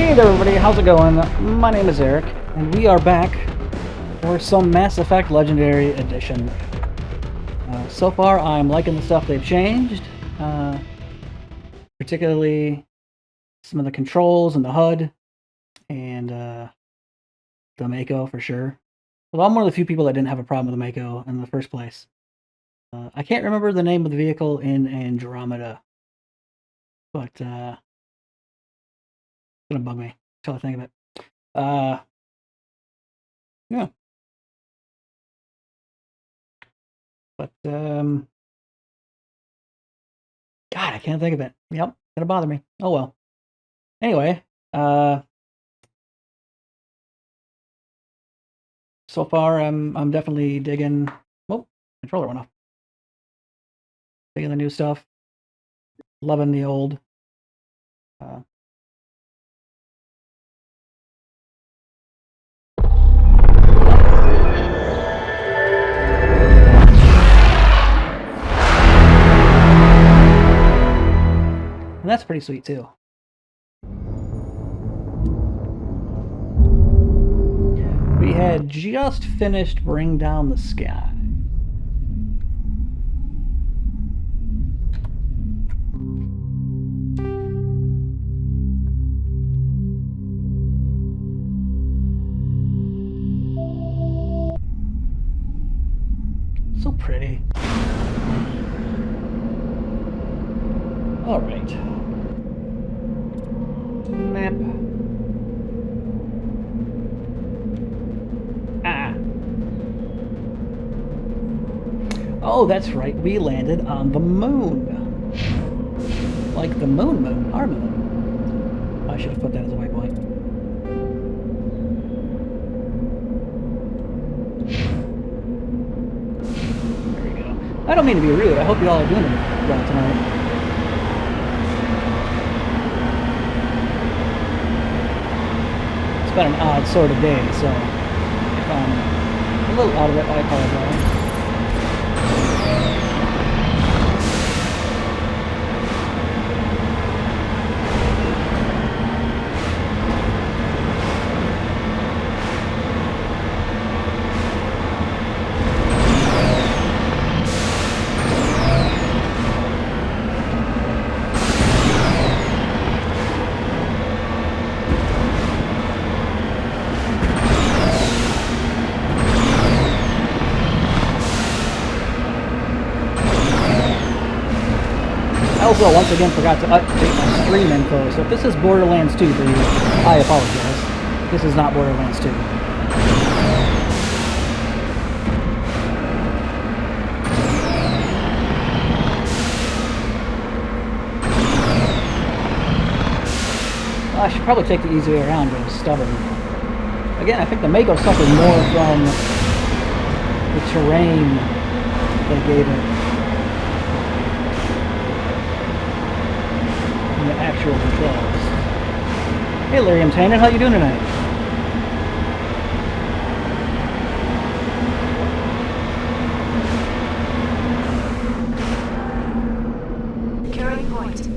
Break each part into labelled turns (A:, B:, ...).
A: Hey there everybody, how's it going? My name is Eric, and we are back for some Mass Effect Legendary Edition. So far, I'm liking the stuff they've changed, particularly some of the controls and the HUD, and the Mako for sure. Well, I'm one of the few people that didn't have a problem with the Mako in the first place. I can't remember the name of the vehicle in Andromeda, but it's gonna bug me until I think of it. Yeah. But, God, I can't think of it. Yep, gonna bother me. Oh well. Anyway, so far I'm definitely digging. Oh, controller went off. Digging the new stuff. Loving the old. Uh, and that's pretty sweet too. We had just finished Bring Down the Sky. So pretty. All right. Map. Oh, that's right. We landed on the moon. Like the moon, our moon. I should have put that as a waypoint. There we go. I don't mean to be rude. I hope you all are doing well tonight. It's been an odd sort of day, so if I'm a little out of it, I apologize. I also once again forgot to update my stream info, so if this is Borderlands 2 for you, I apologize. This is not Borderlands 2. Well, I should probably take the easy way around, but I was stubborn. Again, I think the Mako suffered more from the terrain they gave it. The actual controls. Hey Lyrium Tannen, how you doing tonight?
B: Carrying point.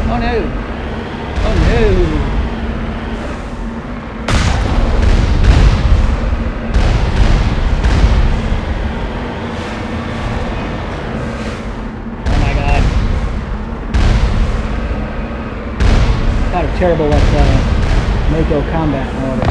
A: Oh no! Oh no! Oh my god. Kind of terrible at Mako combat mode.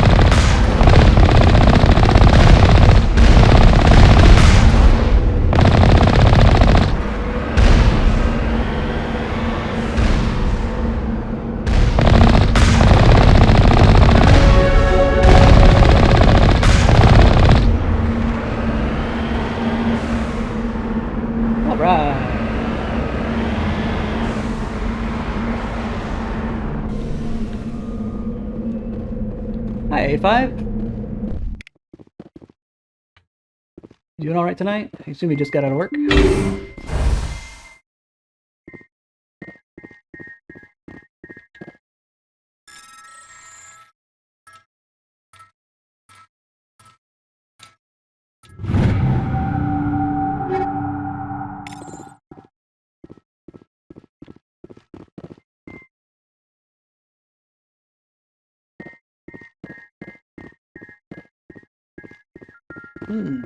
A: Alright. Hi, A5. You doing alright tonight? I assume you just got out of work? Hmm.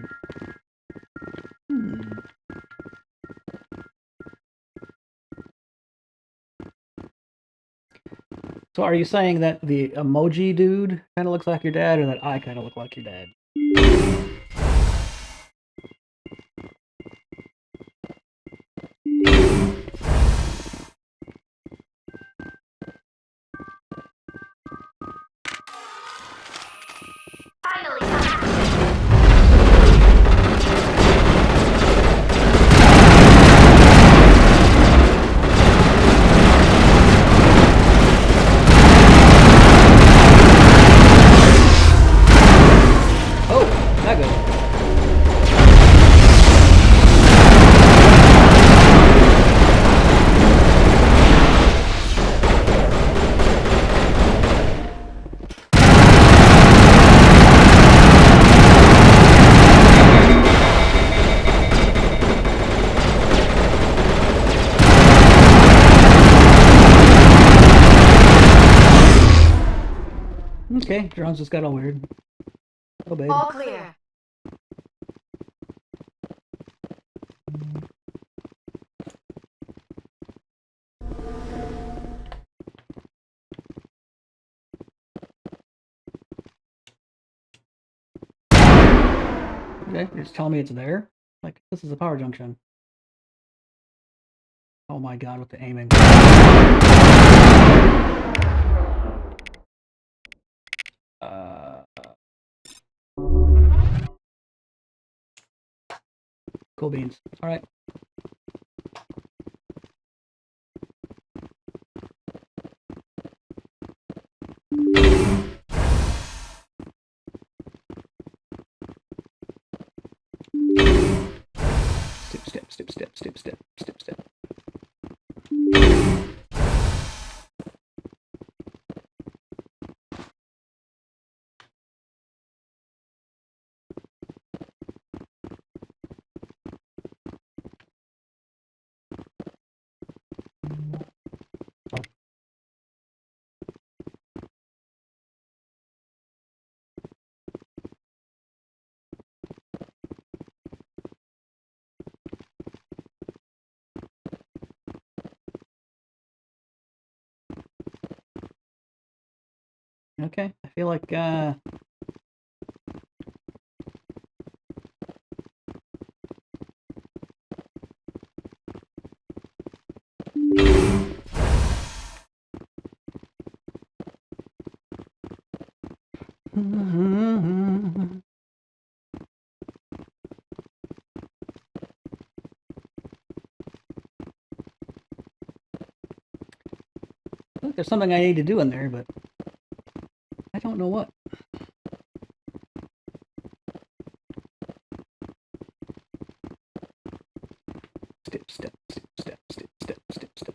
A: So are you saying that the emoji dude kind of looks like your dad, or that I kind of look like your dad? Oh, that goes. Okay, drones just got all weird. Oh, babe.
B: All clear.
A: Okay, you're just telling me it's there? Like, this is a power junction. Oh my god, with the aiming. Cool beans. Alright. Step, step, step, step, step, step, step. Okay, I feel like, I think there's something I need to do in there, but I don't know what. Step, step, step, step, step, step, step, step.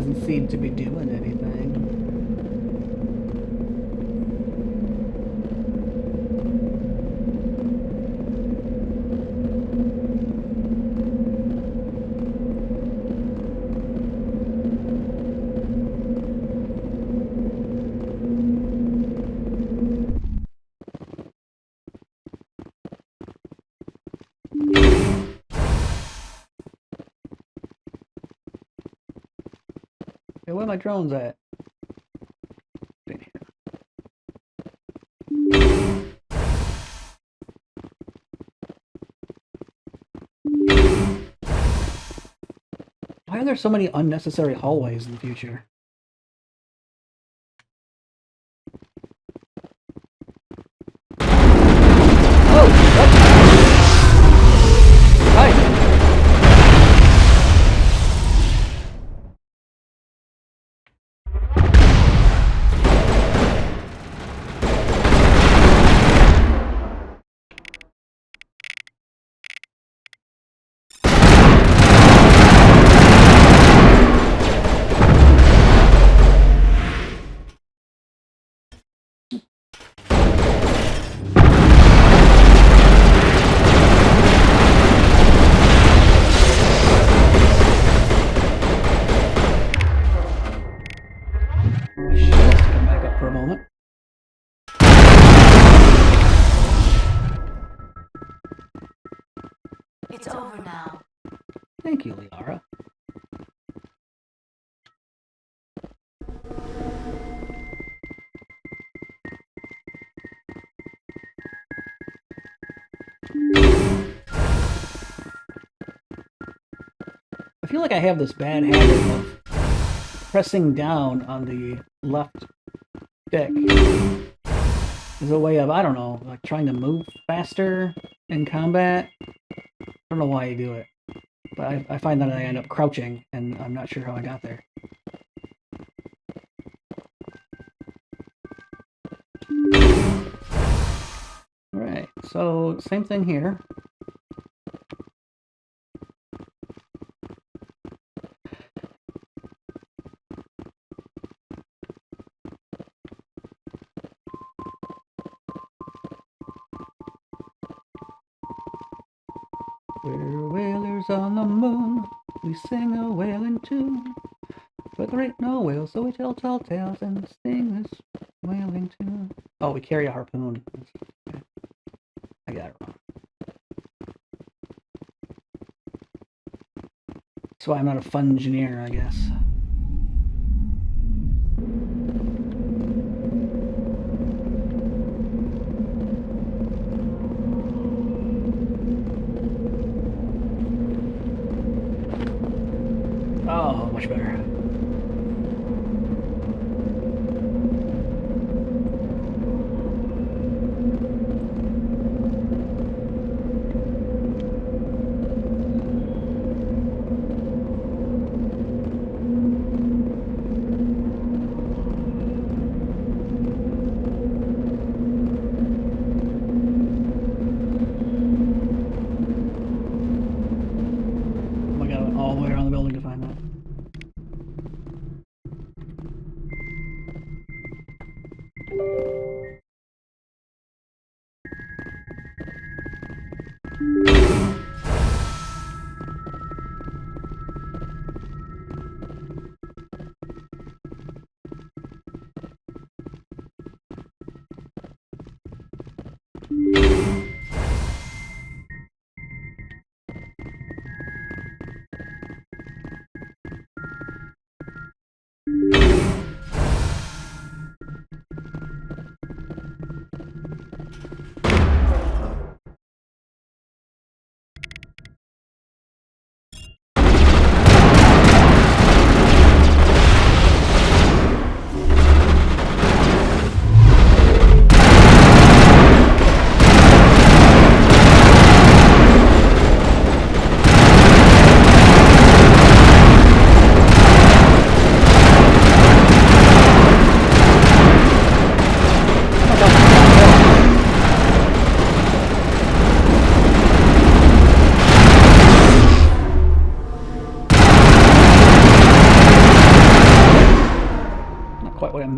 A: doesn't seem to be doing anything. Hey, where are my drones at? In here. Why are there so many unnecessary hallways in the future? Oh, what? Hi. My shields come back up for a moment.
B: It's over now.
A: Thank you, Liara. I feel like I have this bad habit of pressing down on the left stick as a way of, I don't know, like trying to move faster in combat. I don't know why I do it, but I find that I end up crouching, and I'm not sure how I got there. Alright, so same thing here. We're whalers on the moon, we sing a whaling tune. But there ain't no whale, so we tell tall tales and sing this whaling tune. Oh, we carry a harpoon. Okay. I got it wrong. That's why I'm not a fun engineer, I guess. Oh, much better. I got all the way around the building to find that.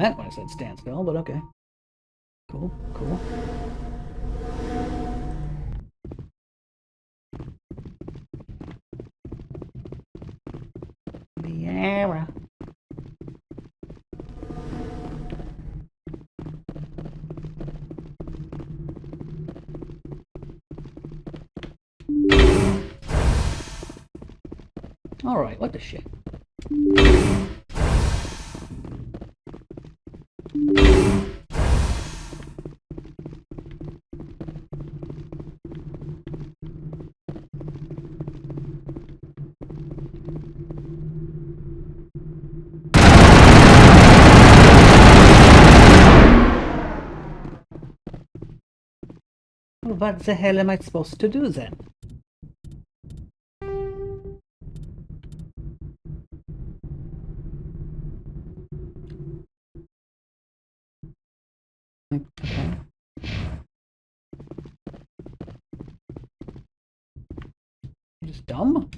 A: meant when I said stand still, but okay. Cool, cool. Vieira. Alright, what the shit? What the hell am I supposed to do then? Okay. You're just dumb?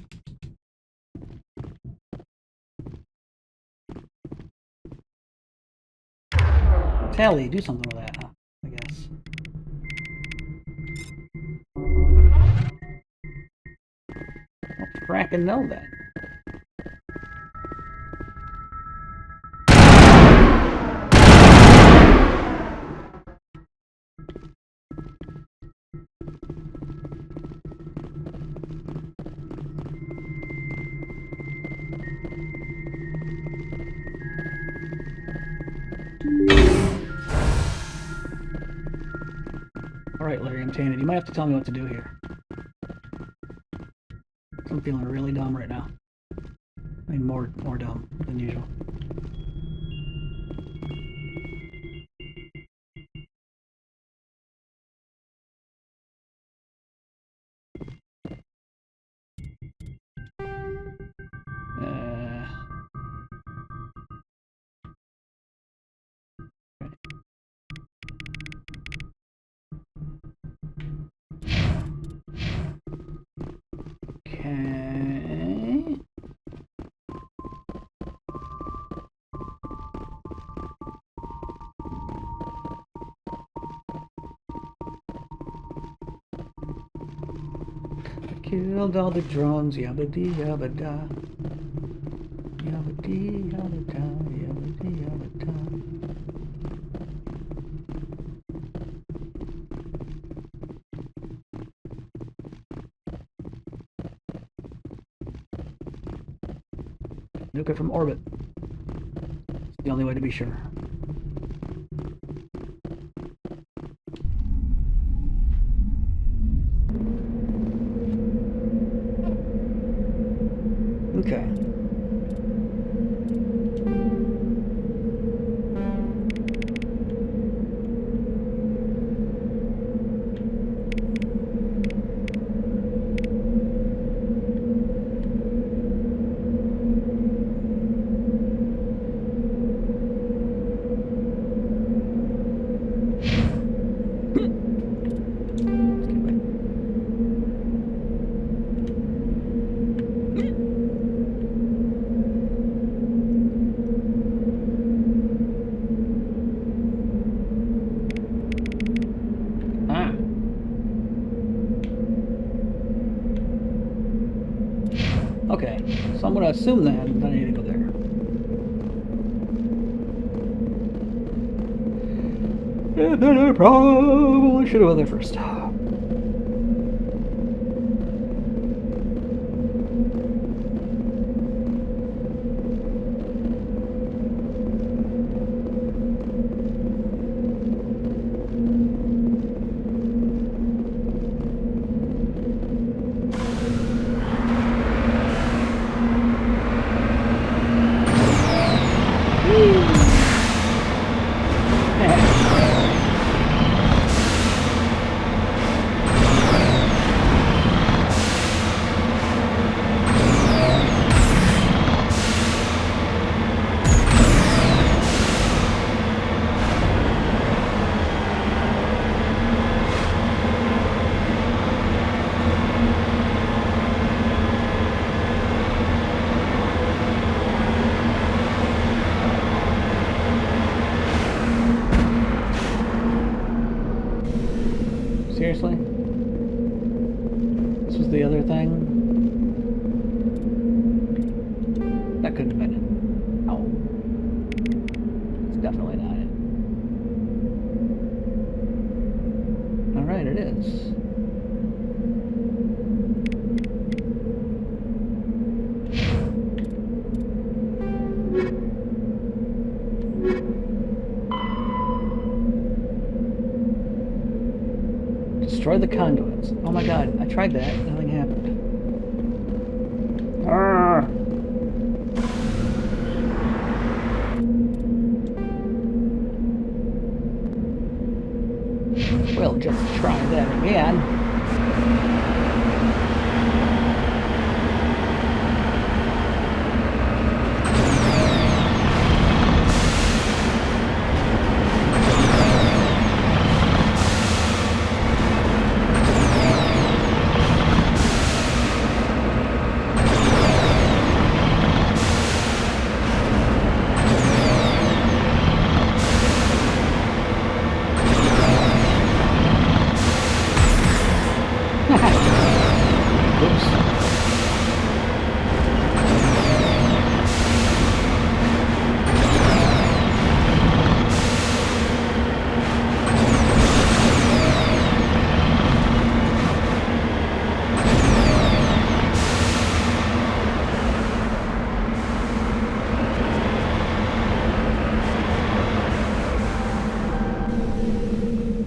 A: Tally, do something with that, huh? I guess. Well, frackin' know that. Alright, Larry, I'm tainted. You might have to tell me what to do here. I'm feeling really dumb right now. I mean, more dumb than usual. Okay. I killed all the drones, yabba dee yabba da. Yabba dee yabba da, yabba dee yabba da. Nuke it from orbit. It's the only way to be sure. Okay. Okay, so I'm going to assume that I need to go there. And then I probably should have went there first. Seriously? This was the other thing? That couldn't have been it. Oh. It's definitely not it. Alright, it is. Destroy the conduits. Oh my god, I tried that. Nothing happened. Arrgh. We'll just try that again.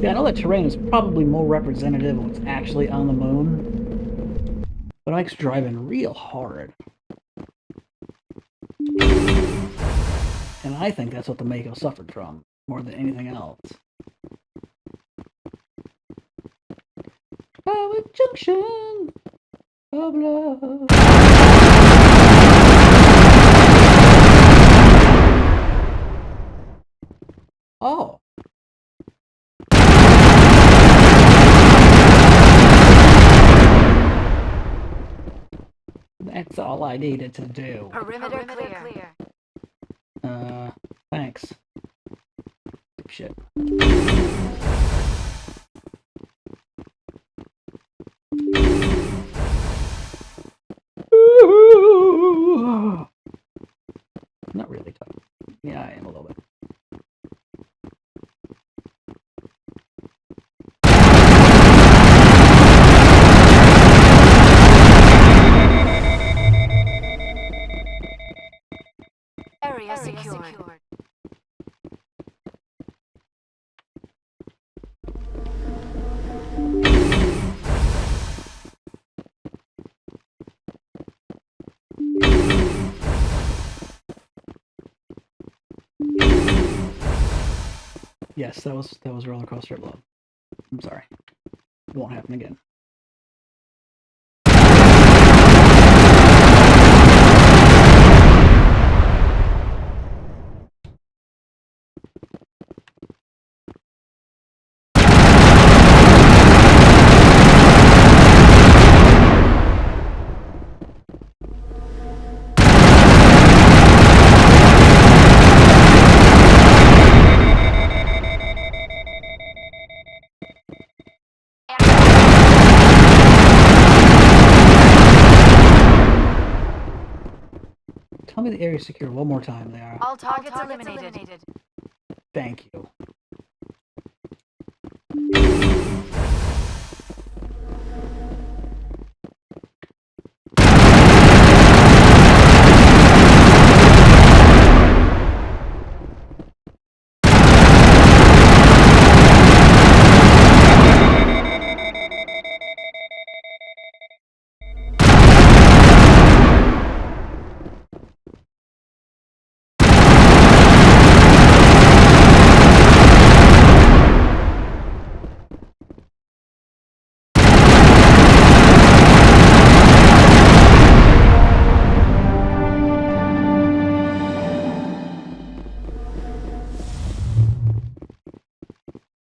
A: Yeah, I know that terrain is probably more representative of what's actually on the moon, but it makes driving real hard. And I think that's what the Mako suffered from, more than anything else. Power junction of love. Oh. That's all I needed to do.
B: Perimeter clear.
A: Thanks. Shit. Not really tough. Yeah, I am a little bit.
B: Area secured.
A: Yes, that was roller coaster love. I'm sorry. It won't happen again. Tell me the area's secure one more time, Liara.
B: All targets eliminated.
A: Thank you.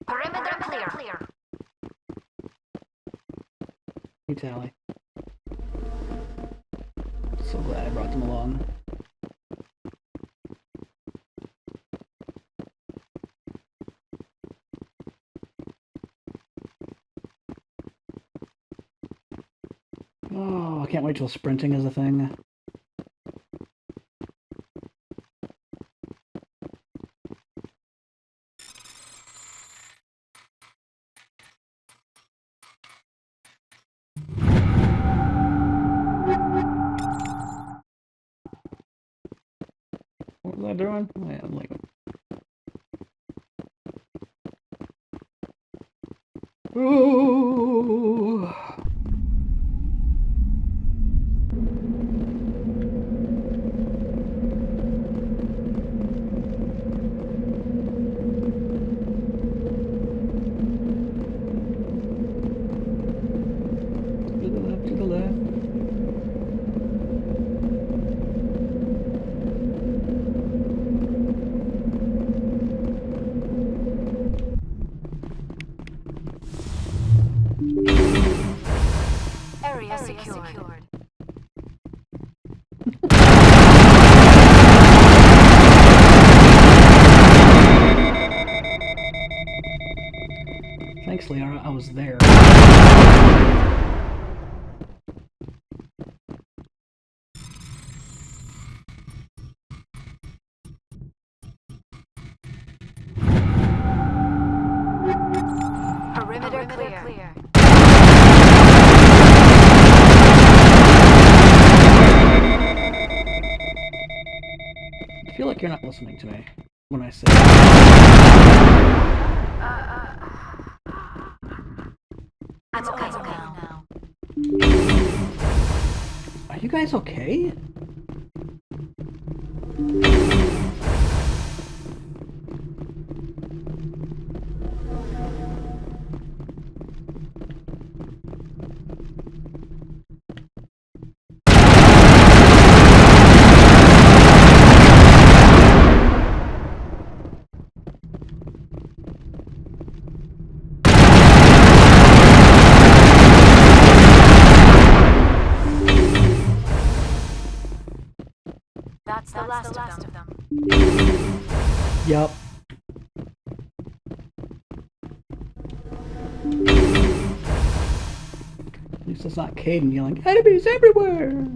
B: Perimeter clear.
A: You tally. So glad I brought them along. Oh, I can't wait till sprinting is a thing. What was I doing? Oh, yeah, I'm leaving. Ooh. To the left, to the left.
B: Area secured.
A: Thanks, Liara, I was there.
B: Perimeter clear.
A: I feel like you're not listening to me when I say
B: It's okay now.
A: Are you guys okay?
B: That's the last of them.
A: Yup. At least it's not Caden yelling, enemies everywhere!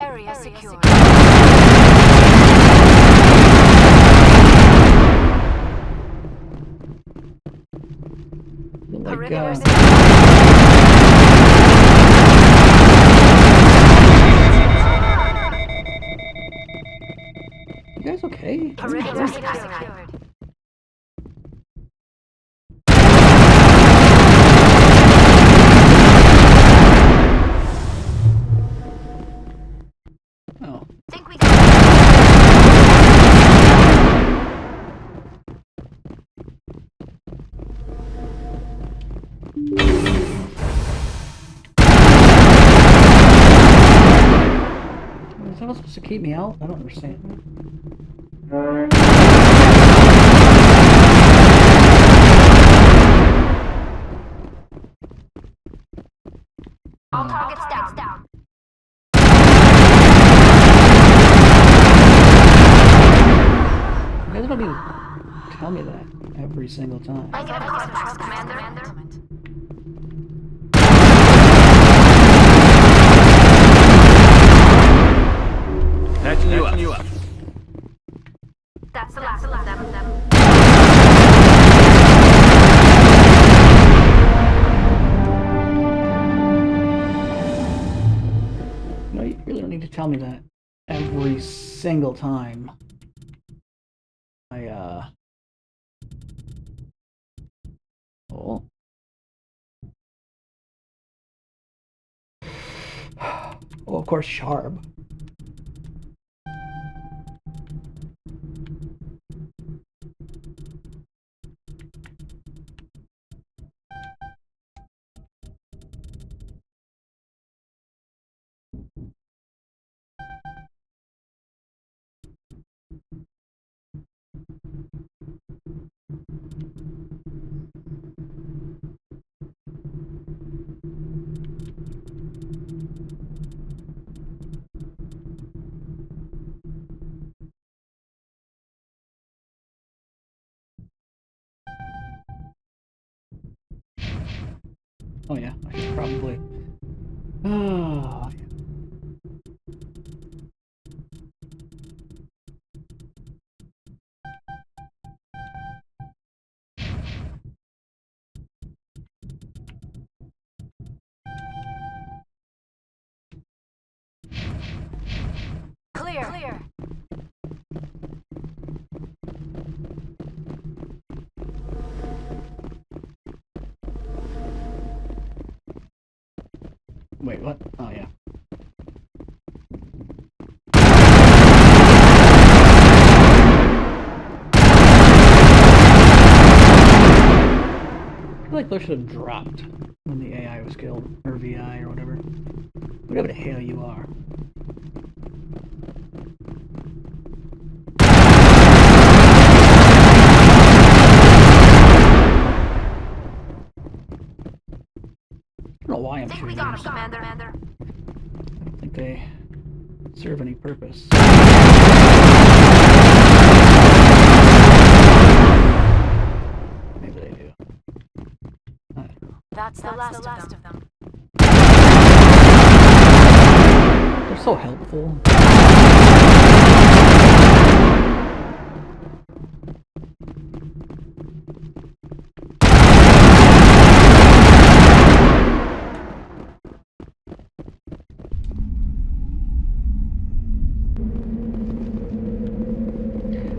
B: Area secured.
A: Like, you guys okay?
B: Perimeter secured.
A: Oh.
B: Think we can.
A: Is that supposed to keep me out? I don't understand.
B: All targets down.
A: You guys don't even tell me that every single time.
B: I get a Commander.
C: Patching you up.
B: That's the last of them.
A: No, you really don't need to tell me that every single time. Oh. Oh, of course, Sharp. Oh yeah, I should probably. Oh.
B: Clear.
A: Wait, what? Oh yeah. I feel like those should have dropped when the AI was killed, or VI, or whatever. Whatever the hell you are. I don't know why I'm
B: Think we
A: shooting
B: got him,
A: those.
B: Commander.
A: I don't think they serve any purpose. Maybe they do. I don't know.
B: That's the last of them.
A: They're so helpful.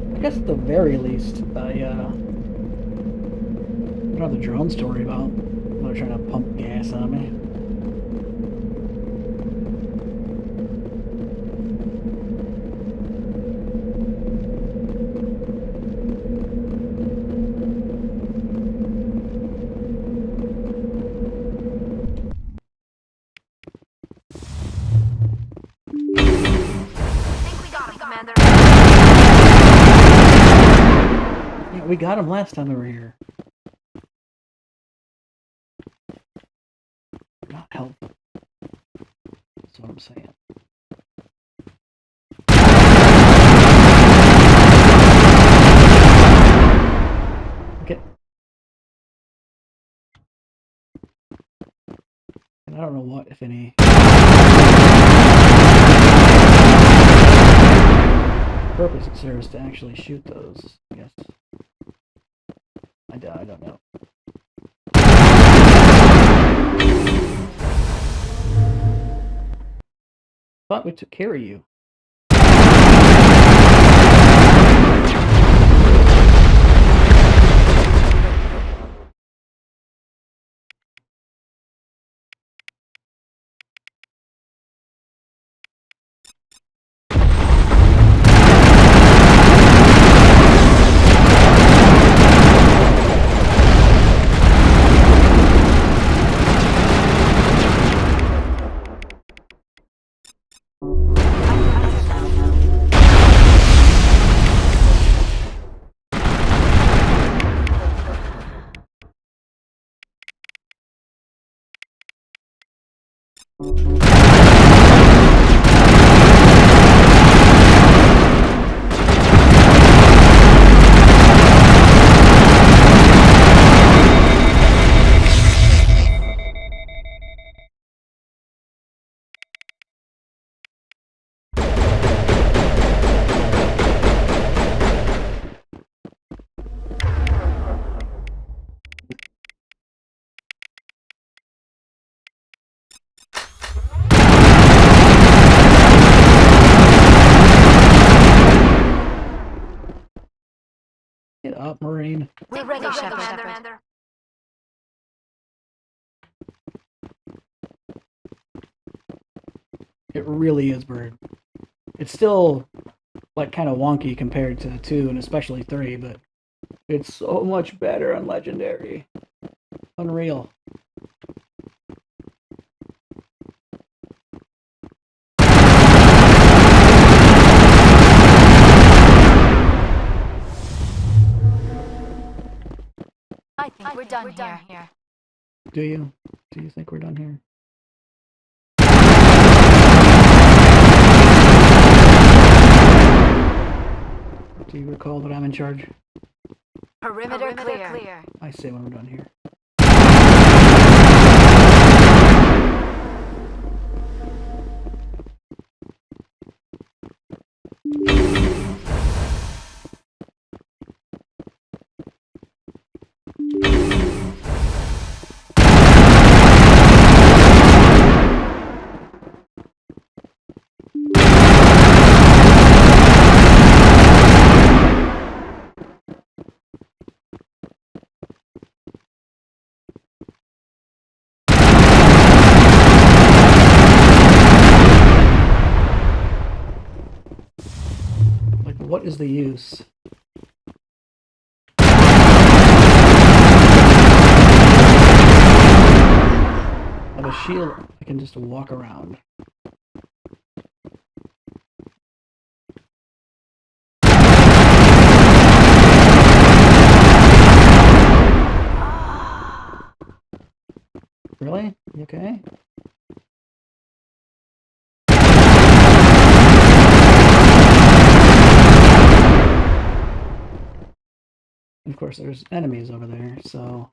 A: I guess at the very least, I don't have the drone story about they're trying to pump gas on me.
B: Think we got him, Commander.
A: Yeah, we got him last time we were here. Not helpful. That's what I'm saying. Okay. And I don't know what, if any, purpose it serves to actually shoot those, I guess. I don't know. Thought we took care of you. Get up, Marine.
B: We're ready, Commander.
A: It really is, Bird. It's still, like, kind of wonky compared to 2 and especially 3, but it's so much better on Legendary. Unreal.
B: I think we're done here.
A: Do you? Do you think we're done here? Do you recall that I'm in charge?
B: Perimeter clear.
A: I say when we're done here. is the use? Of a shield, I can just walk around. Really? You okay? Of course, there's enemies over there, so...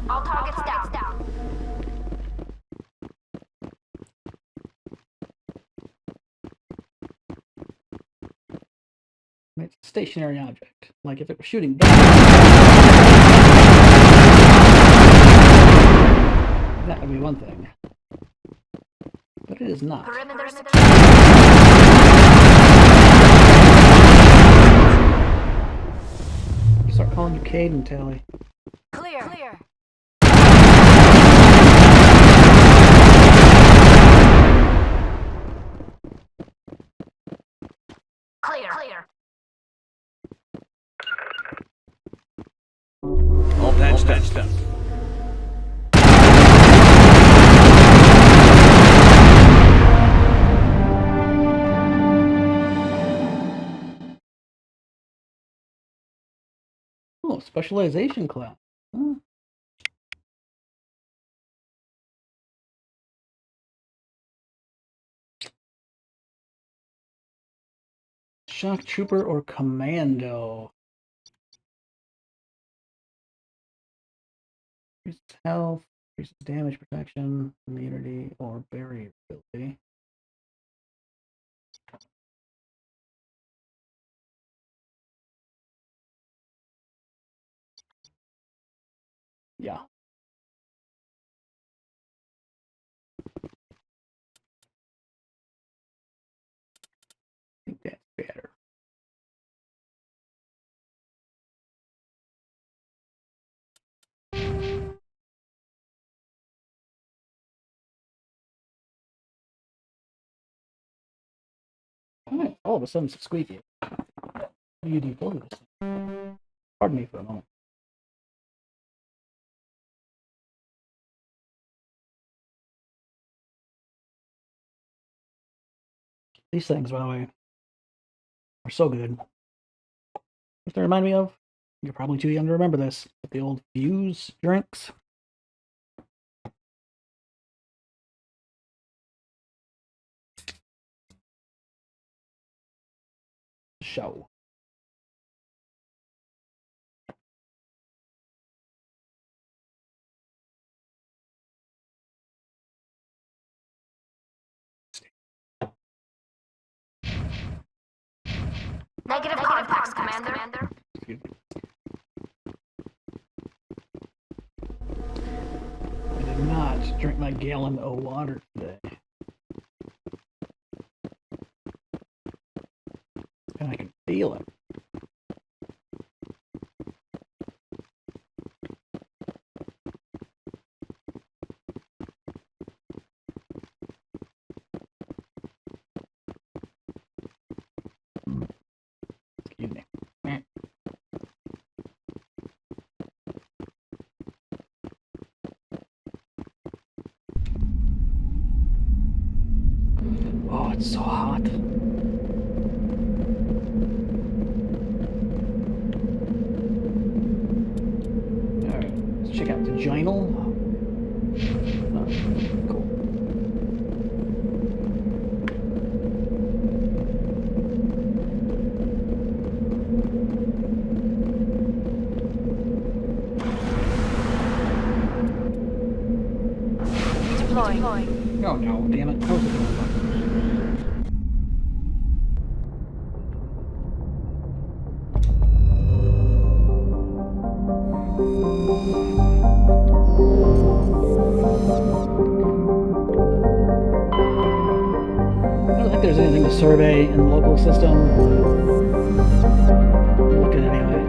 B: All targets down.
A: It's a stationary object. Like if it was shooting back, that would be one thing. But it is not.
B: Perimeter secure.
A: Start calling you Caden, Tally.
B: Clear. Clear. Clear.
C: All patched up.
A: Oh, specialization class. Huh. Shock Trooper or Commando. Increases health, increases damage protection, immunity, or barrier ability. Yeah. I think that's better. Alright, all of a sudden it's squeaky. You deploy this thing. Pardon me for a moment. These things, by the way, are so good. What they remind me of? You're probably too young to remember this, but the old Fuse drinks. Show.
B: Negative contacts, Commander.
A: Excuse me. I did not drink my gallon of water today. And I can feel it. Excuse me. Oh, it's so hot. Alright, let's check out the Vaginal. Oh no, damn it. How was it going? I don't think there's anything to survey in the local system. I'm looking anyway.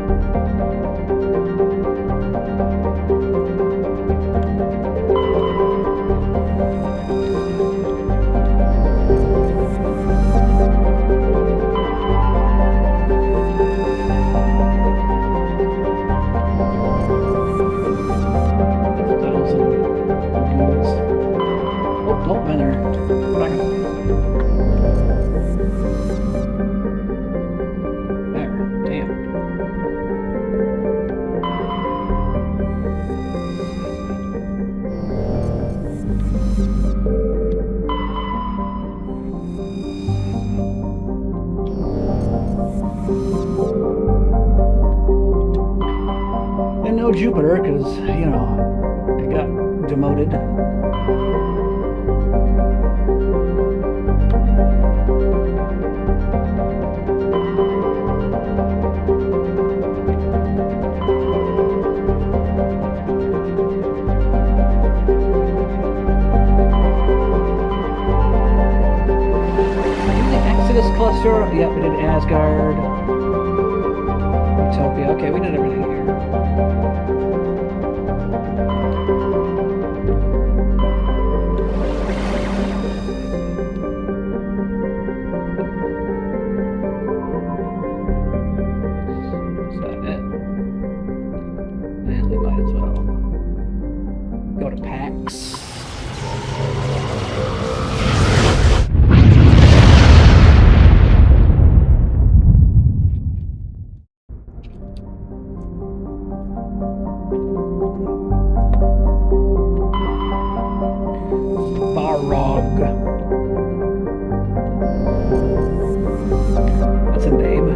A: Nope, been there. Go back up. There, damn. And no Jupiter, because, you know, it got demoted. Cluster, yep, we did Asgard, Utopia, okay, we did everything here. Is that it? And we might as well go to PAX. That's a name.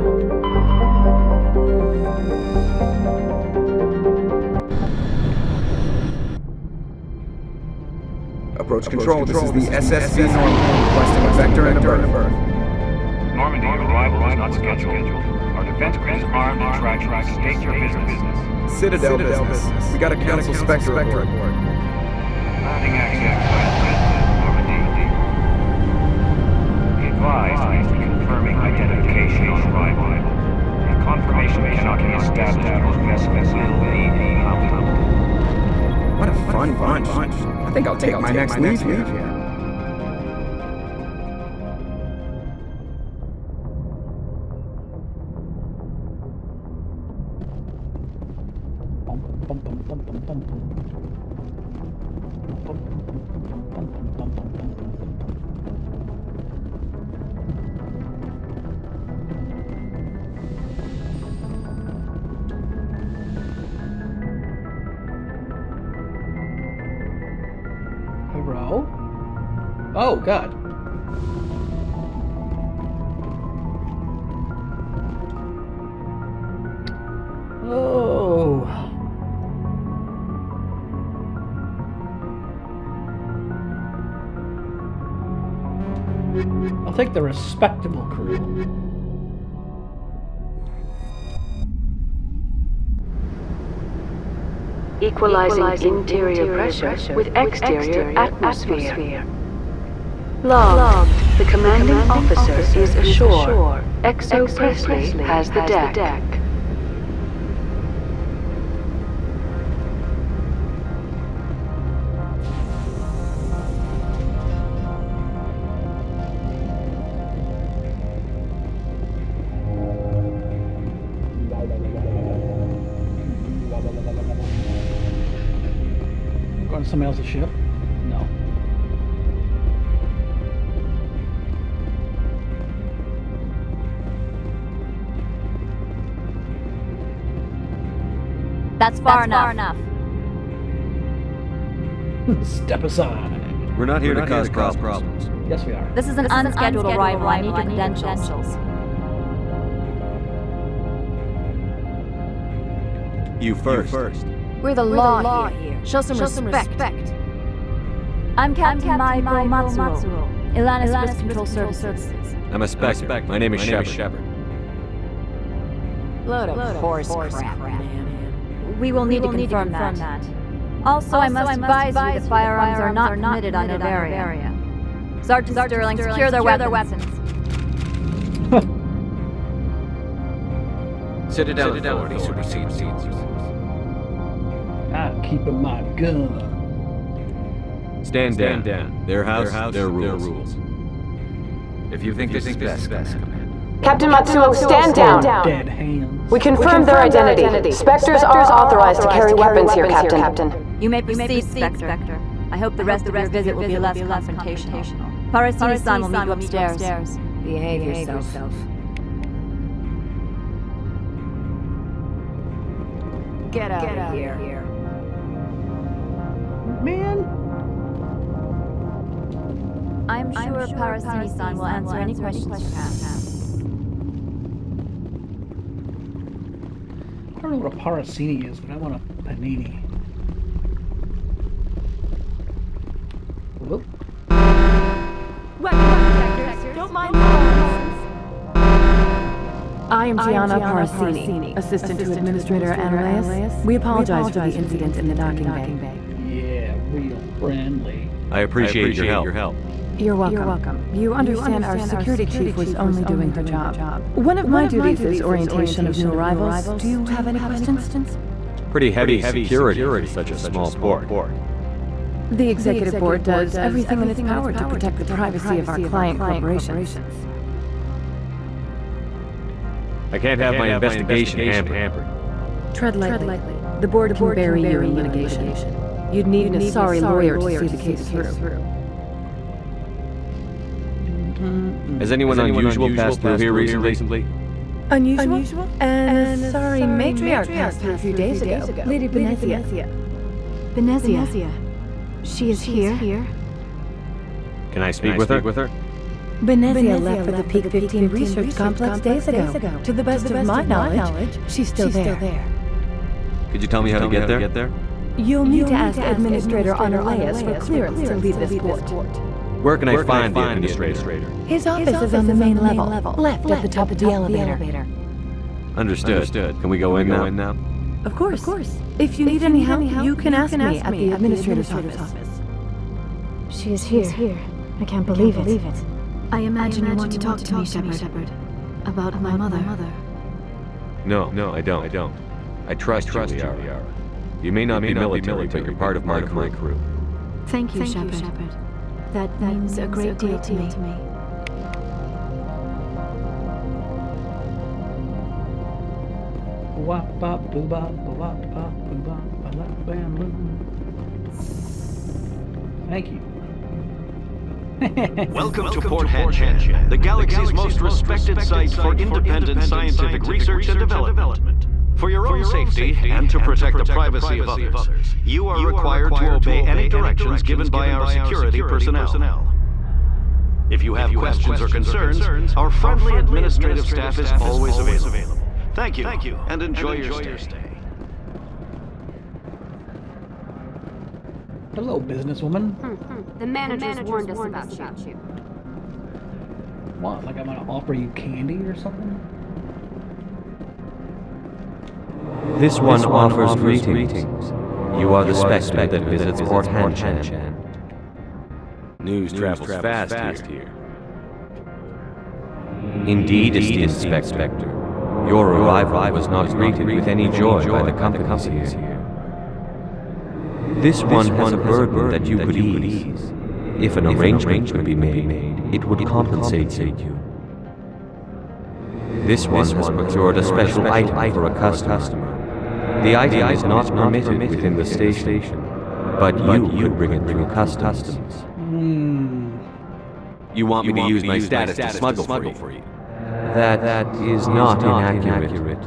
D: Approach control. This is the SSV Normandy, requesting a vector and a berth.
C: Normandy, your arrival is not scheduled. Our defense is armed and tracking. State your business.
D: Citadel business. We got a council Spectre report.
C: Landing access. Normandy. Be advised, confirming identification on arrival. A confirmation cannot be established. Those vessels will be impounded.
D: What a fun bunch. I think I'll take my next leave here.
A: Oh, God. Oh. I'll take the respectable crew.
E: Equalizing interior pressure with exterior atmosphere. Log. The commanding officer is ashore. XO Presley has the deck.
A: Going to somebody else's ship? No.
B: That's far enough.
A: Step aside.
F: We're not here to cause problems.
A: Yes, we are.
B: This is an unscheduled arrival. I need your credentials.
F: You first.
B: We're the law here. Show some respect.
G: I'm Captain Maiko Matsuo, Ilanis Risk Control Services.
F: I'm a Spectre. My name is Shepard.
G: Load of horse crap, man. We will need to confirm that. Also, I must advise you that firearms are not permitted on Novaria. Sergeant Sterling, secure their weapons.
D: Citadel Authority supersedes.
A: I'm keeping my gun.
F: Stand down. Their house, their rules.
D: If you think this is best, Command.
H: Captain Matsuo, stand down.
A: Dead hands.
H: We confirmed their identity. Spectres are authorized to carry weapons here, Captain.
G: You may proceed, Spectre. I hope the rest of your visit will be less confrontational. Parasini-san will meet you upstairs.
H: Behave yourself. Get out of here.
A: Man.
G: I'm sure Parasini-san will answer any questions you have.
A: I don't know what a parasini is, but I want a panini. Whoop.
H: Don't mind I am Gianna Parasini, assistant to Administrator Ananias. We apologize for the incident in the docking bay.
A: Yeah, real friendly.
F: I appreciate your help.
H: You're welcome. You understand our security chief was only doing her job. One of my duties is orientation of new arrivals. Do you have any questions?
F: Pretty heavy security for such a small port.
H: The Executive Board does everything in its power to protect the privacy of our client corporations.
F: I can't have my investigation hampered.
H: Tread lightly. The board can bury you in litigation. You'd need a sorry lawyer to see the case through.
F: Has anyone unusual passed through here recently?
H: Unusual? And sorry matriarch passed through a few days ago. Lady Benezia. She is here?
F: Can I speak with her?
H: Benezia left for the Peak 15 Research Complex days ago. To the best of my knowledge, she's still there.
F: Could you tell me how to get there?
H: You'll need to ask Administrator Ananias for clearance to leave this port.
F: Where can I find the administrator?
H: His office is on the main level, left at the top of the elevator.
F: Understood. Can we go in now?
H: Of course. If you need any help, you can ask me at the administrator's office.
I: She is here. I can't believe it. I imagine you want to talk to me, Shepard. About my mother.
F: No, I don't. I trust you, Liara. You may not be military, but you're part of my crew.
I: Thank you, Shepard. That means a great deal to me.
A: Thank you.
J: Welcome to Port Hanshan, the galaxy's most respected site for independent scientific research and development. For your own safety and to protect the privacy of others, you are required to obey any directions given by our security personnel. If you have questions or concerns, our friendly administrative staff is always available. Thank you, and enjoy your stay.
A: Hello, businesswoman.
B: The managers warned us about you.
A: What, like I'm gonna offer you candy or something?
F: This one offers greetings. You are the Spectre that visits Port Hanshan. News travels fast here. Indeed, esteemed Spectre. Your arrival was not greeted with any joy by the companies here. This one has a burden that you could ease. If an arrangement could be made, it would compensate you. This one has procured a special item for a customer. The item is not permitted within the station, but you could bring it through customs. You want me to use my status to smuggle for you? That is not inaccurate.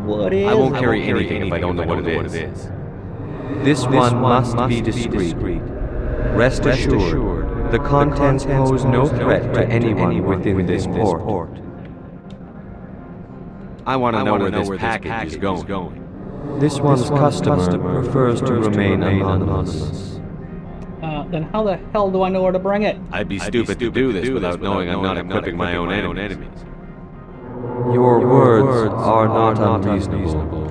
A: What is?
F: I won't carry anything if I don't know what it is. This one must be discreet. Rest assured, the contents pose no threat to anyone within this port. I want to know where this package is going. This one's customer prefers to remain anonymous.
A: Then how the hell do I know where to bring it?
K: I'd be stupid to do this without knowing I'm not equipping my own enemies.
F: Your words are not unreasonable.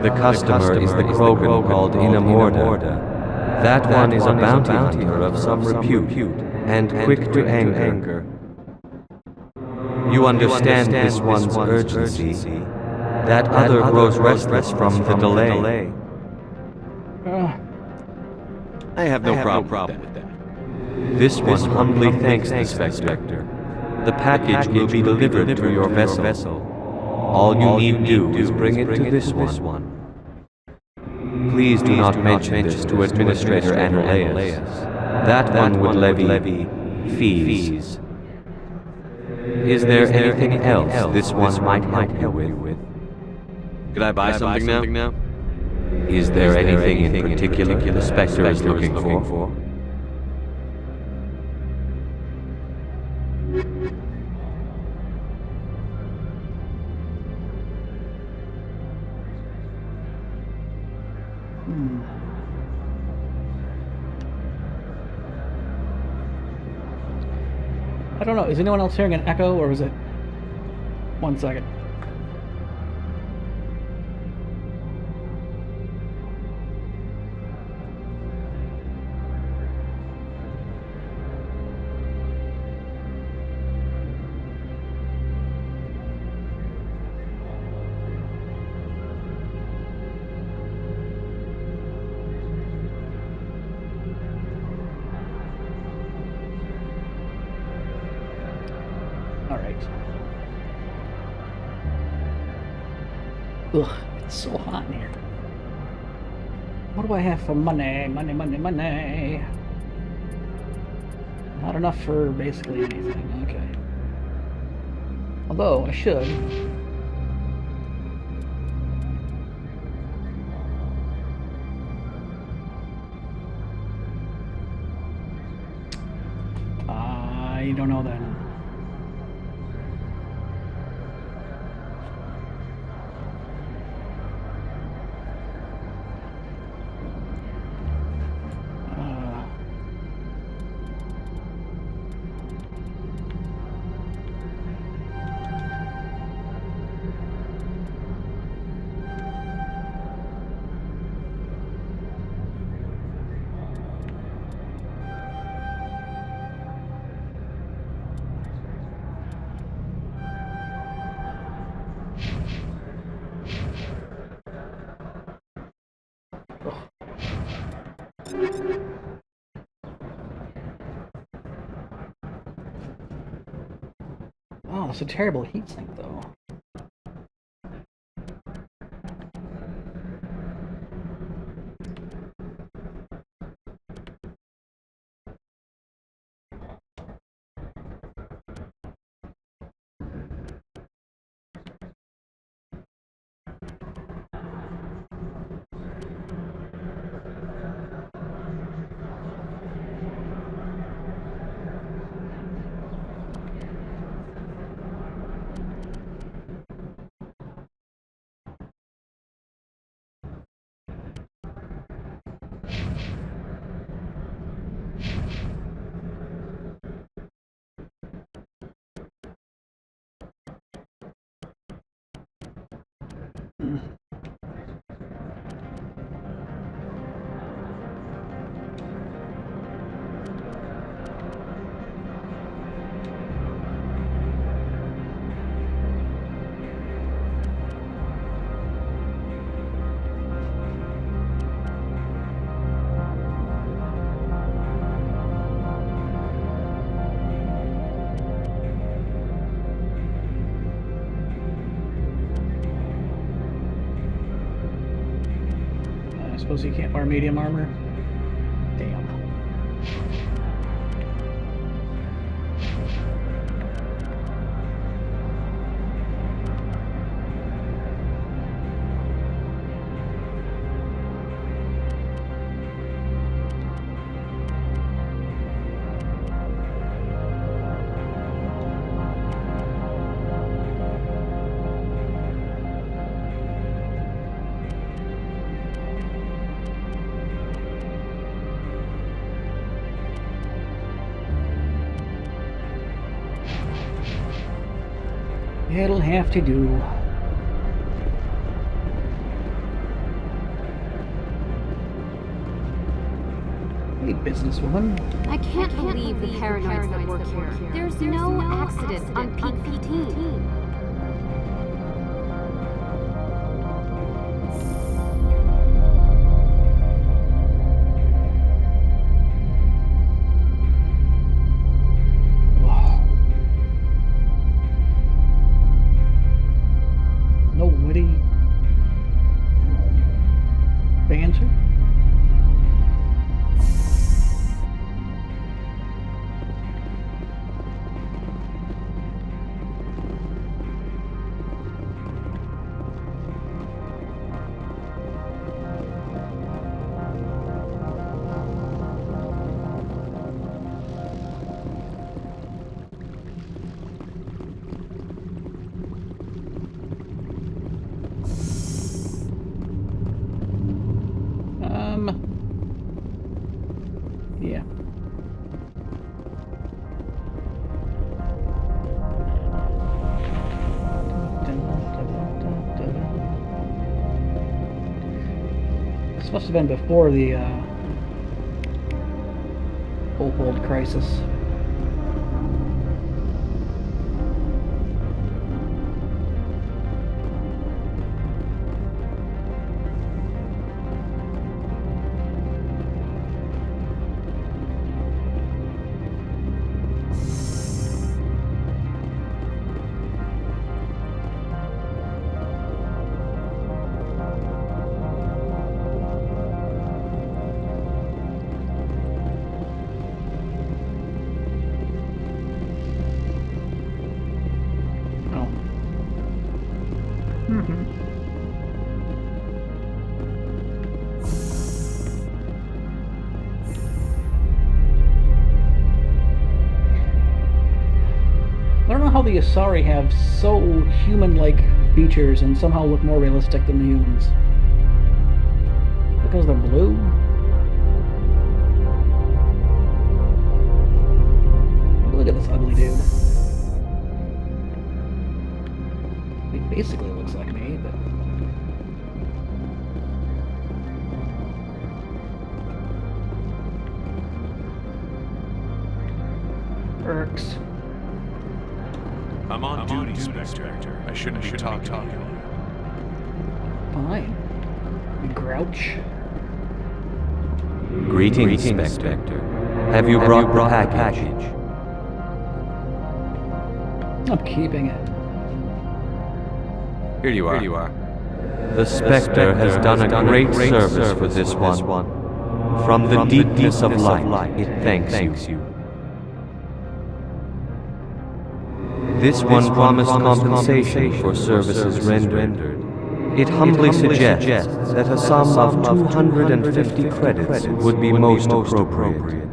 F: The customer is the Krogan called Inamorda. That one is a bounty hunter of some repute, and quick to anger. You understand this one's urgency. That other grows restless from the delay.
K: I have no problem with that.
F: This one humbly thanks the Spectre. The package will be delivered to your vessel. All you need do is bring it to this one. Please do not mention this to Administrator Ananias. That one would levy fees. Is there anything else this one might help you with?
K: Could I buy something now?
F: Is there anything in particular the Spectre is looking for?
A: I don't know. Is anyone else hearing an echo, or was it... 1 second. Ugh, it's so hot in here. What do I have for money? Money. Not enough for basically anything. Okay. Although, I should. I don't know then. Oh, it's a terrible heat sink, though. I suppose you can't wear medium armor? Damn. It'll have to do. Hey, businesswoman.
B: I can't believe the paranoids that work here. There's no accident on Peak 15.
A: No witty banter. Yeah. This must have been before the Opal crisis. I don't know how the Asari have so human-like features and somehow look more realistic than the humans. Because they're blue? Look at this ugly dude. He basically looks like me, but... Perks.
L: I'm on duty, Spectre. I shouldn't be talking.
A: Fine. You grouch.
F: Greetings, Spectre. Have you brought the package?
A: I'm keeping it.
K: Here you are.
F: The Spectre has done a great service for this one. From the deepness of light, it thanks you. This one promised compensation for services rendered. It humbly suggests that a sum of 250 credits would be most appropriate.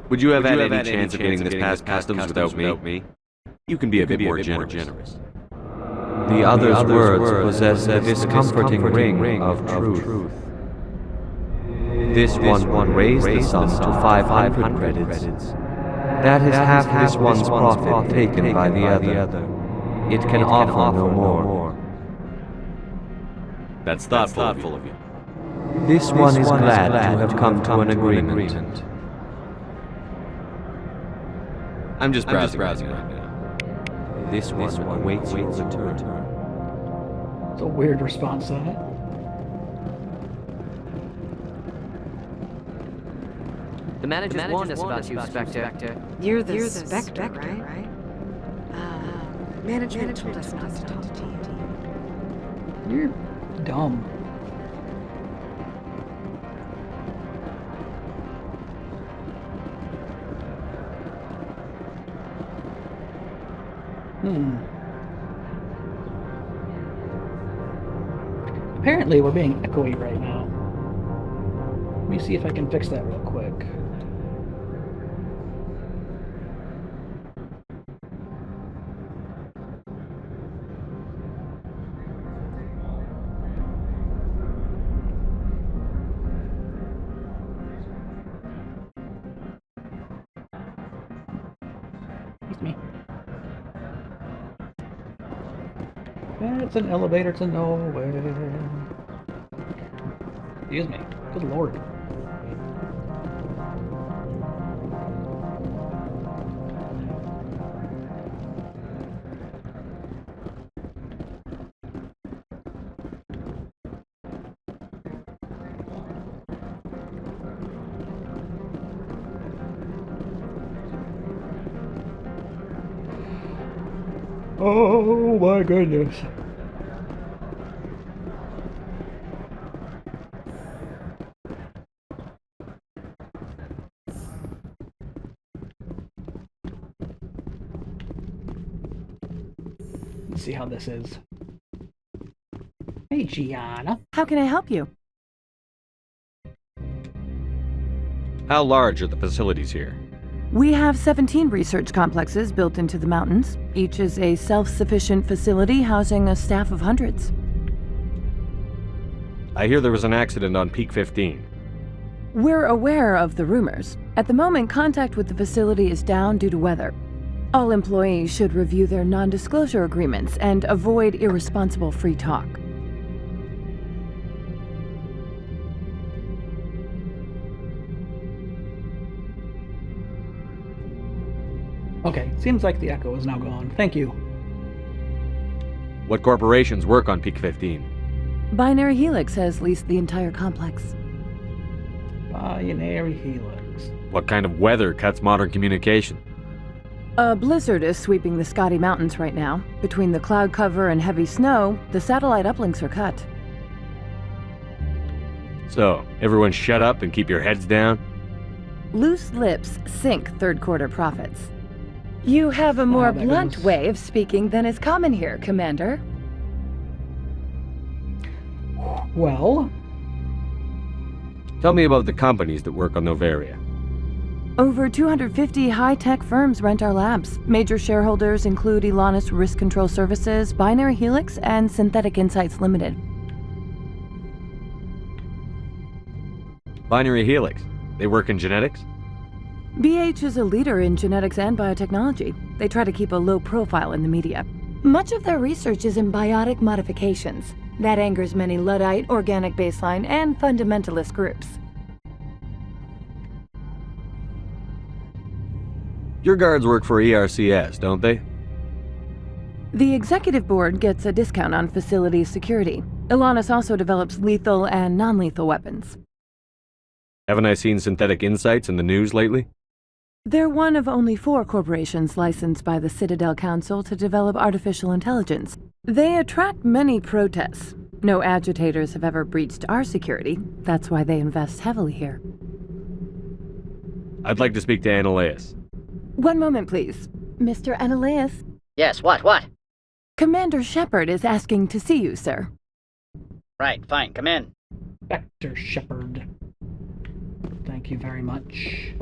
K: Would you have had any chance of getting this past customs without me? You can be a bit more generous.
F: The other's words possess the discomforting ring of truth. This one raised the sum to 500 credits. That is half this one's profit taken by the other. It can offer no more.
K: That's thoughtful of you.
F: This one is glad to have come to an agreement.
K: I'm just browsing right now.
F: This one awaits your return.
A: It's a weird response to that.
M: The manager warned us about you, Spectre.
H: You're the Spectre, right? Management told us not to talk to you.
A: You're dumb. Apparently we're being echoey right now. Let me see if I can fix that real quick. Excuse me. That's an elevator to nowhere. Excuse me. Good lord. Oh my goodness. Let's see how this is. Hey, Gianna.
H: How can I help you?
K: How large are the facilities here?
H: We have 17 research complexes built into the mountains. Each is a self-sufficient facility housing a staff of hundreds.
K: I hear there was an accident on Peak 15.
H: We're aware of the rumors. At the moment, contact with the facility is down due to weather. All employees should review their non-disclosure agreements and avoid irresponsible free talk.
A: Okay, seems like the echo is now gone. Thank you.
K: What corporations work on Peak 15?
H: Binary Helix has leased the entire complex.
A: Binary Helix.
K: What kind of weather cuts modern communication?
H: A blizzard is sweeping the Scotty Mountains right now. Between the cloud cover and heavy snow, the satellite uplinks are cut.
K: So, everyone shut up and keep your heads down?
H: Loose lips sink third quarter profits. You have a more blunt way of speaking than is common here, Commander.
A: Well?
K: Tell me about the companies that work on Novaria.
H: Over 250 high-tech firms rent our labs. Major shareholders include Elanus Risk Control Services, Binary Helix, and Synthetic Insights Limited.
K: Binary Helix. They work in genetics?
H: BH is a leader in genetics and biotechnology. They try to keep a low profile in the media. Much of their research is in biotic modifications. That angers many Luddite, organic baseline, and fundamentalist groups.
K: Your guards work for ERCS, don't they?
H: The executive board gets a discount on facility security. Elanus also develops lethal and non-lethal weapons.
K: Haven't I seen Synthetic Insights in the news lately?
H: They're one of only 4 corporations licensed by the Citadel Council to develop artificial intelligence. They attract many protests. No agitators have ever breached our security. That's why they invest heavily here.
K: I'd like to speak to Annaleus.
H: One moment, please. Mr. Annaleus?
N: Yes, what?
H: Commander Shepard is asking to see you, sir.
N: Right, fine, come in.
A: Dr. Shepard. Thank you very much.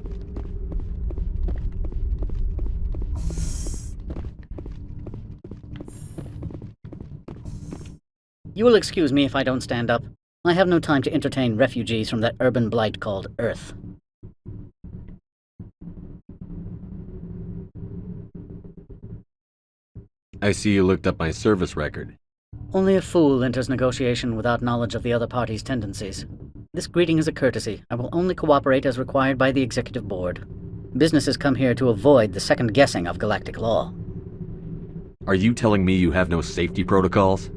N: You will excuse me if I don't stand up. I have no time to entertain refugees from that urban blight called Earth.
K: I see you looked up my service record.
N: Only a fool enters negotiation without knowledge of the other party's tendencies. This greeting is a courtesy. I will only cooperate as required by the executive board. Businesses come here to avoid the second guessing of galactic law.
K: Are you telling me you have no safety protocols?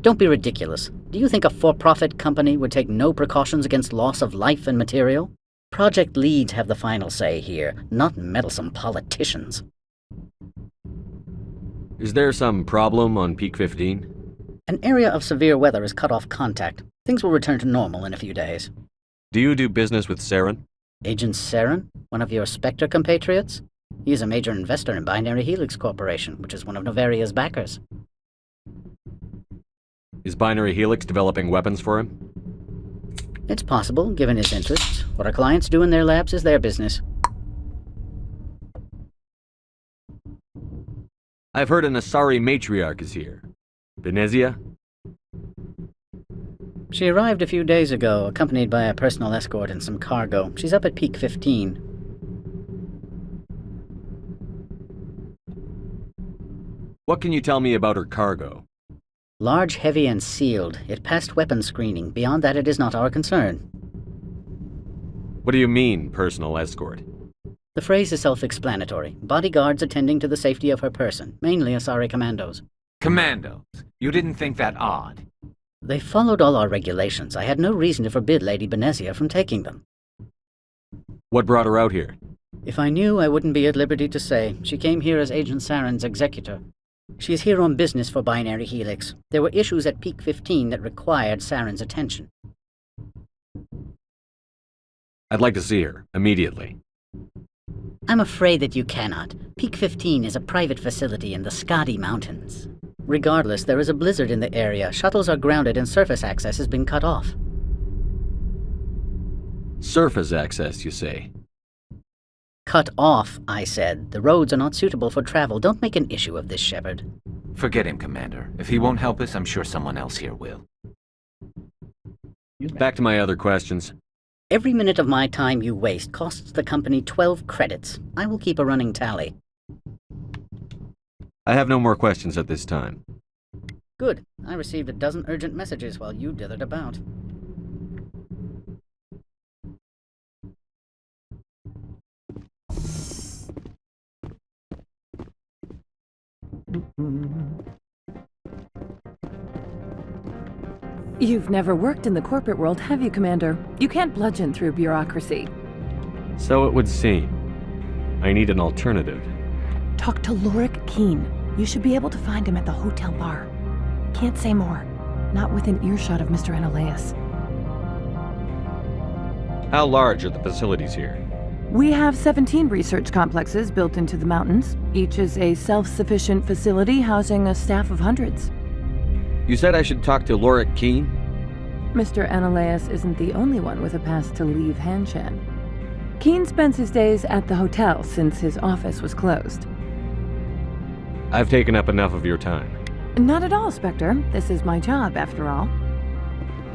N: Don't be ridiculous. Do you think a for-profit company would take no precautions against loss of life and material? Project leads have the final say here, not meddlesome politicians.
K: Is there some problem on Peak 15?
N: An area of severe weather is cut off contact. Things will return to normal in a few days.
K: Do you do business with Saren?
N: Agent Saren? One of your Spectre compatriots? He is a major investor in Binary Helix Corporation, which is one of Novaria's backers.
K: Is Binary Helix developing weapons for him?
N: It's possible, given his interests. What our clients do in their labs is their business.
K: I've heard an Asari matriarch is here. Venezia?
N: She arrived a few days ago, accompanied by a personal escort and some cargo. She's up at Peak 15.
K: What can you tell me about her cargo?
N: Large, heavy, and sealed. It passed weapons screening. Beyond that, it is not our concern.
K: What do you mean, personal escort?
N: The phrase is self-explanatory. Bodyguards attending to the safety of her person, mainly Asari commandos.
O: Commandos? You didn't think that odd?
N: They followed all our regulations. I had no reason to forbid Lady Benezia from taking them.
K: What brought her out here?
N: If I knew, I wouldn't be at liberty to say. She came here as Agent Saren's executor. She is here on business for Binary Helix. There were issues at Peak 15 that required Saren's attention.
K: I'd like to see her, immediately.
N: I'm afraid that you cannot. Peak 15 is a private facility in the Skadi Mountains. Regardless, there is a blizzard in the area. Shuttles are grounded and surface access has been cut off.
K: Surface access, you say?
N: Cut off, I said. The roads are not suitable for travel. Don't make an issue of this, Shepard.
O: Forget him, Commander. If he won't help us, I'm sure someone else here will.
K: Back to my other questions.
N: Every minute of my time you waste costs the company 12 credits. I will keep a running tally.
K: I have no more questions at this time.
N: Good. I received a dozen urgent messages while you dithered about.
H: You've never worked in the corporate world, have you, Commander? You can't bludgeon through bureaucracy.
K: So it would seem. I need an alternative.
H: Talk to Lorik Keen. You should be able to find him at the hotel bar. Can't say more. Not within earshot of Mr. Analaeus.
K: How large are the facilities here?
H: We have 17 research complexes built into the mountains. Each is a self-sufficient facility housing a staff of hundreds.
K: You said I should talk to Lorik Keen?
H: Mr. Analaeus isn't the only one with a pass to leave Hanshan. Keen spends his days at the hotel since his office was closed.
K: I've taken up enough of your time.
H: Not at all, Spectre. This is my job, after all.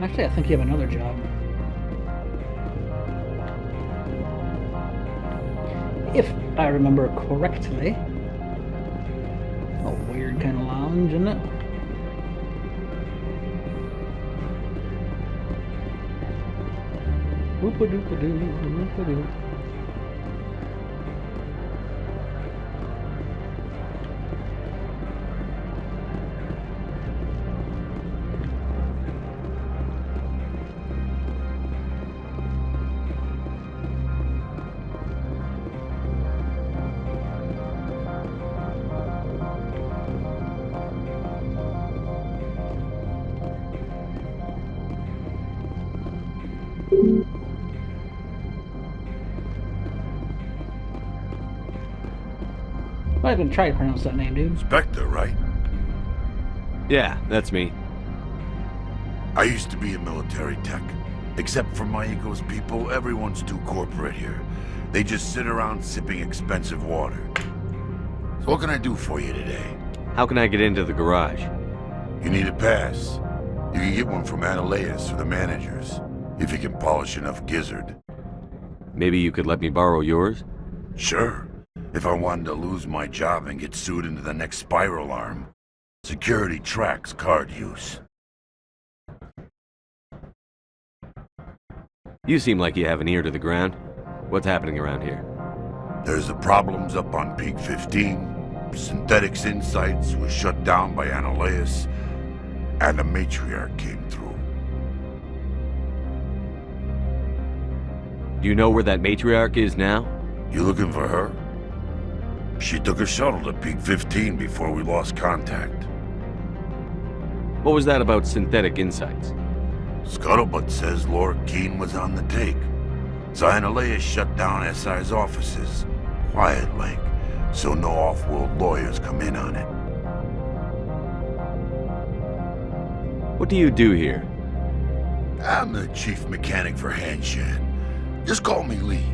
A: Actually, I think you have another job. If I remember correctly. A weird kind of lounge, isn't it? Whoop-a-doop-a-doo, whoop-a-doo. I didn't try to pronounce that name, dude.
P: Spectre, right?
K: Yeah, that's me.
P: I used to be a military tech. Except for my ego's people, everyone's too corporate here. They just sit around sipping expensive water. So what can I do for you today?
K: How can I get into the garage?
P: You need a pass. You can get one from Analaeus or the managers, if you can polish enough gizzard.
K: Maybe you could let me borrow yours?
P: Sure. If I wanted to lose my job and get sued into the next spiral arm. Security tracks card use.
K: You seem like you have an ear to the ground. What's happening around here?
P: There's the problems up on Peak 15. Synthetics Insights was shut down by Analaeus, and a matriarch came through.
K: Do you know where that matriarch is now?
P: You looking for her? She took a shuttle to Peak 15 before we lost contact.
K: What was that about Synthetic Insights?
P: Scuttlebutt says Lorik Keen was on the take. So Analaeus shut down SI's offices, quiet-like, so no off-world lawyers come in on it.
K: What do you do here?
P: I'm the chief mechanic for Hanshan. Just call me Lee.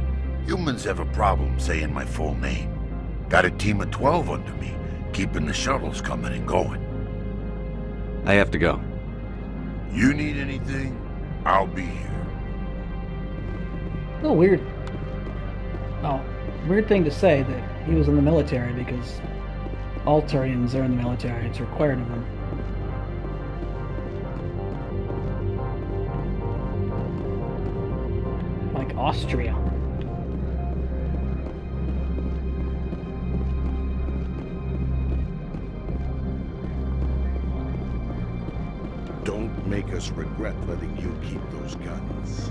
P: Humans have a problem saying my full name. Got a team of 12 under me, keeping the shuttles coming and going.
K: I have to go.
P: You need anything, I'll be here.
A: Oh, weird. Oh, weird thing to say that he was in the military because all Turians are in the military. It's required of them. Austria.
P: Don't make us regret letting you keep those guns.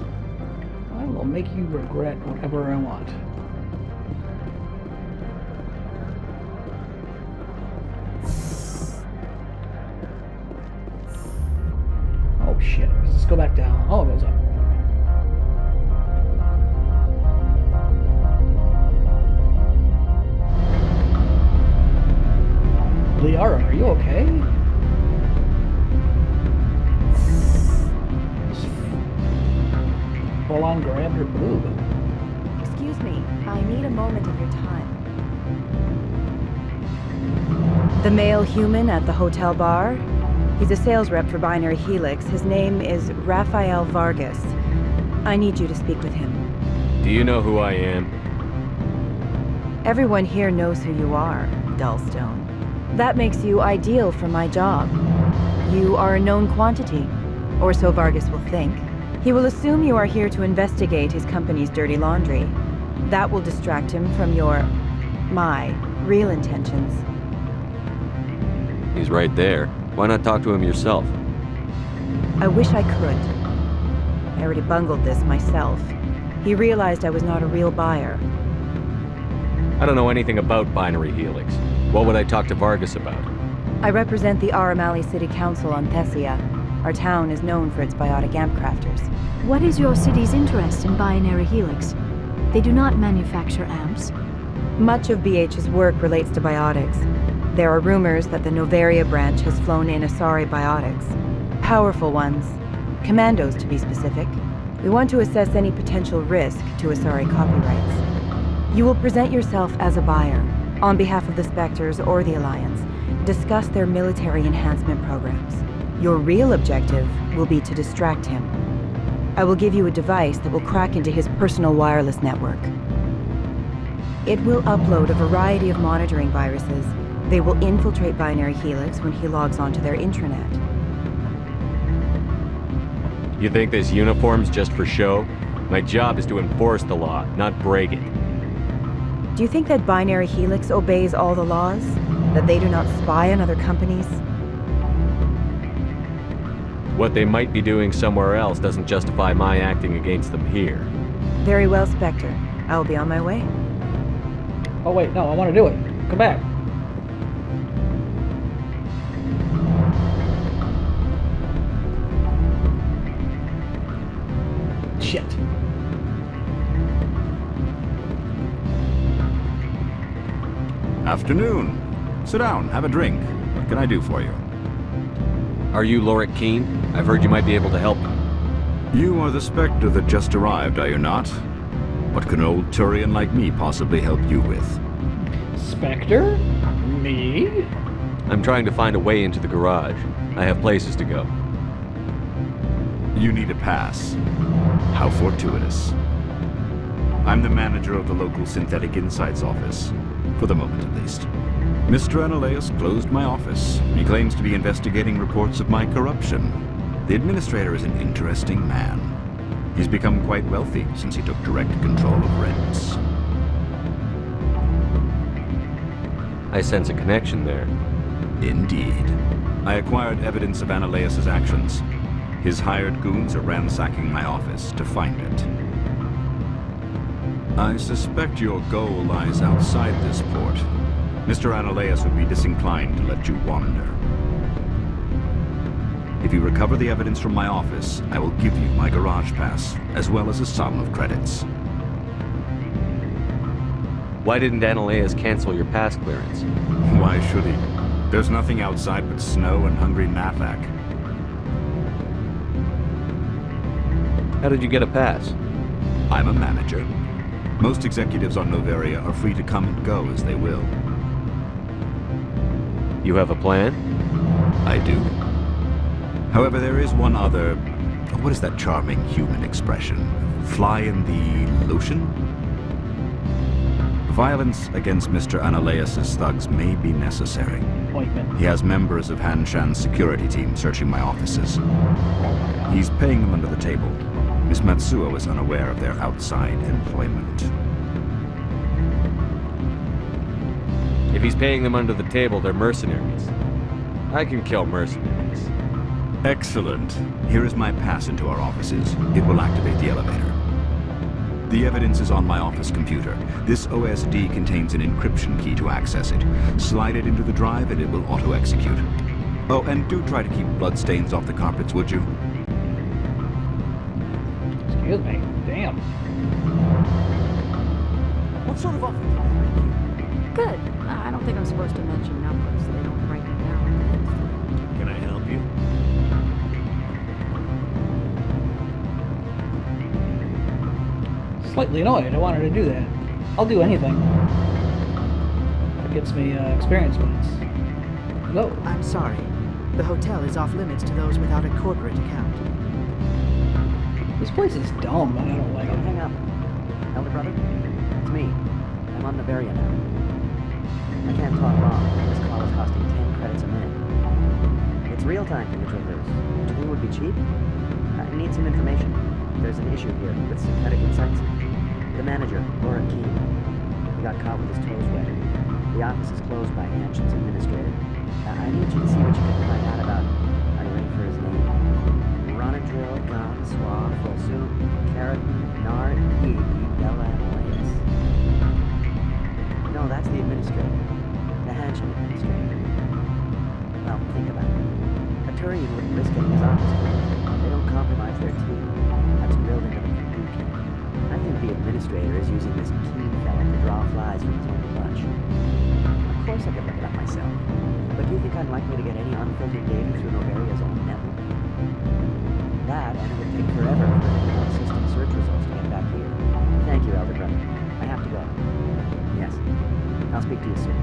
A: I will make you regret whatever I want. Oh shit, let's go back down. Oh, it goes up. Liara, are you okay? Full on grabbed her boob.
Q: Excuse me, I need a moment of your time. The male human at the hotel bar? He's a sales rep for Binary Helix. His name is Rafael Vargas. I need you to speak with him.
K: Do you know who I am?
Q: Everyone here knows who you are, Dullstone. That makes you ideal for my job. You are a known quantity, or so Vargas will think. He will assume you are here to investigate his company's dirty laundry. That will distract him from my real intentions.
K: He's right there. Why not talk to him yourself?
Q: I wish I could. I already bungled this myself. He realized I was not a real buyer.
K: I don't know anything about Binary Helix. What would I talk to Vargas about?
Q: I represent the Aramali City Council on Thessia. Our town is known for its biotic amp crafters.
I: What is your city's interest in Binary Helix? They do not manufacture amps.
Q: Much of BH's work relates to biotics. There are rumors that the Novaria branch has flown in Asari biotics. Powerful ones. Commandos, to be specific. We want to assess any potential risk to Asari copyrights. You will present yourself as a buyer, on behalf of the Spectres or the Alliance. Discuss their military enhancement programs. Your real objective will be to distract him. I will give you a device that will crack into his personal wireless network. It will upload a variety of monitoring viruses. They will infiltrate Binary Helix when he logs onto their intranet.
K: You think this uniform's just for show? My job is to enforce the law, not break it.
Q: Do you think that Binary Helix obeys all the laws? That they do not spy on other companies?
K: What they might be doing somewhere else doesn't justify my acting against them here.
Q: Very well, Spectre. I will be on my way.
A: Oh wait, no, I want to do it. Come back. Shit.
R: Afternoon. Sit down, have a drink. What can I do for you?
K: Are you Lorik Keene? I've heard you might be able to help me.
R: You are the Spectre that just arrived, are you not? What can an old Turian like me possibly help you with?
A: Spectre? Me?
K: I'm trying to find a way into the garage. I have places to go.
R: You need a pass. How fortuitous. I'm the manager of the local Synthetic Insights office. For the moment, at least. Mr. Analaeus closed my office. He claims to be investigating reports of my corruption. The administrator is an interesting man. He's become quite wealthy since he took direct control of rents.
K: I sense a connection there.
R: Indeed. I acquired evidence of Analaeus' actions. His hired goons are ransacking my office to find it. I suspect your goal lies outside this port. Mr. Analaeus would be disinclined to let you wander. If you recover the evidence from my office, I will give you my garage pass, as well as a sum of credits.
K: Why didn't Analaeus cancel your pass clearance?
R: Why should he? There's nothing outside but snow and hungry Nathak.
K: How did you get a pass?
R: I'm a manager. Most executives on Novaria are free to come and go as they will.
K: You have a plan?
R: I do. However, there is one other... What is that charming human expression? Fly in the lotion? Violence against Mr. Analaeus' thugs may be necessary.
A: Appointment.
R: He has members of Han Shan's security team searching my offices. He's paying them under the table. Miss Matsuo is unaware of their outside employment.
F: If he's paying them under the table, they're mercenaries. I can kill mercenaries.
R: Excellent. Here is my pass into our offices. It will activate the elevator. The evidence is on my office computer. This OSD contains an encryption key to access it. Slide it into the drive and it will auto-execute. Oh, and do try to keep bloodstains off the carpets, would you?
A: Excuse me. Damn.
M: What sort of offer did they make you?
S: Good. I don't think I'm supposed to mention numbers. They don't write them down.
M: Can I help you?
A: Slightly annoyed. I wanted to do that. I'll do anything. It gets me experience points. Go.
T: I'm sorry. The hotel is off limits to those without a corporate account.
A: This place is dumb, and I don't like it.
M: Hang up. Elder brother? It's me. I'm on Noveria now. I can't talk long. This call is costing 10 credits a minute. It's real time from the traverse. Do you think it would be cheap? I need some information. There's an issue here with synthetic insights. The manager, Laura Keene, he got caught with his toes wet. The office is closed by Hanshin's administrator. I need you to see what you can find out about. Are you ready for his name? Ronadrill, Gon, Swa, Folsum, Keratin, Nard, Yi, Bella, and Elias. No, that's the administrator. The Hanshin administrator. Well, think about it. A Turian wouldn't risk getting his office closed. They don't compromise their team. That's drilled into the computer. I think the administrator is using this Keene fella to draw flies from his own bunch. Of course I could look it up myself. But do you think I'm likely to get any unfiltered data through Noveria's own network? That, and it would take forever for any on-system search results to get back here. Thank you, Elder Brother. I have to go. Yes. I'll speak to you soon.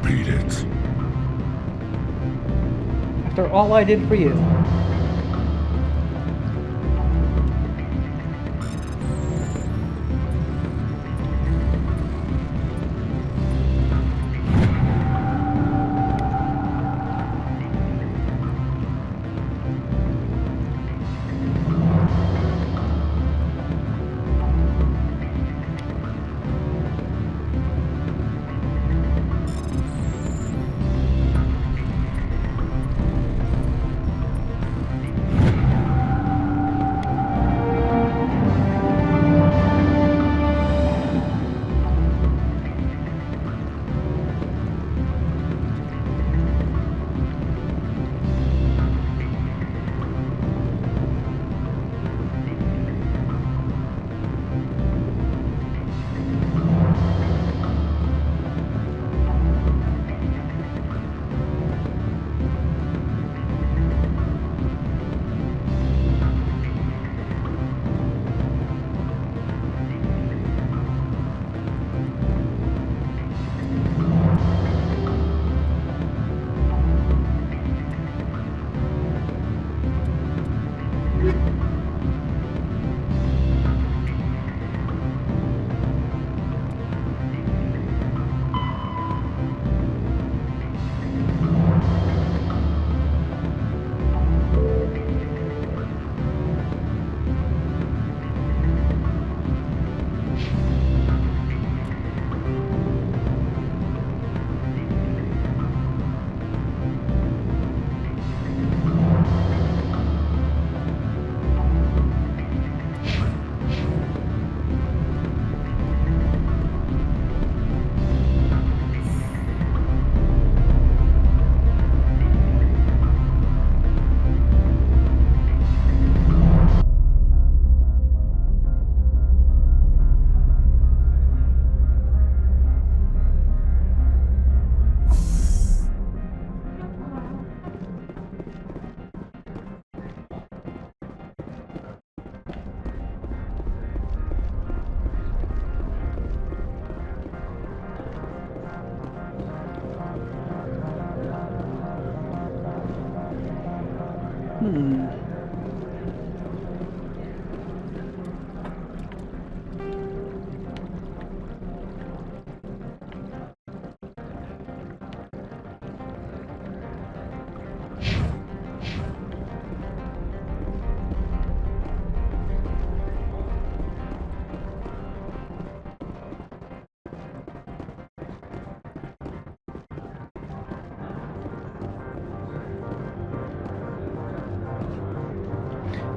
P: Beat it.
A: After all I did for you.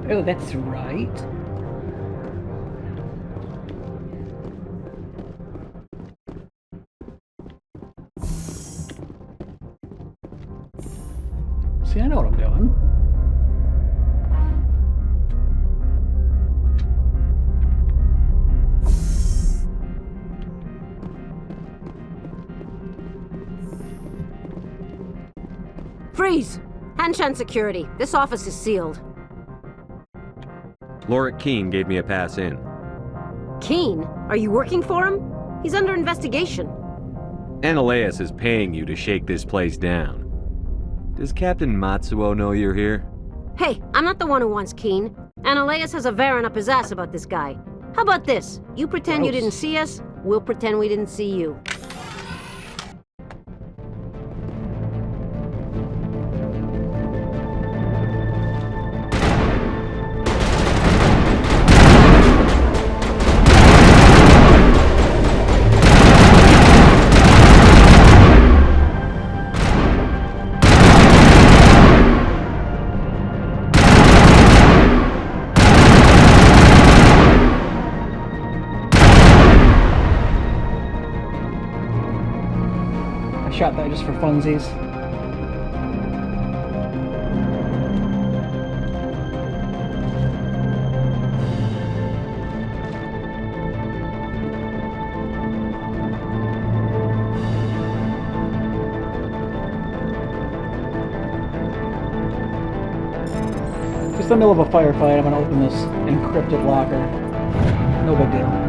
A: Oh, that's right. See, I know what I'm doing.
U: Freeze! Hanshan security. This office is sealed.
K: Lorik Keene gave me a pass in.
U: Keene? Are you working for him? He's under investigation.
K: Ananias is paying you to shake this place down. Does Captain Matsuo know you're here?
U: Hey, I'm not the one who wants Keene. Ananias has a Varen up his ass about this guy. How about this? You pretend you didn't see us, we'll pretend we didn't see you.
A: Shot that just for funsies. Just in the middle of a firefight, I'm gonna open this encrypted locker. No big deal.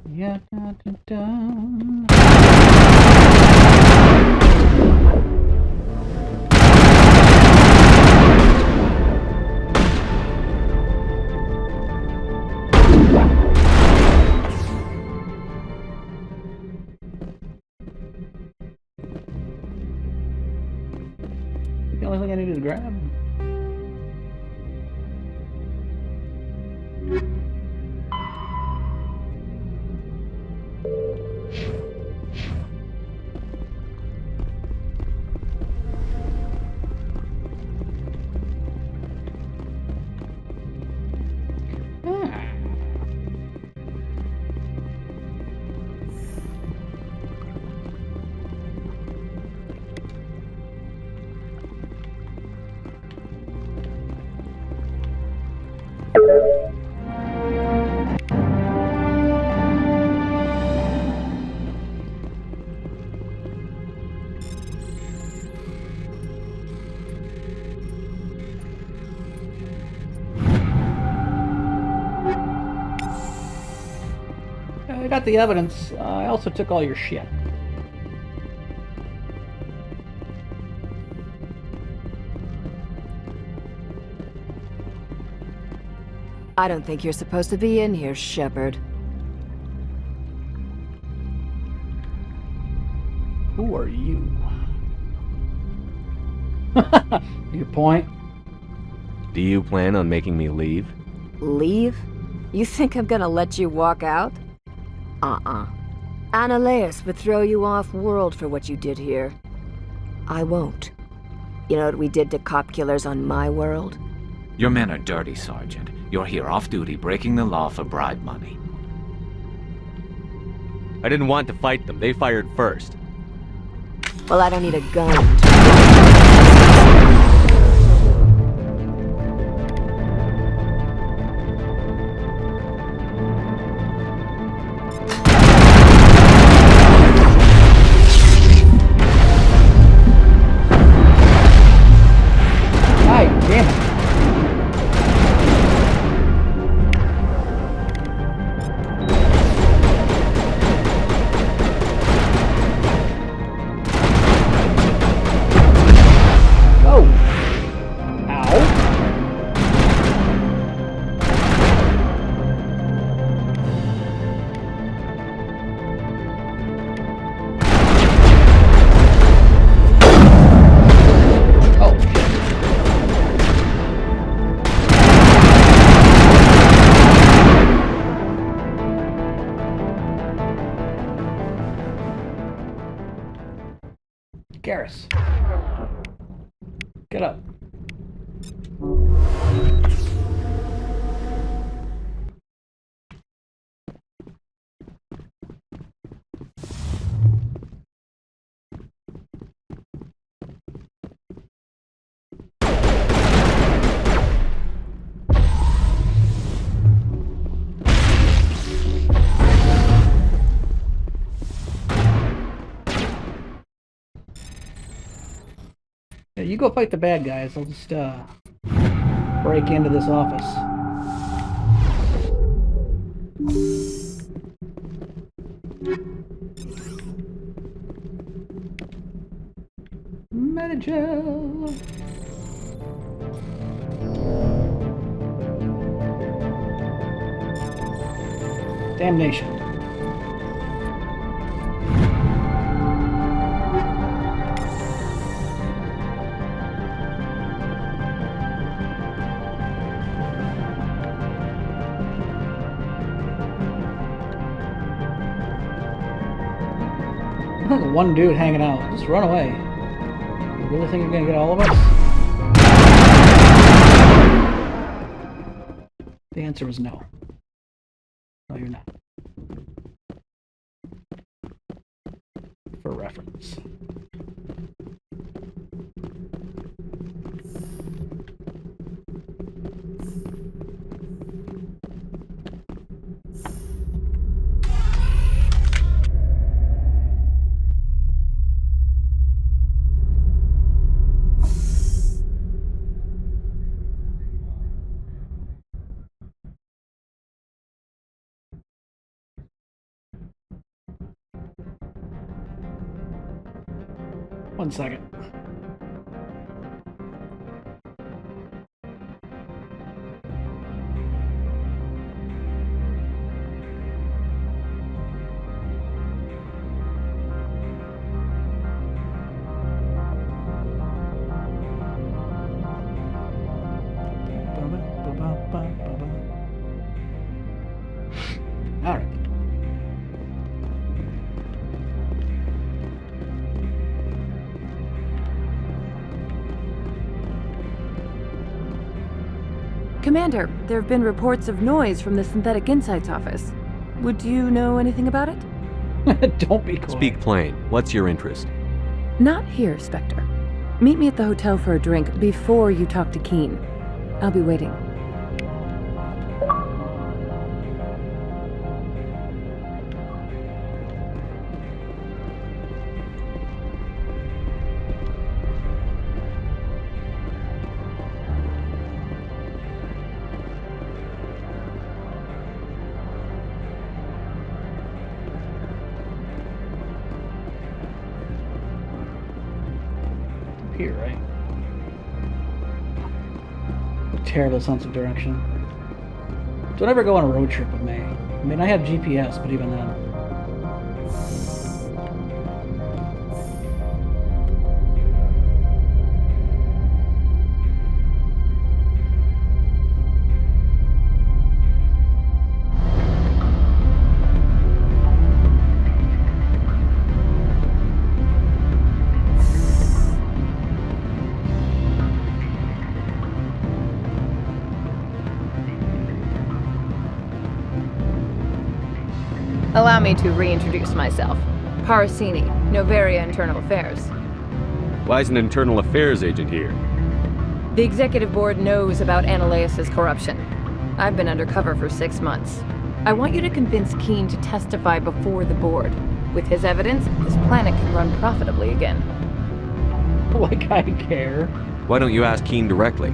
A: Yeah, da, da, da. The only thing I needed to grab. I got the evidence. I also took all your shit.
V: I don't think you're supposed to be in here, Shepard.
A: Who are you? Your point?
K: Do you plan on making me leave?
V: Leave? You think I'm gonna let you walk out? Ananias would throw you off-world for what you did here. I won't. You know what we did to cop killers on my world?
O: Your men are dirty, Sergeant. You're here off-duty breaking the law for bribe money.
K: I didn't want to fight them. They fired first.
V: Well, I don't need a gun to...
A: Garrus. Get up. Yeah, you go fight the bad guys. I'll just break into this office. Metagel. Damnation. One dude hanging out. Just run away. You really think you're gonna get all of us? The answer was no. No, you're not. For reference. One second. All right.
H: Commander, there have been reports of noise from the Synthetic Insights office. Would you know anything about it?
A: Don't be coy.
F: Speak plain. What's your interest?
H: Not here, Spectre. Meet me at the hotel for a drink before you talk to Keen. I'll be waiting.
A: Here, right? A terrible sense of direction. Don't ever go on a road trip with me. I mean, I have GPS, but even then.
C: Allow me to reintroduce myself. Parasini, Novaria Internal Affairs.
F: Why is an internal affairs agent here?
C: The executive board knows about Ananias' corruption. I've been undercover for 6 months. I want you to convince Keen to testify before the board. With his evidence, this planet can run profitably again.
A: Like I care.
F: Why don't you ask Keen directly?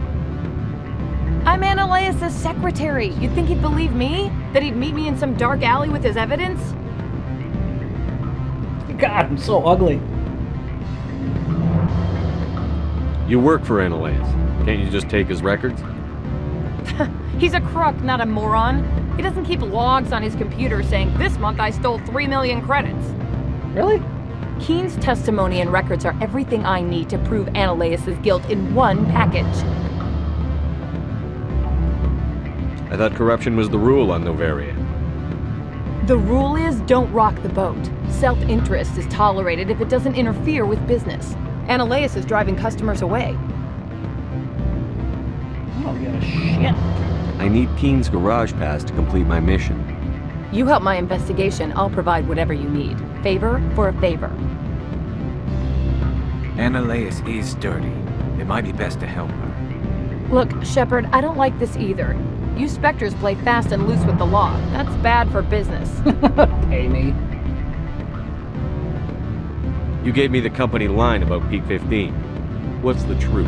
C: I'm Ananias' secretary. You'd think he'd believe me? That he'd meet me in some dark alley with his evidence?
A: God, I'm so ugly.
F: You work for Ananias. Can't you just take his records?
C: He's a crook, not a moron. He doesn't keep logs on his computer saying, this month I stole 3 million credits.
A: Really?
C: Keen's testimony and records are everything I need to prove Ananias' guilt in one package.
F: I thought corruption was the rule on Novaria.
C: The rule is don't rock the boat. self-interest is tolerated if it doesn't interfere with business. Analeas is driving customers away.
A: I don't give a shit.
F: I need Keen's garage pass to complete my mission.
C: You help my investigation, I'll provide whatever you need. Favor for a favor.
O: Analeas is dirty. It might be best to help her.
C: Look, Shepard, I don't like this either. You Spectres play fast and loose with the law. That's bad for business.
A: Pay me.
F: You gave me the company line about Peak 15. What's the truth?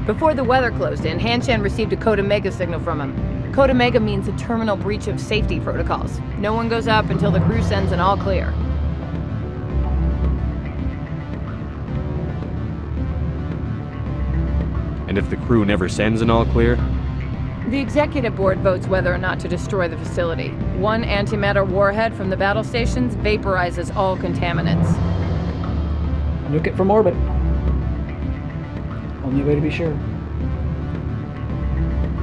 C: Before the weather closed in, Hanshan received a Code Omega signal from him. Code Omega means a terminal breach of safety protocols. No one goes up until the crew sends an all clear.
F: And if the crew never sends an all clear?
C: The executive board votes whether or not to destroy the facility. One antimatter warhead from the battle stations vaporizes all contaminants.
A: Nuke it from orbit. Only way to be sure.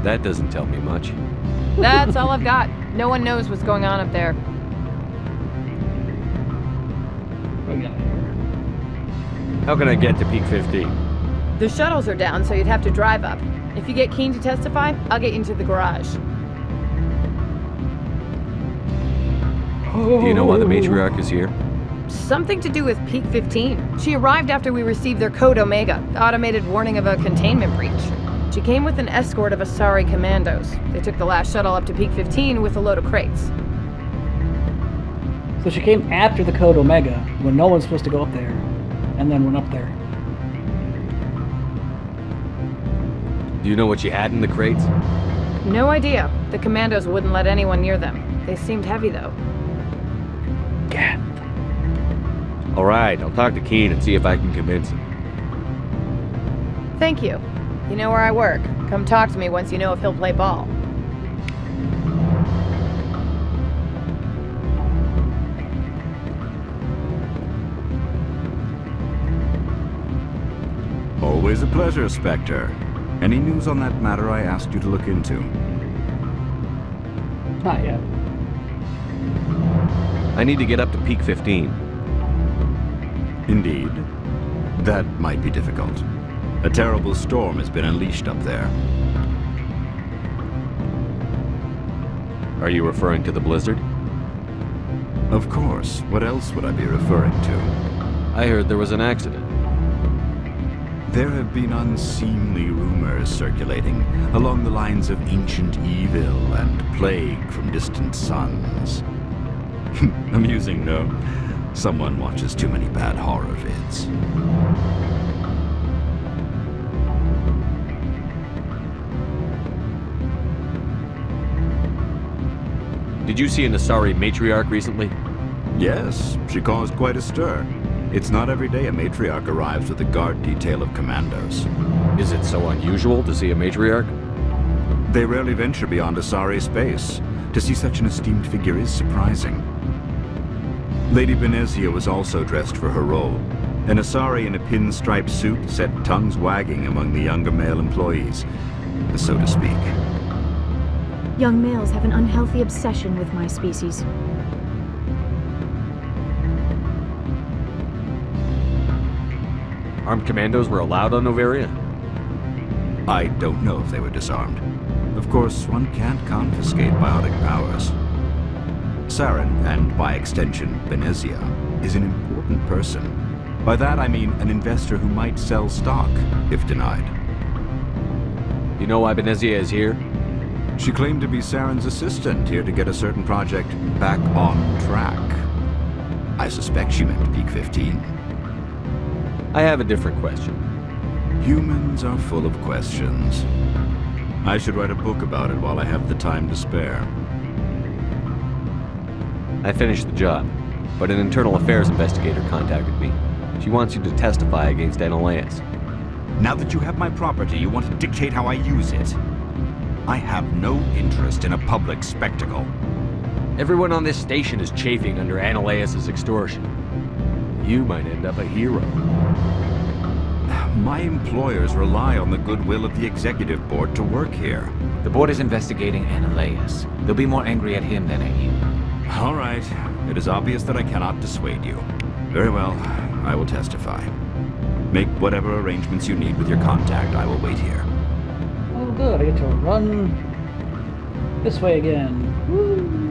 F: That doesn't tell me much.
C: That's all I've got. No one knows what's going on up there.
A: What we got here?
F: How can I get to Peak 15?
C: The shuttles are down, so you'd have to drive up. If you get Keen to testify, I'll get you into the garage.
F: Do you know why the matriarch is here?
C: Something to do with Peak 15. She arrived after we received their Code Omega, the automated warning of a containment breach. She came with an escort of Asari commandos. They took the last shuttle up to Peak 15 with a load of crates.
A: So she came after the Code Omega, when no one's supposed to go up there, and then went up there.
F: Do you know what she had in the crates?
C: No idea. The commandos wouldn't let anyone near them. They seemed heavy, though.
A: God.
F: Alright, I'll talk to Keen and see if I can convince him.
C: Thank you. You know where I work. Come talk to me once you know if he'll play ball.
R: Always a pleasure, Spectre. Any news on that matter I asked you to look into?
A: Not yet.
F: I need to get up to Peak 15.
R: Indeed. That might be difficult. A terrible storm has been unleashed up there.
F: Are you referring to the blizzard?
R: Of course. What else would I be referring to?
F: I heard there was an accident.
R: There have been unseemly rumors circulating along the lines of ancient evil and plague from distant suns. Amusing, no? Someone watches too many bad horror vids.
F: Did you see an Asari matriarch recently?
R: Yes, she caused quite a stir. It's not every day a matriarch arrives with a guard detail of commandos.
F: Is it so unusual to see a matriarch?
R: They rarely venture beyond Asari space. To see such an esteemed figure is surprising. Lady Benezia was also dressed for her role. An Asari in a pinstriped suit set tongues wagging among the younger male employees, so to speak.
I: Young males have an unhealthy obsession with my species.
F: Armed commandos were allowed on Noveria?
R: I don't know if they were disarmed. Of course, one can't confiscate biotic powers. Saren, and by extension, Benezia, is an important person. By that I mean an investor who might sell stock, if denied.
F: You know why Benezia is here?
R: She claimed to be Saren's assistant, here to get a certain project back on track. I suspect she meant Peak 15.
F: I have a different question.
R: Humans are full of questions. I should write a book about it while I have the time to spare.
F: I finished the job, but an internal affairs investigator contacted me. She wants you to testify against Analeas.
R: Now that you have my property, you want to dictate how I use it. I have no interest in a public spectacle.
F: Everyone on this station is chafing under Analeas' extortion. You might end up a hero.
R: My employers rely on the goodwill of the executive board to work here.
O: The board is investigating Analeas. They'll be more angry at him than at you.
R: All right. It is obvious that I cannot dissuade you. Very well, I will testify. Make whatever arrangements you need with your contact. I will wait here.
A: Oh good, I get to run this way again. Woo!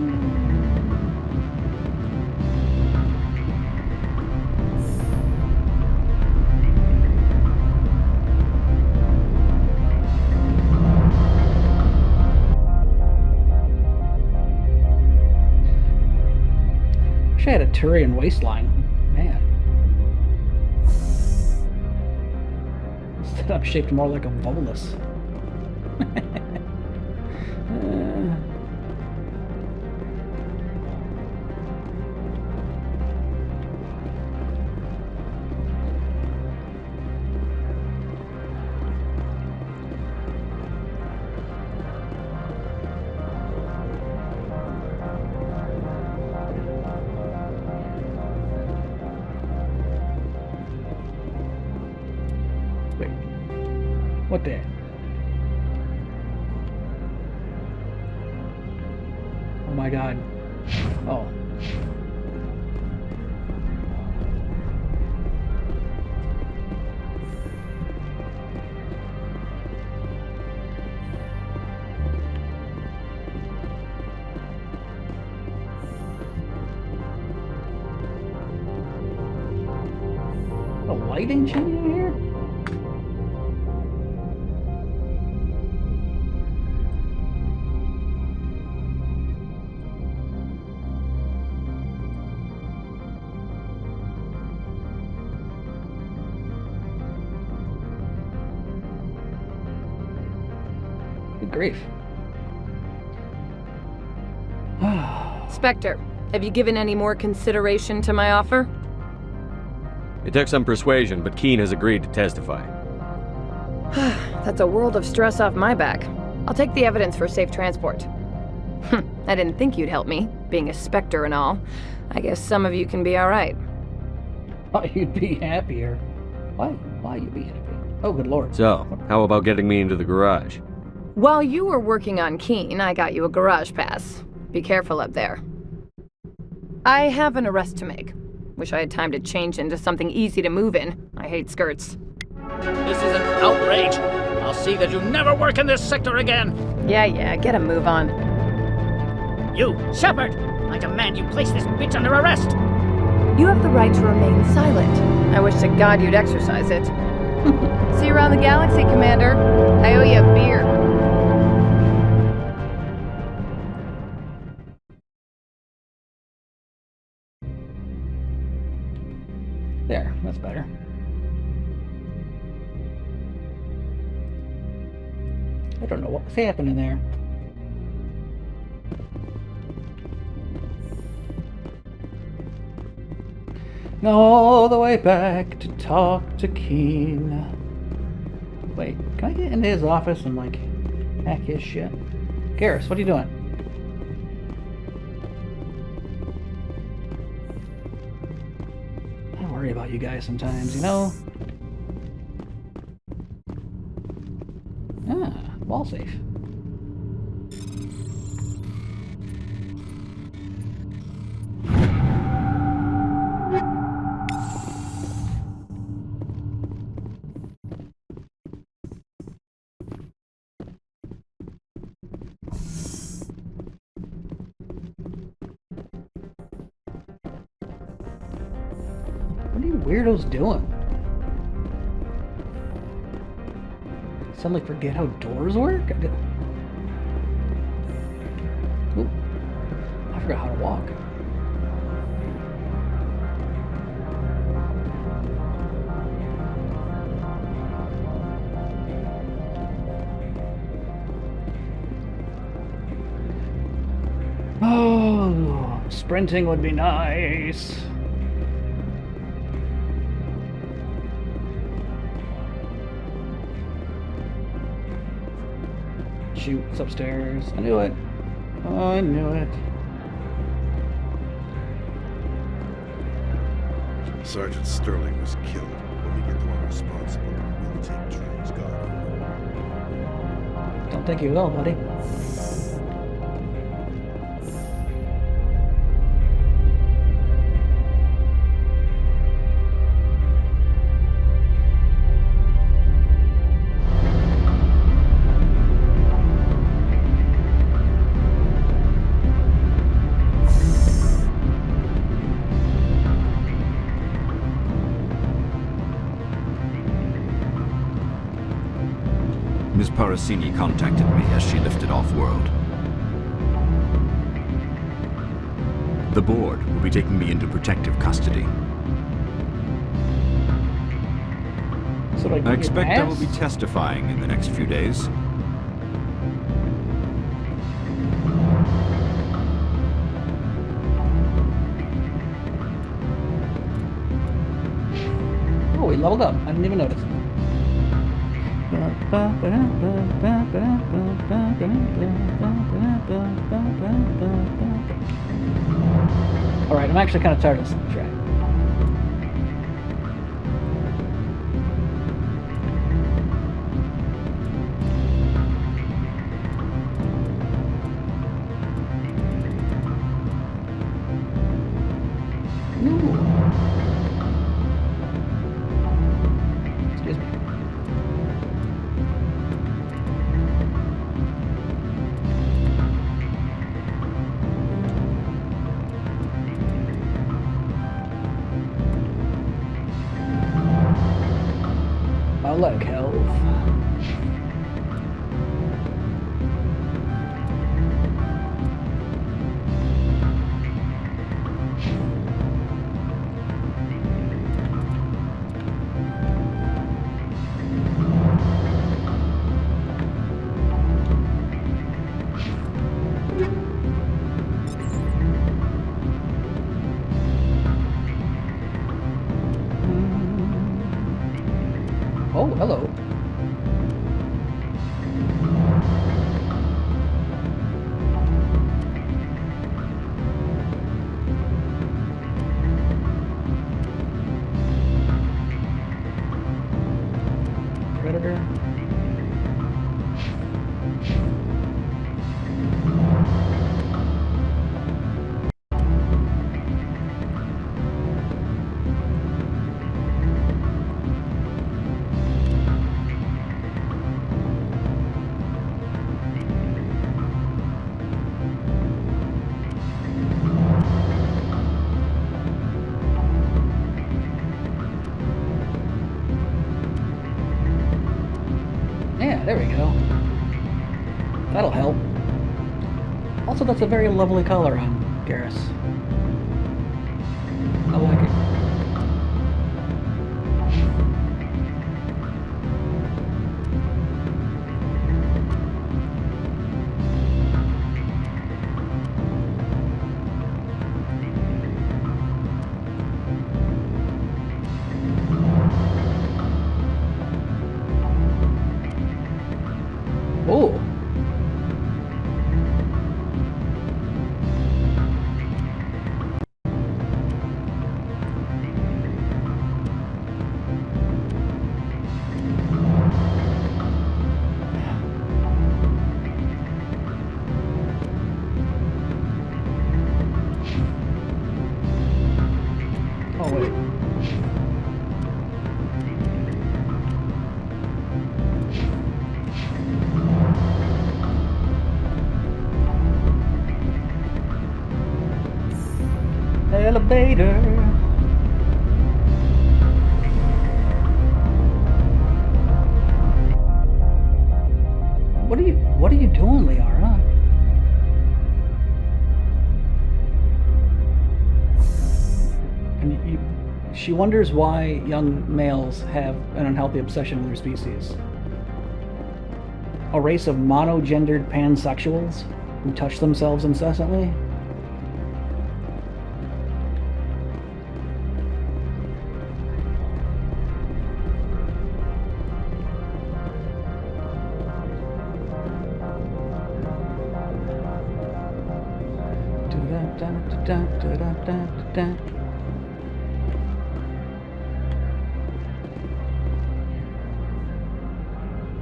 A: Wish I had a Turian waistline. Man. Instead I'm shaped more like a bolus. Wait. What the? Oh my god. Oh. A lighting change in here? Good grief.
C: Spectre, have you given any more consideration to my offer?
F: It took some persuasion, but Keen has agreed to testify.
C: That's a world of stress off my back. I'll take the evidence for safe transport. I didn't think you'd help me, being a Spectre and all. I guess some of you can be alright.
A: Thought you'd be happier. Why you'd be happy? Oh, good lord.
F: So, how about getting me into the garage?
C: While you were working on Keen, I got you a garage pass. Be careful up there. I have an arrest to make. Wish I had time to change into something easy to move in. I hate skirts.
N: This is an outrage. I'll see that you never work in this sector again.
C: Yeah, get a move on.
N: You, Shepard! I demand you place this bitch under arrest!
C: You have the right to remain silent. I wish to God you'd exercise it. See you around the galaxy, Commander. I owe you a beer.
A: There, that's better. I don't know what's happening there. Now all the way back to talk to Keen. Wait, can I get into his office and like hack his shit? Garrus, what are you doing? I worry about you guys sometimes, you know? Ah, wall safe. What are you weirdos doing? Suddenly forget how doors work? Oop. I forgot how to walk. Oh, sprinting would be nice. Shoot, it's upstairs. I knew it. Oh, I knew it.
P: Sergeant Sterling was killed. When we get the one responsible, we'll take Drew's guard.
A: Don't think you will, buddy.
R: Parasini contacted me as she lifted off-world. The board will be taking me into protective custody.
A: So
R: I expect I will be testifying in the next few days.
A: Oh, we leveled up. I didn't even notice. Alright, I'm actually kind of tired of this track. Excuse me. I like health. Oh, hello. Predator. Yeah, there we go. That'll help. Also, that's a very lovely color on Garrus. I like it. Oh. Oh, wait. Elevator. What are you doing, Liara? And she wonders why young males have an unhealthy obsession with their species. A race of monogendered pansexuals who touch themselves incessantly?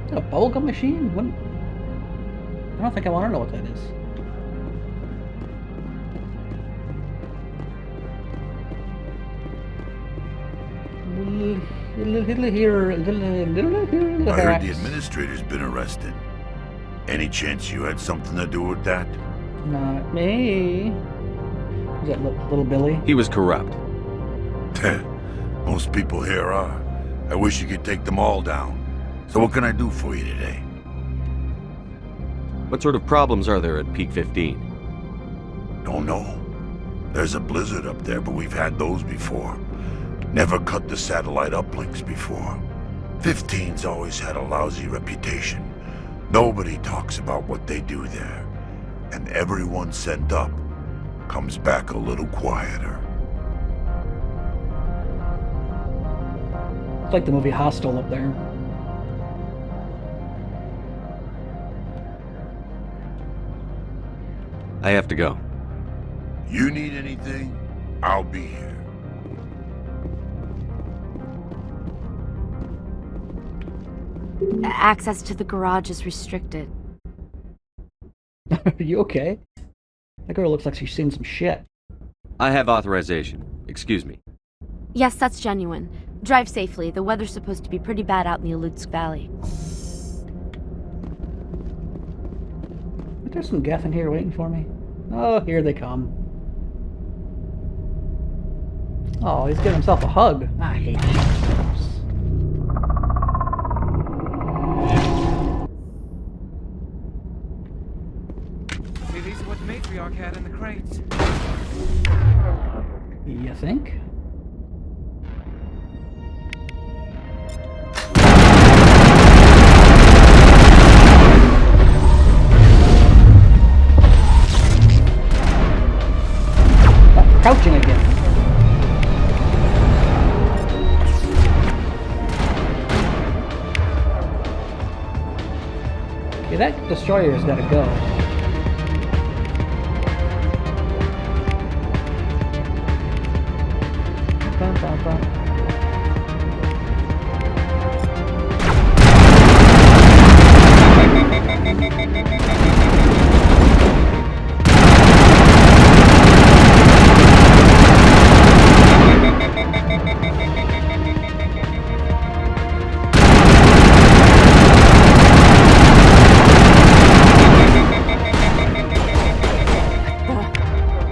A: Is that a bubblegum machine? What? I don't think I want to know what that is.
P: I heard the administrator's been arrested. Any chance you had something to do with that?
A: Not me. Is that little Billy?
K: He was corrupt.
P: Most people here are. I wish you could take them all down. So what can I do for you today?
K: What sort of problems are there at Peak 15?
P: Don't know. There's a blizzard up there, but we've had those before. Never cut the satellite uplinks before. 15's always had a lousy reputation. Nobody talks about what they do there. And everyone sent up comes back a little quieter.
A: It's like the movie Hostel up there.
K: I have to go.
P: You need anything? I'll be here.
I: Access to the garage is restricted.
A: Are you okay? That girl looks like she's seen some shit.
K: I have authorization. Excuse me.
I: Yes, that's genuine. Drive safely. The weather's supposed to be pretty bad out in the Alutsk Valley.
A: There's some Geth in here waiting for me. Oh, here they come. Oh, he's giving himself a hug. I hate this.
D: See, these are what the matriarch had in the crates.
A: You think? Crouching again. Okay, that destroyer's gotta go. Bum, bum, bum.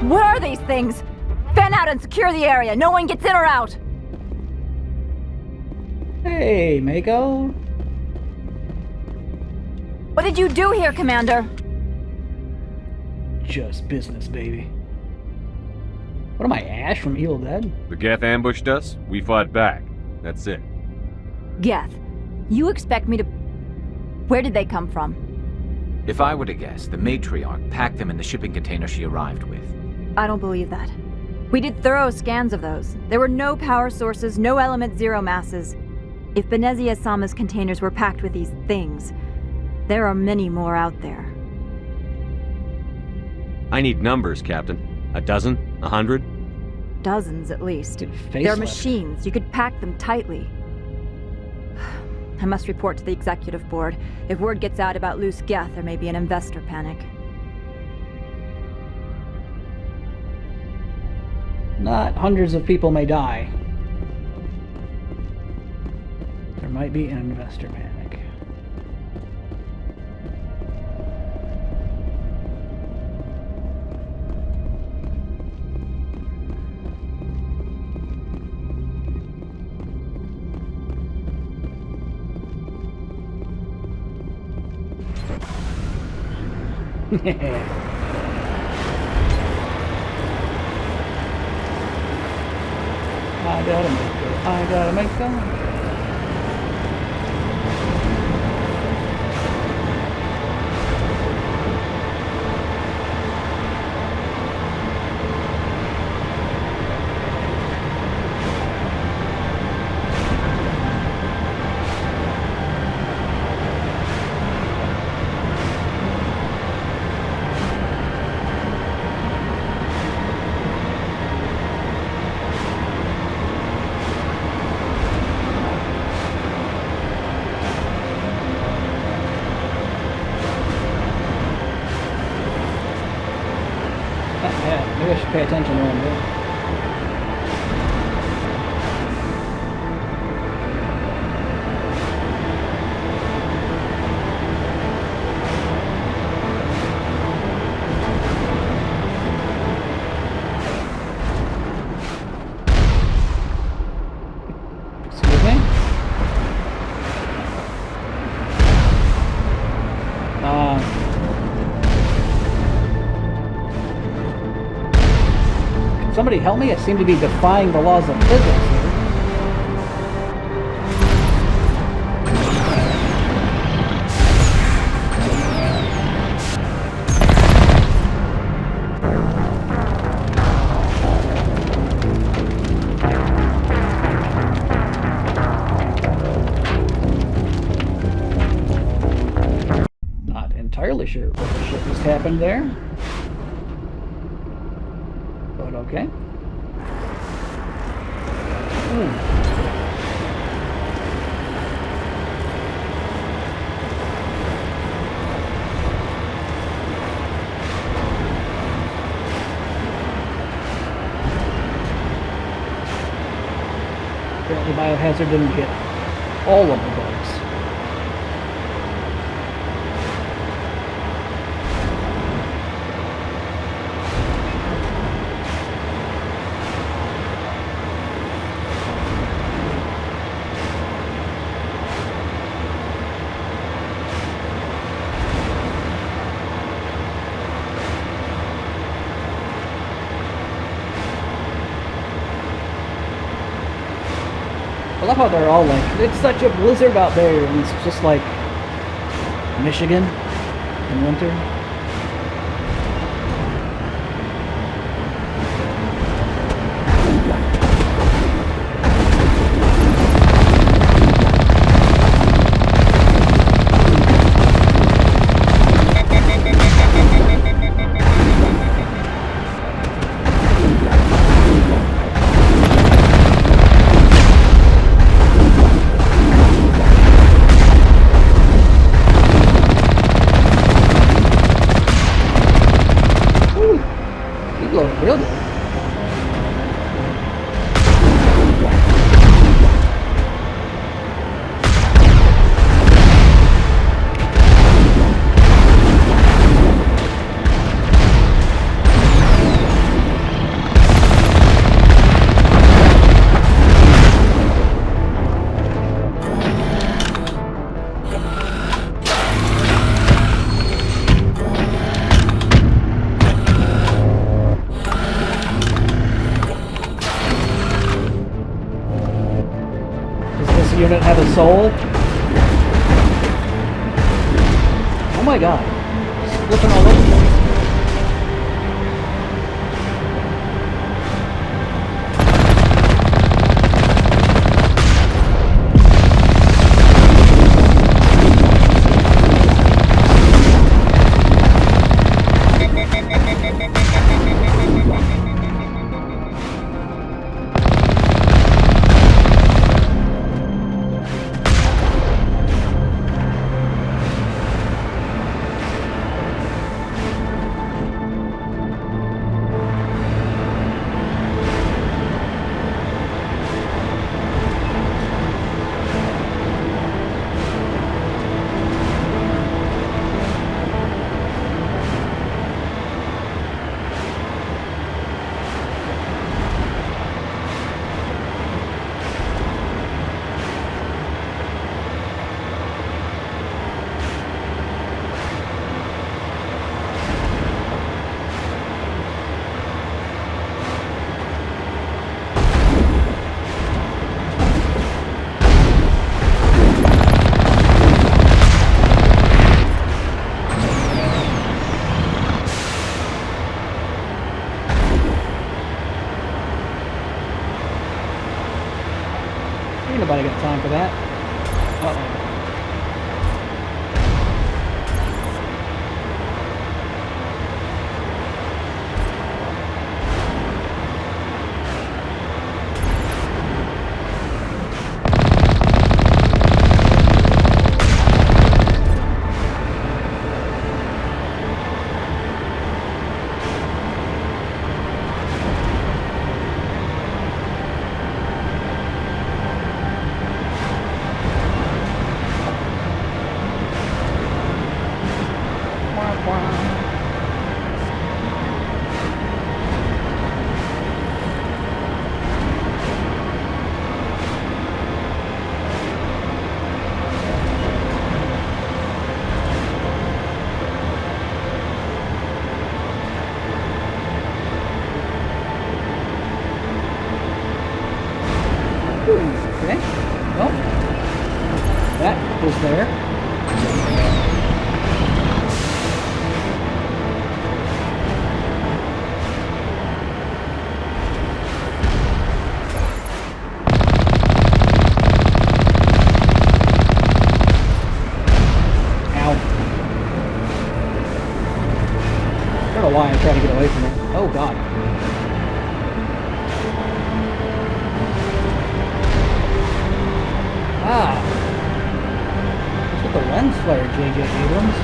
G: What are these things? Fan out and secure the area. No one gets in or out.
A: Hey, Mako.
G: What did you do here, Commander?
A: Just business, baby. What am I, Ash from Evil Dead?
K: The Geth ambushed us. We fought back. That's it.
G: Geth, you expect me to... Where did they come from?
O: If I were to guess, the matriarch packed them in the shipping container she arrived with.
G: I don't believe that. We did thorough scans of those. There were no power sources, no element zero masses. If Benezia-sama's containers were packed with these things, there are many more out there.
K: I need numbers, Captain. A dozen? 100?
G: Dozens, at least.
A: They're
G: They're machines. You could pack them tightly. I must report to the executive board. If word gets out about loose Geth, there may be an investor panic.
A: Not hundreds of people may die. There might be an investor panic. I gotta make them. Yeah, maybe I should pay attention while I'm doing. Excuse me? somebody help me? I seem to be defying the laws of physics here. Not entirely sure what the shit just happened there. But okay. Apparently Biohazard didn't get all of the bugs. I love how they're all like, it's such a blizzard out there, and it's just like Michigan in winter. Real good. Unit have a soul? Oh my god. It's flipping all over the place. Ain't nobody got time for that. Uh-oh. Okay. Well, that was there. I don't know why I'm trying to get away from it. Oh god. Ah. That's with the lens flare, J.J. Abrams.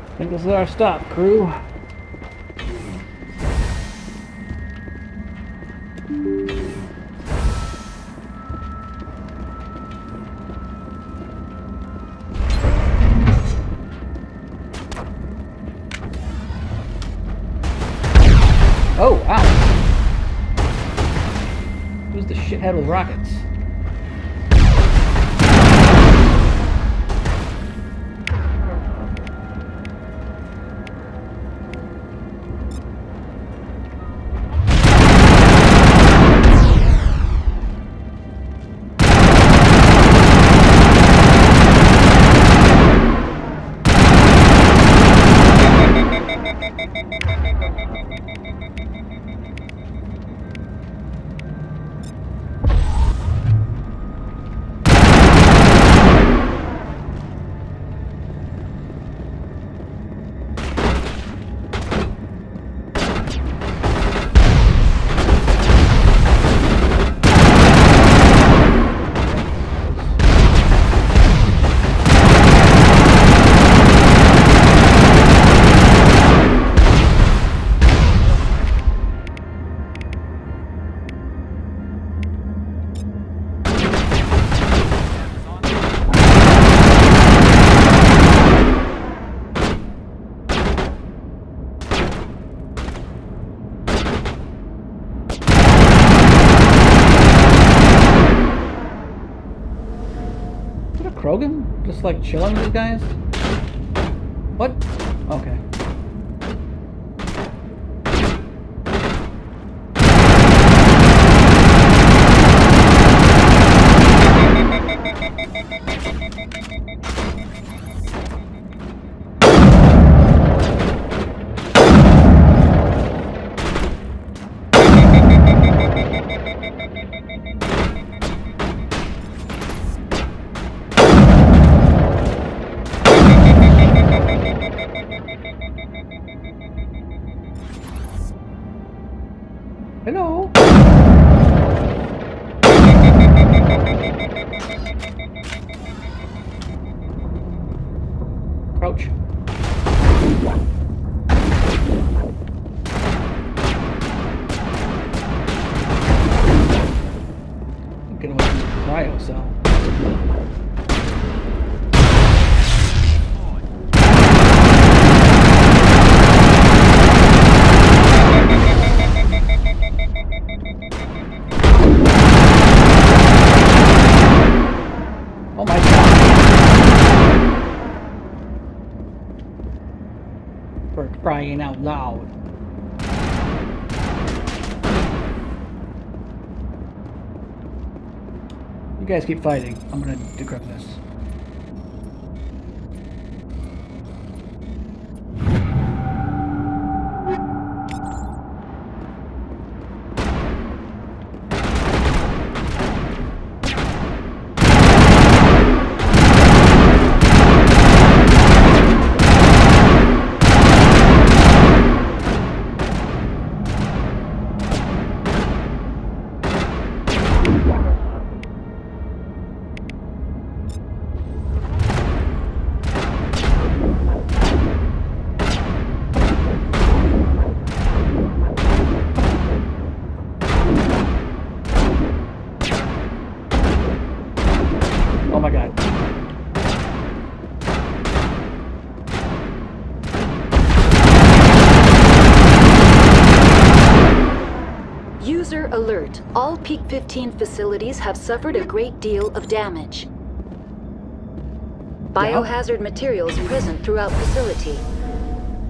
A: I think this is our stop, crew. Oh, wow. Who's the shithead with rockets? Krogan? Just like chilling with these guys? What? Okay. Hello? Crouch. Get away from the cryo cell. Oh my god. For crying out loud. You guys keep fighting. I'm gonna decrypt this.
E: User alert. All Peak 15 facilities have suffered a great deal of damage. Biohazard materials present throughout facility.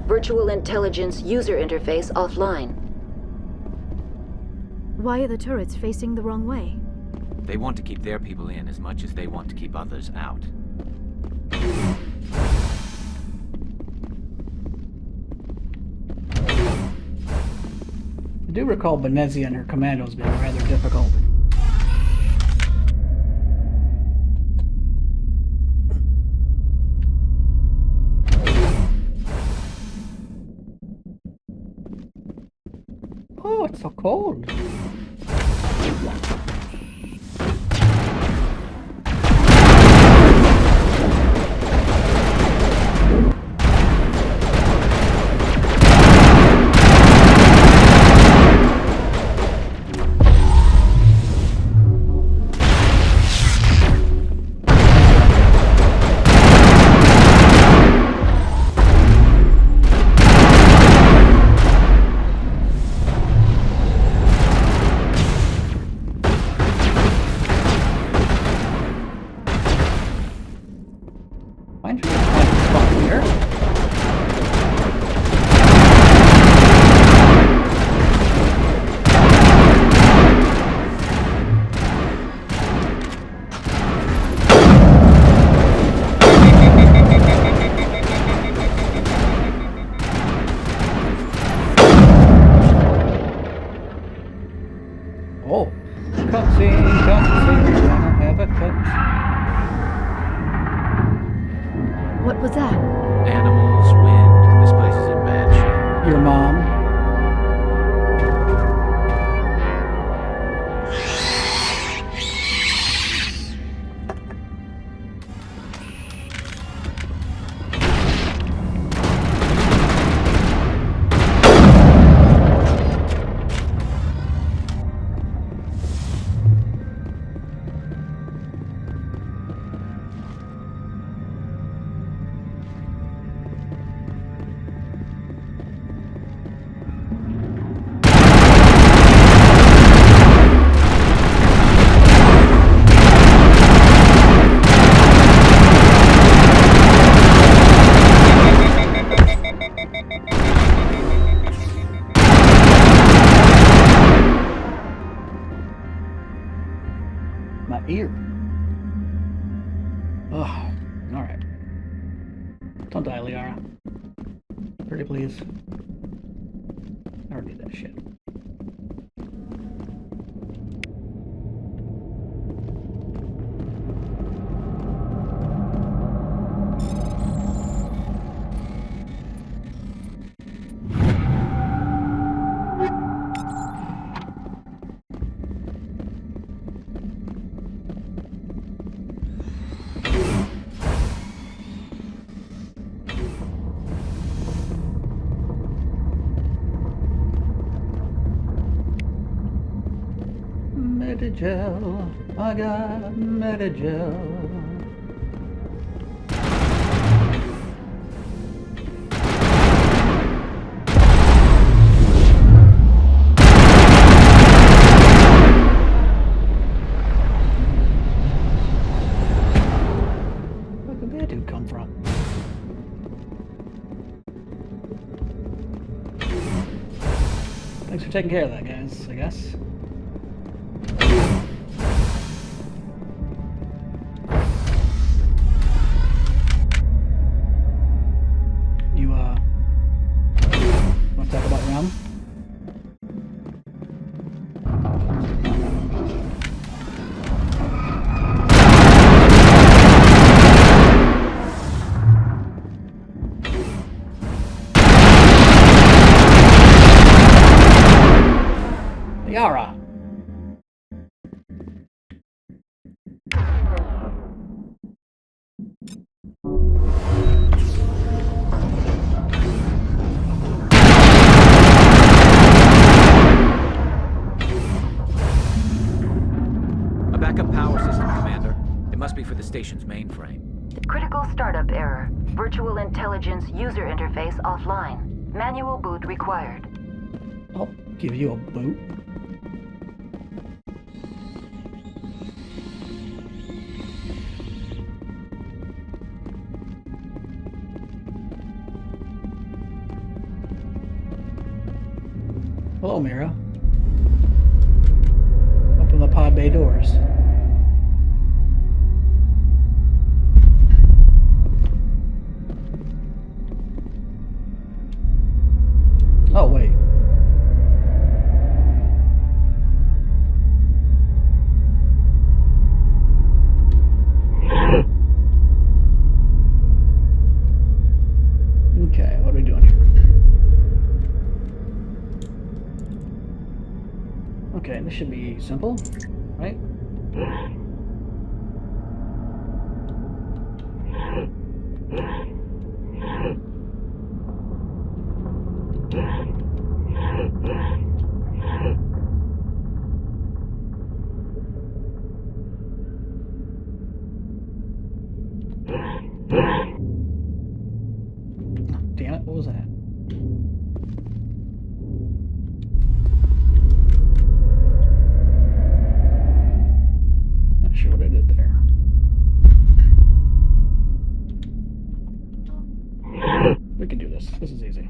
E: Virtual intelligence user interface offline.
I: Why are the turrets facing the wrong way?
O: They want to keep their people in as much as they want to keep others out.
A: I do recall Benezia and her commandos being rather difficult. Oh, it's so cold. Oh, cutscene, gonna have a cut.
I: What was that?
O: Animals, wind. This place is in bad shape.
A: Your mom. My ear. Oh, alright. Don't die, Liara. Pretty please. I don't need that shit. Medigel, I got Medigel. Where did that dude come from? Thanks for taking care of that, guys, I guess. Want to talk about rum? Liara.
O: A backup power system, Commander. It must be for the station's mainframe.
C: Critical startup error. Virtual intelligence user interface offline. Manual boot required.
A: I'll give you a boot. Hello, Mira. Open the pod bay doors. Oh, wait. Okay, what are we doing here? Okay, this should be simple, right? Damn it, what was that? Not sure what I did there. We can do this. This is easy.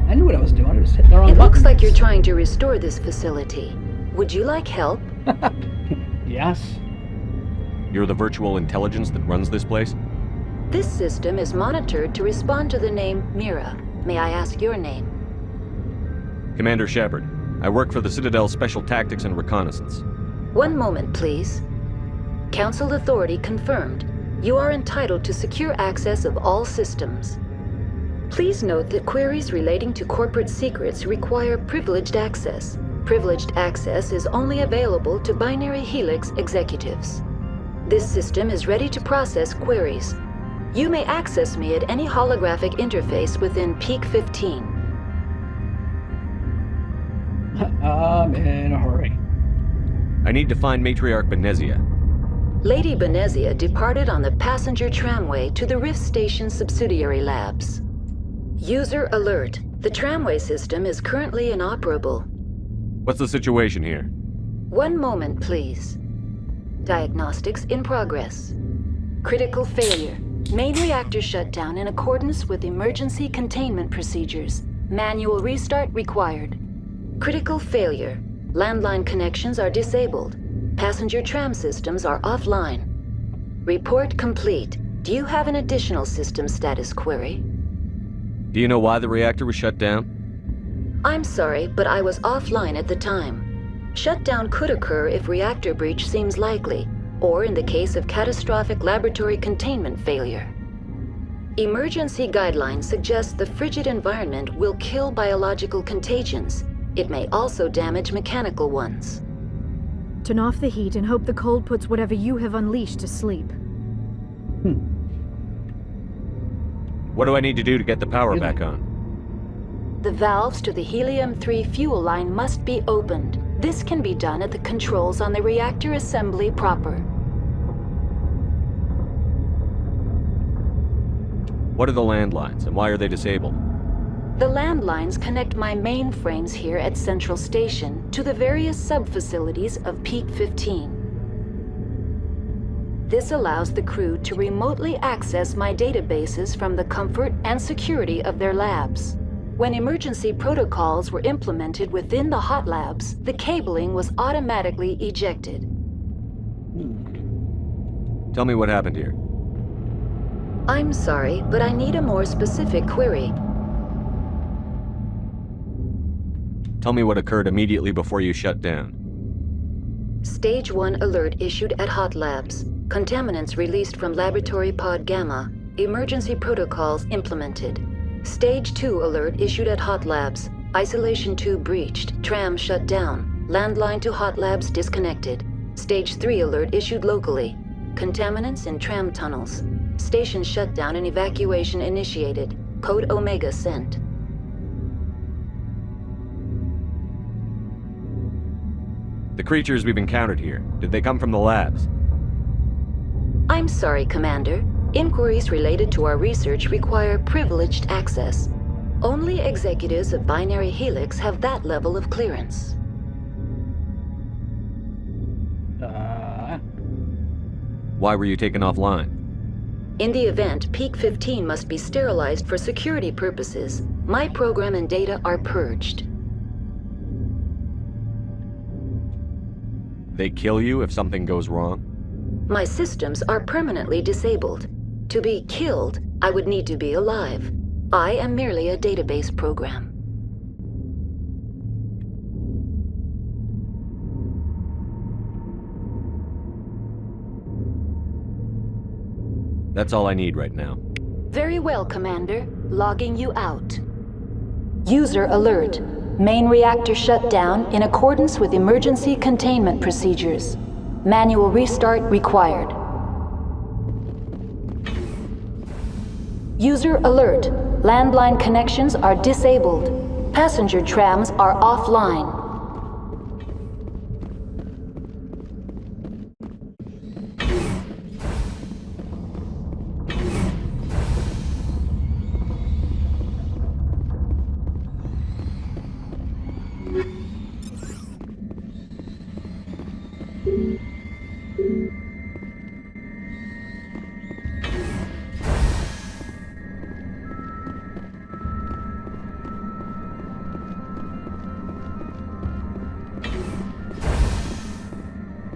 A: I knew what I was doing. I just hit the wrong
E: It
A: button.
E: looks like you're trying to restore this facility. Would you like help?
A: Yes.
K: You're the virtual intelligence that runs this place?
E: This system is monitored to respond to the name Mira. May I ask your name?
K: Commander Shepard. I work for the Citadel Special Tactics and Reconnaissance.
E: One moment, please. Council authority confirmed. You are entitled to secure access of all systems. Please note that queries relating to corporate secrets require privileged access. Privileged access is only available to Binary Helix executives. This system is ready to process queries. You may access me at any holographic interface within Peak 15.
A: I'm in a hurry.
K: I need to find Matriarch Benezia.
E: Lady Benezia departed on the passenger tramway to the Rift Station subsidiary labs. User alert. The tramway system is currently inoperable.
K: What's the situation here?
E: One moment, please. Diagnostics in progress. Critical failure. Main reactor shut down in accordance with emergency containment procedures. Manual restart required. Critical failure. Landline connections are disabled. Passenger tram systems are offline. Report complete. Do you have an additional system status query?
K: Do you know why the reactor was shut down?
E: I'm sorry, but I was offline at the time. Shutdown could occur if reactor breach seems likely, or in the case of catastrophic laboratory containment failure. Emergency guidelines suggest the frigid environment will kill biological contagions. It may also damage mechanical ones.
I: Turn off the heat and hope the cold puts whatever you have unleashed to sleep.
K: What do I need to do to get the power back on?
E: The valves to the helium-3 fuel line must be opened. This can be done at the controls on the reactor assembly proper.
K: What are the landlines, and why are they disabled?
E: The landlines connect my mainframes here at Central Station to the various sub-facilities of Peak 15. This allows the crew to remotely access my databases from the comfort and security of their labs. When emergency protocols were implemented within the hot labs, the cabling was automatically ejected.
K: Tell me what happened here.
E: I'm sorry, but I need a more specific query.
K: Tell me what occurred immediately before you shut down.
E: Stage 1 alert issued at hot labs. Contaminants released from laboratory pod Gamma. Emergency protocols implemented. Stage 2 alert issued at hot labs. Isolation tube breached. Tram shut down. Landline to hot labs disconnected. Stage 3 alert issued locally. Contaminants in tram tunnels. Station shutdown and evacuation initiated. Code Omega sent.
K: The creatures we've encountered here, did they come from the labs?
E: I'm sorry, Commander. Inquiries related to our research require privileged access. Only executives of Binary Helix have that level of clearance.
K: Why were you taken offline?
E: In the event, Peak 15 must be sterilized for security purposes. My program and data are purged.
K: They kill you if something goes wrong?
E: My systems are permanently disabled. To be killed, I would need to be alive. I am merely a database program.
K: That's all I need right now.
E: Very well, Commander. Logging you out. User alert. Main reactor shut down in accordance with emergency containment procedures. Manual restart required. User alert. Landline connections are disabled. Passenger trams are offline.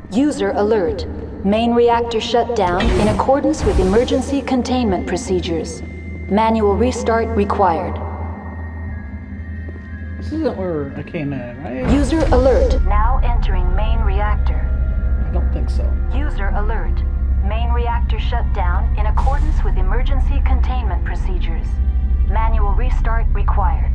E: User alert. Main reactor shut down in accordance with emergency containment procedures. Manual restart required.
A: This isn't where I came in, right?
E: User alert. Now entering main reactor.
A: I don't think so.
E: User alert. Main reactor shut down in accordance with emergency containment procedures. Manual restart required.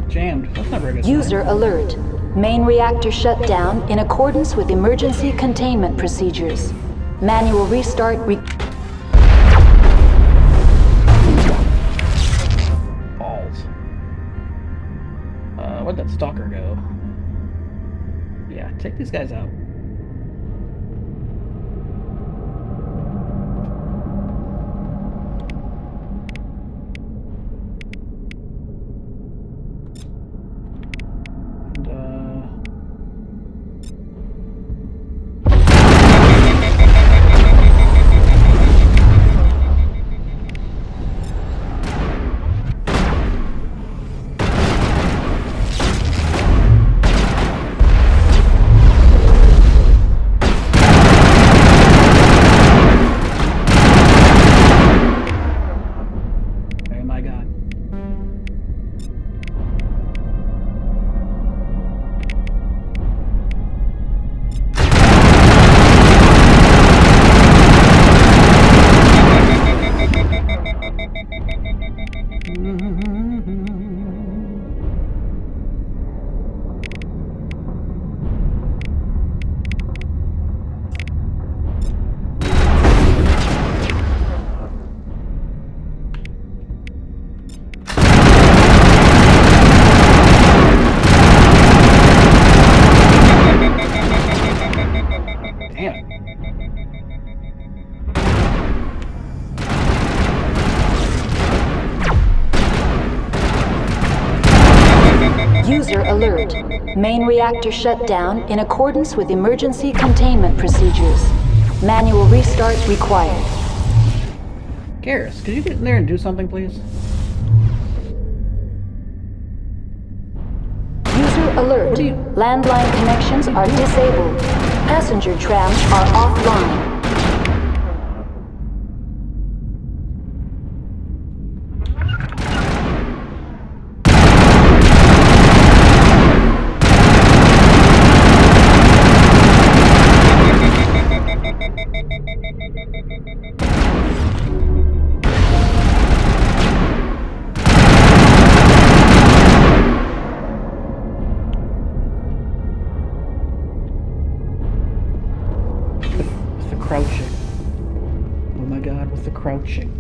A: Jammed. That's not very good.
E: User alert. Main reactor shut down in accordance with emergency containment procedures. Manual restart
A: Balls. Where'd that stalker go? Yeah, take these guys out.
E: alert. Main reactor shut down in accordance with emergency containment procedures. Manual restart required.
A: Garrus, could you get in there and do something, please?
E: User alert. Landline connections are disabled. Passenger trams are offline.
A: Crouching. Oh my god, with the crouching.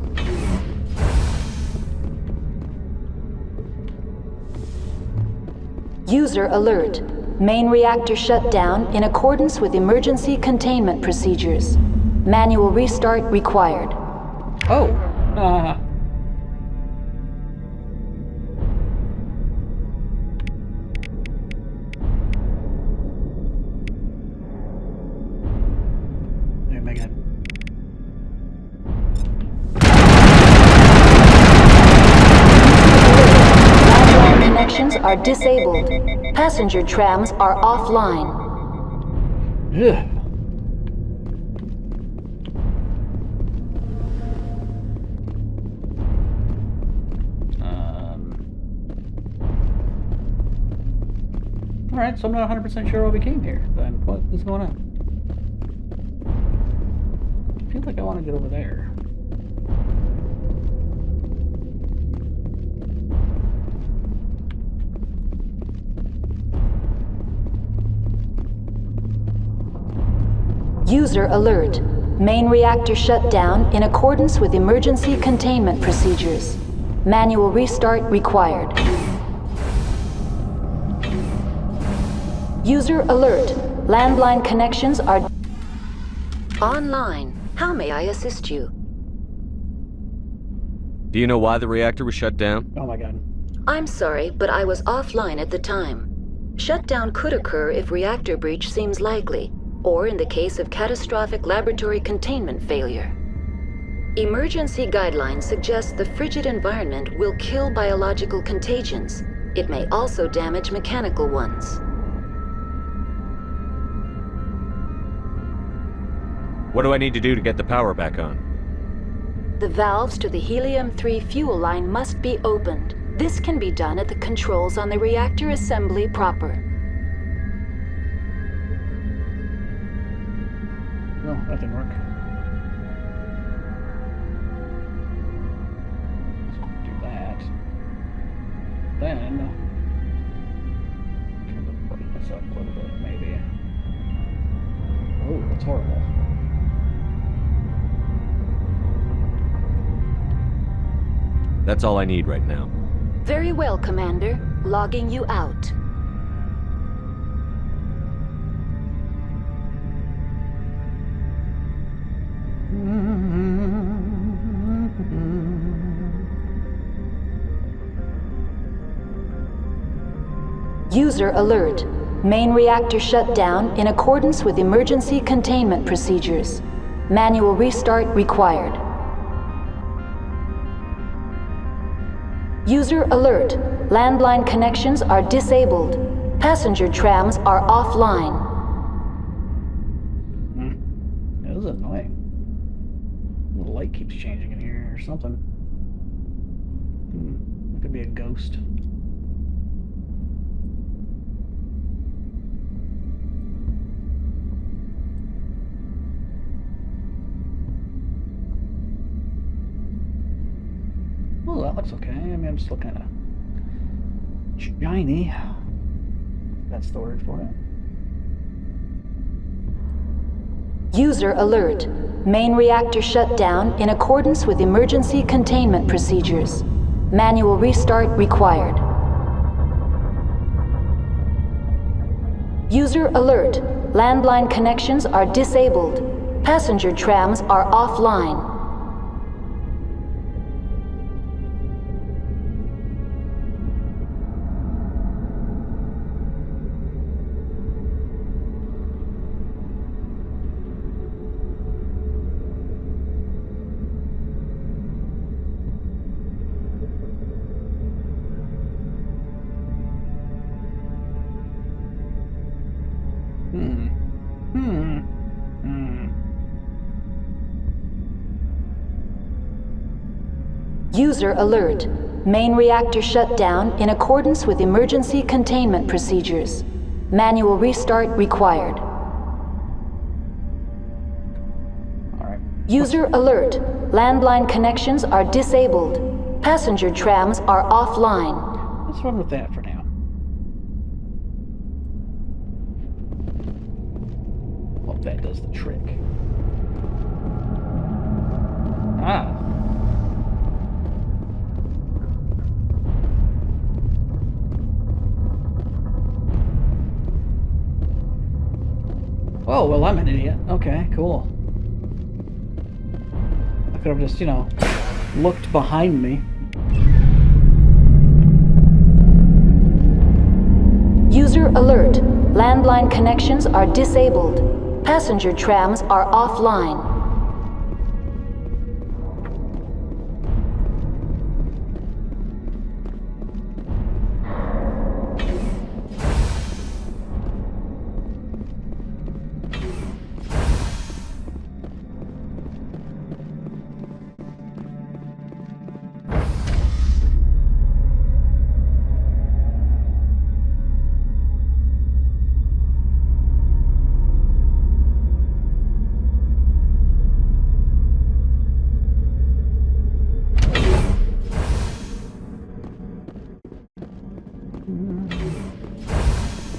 E: User alert. Main reactor shut down in accordance with emergency containment procedures. Manual restart required.
A: Oh. Oh my god.
E: Landline connections are disabled. Passenger trams are offline.
A: Ugh. Alright, so I'm not 100% sure why we came here. Then what is going on? I feel like I want to get over there.
E: User alert. Main reactor shut down in accordance with emergency containment procedures. Manual restart required. User alert. Landline connections are online. How may I assist you?
K: Do you know why the reactor was shut down?
A: Oh my god.
E: I'm sorry, but I was offline at the time. Shutdown could occur if reactor breach seems likely, or in the case of catastrophic laboratory containment failure. Emergency guidelines suggest the frigid environment will kill biological contagions. It may also damage mechanical ones.
K: What do I need to do to get the power back on?
E: The valves to the helium-3 fuel line must be opened. This can be done at the controls on the reactor assembly proper.
A: No, that didn't work. Let's do that. Then turn the brightness up a little bit, maybe. Oh, that's horrible.
K: That's all I need right now.
E: Very well, Commander. Logging you out. User alert. Main reactor shut down in accordance with emergency containment procedures. Manual restart required. User alert. Landline connections are disabled. Passenger trams are offline.
A: That was annoying. The light keeps changing in here or something. It could be a ghost. Well, that looks okay. I mean, I'm still kind of shiny. That's the word for it.
E: User alert. Main reactor shut down in accordance with emergency containment procedures. Manual restart required. User alert. Landline connections are disabled. Passenger trams are offline. User alert. Main reactor shut down in accordance with emergency containment procedures. Manual restart required. User alert. Landline connections are disabled. Passenger trams are offline.
A: Let's run with that for now. Hope that does the trick. Ah. Oh, well, I'm an idiot. Okay, cool. I could have just, you know, looked behind me.
E: User alert. Landline connections are disabled. Passenger trams are offline.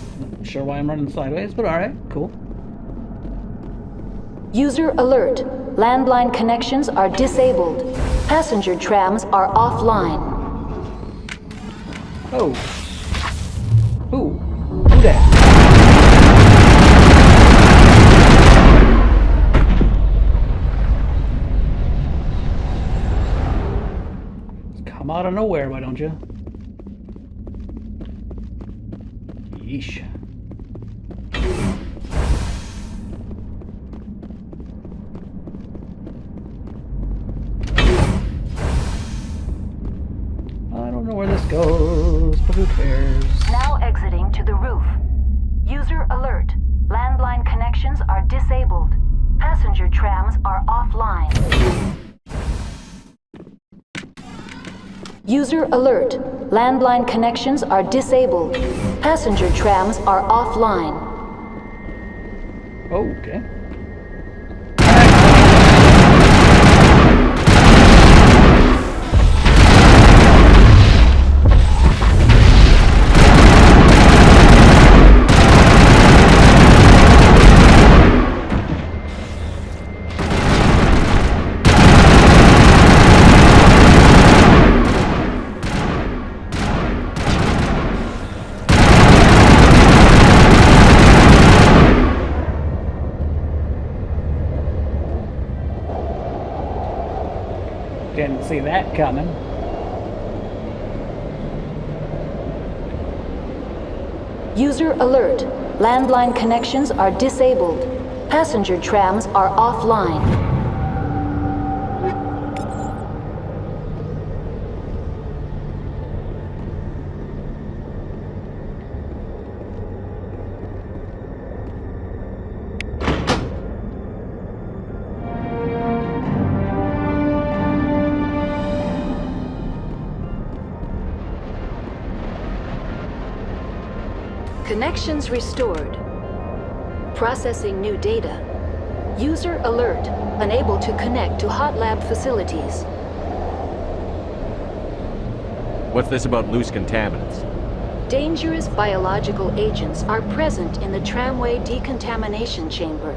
A: Not sure why I'm running sideways, but alright, cool.
E: User alert. Landline connections are disabled. Passenger trams are offline.
A: Oh. Ooh. Who that? Come out of nowhere, why don't you? Yeesh. I don't know where this goes, but who cares?
E: Now exiting to the roof. User alert. Landline connections are disabled. Passenger trams are offline. User alert. Landline connections are disabled. Passenger trams are offline.
A: Okay. Didn't see that coming.
E: User alert. Landline connections are disabled. Passenger trams are offline. Connections restored. Processing new data. User alert. Unable to connect to hot lab facilities.
K: What's this about loose contaminants?
E: Dangerous biological agents are present in the tramway decontamination chamber.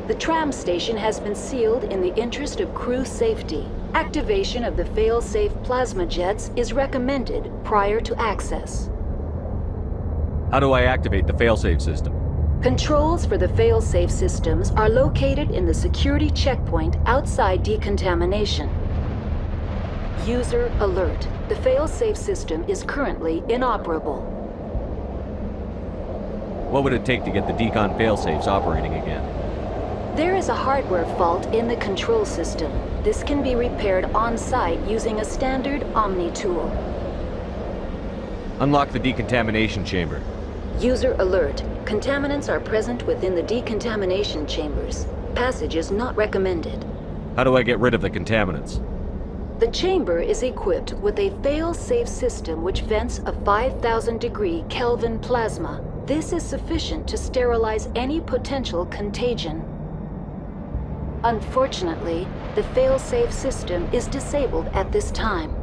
E: The tram station has been sealed in the interest of crew safety. Activation of the fail-safe plasma jets is recommended prior to access.
K: How do I activate the failsafe system?
E: Controls for the fail-safe systems are located in the security checkpoint outside decontamination. User alert. The fail-safe system is currently inoperable.
K: What would it take to get the decon failsafes operating again?
E: There is a hardware fault in the control system. This can be repaired on-site using a standard Omni tool.
K: Unlock the decontamination chamber.
E: User alert. Contaminants are present within the decontamination chambers. Passage is not recommended.
K: How do I get rid of the contaminants?
E: The chamber is equipped with a fail-safe system which vents a 5,000-degree Kelvin plasma. This is sufficient to sterilize any potential contagion. Unfortunately, the fail-safe system is disabled at this time.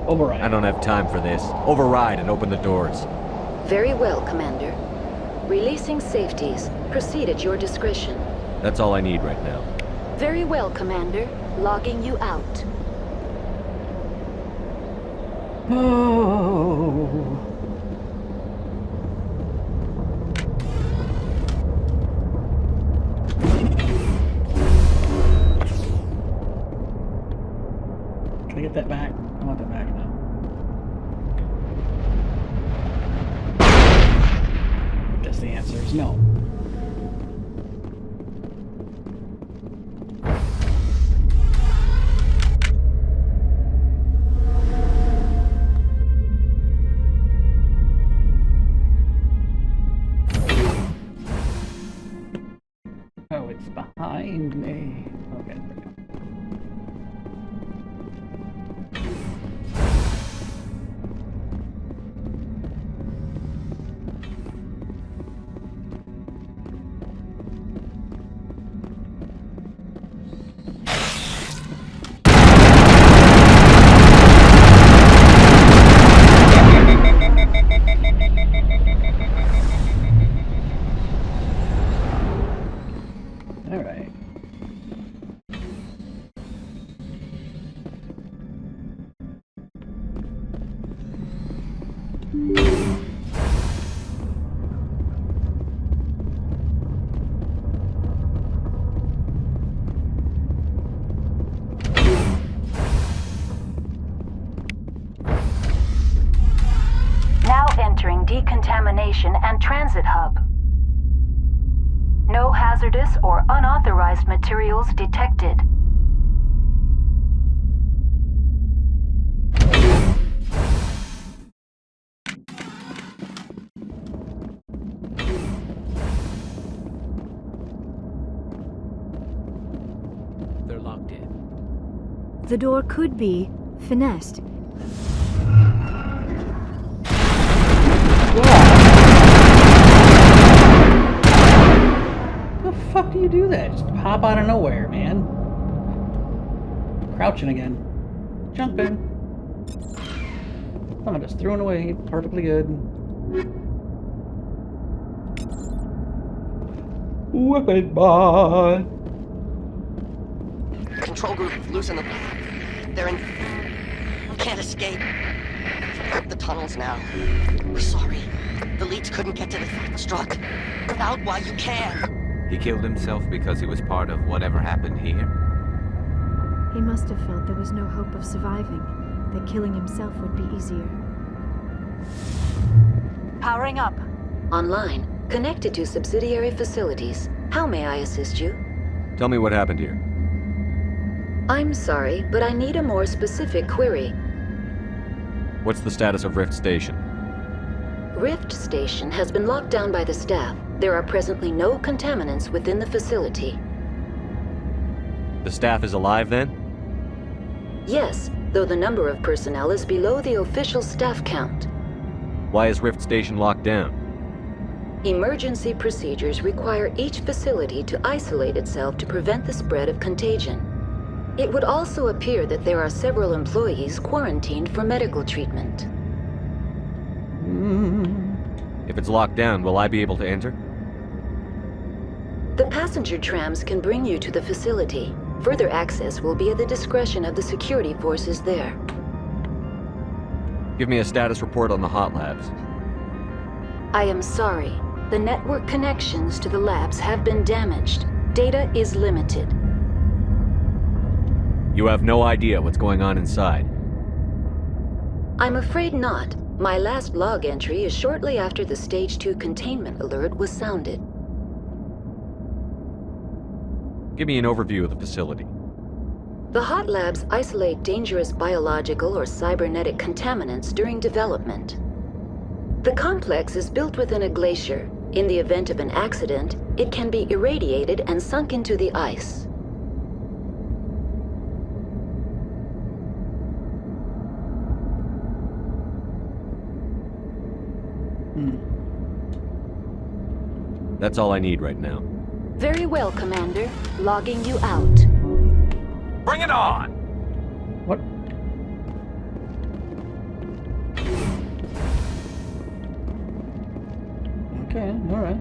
A: Override.
K: I don't have time for this. Override and open the doors.
E: Very well, Commander. Releasing safeties. Proceed at your discretion.
K: That's all I need right now.
E: Very well, Commander. Logging you out.
A: Oh. Can I get that back? I want that back now. I guess the answer is no. Oh, it's behind me. Okay, there we go. All right.
E: Now entering decontamination and transit hub. No hazardous or unauthorized materials detected.
D: They're locked in.
I: The door could be finessed.
A: How the fuck do you do that? Just pop out of nowhere, man. Crouching again. Jumping. Someone just threw it away. Perfectly good. Weapon bot.
B: Control group, loosen them. They're in... We can't escape. The tunnels now. We're sorry. The leads couldn't get to the struck. Get out while you can.
O: He killed himself because he was part of whatever happened here?
I: He must have felt there was no hope of surviving, that killing himself would be easier.
E: Powering up. Online. Connected to subsidiary facilities. How may I assist you?
K: Tell me what happened here.
E: I'm sorry, but I need a more specific query.
K: What's the status of Rift Station?
E: Rift Station has been locked down by the staff. There are presently no contaminants within the facility.
K: The staff is alive then?
E: Yes, though the number of personnel is below the official staff count.
K: Why is Rift Station locked down?
E: Emergency procedures require each facility to isolate itself to prevent the spread of contagion. It would also appear that there are several employees quarantined for medical treatment.
K: If it's locked down, will I be able to enter?
E: The passenger trams can bring you to the facility. Further access will be at the discretion of the security forces there.
K: Give me a status report on the hot labs.
E: I am sorry. The network connections to the labs have been damaged. Data is limited.
K: You have no idea what's going on inside.
E: I'm afraid not. My last log entry is shortly after the Stage 2 containment alert was sounded.
K: Give me an overview of the facility.
E: The hot labs isolate dangerous biological or cybernetic contaminants during development. The complex is built within a glacier. In the event of an accident, it can be irradiated and sunk into the ice.
K: That's all I need right now.
E: Very well, Commander. Logging you out.
O: Bring it on!
A: What? Okay, alright.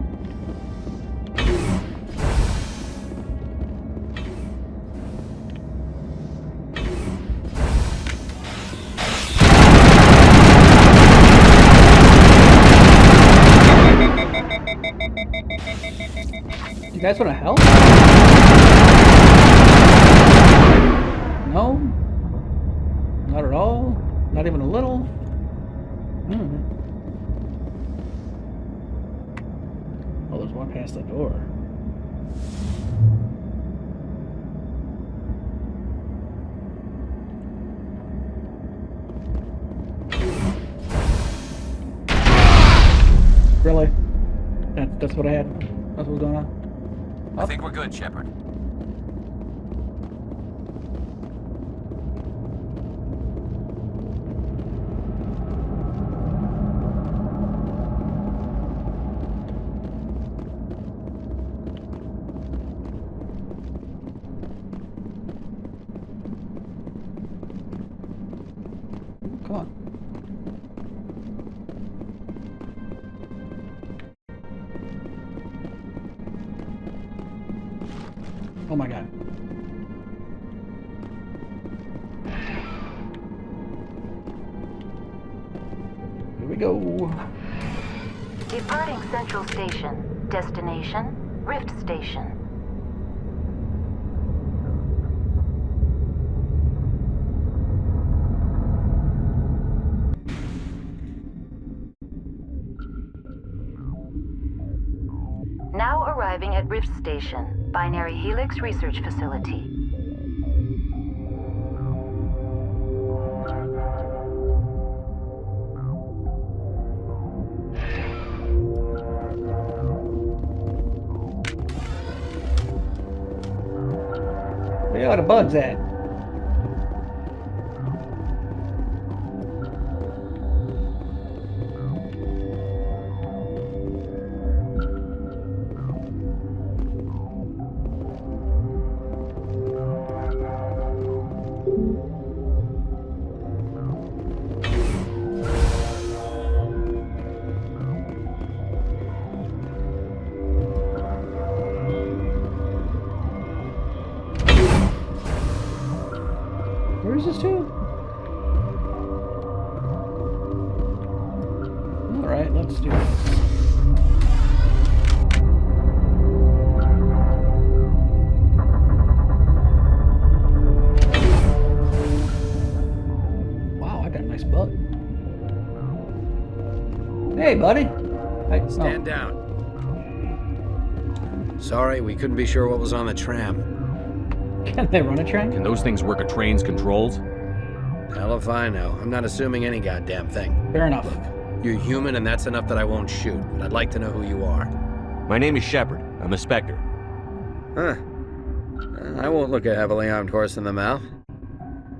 A: You guys want to help? No? Not at all? Not even a little? Oh, there's one past the door. Really? That's what I had. That's what was going on.
O: I think we're good, Shepard.
A: Come on. Oh my god. Here we go.
E: Departing Central Station. Destination, Rift Station. Now arriving at Rift Station, Binary Helix Research Facility.
A: Where are the bugs at? Where is this to? Alright, let's do this. Wow, I got a nice bug. Hey, buddy.
J: Stand down. Sorry, we couldn't be sure what was on the tram.
A: Can they run a train?
K: Can those things work a train's controls?
J: Hell if I know. I'm not assuming any goddamn thing.
A: Fair enough.
J: Look, you're human and that's enough that I won't shoot, but I'd like to know who you are.
K: My name is Shepard. I'm a Spectre.
J: Huh. I won't look a heavily armed horse in the mouth.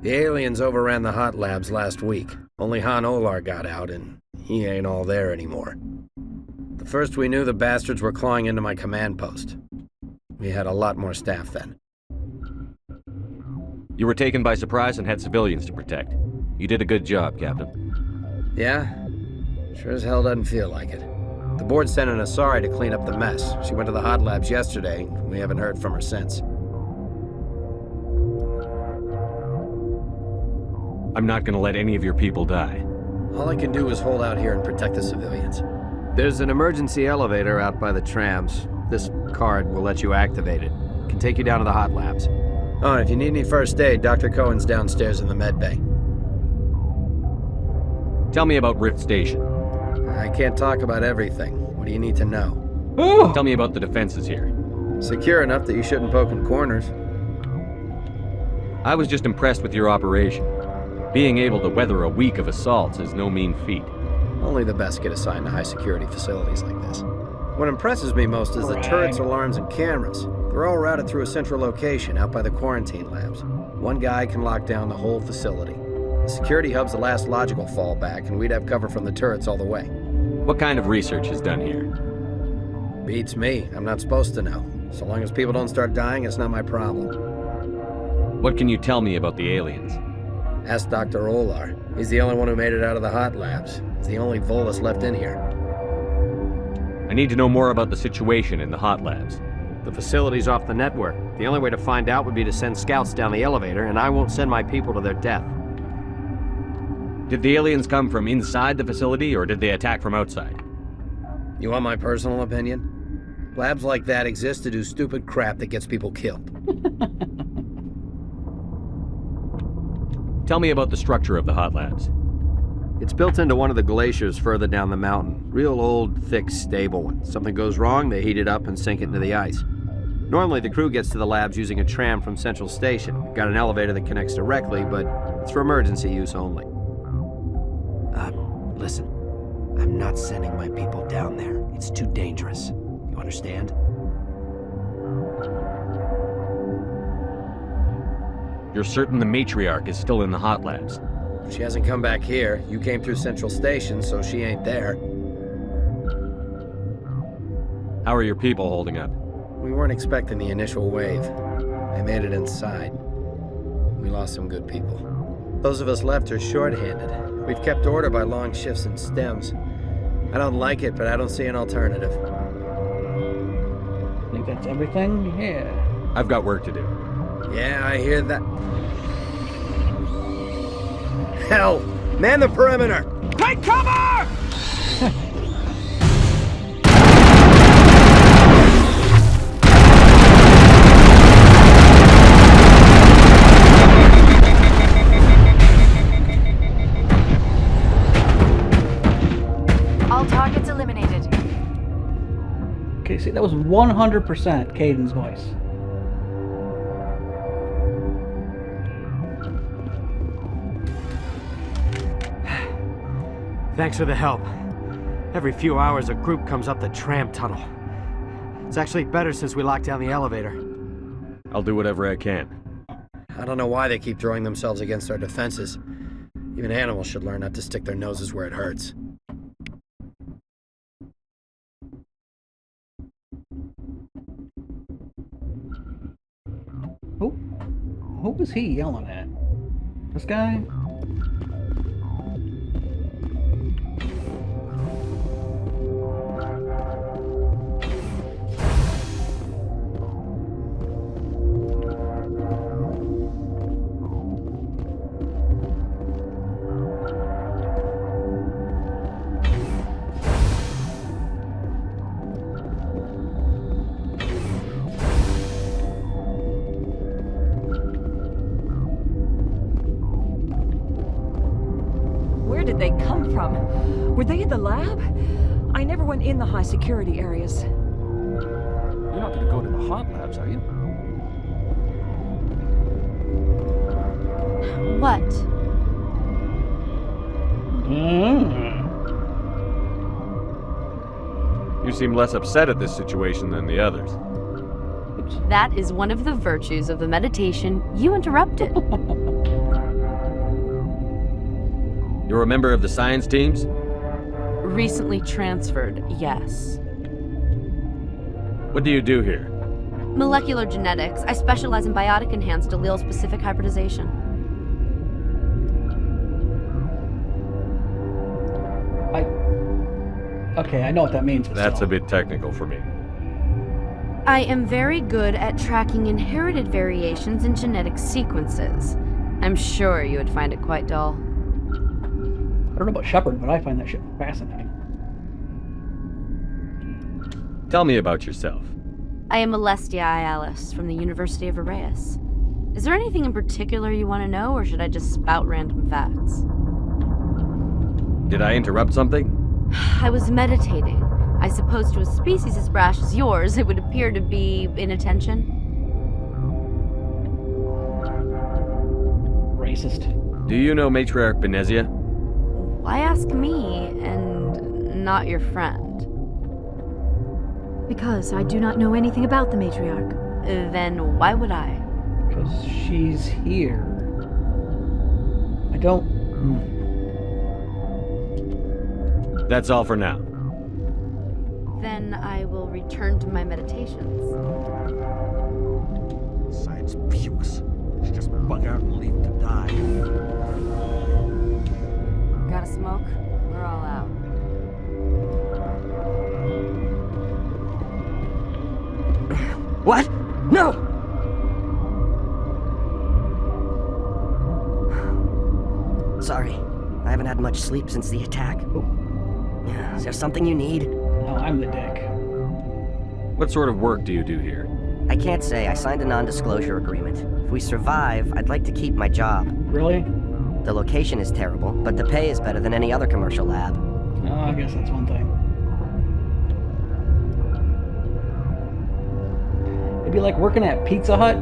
J: The aliens overran the hot labs last week. Only Han Olar got out, and he ain't all there anymore. The first we knew, the bastards were clawing into my command post. We had a lot more staff then.
K: You were taken by surprise and had civilians to protect. You did a good job, Captain.
J: Yeah? Sure as hell doesn't feel like it. The board sent an Asari to clean up the mess. She went to the hot labs yesterday. We haven't heard from her since.
K: I'm not gonna let any of your people die.
J: All I can do is hold out here and protect the civilians. There's an emergency elevator out by the trams. This card will let you activate it. Can take you down to the hot labs. Oh, and if you need any first aid, Dr. Cohen's downstairs in the med bay.
K: Tell me about Rift Station.
J: I can't talk about everything. What do you need to know?
K: Tell me about the defenses here.
J: Secure enough that you shouldn't poke in corners.
F: I was just impressed with your operation. Being able to weather a week of assaults is no mean feat.
J: Only the best get assigned to high-security facilities like this. What impresses me most is the turrets, alarms, and cameras. They're all routed through a central location out by the quarantine labs. One guy can lock down the whole facility. The security hub's the last logical fallback, and we'd have cover from the turrets all the way.
F: What kind of research is done here?
J: Beats me. I'm not supposed to know. So long as people don't start dying, it's not my problem.
F: What can you tell me about the aliens?
J: Ask Dr. Olar. He's the only one who made it out of the hot labs. He's the only Volus left in here.
F: I need to know more about the situation in the hot labs.
J: The facility's off the network. The only way to find out would be to send scouts down the elevator, and I won't send my people to their death.
F: Did the aliens come from inside the facility, or did they attack from outside?
J: You want my personal opinion? Labs like that exist to do stupid crap that gets people killed.
F: Tell me about the structure of the hot labs.
J: It's built into one of the glaciers further down the mountain. Real old, thick, stable one. Something goes wrong, they heat it up and sink it into the ice. Normally, the crew gets to the labs using a tram from Central Station. We've got an elevator that connects directly, but it's for emergency use only. Listen. I'm not sending my people down there. It's too dangerous. You understand?
F: You're certain the matriarch is still in the hot labs?
J: She hasn't come back here. You came through Central Station, so she ain't there.
F: How are your people holding up?
J: We weren't expecting the initial wave. They made it inside. We lost some good people. Those of us left are short-handed. We've kept order by long shifts and stems. I don't like it, but I don't see an alternative.
A: I think that's everything? Yeah.
F: I've got work to do.
J: Yeah, I hear that. Hell! Man the perimeter!
D: Take cover!
G: All targets eliminated.
A: Okay, see, that was 100% Caden's voice.
J: Thanks for the help. Every few hours, a group comes up the tram tunnel. It's actually better since we locked down the elevator.
F: I'll do whatever I can.
J: I don't know why they keep throwing themselves against our defenses. Even animals should learn not to stick their noses where it hurts.
A: Who was he yelling at? This guy?
L: Where did they come from? Were they in the lab? I never went in the high security areas.
Q: You're not gonna go to the hot labs, are you?
I: What?
F: You seem less upset at this situation than the others.
I: That is one of the virtues of the meditation you interrupted.
F: You're a member of the science teams?
I: Recently transferred, yes.
F: What do you do here?
I: Molecular genetics. I specialize in biotic-enhanced allele-specific hybridization.
A: Okay, I know what that means.
F: That's a bit technical for me.
I: I am very good at tracking inherited variations in genetic sequences. I'm sure you would find it quite dull.
A: I don't know about Shepard, but I find that shit fascinating.
F: Tell me about yourself.
I: I am Alestia Ialis from the University of Arraeus. Is there anything in particular you want to know, or should I just spout random facts?
F: Did I interrupt something?
I: I was meditating. I suppose to a species as brash as yours, it would appear to be inattention.
A: racist.
K: Do you know Matriarch Benezia?
I: Why ask me and not your friend?
G: Because I do not know anything about the matriarch.
I: Then why would I?
A: Because she's here. I don't...
K: That's all for now.
I: Then I will return to my meditations.
S: Science pukes. She just bug out and leave to die.
I: Got a smoke? We're all out.
V: What? No! Sorry. I haven't had much sleep since the attack. Is there something you need?
A: No, I'm the dick.
K: What sort of work do you do here?
V: I can't say. I signed a non-disclosure agreement. If we survive, I'd like to keep my job.
A: Really?
V: The location is terrible, but the pay is better than any other commercial lab.
A: Oh, I guess that's one thing. It'd be like working at Pizza Hut,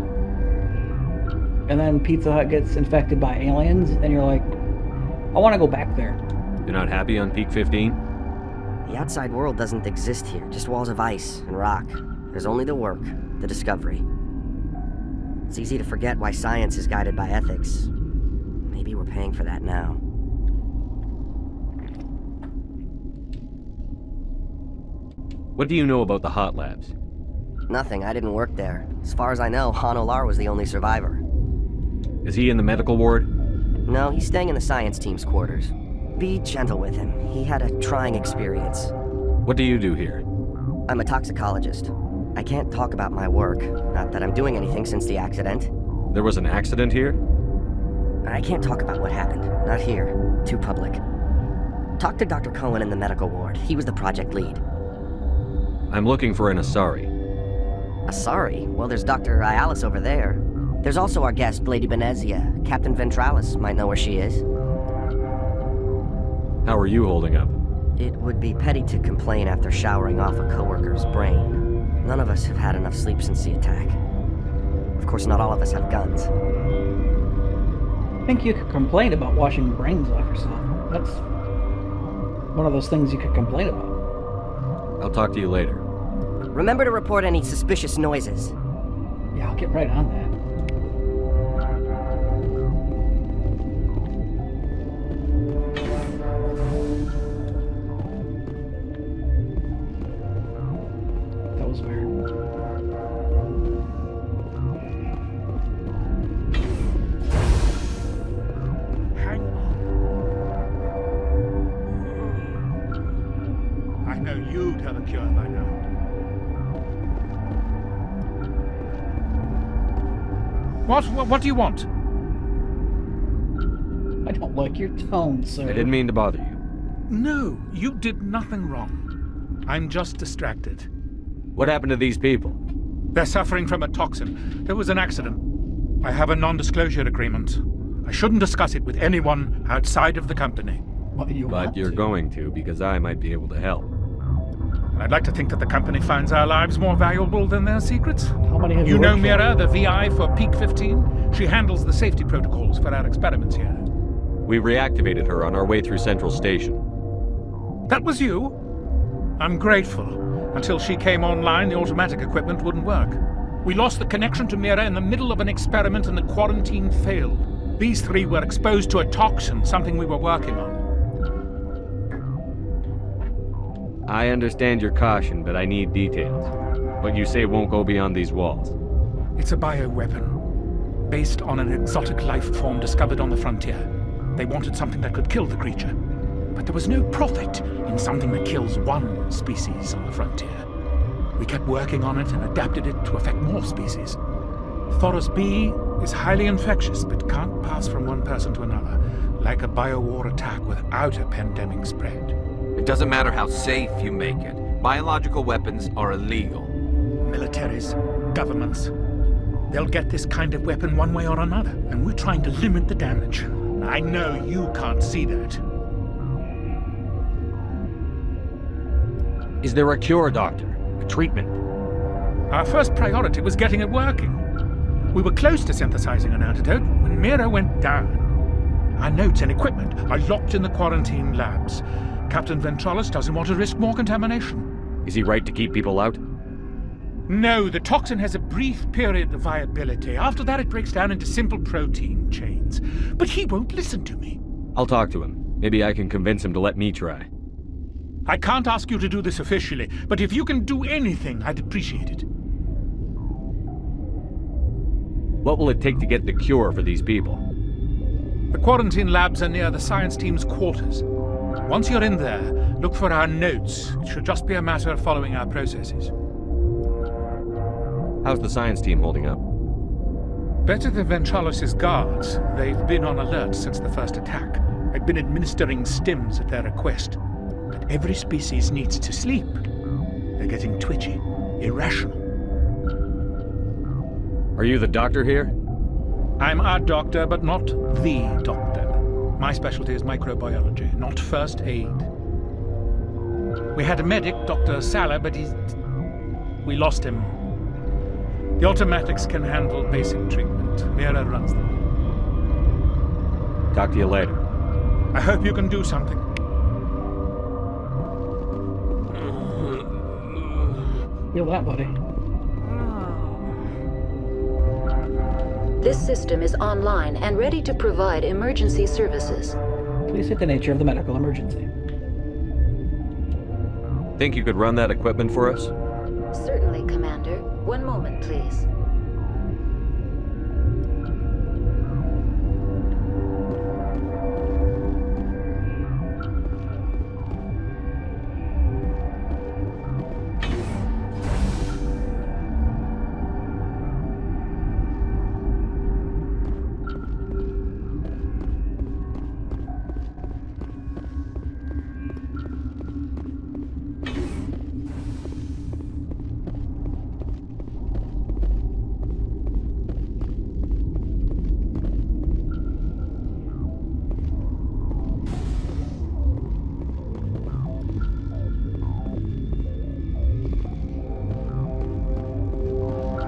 A: and then Pizza Hut gets infected by aliens, and you're like, I want to go back there.
K: You're not happy on Peak 15?
V: The outside world doesn't exist here, just walls of ice and rock. There's only the work, the discovery. It's easy to forget why science is guided by ethics. Maybe we're paying for that now.
K: What do you know about the hot labs?
V: Nothing, I didn't work there. As far as I know, Han Olar was the only survivor.
K: Is he in the medical ward?
V: No, he's staying in the science team's quarters. Be gentle with him. He had a trying experience.
K: What do you do here?
V: I'm a toxicologist. I can't talk about my work. Not that I'm doing anything since the accident.
K: There was an accident here?
V: I can't talk about what happened. Not here. Too public. Talk to Dr. Cohen in the medical ward. He was the project lead.
K: I'm looking for an Asari.
V: Asari? Well, there's Dr. Ayalis over there. There's also our guest, Lady Benezia. Captain Ventralis might know where she is.
K: How are you holding up?
V: It would be petty to complain after showering off a coworker's brain. None of us have had enough sleep since the attack. Of course, not all of us have guns.
A: I think you could complain about washing brains off yourself. That's one of those things you could complain about.
K: I'll talk to you later.
V: Remember to report any suspicious noises.
A: Yeah, I'll get right on that. That was weird.
S: Hang on. I know you'd have a cure by now.
Q: What do you want?
A: I don't like your tone, sir.
K: I didn't mean to bother you.
Q: No, you did nothing wrong. I'm just distracted.
K: What happened to these people?
Q: They're suffering from a toxin. There was an accident. I have a non-disclosure agreement. I shouldn't discuss it with anyone outside of the company.
A: But
K: you're going to, because I might be able to help.
Q: And I'd like to think that the company finds our lives more valuable than their secrets.
A: How many have
Q: you know
A: worked for?
Q: Mira, the VI for Peak 15? She handles the safety protocols for our experiments here.
K: We reactivated her on our way through Central Station.
Q: That was you? I'm grateful. Until she came online, the automatic equipment wouldn't work. We lost the connection to Mira in the middle of an experiment and the quarantine failed. These three were exposed to a toxin, something we were working on.
K: I understand your caution, but I need details. What you say won't go beyond these walls.
Q: It's a bioweapon, based on an exotic life form discovered on the frontier. They wanted something that could kill the creature. But there was no profit in something that kills one species on the frontier. We kept working on it and adapted it to affect more species. Thoros B is highly infectious, but can't pass from one person to another, like a biowar attack without a pandemic spread.
T: It doesn't matter how safe you make it. Biological weapons are illegal.
Q: Militaries, governments, they'll get this kind of weapon one way or another, and we're trying to limit the damage. I know you can't see that.
K: Is there a cure, Doctor? A treatment?
Q: Our first priority was getting it working. We were close to synthesizing an antidote when Mira went down. Our notes and equipment are locked in the quarantine labs. Captain Ventralis doesn't want to risk more contamination.
K: Is he right to keep people out?
Q: No, the toxin has a brief period of viability. After that, it breaks down into simple protein chains. But he won't listen to me.
K: I'll talk to him. Maybe I can convince him to let me try.
Q: I can't ask you to do this officially, but if you can do anything, I'd appreciate it.
K: What will it take to get the cure for these people?
Q: The quarantine labs are near the science team's quarters. Once you're in there, look for our notes. It should just be a matter of following our processes.
K: How's the science team holding up?
Q: Better than Ventralis' guards. They've been on alert since the first attack. I've been administering stims at their request. But every species needs to sleep. They're getting twitchy, irrational.
K: Are you the doctor here?
Q: I'm a doctor, but not the doctor. My specialty is microbiology, not first aid. We had a medic, Dr. Salah, but we lost him. The automatics can handle basic treatment. Mira runs them.
K: Talk to you later.
Q: I hope you can do something.
A: Feel that, buddy.
E: This system is online and ready to provide emergency services.
A: Please state the nature of the medical emergency.
K: Think you could run that equipment for us?
E: Certainly, Commander. One moment, please.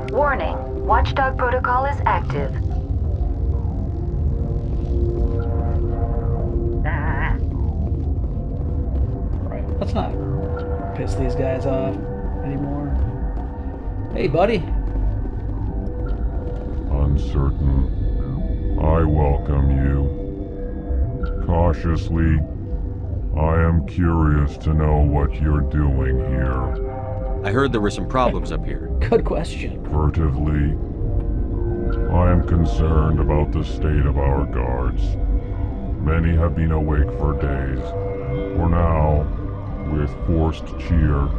M: Warning, Watchdog protocol is active.
A: Let's not piss these guys off anymore. Hey, buddy.
U: Uncertain. I welcome you. Cautiously, I am curious to know what you're doing here.
K: I heard there were some problems up here.
A: Good question.
U: Furtively, I am concerned about the state of our guards. Many have been awake for days. For now, with forced cheer,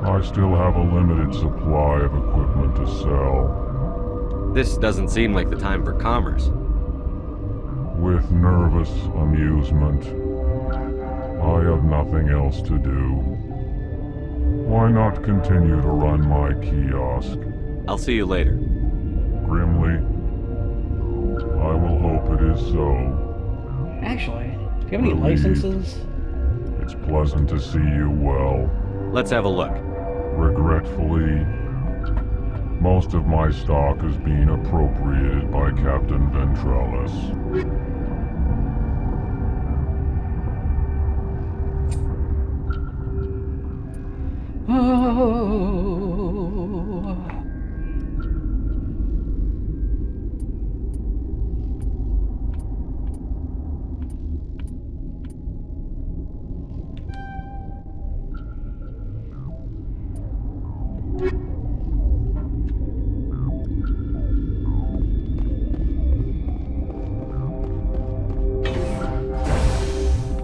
U: I still have a limited supply of equipment to sell.
K: This doesn't seem like the time for commerce.
U: With nervous amusement, I have nothing else to do. Why not continue to run my kiosk?
K: I'll see you later.
U: Grimly, I will hope it is so.
A: Actually, do you have any licenses?
U: It's pleasant to see you well.
K: Let's have a look.
U: Regretfully, most of my stock is being appropriated by Captain Ventralis.
A: Oh.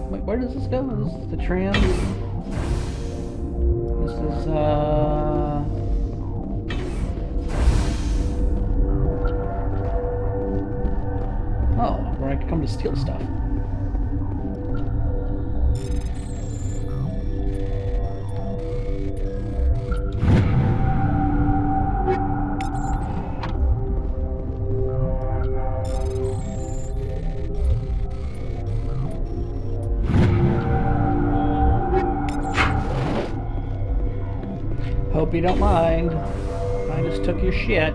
A: Wait, where does this go? This is the tram. This is, oh, where I could come to steal stuff. Hope you don't mind. I just took your shit.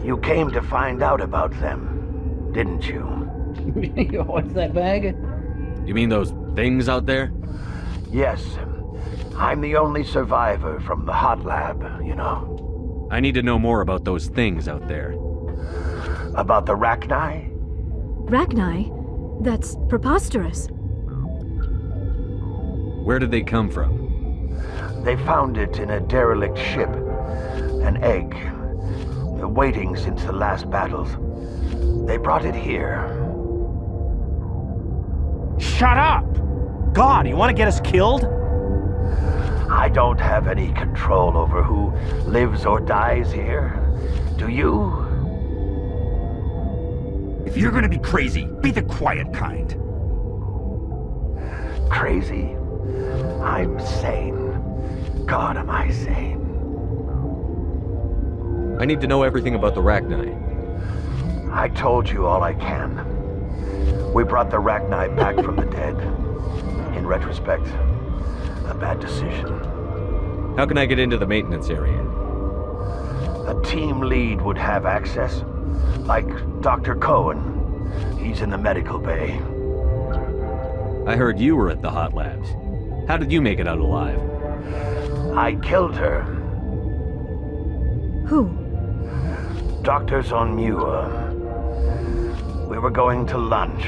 H: You came to find out about them, didn't you?
A: What's that bag?
K: You mean those things out there?
H: Yes. I'm the only survivor from the hot lab, you know.
K: I need to know more about those things out there.
H: About the Rachni?
G: Rachni? That's preposterous.
K: Where did they come from?
H: They found it in a derelict ship. An egg. Waiting since the last battles. They brought it here.
S: Shut up! God, you want to get us killed?
H: I don't have any control over who lives or dies here. Do you?
S: If you're gonna be crazy, be the quiet kind.
H: Crazy? I'm sane. God, am I sane.
K: I need to know everything about the Rachni.
H: I told you all I can. We brought the Rachni back from the dead. In retrospect, a bad decision.
K: How can I get into the maintenance area?
H: A team lead would have access. Like Dr. Cohen. He's in the medical bay.
K: I heard you were at the hot labs. How did you make it out alive?
H: I killed her.
G: Who?
H: Doctors on ME1. We were going to lunch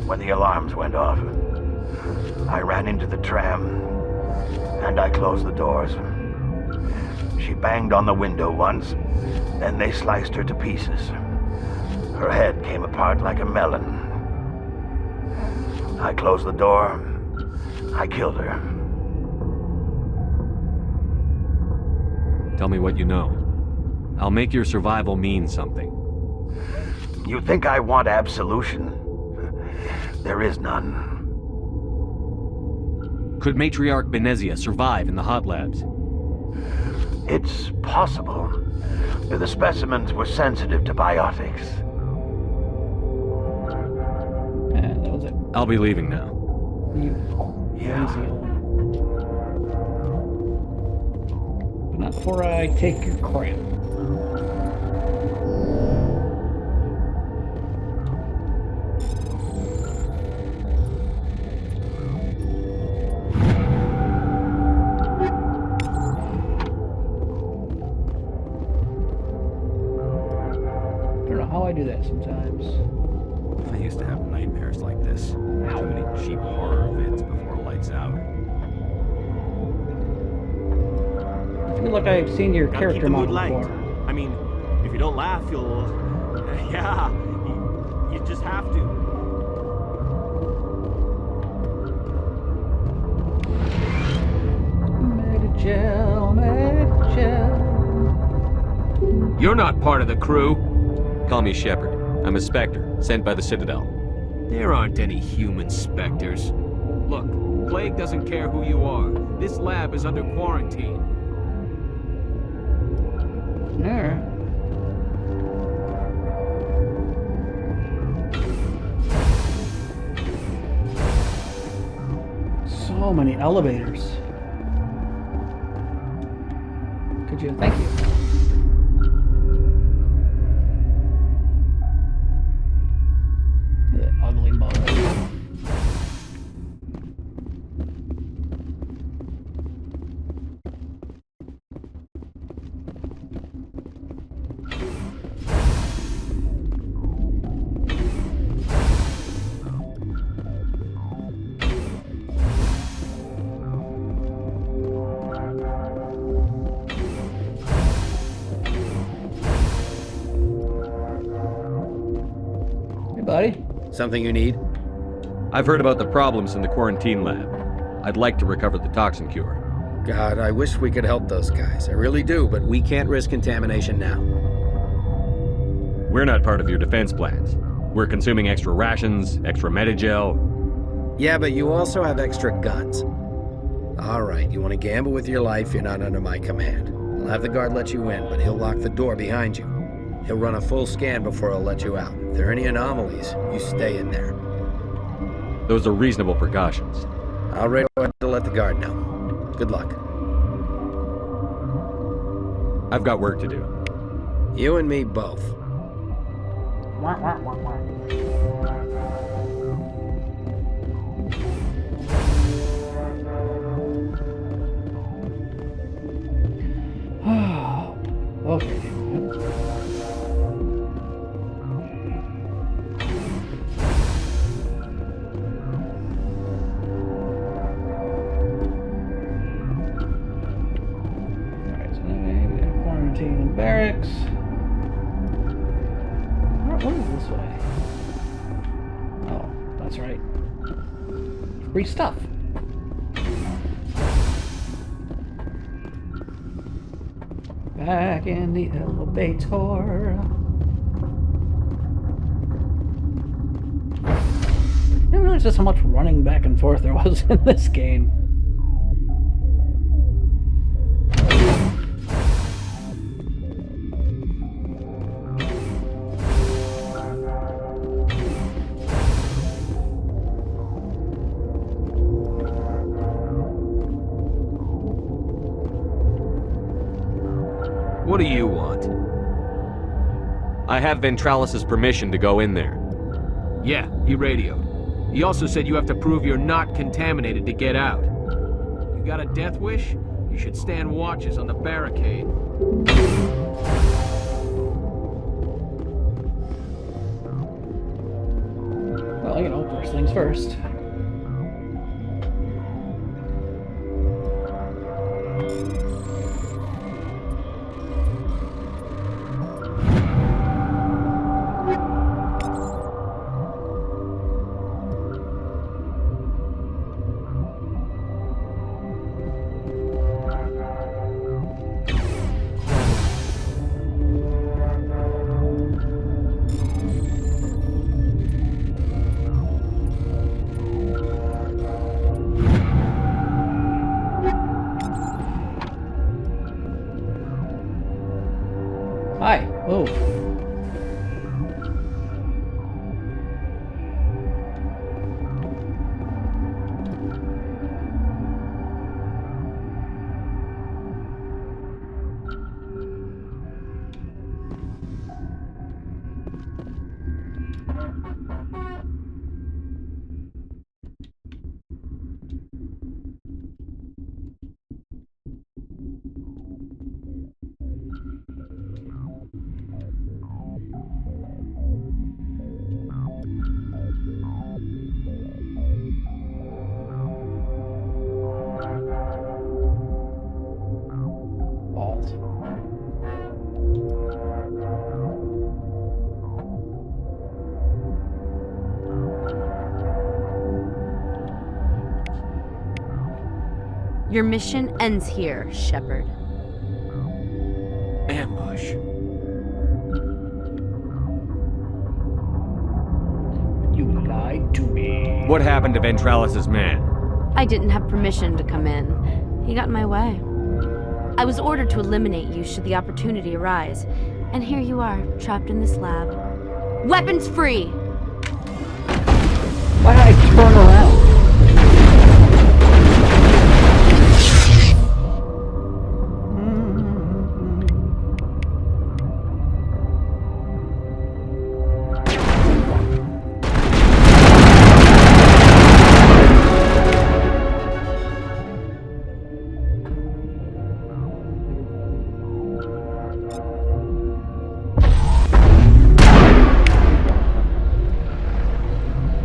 H: when the alarms went off. I ran into the tram, and I closed the doors. She banged on the window once, then they sliced her to pieces. Her head came apart like a melon. I closed the door. I killed her.
K: Tell me what you know. I'll make your survival mean something.
H: You think I want absolution? There is none.
K: Could Matriarch Benezia survive in the hot labs?
H: It's possible. The specimens were sensitive to biotics.
A: Yeah, that was it.
K: I'll be leaving now.
H: Yeah.
A: But not before I take your crap. I do that sometimes.
R: I used to have nightmares like this. Too many cheap horror vids before lights out.
A: I feel like I've seen your
S: Gotta
A: character
S: keep the mood
A: model
S: light.
A: before.
S: I mean, if you don't laugh, you'll... Yeah, you just have to.
A: Medigel, Medigel.
T: You're not part of the crew.
K: Call me Shepard. I'm a Spectre, sent by the Citadel.
T: There aren't any human specters. Look, Plague doesn't care who you are. This lab is under quarantine.
A: Alright. So many elevators. Could you? Thank you. The ugly mug. Buddy?
J: Something you need?
K: I've heard about the problems in the quarantine lab. I'd like to recover the toxin cure.
J: God, I wish we could help those guys. I really do, but we can't risk contamination now.
K: We're not part of your defense plans. We're consuming extra rations, extra Medigel.
J: Yeah, but you also have extra guns. All right, you want to gamble with your life, you're not under my command. I'll have the guard let you in, but he'll lock the door behind you. He'll run a full scan before he'll let you out. If there are any anomalies, you stay in there.
K: Those are reasonable precautions.
J: I'll radio ahead to let the guard know. Good luck.
K: I've got work to do.
J: You and me both.
A: Wah, wah, wah, wah. Okay. Alright, so then we got quarantine and barracks. What is this way? Oh, that's right. Free stuff. Back in the elevator. I didn't realize just how much running back and forth there was in this game.
T: What do you want?
K: I have Ventralis's permission to go in there.
T: Yeah, he radioed. He also said you have to prove you're not contaminated to get out. You got a death wish? You should stand watches on the barricade.
A: Well, you know, first things first. Hi. Oh. Balls.
I: Your mission ends here, Shepard.
T: Ambush.
A: You lied to me.
K: What happened to Ventralis's man?
I: I didn't have permission to come in. He got in my way. I was ordered to eliminate you should the opportunity arise. And here you are, trapped in this lab. Weapons free!
A: Why did I turn around?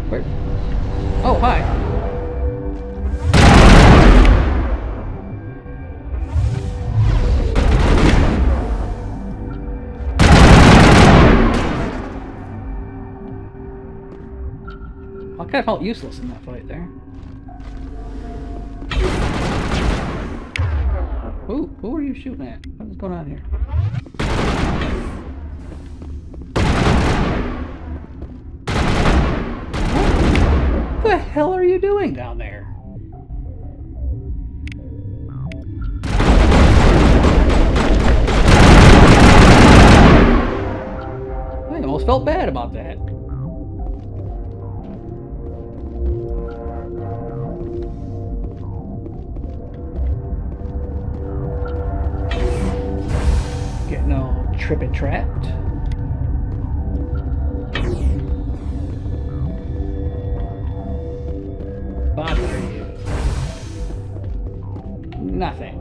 A: Where? Oh, hi. I kind of felt useless in that fight there. Who are you shooting at? What is going on here? What the hell are you doing down there? I almost felt bad about that. Getting all Trippin' trapped. Bother you. Nothing.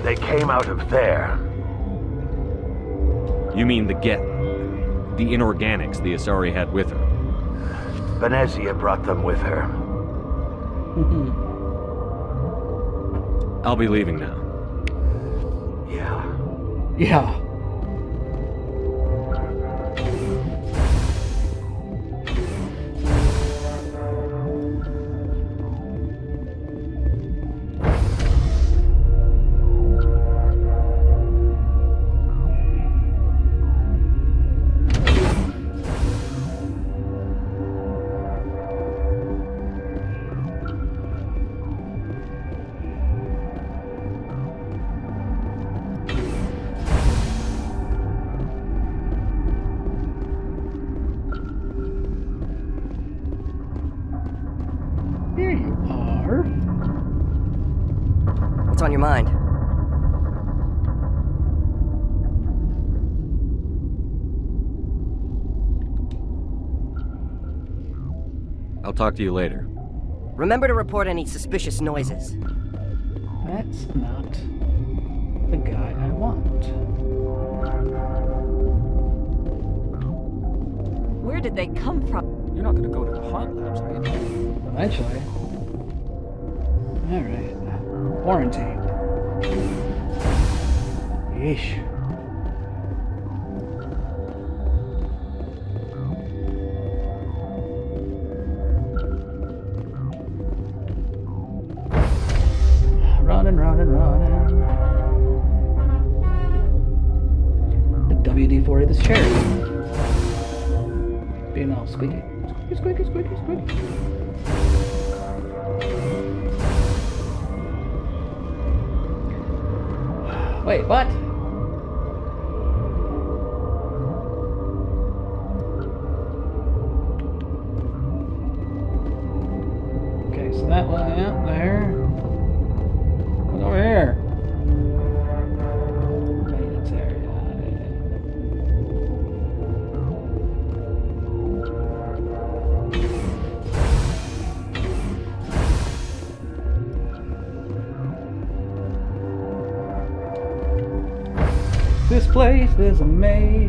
H: They came out of there.
K: You mean the inorganics the Asari had with her?
H: Venezia brought them with her.
K: I'll be leaving now.
H: Yeah.
A: Yeah. Here you are.
V: What's on your mind?
K: I'll talk to you later.
V: Remember to report any suspicious noises.
A: That's not the guy I want.
L: Where did they come from?
N: You're not gonna go to the hot labs, are you?
A: Eventually. Alright. Quarantine. Yeesh. Running. The WD-40 this chair. Being all squeaky. Squeaky. Wait, what? Okay, so that one out there. What's over here? Maintenance area. This place is a maze.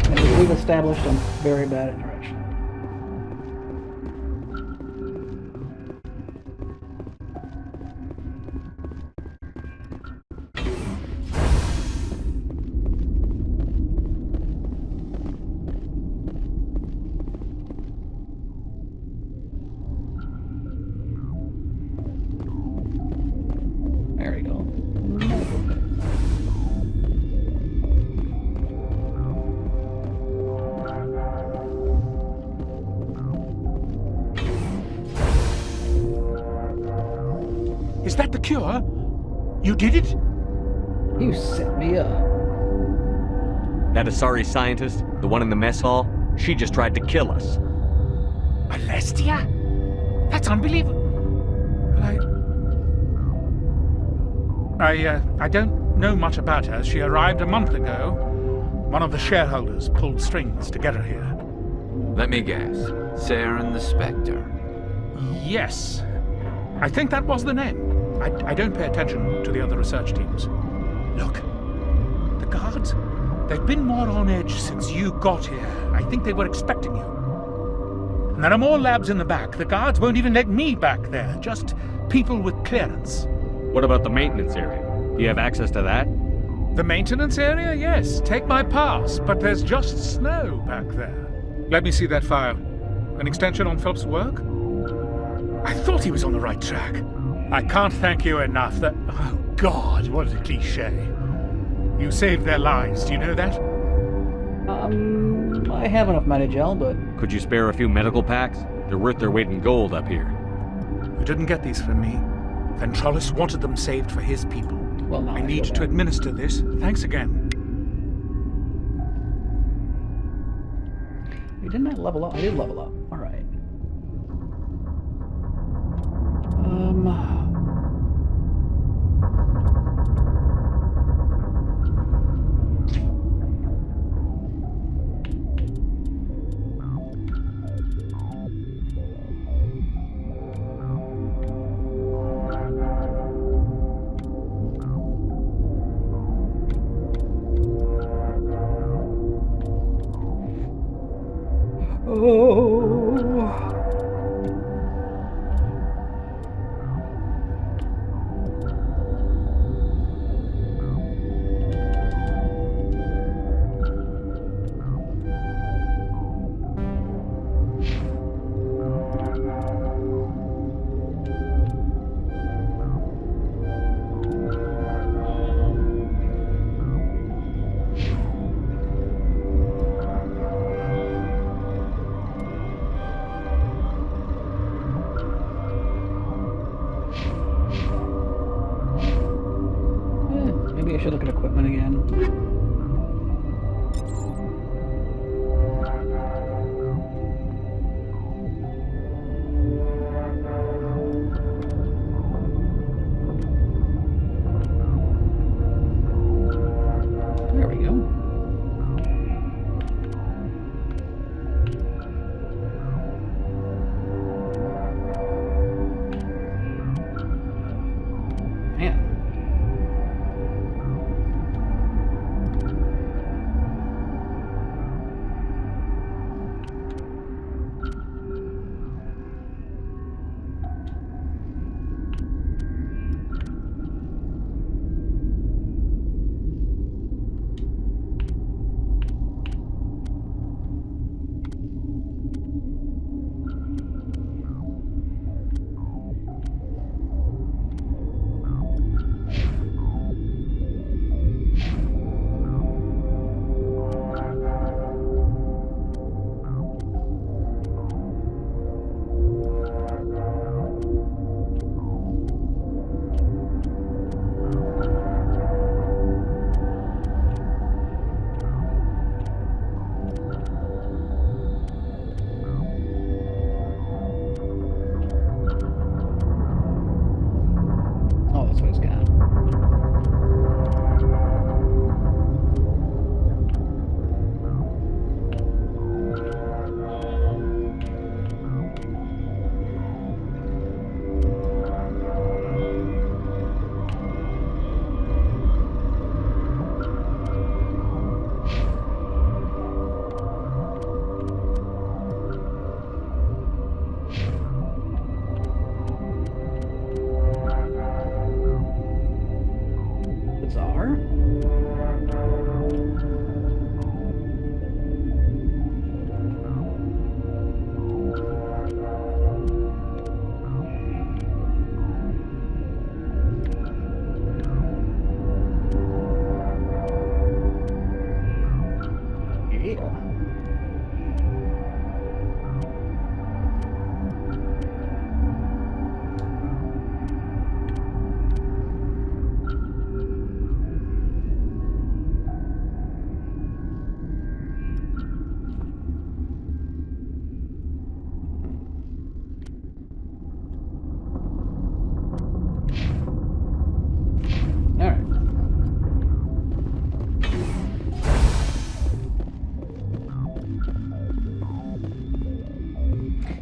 A: And as we've established, I'm very bad at direction. There we go.
Q: Is that the cure? You did it?
A: You set me up.
K: That Asari scientist, the one in the mess hall, she just tried to kill us.
Q: Alestia? That's unbelievable. I don't know much about her. She arrived a month ago. One of the shareholders pulled strings to get her here.
O: Let me guess. Saren the Spectre.
Q: Yes. I think that was the name. I don't pay attention to the other research teams. Look, the guards, they've been more on edge since you got here. I think they were expecting you. And there are more labs in the back. The guards won't even let me back there. Just people with clearance.
K: What about the maintenance area? Do you have access to that?
Q: The maintenance area? Yes. Take my pass. But there's just snow back there. Let me see that file. An extension on Phelps' work? I thought he was on the right track. I can't thank you enough that... Oh, God, what a cliché. You saved their lives, do you know that?
A: I have enough Medigel, but...
K: Could you spare a few medical packs? They're worth their weight in gold up here.
Q: You didn't get these from me. Ventrolus wanted them saved for his people.
A: Well, no,
Q: I need to administer this. Thanks again.
A: Wait, didn't I level up? I did level up. All right. Oh. Maybe I should look at equipment again. There we go. Man. Oh, that's what it's got. Bizarre. Yeah. All right.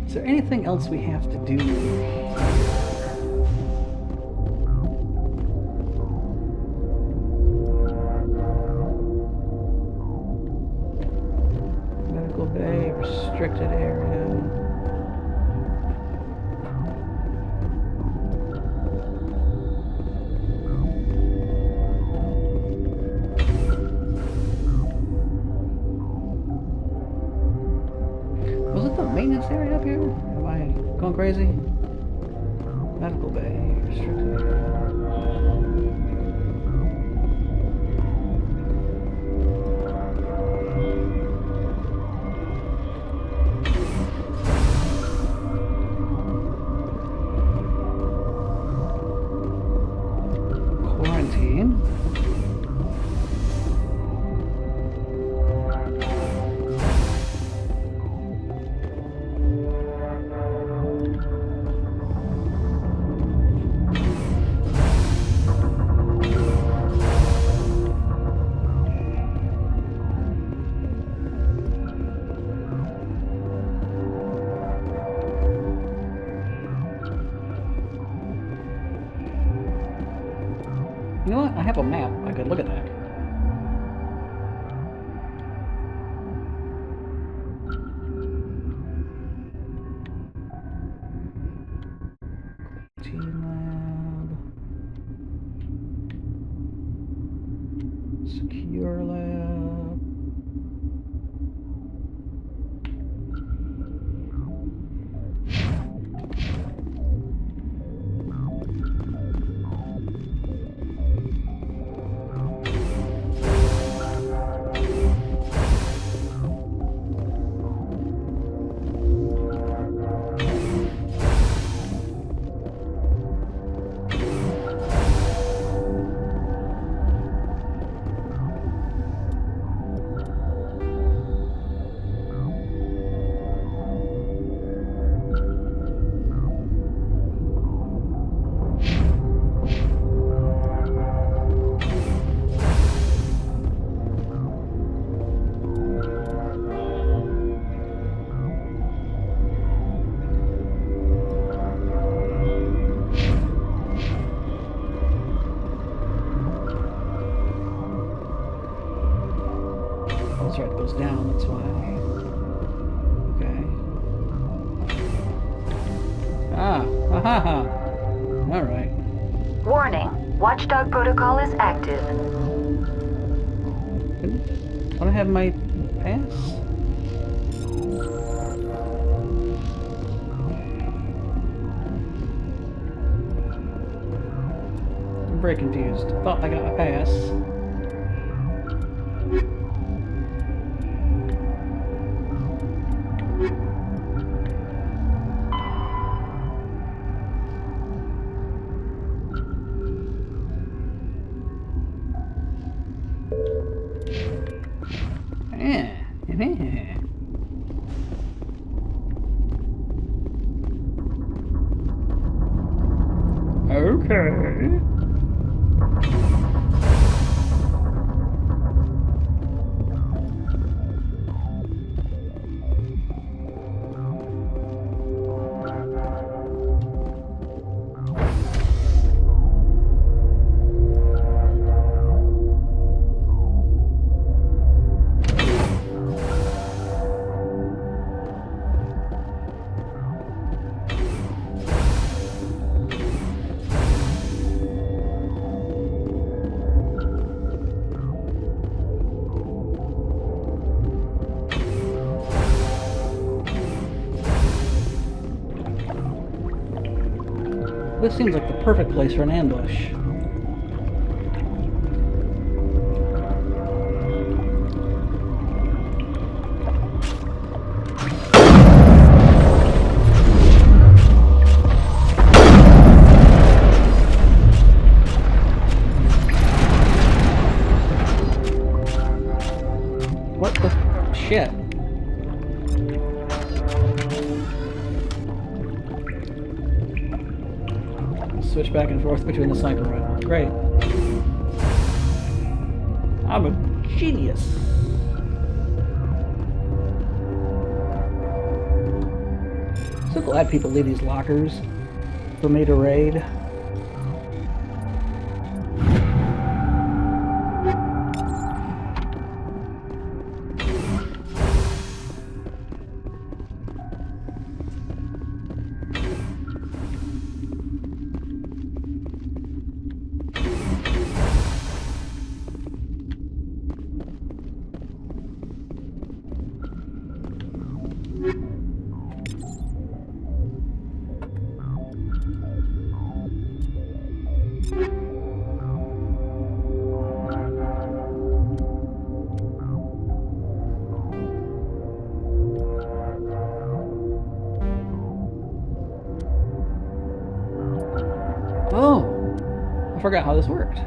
A: Is there anything else we have to do? Medical bay, restricted area. Was it the maintenance area up here? Am I going crazy? Medical bay, restricted area. Quarantine. I have a map. I could look at that. Lab. Secure lab. That's right, it goes down, that's why. Okay. Ah, ha ha ha. Alright.
M: Warning, Watchdog protocol is active.
A: Don't I have my pass? I'm very confused. Thought I got my pass. Okay. This seems like the perfect place for an ambush. What the shit? Switch back and forth between the sniper rifle. Great. I'm a genius. So glad people leave these lockers for me to raid. Oh, I forgot how this worked.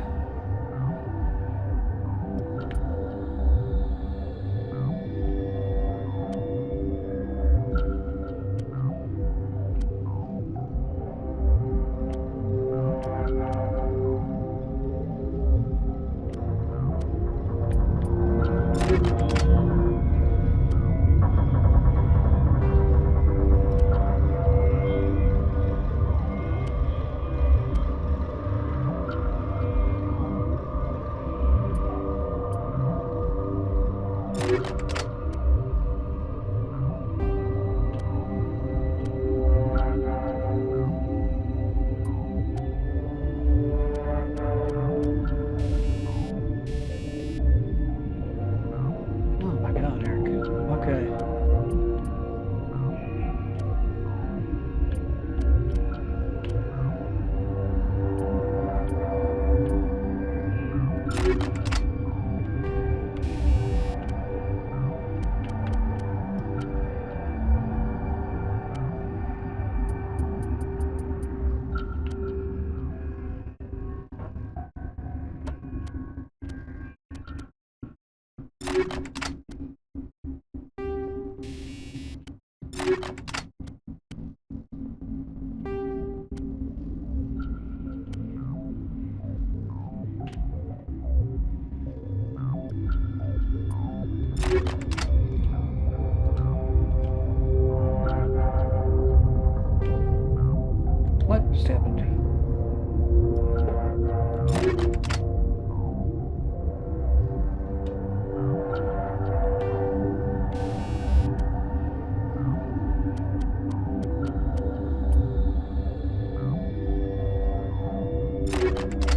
A: What just happened?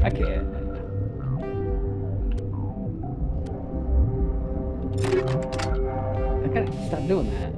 A: I can't. I gotta stop doing that.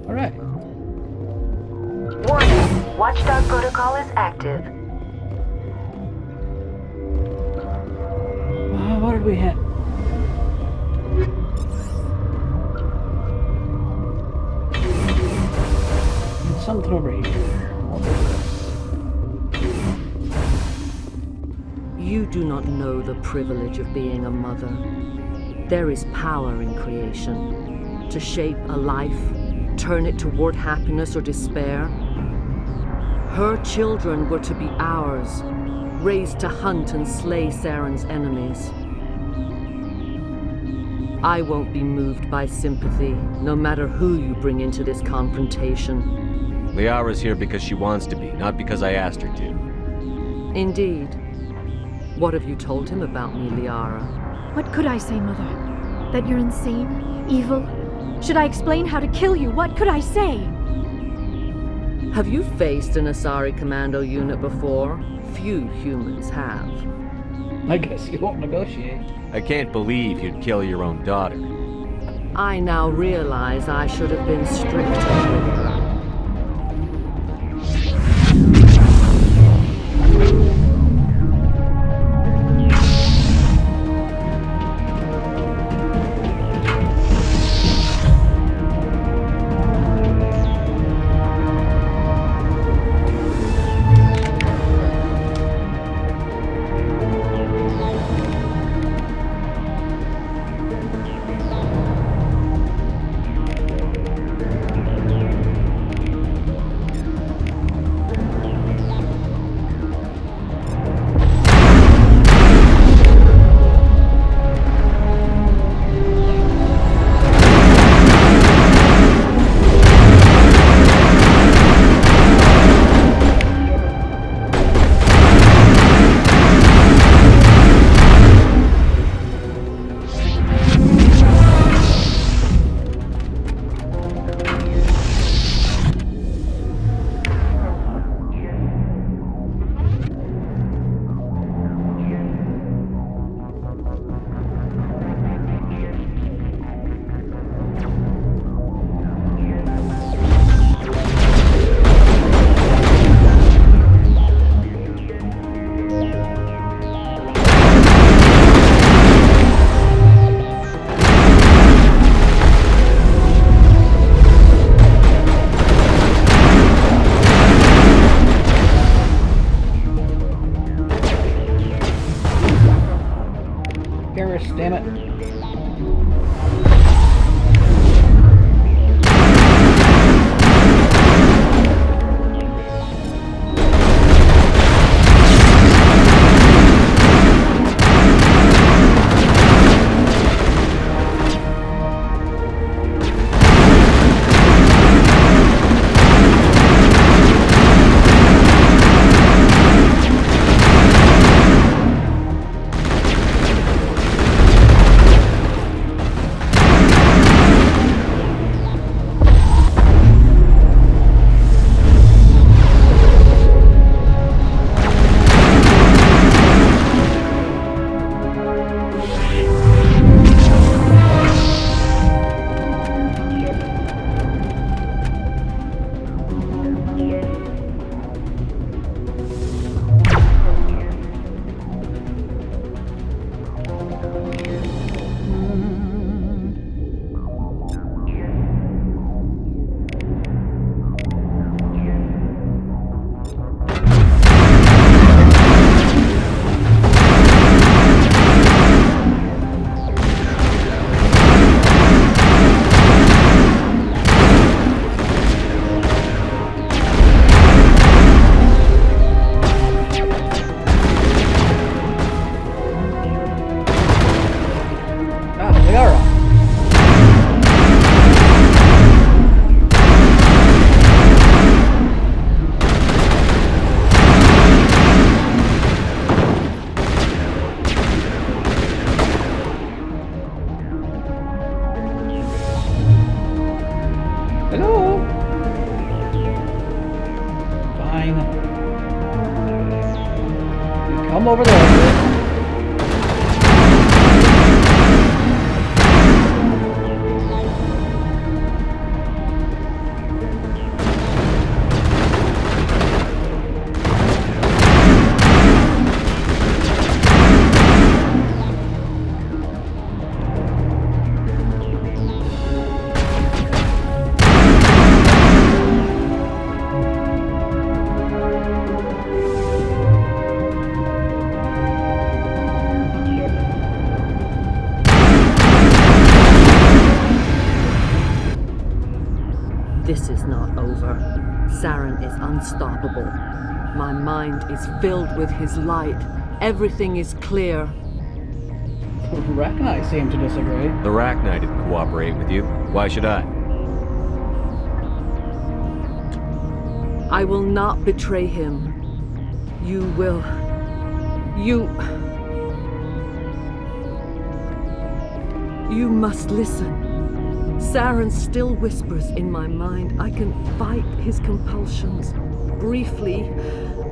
A: Alright.
M: Warning, Watchdog protocol is active.
A: What did we have? There's something over here. What is this?
C: You do not know the privilege of being a mother. There is power in creation. To shape a life, turn it toward happiness or despair. Her children were to be ours, raised to hunt and slay Saren's enemies. I won't be moved by sympathy, no matter who you bring into this confrontation.
F: Liara's here because she wants to be, not because I asked her to.
C: Indeed. What have you told him about me, Liara?
G: What could I say, Mother? That you're insane? Evil? Should I explain how to kill you? What could I say?
C: Have you faced an Asari commando unit before? Few humans have.
A: I guess you won't negotiate.
F: I can't believe you'd kill your own daughter.
C: I now realize I should have been stricter with her.
A: progress, damn it. Hello? Fine. You come over there.
C: This is not over. Saren is unstoppable. My mind is filled with his light. Everything is clear.
A: Rachni seem to disagree.
F: The Rachni didn't cooperate with you. Why should I?
C: I will not betray him. You will. You must listen. Saren still whispers in my mind. I can fight his compulsions, briefly,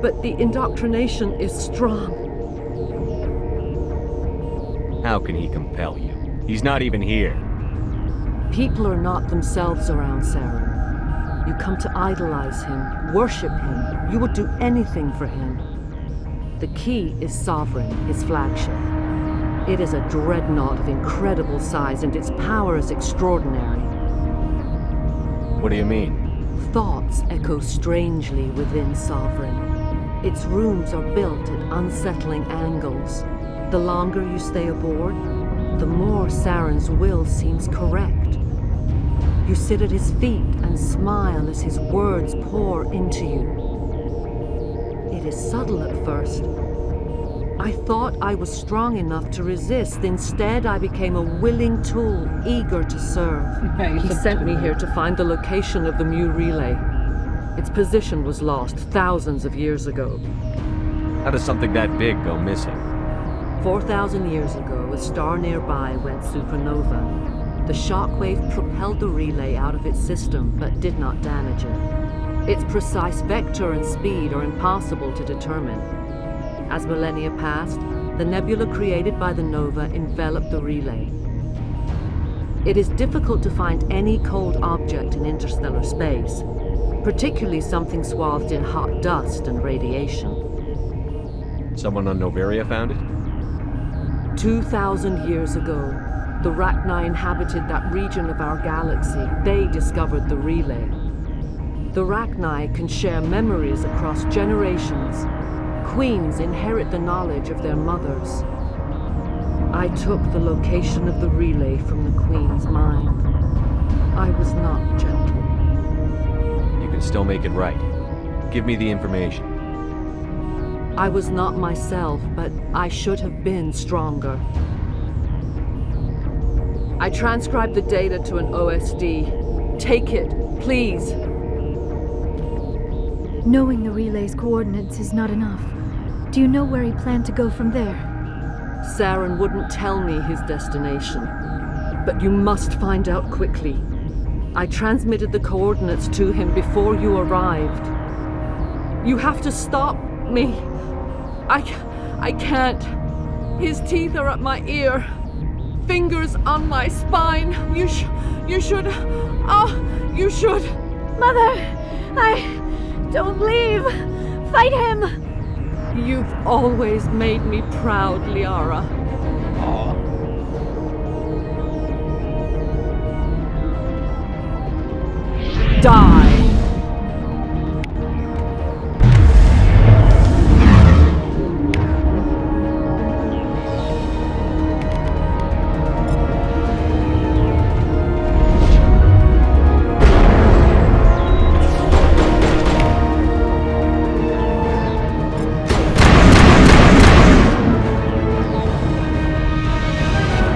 C: but the indoctrination is strong.
F: How can he compel you? He's not even here.
C: People are not themselves around Saren. You come to idolize him, worship him. You would do anything for him. The key is Sovereign, his flagship. It is a dreadnought of incredible size, and its power is extraordinary.
F: What do you mean?
C: Thoughts echo strangely within Sovereign. Its rooms are built at unsettling angles. The longer you stay aboard, the more Saren's will seems correct. You sit at his feet and smile as his words pour into you. It is subtle at first. I thought I was strong enough to resist. Instead, I became a willing tool, eager to serve. He sent me here to find the location of the Mu relay. Its position was lost thousands of years ago.
F: How does something that big go missing?
C: 4,000 years ago, a star nearby went supernova. The shockwave propelled the relay out of its system, but did not damage it. Its precise vector and speed are impossible to determine. As millennia passed, the nebula created by the nova enveloped the relay. It is difficult to find any cold object in interstellar space, particularly something swathed in hot dust and radiation.
F: Someone on Noveria found it?
C: 2,000 years ago, the Rachni inhabited that region of our galaxy. They discovered the relay. The Rachni can share memories across generations. Queens inherit the knowledge of their mothers. I took the location of the relay from the Queen's mind. I was not gentle.
K: You can still make it right. Give me the information.
C: I was not myself, but I should have been stronger. I transcribed the data to an OSD. Take it, please.
G: Knowing the relay's coordinates is not enough. Do you know where he planned to go from there?
C: Saren wouldn't tell me his destination. But you must find out quickly. I transmitted the coordinates to him before you arrived. You have to stop me. I can't. His teeth are at my ear. Fingers on my spine. You should. Oh, you should.
G: Mother! Don't leave! Fight him!
C: You've always made me proud, Liara. Die!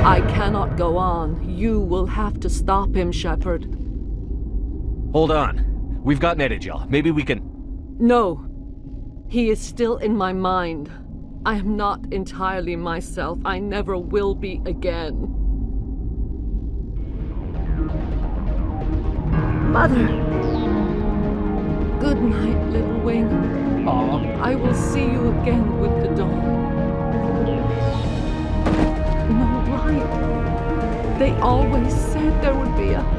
C: I cannot go on. You will have to stop him, Shepard.
K: Hold on. We've got Netagel. Maybe we can...
C: No. He is still in my mind. I am not entirely myself. I never will be again.
G: Mother!
C: Good night, little wing. I will see you again with the dawn. No, right. They always said there would be a...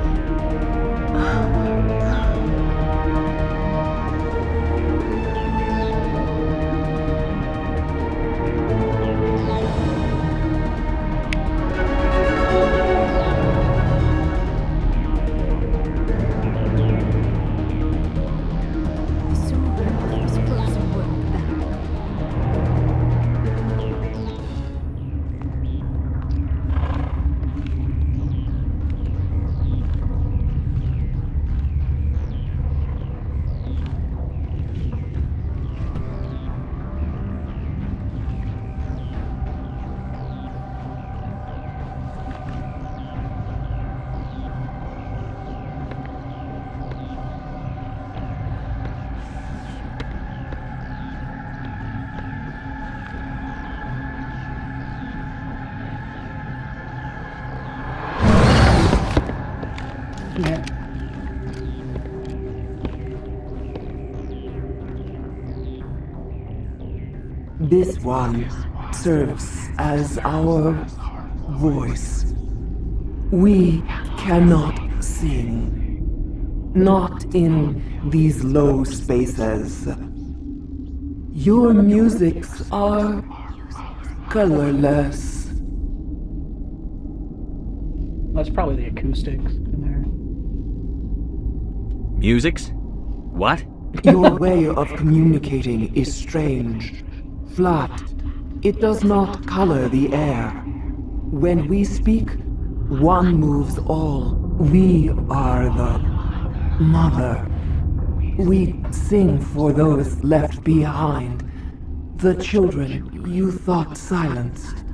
B: This one serves as our voice. We cannot sing. Not in these low spaces. Your musics are colorless.
A: That's probably the acoustics in there.
K: Musics? What?
B: Your way of communicating is strange. Flat. It does not color the air. When we speak, one moves all. We are the mother. We sing for those left behind. The children you thought silenced.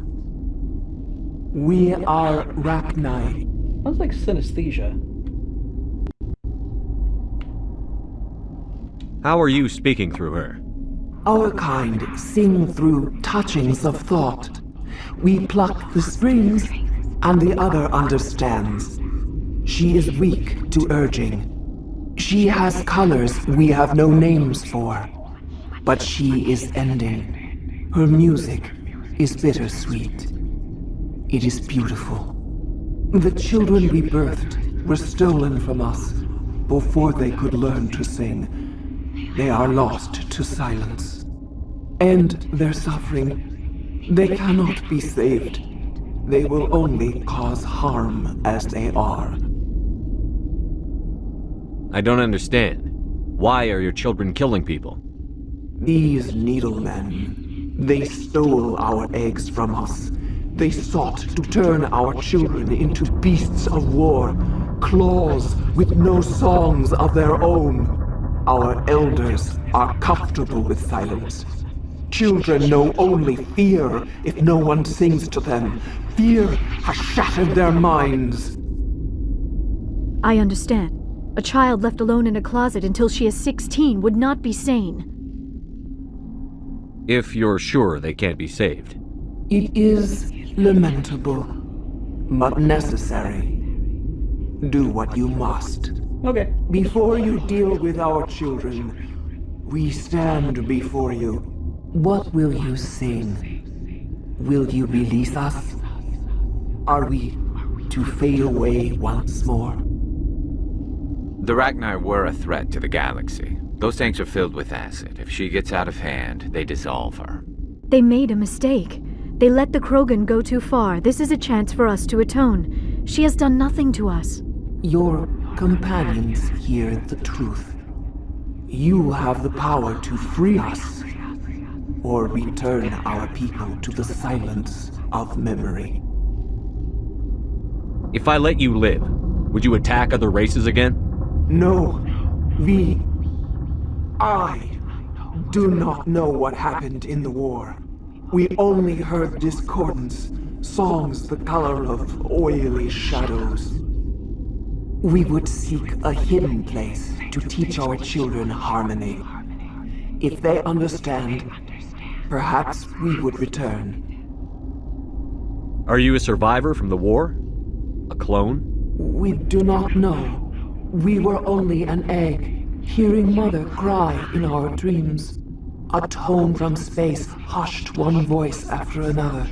B: We are Rachni.
A: Sounds like synesthesia.
K: How are you speaking through her?
B: Our kind sing through touchings of thought. We pluck the strings, and the other understands. She is weak to urging. She has colors we have no names for. But she is ending. Her music is bittersweet. It is beautiful. The children we birthed were stolen from us before they could learn to sing. They are lost to silence. And their suffering, they cannot be saved. They will only cause harm as they are.
K: I don't understand. Why are your children killing people?
B: These needlemen, they stole our eggs from us. They sought to turn our children into beasts of war, claws with no songs of their own. Our elders are comfortable with silence. Children know only fear if no one sings to them. Fear has shattered their minds.
D: I understand. A child left alone in a closet until she is 16 would not be sane.
K: If you're sure they can't be saved.
B: It is lamentable, but necessary. Do what you must.
A: Okay.
B: Before you deal with our children, we stand before you. What will you sing? Will you release us? Are we to fade away once more?
O: The Rachni were a threat to the galaxy. Those tanks are filled with acid. If she gets out of hand, they dissolve her.
D: They made a mistake. They let the Krogan go too far. This is a chance for us to atone. She has done nothing to us.
B: Your companions hear the truth. You have the power to free us, or return our people to the silence of memory.
K: If I let you live, would you attack other races again?
B: No, I do not know what happened in the war. We only heard discordance, songs the color of oily shadows. We would seek a hidden place to teach our children harmony. If they understand, perhaps we would return.
K: Are you a survivor from the war? A clone?
B: We do not know. We were only an egg, hearing Mother cry in our dreams. A tone from space hushed one voice after another.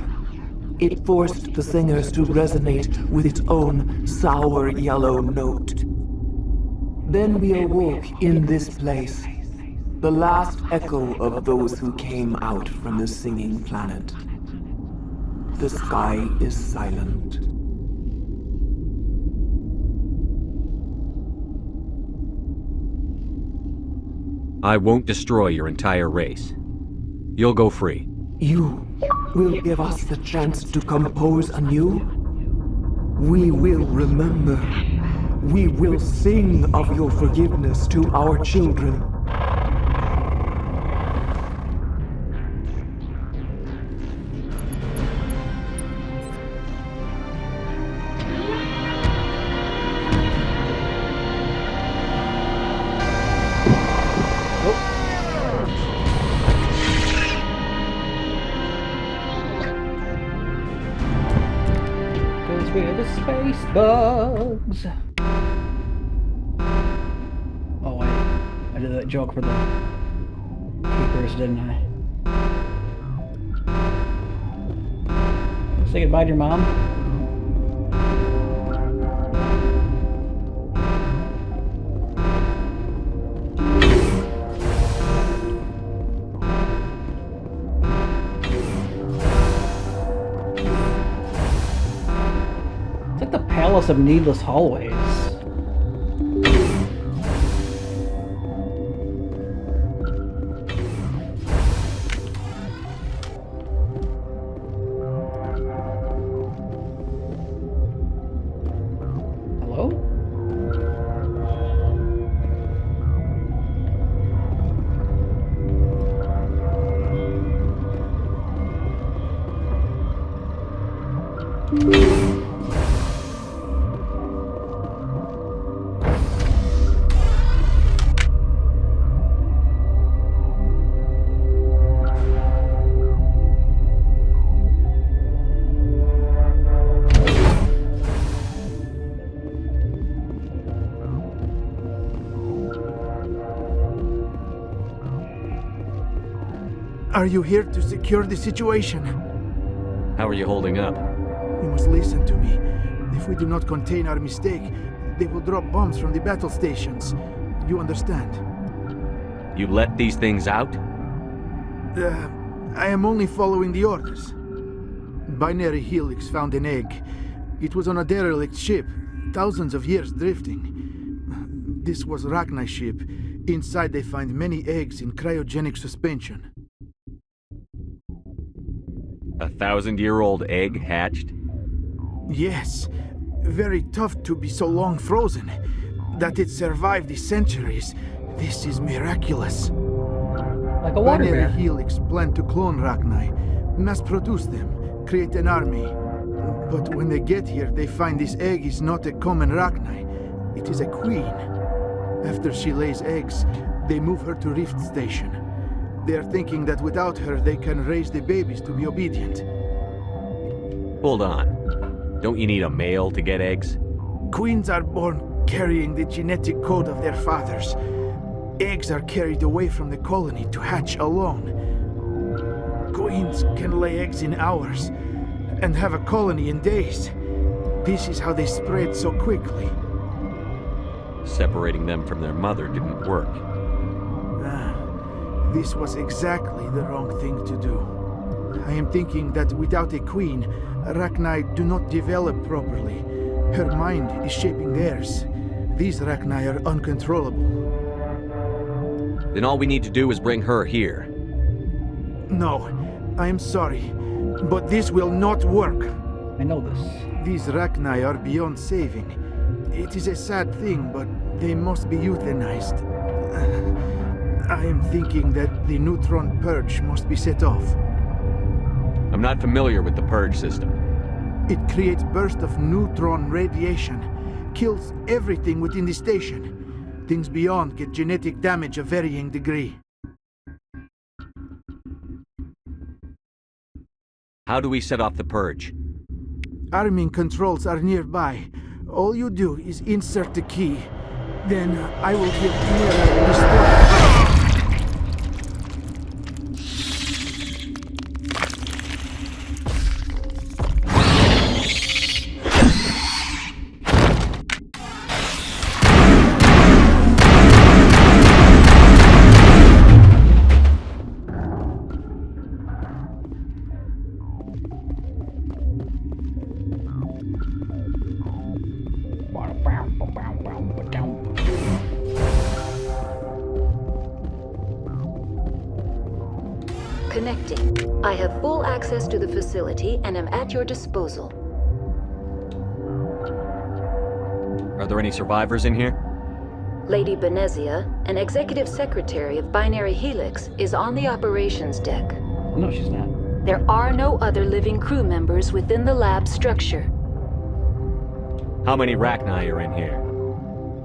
B: It forced the singers to resonate with its own sour yellow note. Then we awoke in this place, the last echo of those who came out from the singing planet. The sky is silent.
K: I won't destroy your entire race. You'll go free.
B: You will give us the chance to compose anew? We will remember. We will sing of your forgiveness to our children.
A: We're the space bugs. Oh wait, I did that joke for the keepers, didn't I? Say goodbye to your mom. Palace of needless hallways. Hello?
P: Are you here to secure the situation?
K: How are you holding up?
P: You must listen to me. If we do not contain our mistake, they will drop bombs from the battle stations. You understand?
K: You let these things out?
P: I am only following the orders. Binary Helix found an egg. It was on a derelict ship, thousands of years drifting. This was Rachni's ship. Inside they find many eggs in cryogenic suspension.
K: A 1,000-year-old egg hatched?
P: Yes. Very tough to be so long frozen. That it survived the centuries. This is miraculous.
A: Like a water
P: Binary
A: bear.
P: Helix planned to clone Rachni, mass produce them, create an army. But when they get here, they find this egg is not a common Rachni. It is a queen. After she lays eggs, they move her to Rift Station. They are thinking that without her, they can raise the babies to be obedient.
K: Hold on. Don't you need a male to get eggs?
P: Queens are born carrying the genetic code of their fathers. Eggs are carried away from the colony to hatch alone. Queens can lay eggs in hours and have a colony in days. This is how they spread so quickly.
K: Separating them from their mother didn't work.
P: This was exactly the wrong thing to do. I am thinking that without a queen, Rachni do not develop properly. Her mind is shaping theirs. These Rachni are uncontrollable.
K: Then all we need to do is bring her here.
P: No, I am sorry, but this will not work.
A: I know this.
P: These Rachni are beyond saving. It is a sad thing, but they must be euthanized. I am thinking that the neutron purge must be set off.
K: I'm not familiar with the purge system.
P: It creates bursts of neutron radiation, kills everything within the station. Things beyond get genetic damage of varying degree.
K: How do we set off the purge?
P: Arming controls are nearby. All you do is insert the key. Then I will give Mira the start.
M: Connecting. I have full access to the facility and am at your disposal.
K: Are there any survivors in here?
M: Lady Benezia, an executive secretary of Binary Helix, is on the operations deck.
A: No, she's not.
M: There are no other living crew members within the lab structure.
K: How many Rachni are in here?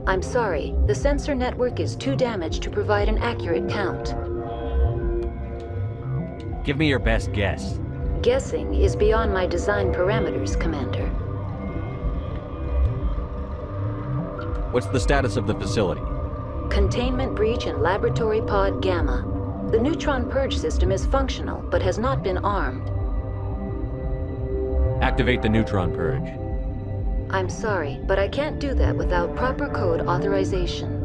M: I'm sorry, the sensor network is too damaged to provide an accurate count.
K: Give me your best guess.
M: Guessing is beyond my design parameters, Commander.
K: What's the status of the facility?
M: Containment breach in Laboratory Pod Gamma. The neutron purge system is functional, but has not been armed.
K: Activate the neutron purge.
M: I'm sorry, but I can't do that without proper code authorization.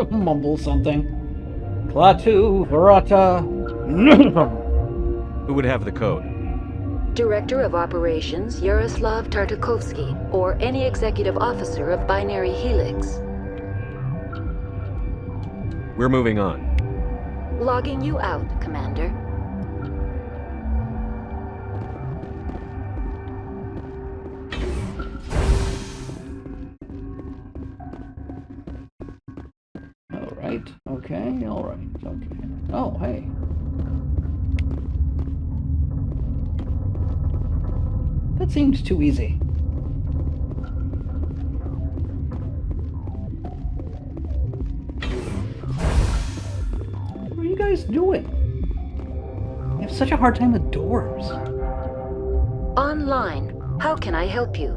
A: Mumble something. Klaatu, Verata.
K: Who would have the code?
M: Director of Operations Yaroslav Tartakovsky, or any executive officer of Binary Helix.
K: We're moving on.
M: Logging you out, Commander.
A: Alright, okay, alright, okay. Oh, hey. That seems too easy. What are you guys doing? You have such a hard time with doors.
M: Online. How can I help you?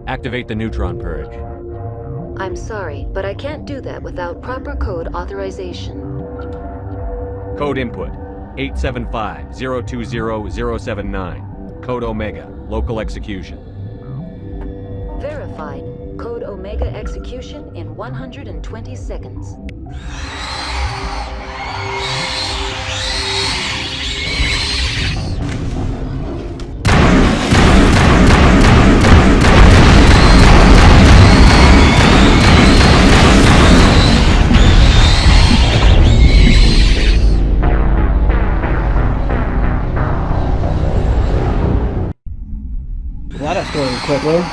K: Activate the neutron purge.
M: I'm sorry, but I can't do that without proper code authorization.
K: Code input 875-020-079. Code Omega. Local execution.
M: Verified. Code Omega execution in 120 seconds.
A: explode quickly.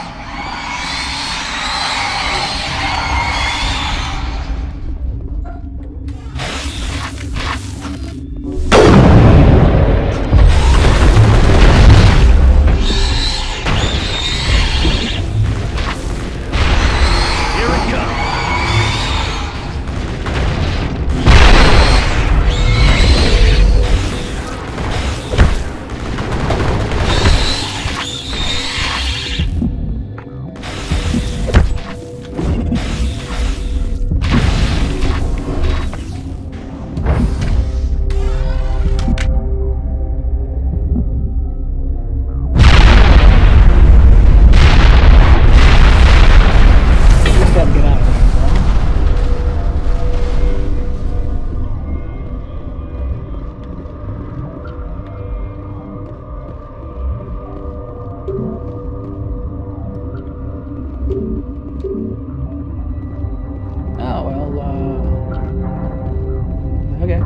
A: Okay.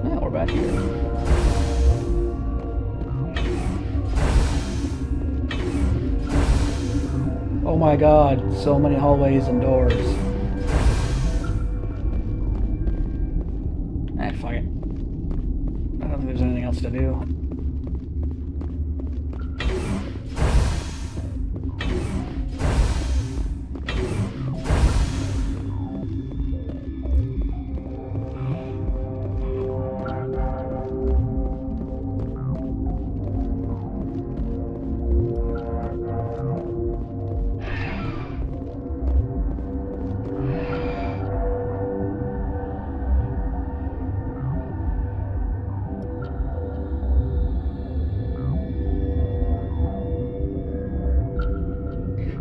A: Now we're back here. Oh my god, so many hallways and doors. Fuck it. I don't think there's anything else to do.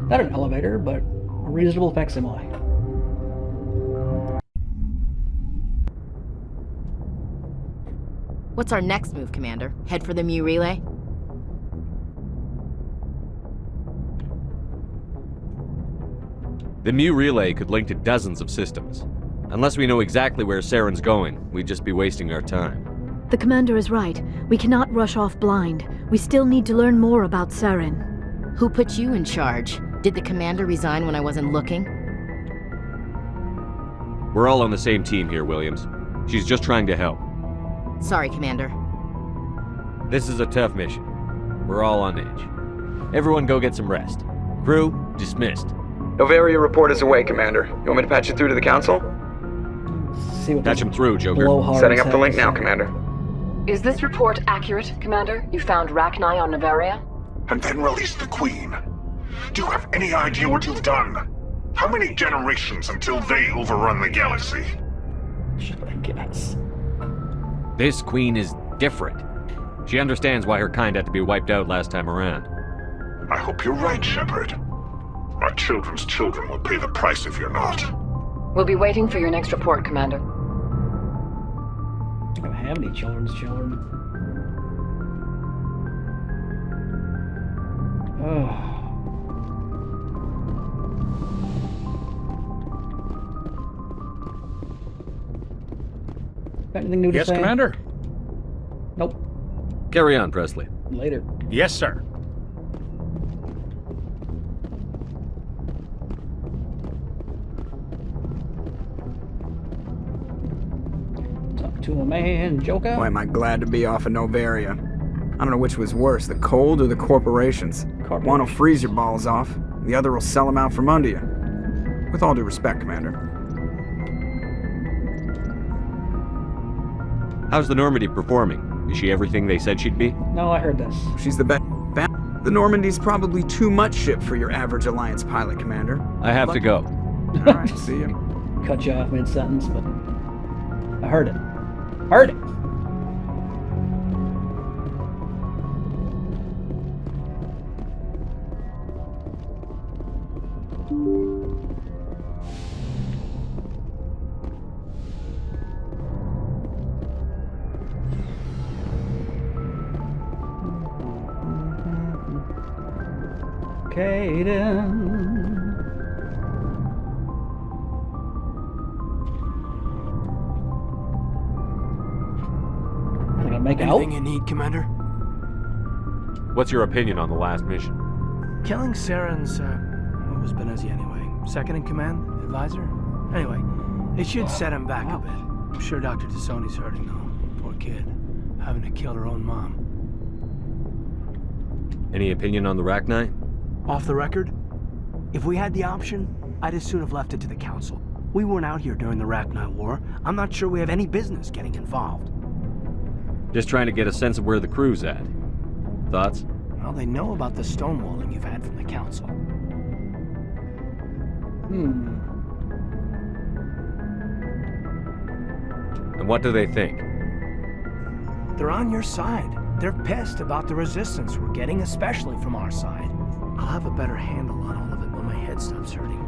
A: Not an elevator, but a reasonable facsimile.
E: What's our next move, Commander? Head for the ME relay?
K: The ME relay could link to dozens of systems. Unless we know exactly where Saren's going, we'd just be wasting our time.
D: The Commander is right. We cannot rush off blind. We still need to learn more about Saren.
E: Who put you in charge? Did the Commander resign when I wasn't looking?
K: We're all on the same team here, Williams. She's just trying to help.
E: Sorry, Commander.
K: This is a tough mission. We're all on edge. Everyone go get some rest. Crew, dismissed.
U: Novaria report is away, Commander. You want me to patch you through to the Council?
K: Patch him through, Joker.
U: Setting up the link now, Commander.
W: Is this report accurate, Commander? You found Rachni on Novaria?
X: And then released the Queen. Do you have any idea what you've done? How many generations until they overrun the galaxy?
A: I guess.
K: This Queen is different. She understands why her kind had to be wiped out last time around.
X: I hope you're right, Shepard. My children's children will pay the price if you're not.
W: We'll be waiting for your next report, Commander.
A: I don't have any children's children. Oh. Got anything new to say?
Q: Yes, Commander?
A: Nope.
K: Carry on, Presley.
A: Later.
Q: Yes, sir.
A: Talk to a man, Joker.
Y: Boy, am I glad to be off of Novaria. I don't know which was worse, the cold or the corporations. One will freeze your balls off, the other will sell them out from under you. With all due respect, Commander.
K: How's the Normandy performing? Is she everything they said she'd be?
A: No, I heard this.
Y: She's the best. The Normandy's probably too much ship for your average Alliance pilot, Commander.
K: I have to go.
Y: All right, see you.
A: Cut you off mid-sentence, but I heard it. Heard it! Caden. Make
I: Anything
A: out?
I: you need, Commander?
K: What's your opinion on the last mission?
I: Killing Saren's, what was Benezia anyway? Second in command? Advisor? Anyway, it should set him back a bit. I'm sure Dr. Tassoni's hurting though. Poor kid. Having to kill her own mom.
K: Any opinion on the Rachni?
I: Off the record? If we had the option, I'd as soon have left it to the Council. We weren't out here during the Rachni War. I'm not sure we have any business getting involved.
K: Just trying to get a sense of where the crew's at. Thoughts?
I: Well, they know about the stonewalling you've had from the Council.
K: And what do they think?
I: They're on your side. They're pissed about the resistance we're getting, especially from our side. I'll have a better handle on all of it when my head stops hurting.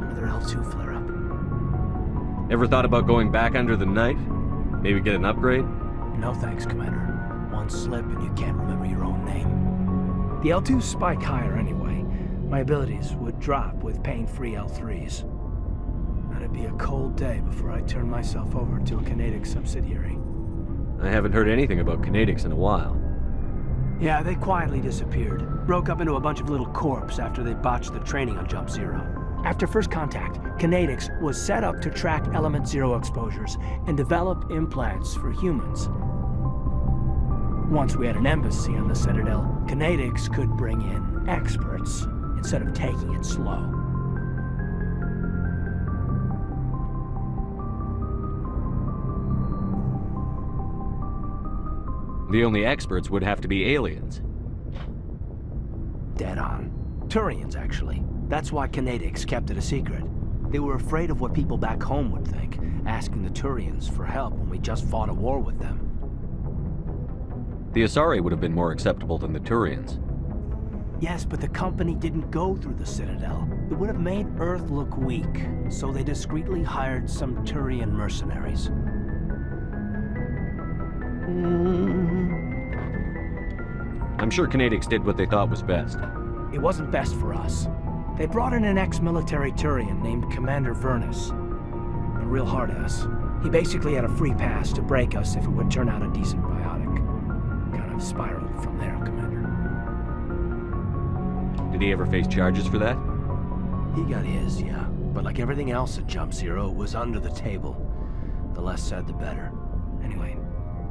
I: Another L2 flare-up.
K: Ever thought about going back under the knife? Maybe get an upgrade?
I: No thanks, Commander. One slip and you can't remember your own name. The L2s spike higher anyway. My abilities would drop with pain-free L3s. That'd be a cold day before I turn myself over to a Canadic subsidiary.
K: I haven't heard anything about Canadics in a while.
I: Yeah, they quietly disappeared. Broke up into a bunch of little corps after they botched the training on Jump Zero. After first contact, Canadics was set up to track Element Zero exposures and develop implants for humans. Once we had an embassy on the Citadel, Canadics could bring in experts instead of taking it slow.
K: The only experts would have to be aliens.
I: Dead on. Turians, actually. That's why Canadics kept it a secret. They were afraid of what people back home would think, asking the Turians for help when we just fought a war with them.
K: The Asari would have been more acceptable than the Turians.
I: Yes, but the company didn't go through the Citadel. It would have made Earth look weak, so they discreetly hired some Turian mercenaries.
K: I'm sure Canadics did what they thought was best.
I: It wasn't best for us. They brought in an ex-military Turian named Commander Vernus. A real hard-ass. He basically had a free pass to break us if it would turn out a decent biotic. Kind of spiraled from there, Commander.
K: Did he ever face charges for that?
I: He got his, yeah. But like everything else at Jump Zero, it was under the table. The less said, the better. Anyway,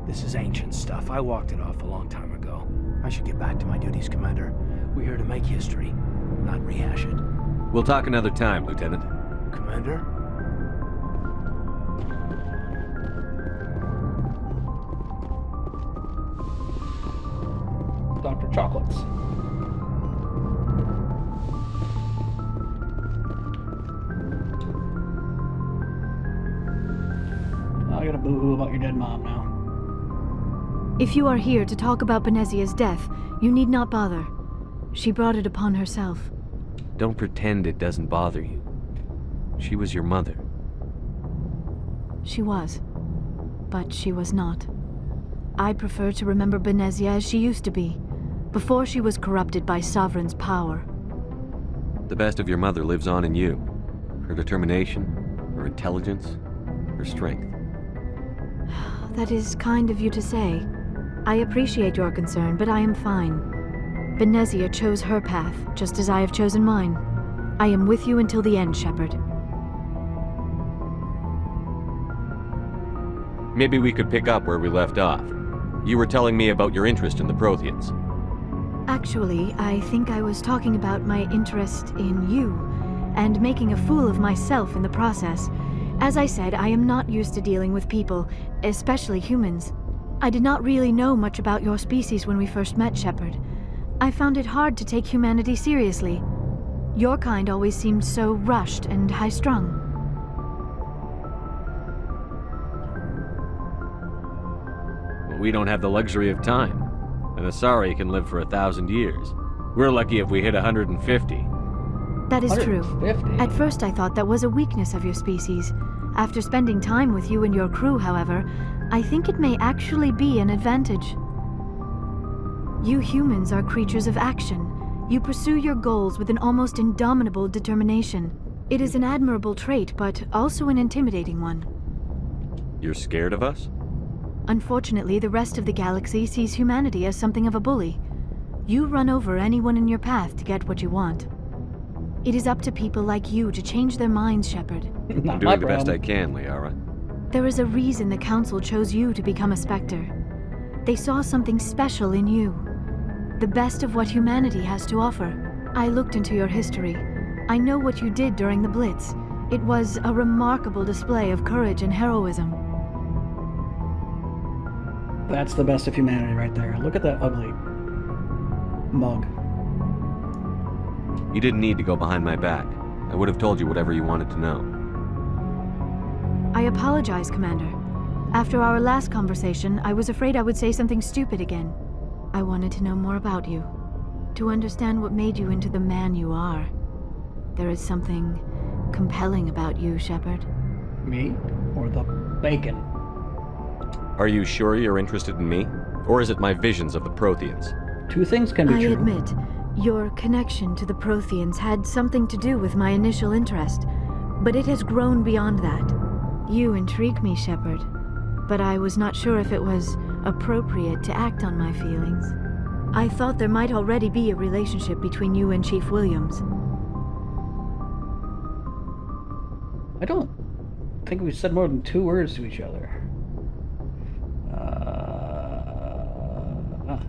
I: this is ancient stuff. I walked it off a long time ago. I should get back to my duties, Commander. We're here to make history, not rehash it.
K: We'll talk another time, Lieutenant.
I: Commander?
A: Dr. Chocolates. I gotta boo-hoo about your dead mom now.
D: If you are here to talk about Benezia's death, you need not bother. She brought it upon herself.
K: Don't pretend it doesn't bother you. She was your mother.
D: She was. But she was not. I prefer to remember Benezia as she used to be, before she was corrupted by Sovereign's power.
K: The best of your mother lives on in you. Her determination, her intelligence, her strength.
D: That is kind of you to say. I appreciate your concern, but I am fine. Benezia chose her path, just as I have chosen mine. I am with you until the end, Shepard.
K: Maybe we could pick up where we left off. You were telling me about your interest in the Protheans.
D: Actually, I think I was talking about my interest in you, and making a fool of myself in the process. As I said, I am not used to dealing with people, especially humans. I did not really know much about your species when we first met, Shepard. I found it hard to take humanity seriously. Your kind always seemed so rushed and high-strung.
K: Well, we don't have the luxury of time. An Asari can live for 1,000 years. We're lucky if we hit 150.
D: That is true.
A: 150?
D: At first I thought that was a weakness of your species. After spending time with you and your crew, however, I think it may actually be an advantage. You humans are creatures of action. You pursue your goals with an almost indomitable determination. It is an admirable trait, but also an intimidating one.
K: You're scared of us?
D: Unfortunately, the rest of the galaxy sees humanity as something of a bully. You run over anyone in your path to get what you want. It is up to people like you to change their minds, Shepard.
K: I'm doing the best I can, Liara.
D: There is a reason the Council chose you to become a Spectre. They saw something special in you. The best of what humanity has to offer. I looked into your history. I know what you did during the Blitz. It was a remarkable display of courage and heroism.
A: That's the best of humanity right there. Look at that ugly mug.
K: You didn't need to go behind my back. I would have told you whatever you wanted to know.
D: I apologize, Commander. After our last conversation, I was afraid I would say something stupid again. I wanted to know more about you, to understand what made you into the man you are. There is something compelling about you, Shepard.
A: Me? Or the bacon?
K: Are you sure you're interested in me? Or is it my visions of the Protheans?
A: Two things can be true.
D: I admit, your connection to the Protheans had something to do with my initial interest, but it has grown beyond that. You intrigue me, Shepard, but I was not sure if it was appropriate to act on my feelings. I thought there might already be a relationship between you and Chief Williams.
A: I don't think we said more than 2 words to each other.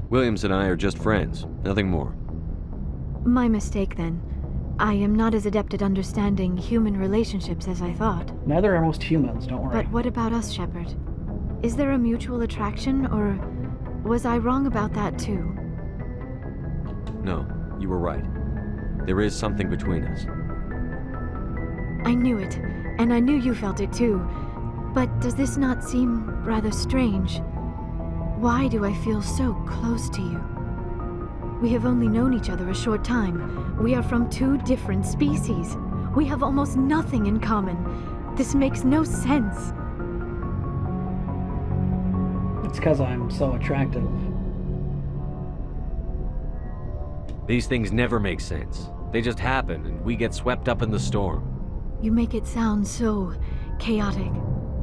K: Williams and I are just friends, nothing more.
D: My mistake, then. I am not as adept at understanding human relationships as I thought.
A: Neither are most humans, don't worry.
D: But what about us, Shepard? Is there a mutual attraction, or was I wrong about that too?
K: No, you were right. There is something between us.
D: I knew it, and I knew you felt it too. But does this not seem rather strange? Why do I feel so close to you? We have only known each other a short time. We are from 2 different species. We have almost nothing in common. This makes no sense.
A: It's because I'm so attractive.
K: These things never make sense. They just happen, and we get swept up in the storm.
D: You make it sound so chaotic,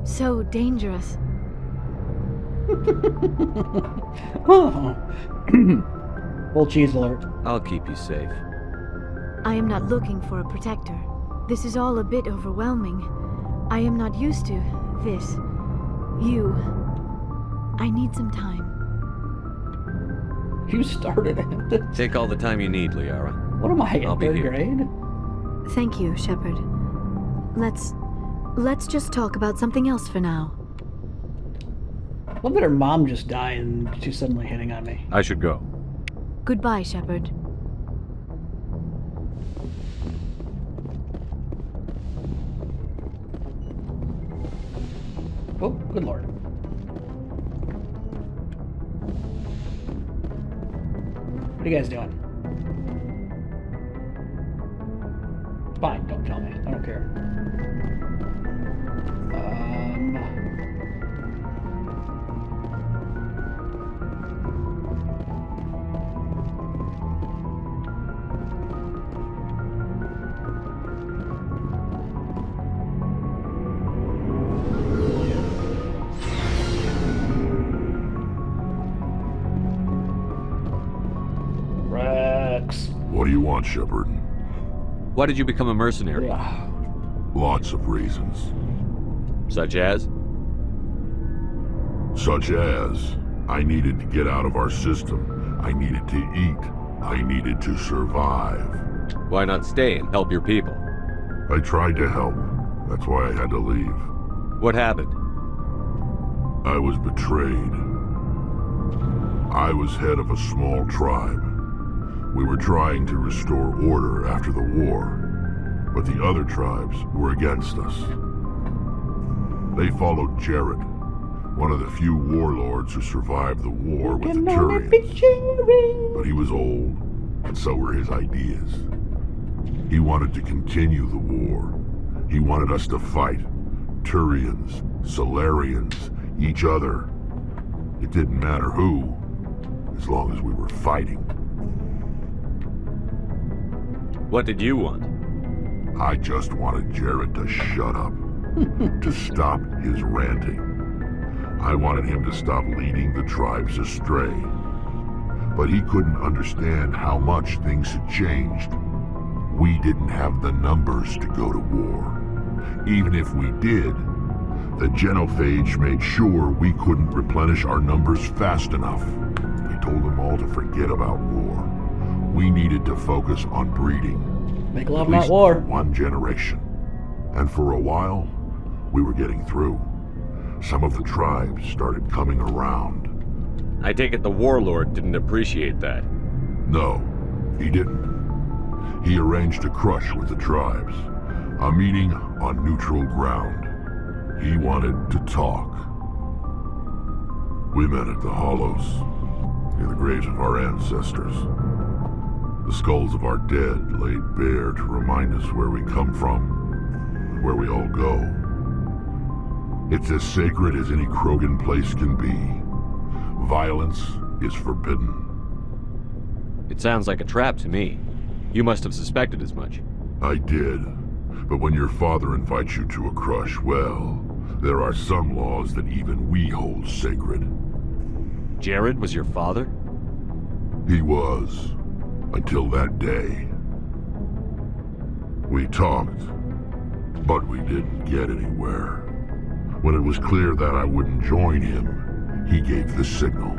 D: so dangerous.
A: Oh. Full cheese alert.
K: I'll keep you safe.
D: I am not looking for a protector. This is all a bit overwhelming. I am not used to this. You. I need some time.
A: You started it.
K: Take all the time you need, Liara.
A: What am I, in
K: I'll be
A: 3rd
K: here.
A: grade?
D: Thank you, Shepard. Let's just talk about something else for now.
A: Love that her mom just died and she's suddenly hitting on me.
K: I should go.
D: Goodbye, Shepard.
A: Oh, good lord. What are you guys doing? Fine, don't tell me. I don't care.
X: What do you want, Shepard?
K: Why did you become a mercenary?
X: Lots of reasons.
K: Such as?
X: Such as, I needed to get out of our system. I needed to eat. I needed to survive.
K: Why not stay and help your people?
X: I tried to help. That's why I had to leave.
K: What happened?
X: I was betrayed. I was head of a small tribe. We were trying to restore order after the war, but the other tribes were against us. They followed Jared, one of the few warlords who survived the war with the Turians. But he was old, and so were his ideas. He wanted to continue the war. He wanted us to fight. Turians, Solarians, each other. It didn't matter who, as long as we were fighting.
K: What did you want?
X: I just wanted Jared to shut up, to stop his ranting. I wanted him to stop leading the tribes astray. But he couldn't understand how much things had changed. We didn't have the numbers to go to war. Even if we did, the genophage made sure we couldn't replenish our numbers fast enough. They told them all to forget about war. We needed to focus on breeding.
A: Make love, not war.
X: One generation. And for a while, we were getting through. Some of the tribes started coming around.
K: I take it the warlord didn't appreciate that.
X: No, he didn't. He arranged a crush with the tribes. A meeting on neutral ground. He wanted to talk. We met at the Hollows, near the graves of our ancestors. The skulls of our dead laid bare to remind us where we come from, and where we all go. It's as sacred as any Krogan place can be. Violence is forbidden.
K: It sounds like a trap to me. You must have suspected as much.
X: I did. But when your father invites you to a crush, well, there are some laws that even we hold sacred.
K: Jared was your father?
X: He was. Until that day. We talked, but we didn't get anywhere. When it was clear that I wouldn't join him, he gave the signal.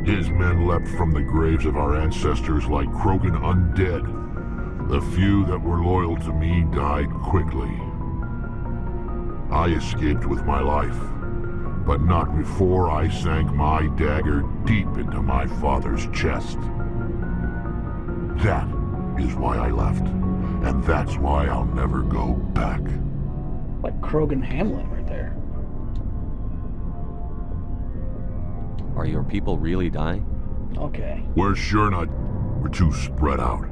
X: His men leapt from the graves of our ancestors like Krogan undead. The few that were loyal to me died quickly. I escaped with my life, but not before I sank my dagger deep into my father's chest. That is why I left, and that's why I'll never go back.
A: Like Krogan Hamlet right there.
K: Are your people really dying?
A: Okay.
X: We're sure not. We're too spread out.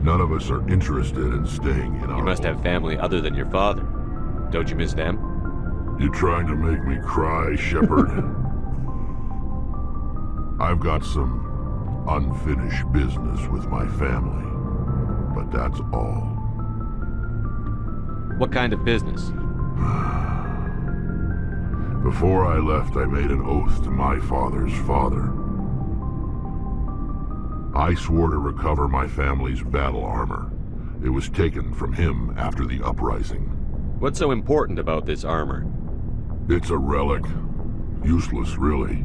X: None of us are interested in staying in our...
K: You must have family other than your father. Don't you miss them?
X: You trying to make me cry, Shepard? I've got some unfinished business with my family, but that's all.
K: What kind of business?
X: Before I left, I made an oath to my father's father. I swore to recover my family's battle armor. It was taken from him after the uprising.
K: What's so important about this armor?
X: It's a relic. Useless, really.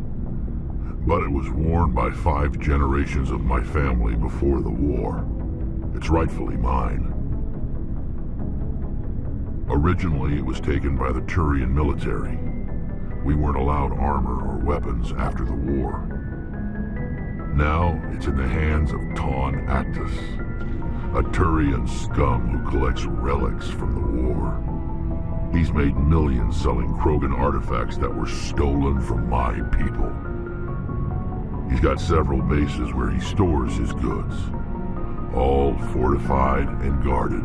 X: But it was worn by 5 generations of my family before the war. It's rightfully mine. Originally, it was taken by the Turian military. We weren't allowed armor or weapons after the war. Now, it's in the hands of Taun Actus, a Turian scum who collects relics from the war. He's made millions selling Krogan artifacts that were stolen from my people. He's got several bases where he stores his goods, all fortified and guarded.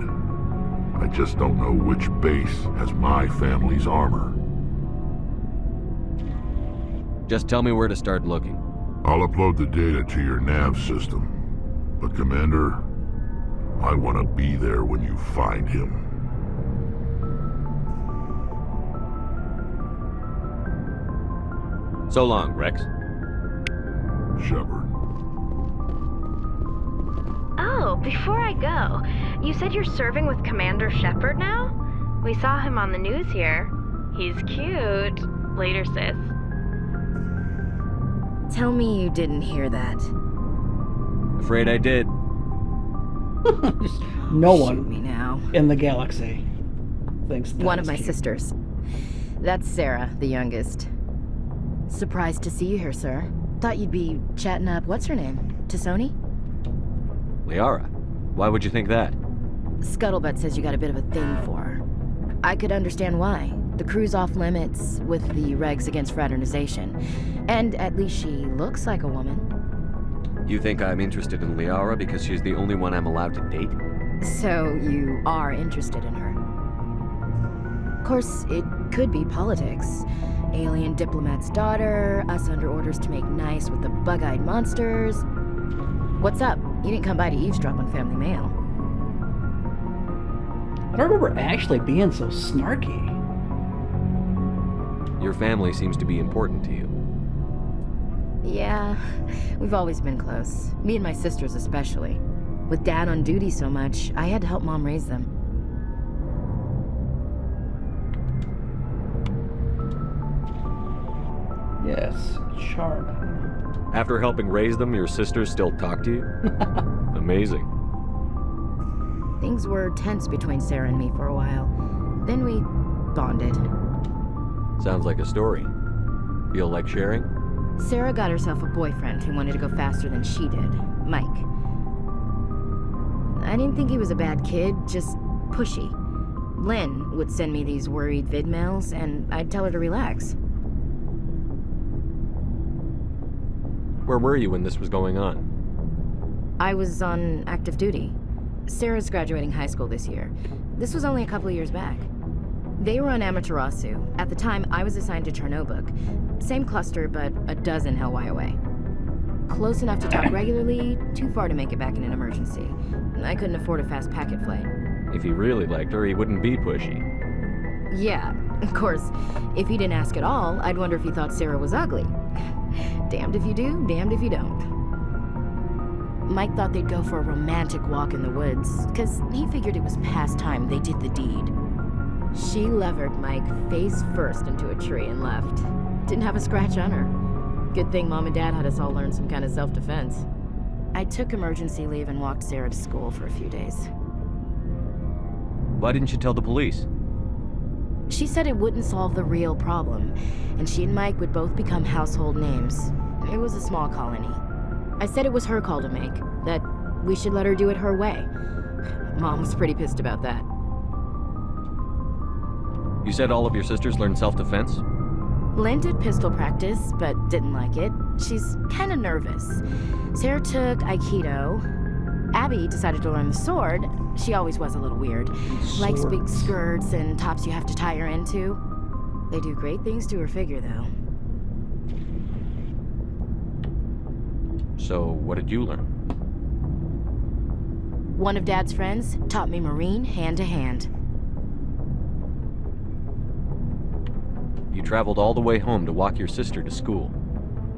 X: I just don't know which base has my family's armor.
K: Just tell me where to start looking.
X: I'll upload the data to your nav system. But Commander, I want to be there when you find him.
K: So long, Rex.
X: Shepard.
H: Oh, before I go, you said you're serving with Commander Shepard now? We saw him on the news here. He's cute. Later, sis.
E: Tell me you didn't hear that.
K: Afraid I did.
A: No one
E: Shoot me now.
A: in the galaxy thinks that
E: One of
A: is
E: my
A: cute.
E: sisters. That's Sarah, the youngest. Surprised to see you here, sir. Thought you'd be chatting up, what's her name? Tassoni?
K: Liara, why would you think that?
E: Scuttlebutt says you got a bit of a thing for her. I could understand why. The crew's off limits with the regs against fraternization. And at least she looks like a woman.
K: You think I'm interested in Liara because she's the only one I'm allowed to date?
E: So you are interested in her. Of course, it could be politics. Alien diplomat's daughter, us under orders to make nice with the bug-eyed monsters. What's up? You didn't come by to eavesdrop on Family Mail.
A: I don't remember actually being so snarky.
K: Your family seems to be important to you.
E: Yeah, we've always been close. Me and my sisters especially. With Dad on duty so much, I had to help Mom raise them.
A: Yes, charming.
K: After helping raise them, your sisters still talk to you? Amazing.
E: Things were tense between Sarah and me for a while. Then we bonded.
K: Sounds like a story. Feel like sharing?
E: Sarah got herself a boyfriend who wanted to go faster than she did, Mike. I didn't think he was a bad kid, just pushy. Lynn would send me these worried vid mails, and I'd tell her to relax.
K: Where were you when this was going on?
E: I was on active duty. Sarah's graduating high school this year. This was only a couple of years back. They were on Amaterasu. At the time, I was assigned to Chernobog. Same cluster, but a dozen LY away. Close enough to talk regularly, too far to make it back in an emergency. I couldn't afford a fast packet flight.
K: If he really liked her, he wouldn't be pushy.
E: Yeah, of course. If he didn't ask at all, I'd wonder if he thought Sarah was ugly. Damned if you do, damned if you don't. Mike thought they'd go for a romantic walk in the woods, because he figured it was past time they did the deed. She levered Mike face first into a tree and left. Didn't have a scratch on her. Good thing Mom and Dad had us all learn some kind of self-defense. I took emergency leave and walked Sarah to school for a few days.
K: Why didn't you tell the police?
E: She said it wouldn't solve the real problem, and she and Mike would both become household names. It was a small colony. I said it was her call to make, that we should let her do it her way. Mom was pretty pissed about that.
K: You said all of your sisters learned self-defense?
E: Lynn did pistol practice, but didn't like it. She's kind of nervous. Sarah took Aikido. Abby decided to learn the sword. She always was a little weird. Likes big skirts and tops you have to tie her into. They do great things to her figure, though.
K: So, what did you learn?
E: One of Dad's friends taught me Marine hand to hand.
K: You traveled all the way home to walk your sister to school.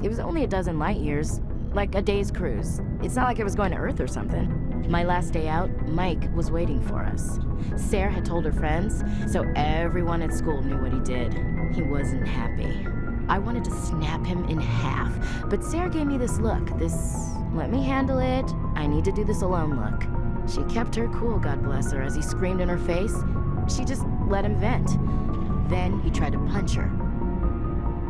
E: It was only a dozen light years, like a day's cruise. It's not like I was going to Earth or something. My last day out, Mike was waiting for us. Sarah had told her friends, so everyone at school knew what he did. He wasn't happy. I wanted to snap him in half, but Sarah gave me this look, this let me handle it, I need to do this alone look. She kept her cool, God bless her, as he screamed in her face. She just let him vent. Then he tried to punch her.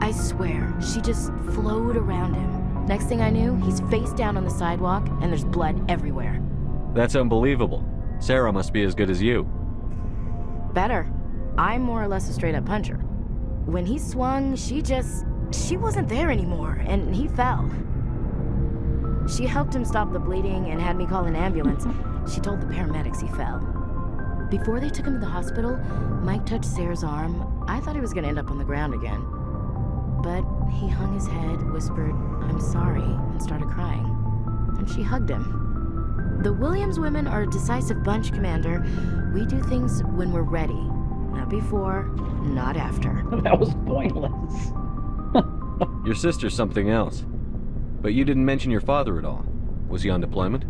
E: I swear, she just flowed around him. Next thing I knew, he's face down on the sidewalk, and there's blood everywhere.
K: That's unbelievable. Sarah must be as good as you.
E: Better. I'm more or less a straight-up puncher. When he swung, she wasn't there anymore, and he fell. She helped him stop the bleeding and had me call an ambulance. She told the paramedics he fell. Before they took him to the hospital, Mike touched Sarah's arm. I thought he was gonna end up on the ground again. But he hung his head, whispered, "I'm sorry," and started crying. And she hugged him. The Williams women are a decisive bunch, Commander. We do things when we're ready. Not before, not after.
A: That was pointless.
K: Your sister's something else. But you didn't mention your father at all. Was he on deployment?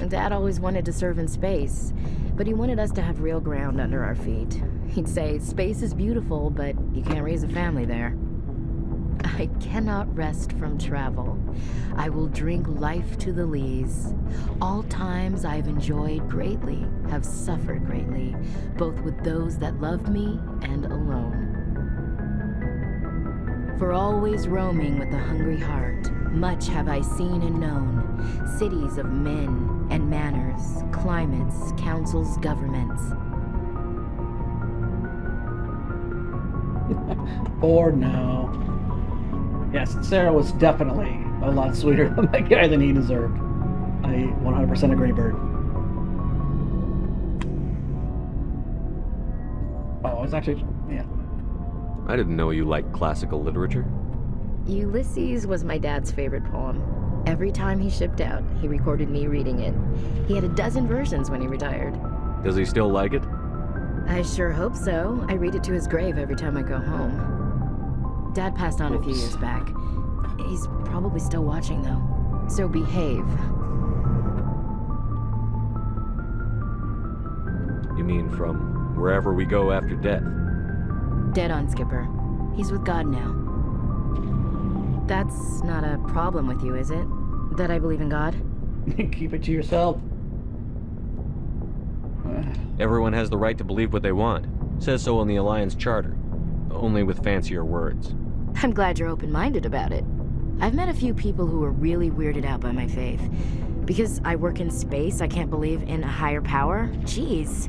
E: Dad always wanted to serve in space, but he wanted us to have real ground under our feet. He'd say, space is beautiful, but you can't raise a family there. I cannot rest from travel. I will drink life to the lees. All times I've enjoyed greatly, have suffered greatly, both with those that loved me and alone. For always roaming with a hungry heart, much have I seen and known, cities of men and manners, climates, councils, governments.
A: Or no. Yes, Sarah was definitely a lot sweeter than that guy than he deserved. I 100% agree, Bird. Oh, it's actually, yeah.
K: I didn't know you liked classical literature.
E: Ulysses was my dad's favorite poem. Every time he shipped out, he recorded me reading it. He had a dozen versions when he retired.
K: Does he still like it?
E: I sure hope so. I read it to his grave every time I go home. Dad passed on a few years back. He's probably still watching, though. So behave.
K: You mean from wherever we go after death?
E: Dead on, Skipper. He's with God now. That's not a problem with you, is it? That I believe in God?
A: Keep it to yourself.
K: Everyone has the right to believe what they want. Says so in the Alliance Charter. Only with fancier words.
E: I'm glad you're open-minded about it. I've met a few people who are really weirded out by my faith. Because I work in space, I can't believe in a higher power? Jeez.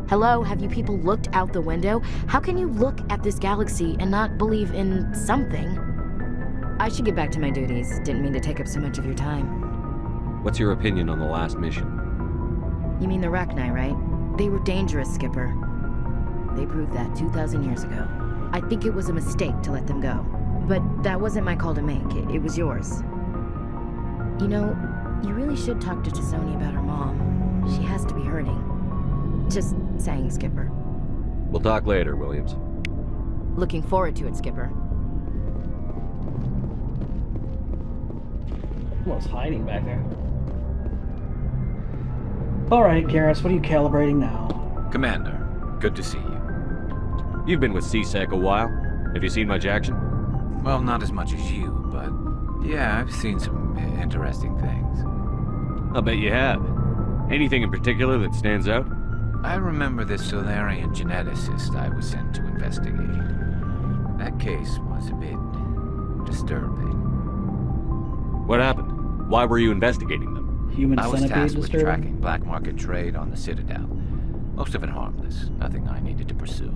E: Hello, have you people looked out the window? How can you look at this galaxy and not believe in something? I should get back to my duties. Didn't mean to take up so much of your time.
K: What's your opinion on the last mission?
E: You mean the Rachni, right? They were dangerous, Skipper. They proved that 2,000 years ago. I think it was a mistake to let them go. But that wasn't my call to make. It was yours. You know, you really should talk to Tisoni about her mom. She has to be hurting. Just saying, Skipper.
K: We'll talk later, Williams.
E: Looking forward to it, Skipper.
A: What's hiding back there? Alright, Garrus, what are you calibrating now?
O: Commander, good to see you.
K: You've been with CSEC a while. Have you seen much action?
O: Well, not as much as you, but yeah, I've seen some interesting things.
K: I'll bet you have. Anything in particular that stands out?
O: I remember this Solarian geneticist I was sent to investigate. That case was a bit disturbing.
K: What happened? Why were you investigating them?
A: Human
O: I was
A: centipede
O: tasked with
A: disturbing?
O: tracking black market trade on the Citadel. Most of it harmless, nothing I needed to pursue.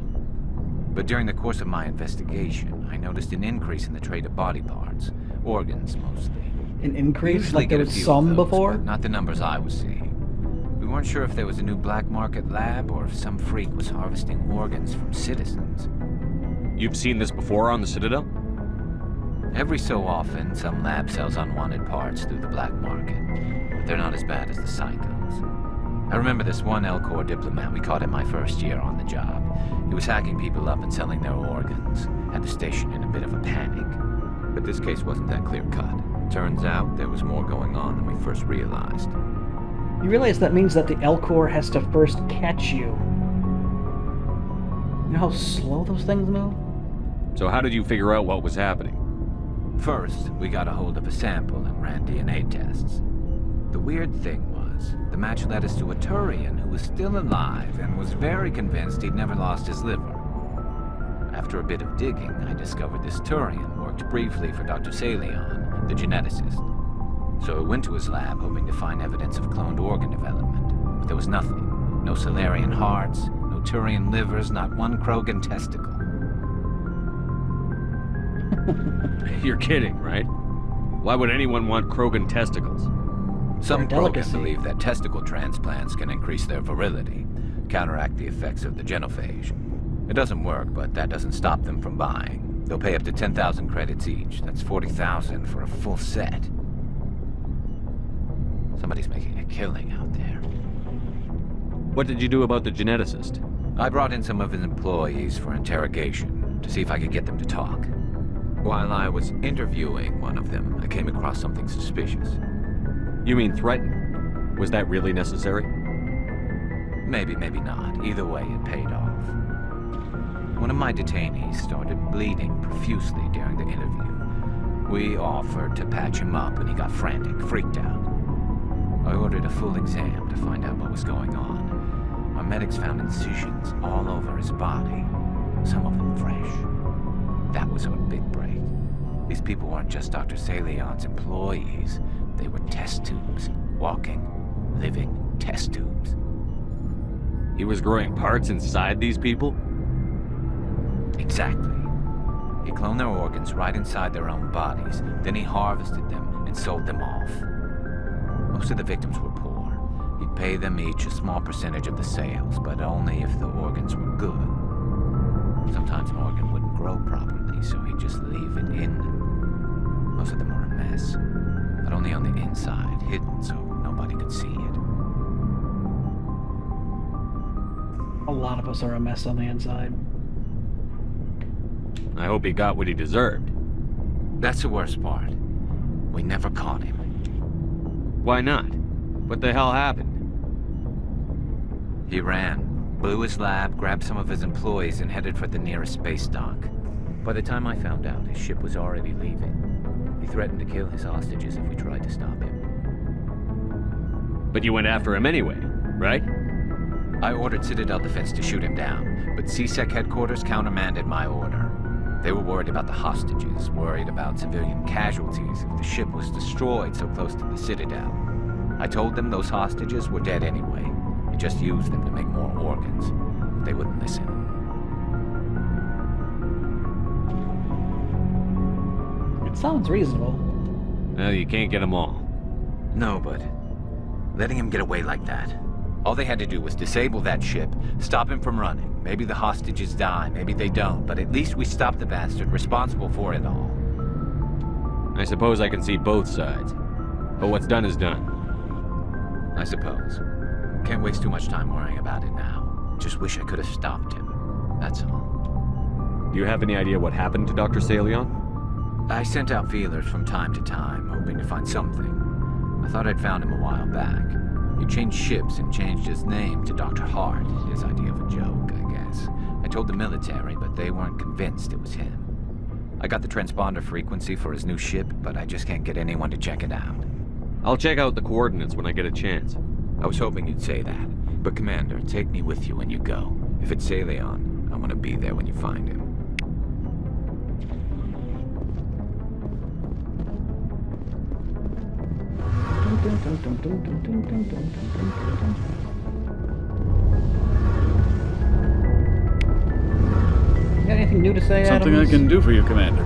O: But during the course of my investigation, I noticed an increase in the trade of body parts, organs mostly.
A: An increase?
O: Usually
A: Like there
O: get a
A: was
O: few
A: some
O: of those,
A: before?
O: but not the numbers I was seeing. We weren't sure if there was a new black market lab or if some freak was harvesting organs from citizens.
K: You've seen this before on the Citadel?
O: Every so often, some lab sells unwanted parts through the black market, but they're not as bad as the psychos. I remember this one Elcor diplomat we caught in my first year on the job. He was hacking people up and selling their organs. Had the station in a bit of a panic. But this case wasn't that clear-cut. Turns out there was more going on than we first realized.
A: You realize that means that the Elcor has to first catch you. You know how slow those things move?
K: So how did you figure out what was happening?
O: First, we got a hold of a sample and ran DNA tests. The weird thing was, the match led us to a Turian who was still alive and was very convinced he'd never lost his liver. After a bit of digging, I discovered this Turian worked briefly for Dr. Salion, the geneticist. So I went to his lab hoping to find evidence of cloned organ development, but there was nothing. No Solarian hearts, no Turian livers, not one Krogan testicle.
K: You're kidding, right? Why would anyone want Krogan testicles?
O: Some Krogan believe that testicle transplants can increase their virility, counteract the effects of the genophage. It doesn't work, but that doesn't stop them from buying. They'll pay up to 10,000 credits each. That's 40,000 for a full set. Somebody's making a killing out there.
K: What did you do about the geneticist?
O: I brought in some of his employees for interrogation, to see if I could get them to talk. While I was interviewing one of them, I came across something suspicious.
K: You mean threaten? Was that really necessary?
O: Maybe, maybe not. Either way, it paid off. One of my detainees started bleeding profusely during the interview. We offered to patch him up and he got frantic, freaked out. I ordered a full exam to find out what was going on. Our medics found incisions all over his body, some of them fresh. That was our big break. These people weren't just Dr. Salion's employees. They were test tubes. Walking, living test tubes.
K: He was growing parts inside these people?
O: Exactly. He cloned their organs right inside their own bodies. Then he harvested them and sold them off. Most of the victims were poor. He'd pay them each a small percentage of the sales, but only if the organs were good. Sometimes an organ wouldn't grow properly, so he'd just leave it in them. Most of them were a mess, but only on the inside, hidden so nobody could see it.
A: A lot of us are a mess on the inside.
K: I hope he got what he deserved.
O: That's the worst part. We never caught him.
K: Why not? What the hell happened?
O: He ran, blew his lab, grabbed some of his employees, and headed for the nearest space dock. By the time I found out, his ship was already leaving. He threatened to kill his hostages if we tried to stop him.
K: But you went after him anyway, right?
O: I ordered Citadel Defense to shoot him down, but CSEC headquarters countermanded my order. They were worried about the hostages, worried about civilian casualties if the ship was destroyed so close to the Citadel. I told them those hostages were dead anyway, and just used them to make more organs. But they wouldn't listen.
A: It sounds reasonable.
K: Well, you can't get them all.
O: No, but letting him get away like that. All they had to do was disable that ship, stop him from running. Maybe the hostages die, maybe they don't, but at least we stopped the bastard responsible for it all.
K: I suppose I can see both sides. But what's done is done.
O: I suppose. Can't waste too much time worrying about it now. Just wish I could have stopped him. That's all.
K: Do you have any idea what happened to Dr. Salion?
O: I sent out feelers from time to time, hoping to find something. I thought I'd found him a while back. He changed ships and changed his name to Dr. Hart, his idea of a joke, I guess. I told the military, but they weren't convinced it was him. I got the transponder frequency for his new ship, but I just can't get anyone to check it out.
K: I'll check out the coordinates when I get a chance.
O: I was hoping you'd say that. But Commander, take me with you when you go. If it's Salion, I want to be there when you find him.
A: Got anything new to say,
J: Something
A: Adams?
J: I can do for you, Commander.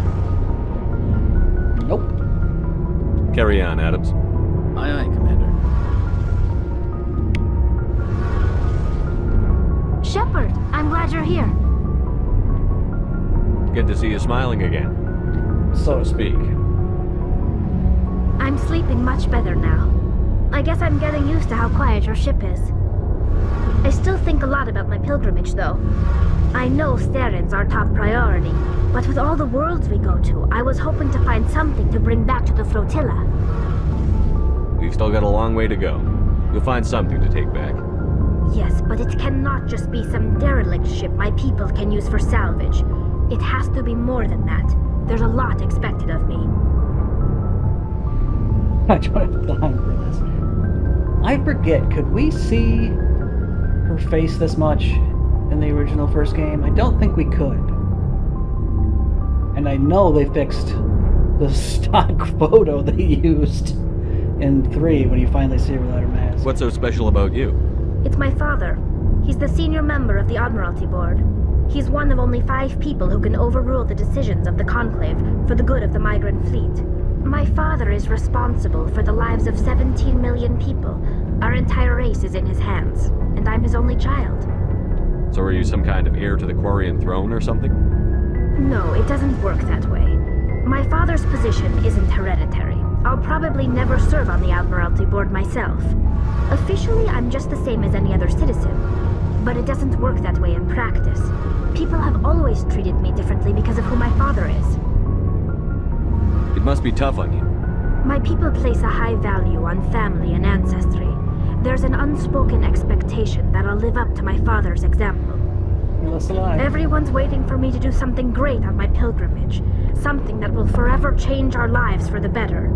A: Nope.
K: Carry on, Adams.
J: Aye, aye, Commander.
R: Shepard, I'm glad you're here.
K: Good to see you smiling again, so to speak.
R: I'm sleeping much better now. I guess I'm getting used to how quiet your ship is. I still think a lot about my pilgrimage, though. I know Steren's our top priority, but with all the worlds we go to, I was hoping to find something to bring back to the flotilla.
K: We've still got a long way to go. You'll find something to take back.
R: Yes, but it cannot just be some derelict ship my people can use for salvage. It has to be more than that. There's a lot expected of me.
A: I don't have time for this. I forget, could we see her face this much in the original first game? I don't think we could. And I know they fixed the stock photo they used in 3 when you finally see her without her mask.
K: What's so special about you?
R: It's my father. He's the senior member of the Admiralty Board. He's one of only 5 people who can overrule the decisions of the Conclave for the good of the migrant fleet. My father is responsible for the lives of 17 million people. Our entire race is in his hands, and I'm his only child.
K: So are you some kind of heir to the Quarian throne or something?
R: No, it doesn't work that way. My father's position isn't hereditary. I'll probably never serve on the Admiralty Board myself. Officially, I'm just the same as any other citizen, but it doesn't work that way in practice. People have always treated me differently because of who my father is.
K: It must be tough on you.
R: My people place a high value on family and ancestry. There's an unspoken expectation that I'll live up to my father's example. Everyone's waiting for me to do something great on my pilgrimage, something that will forever change our lives for the better.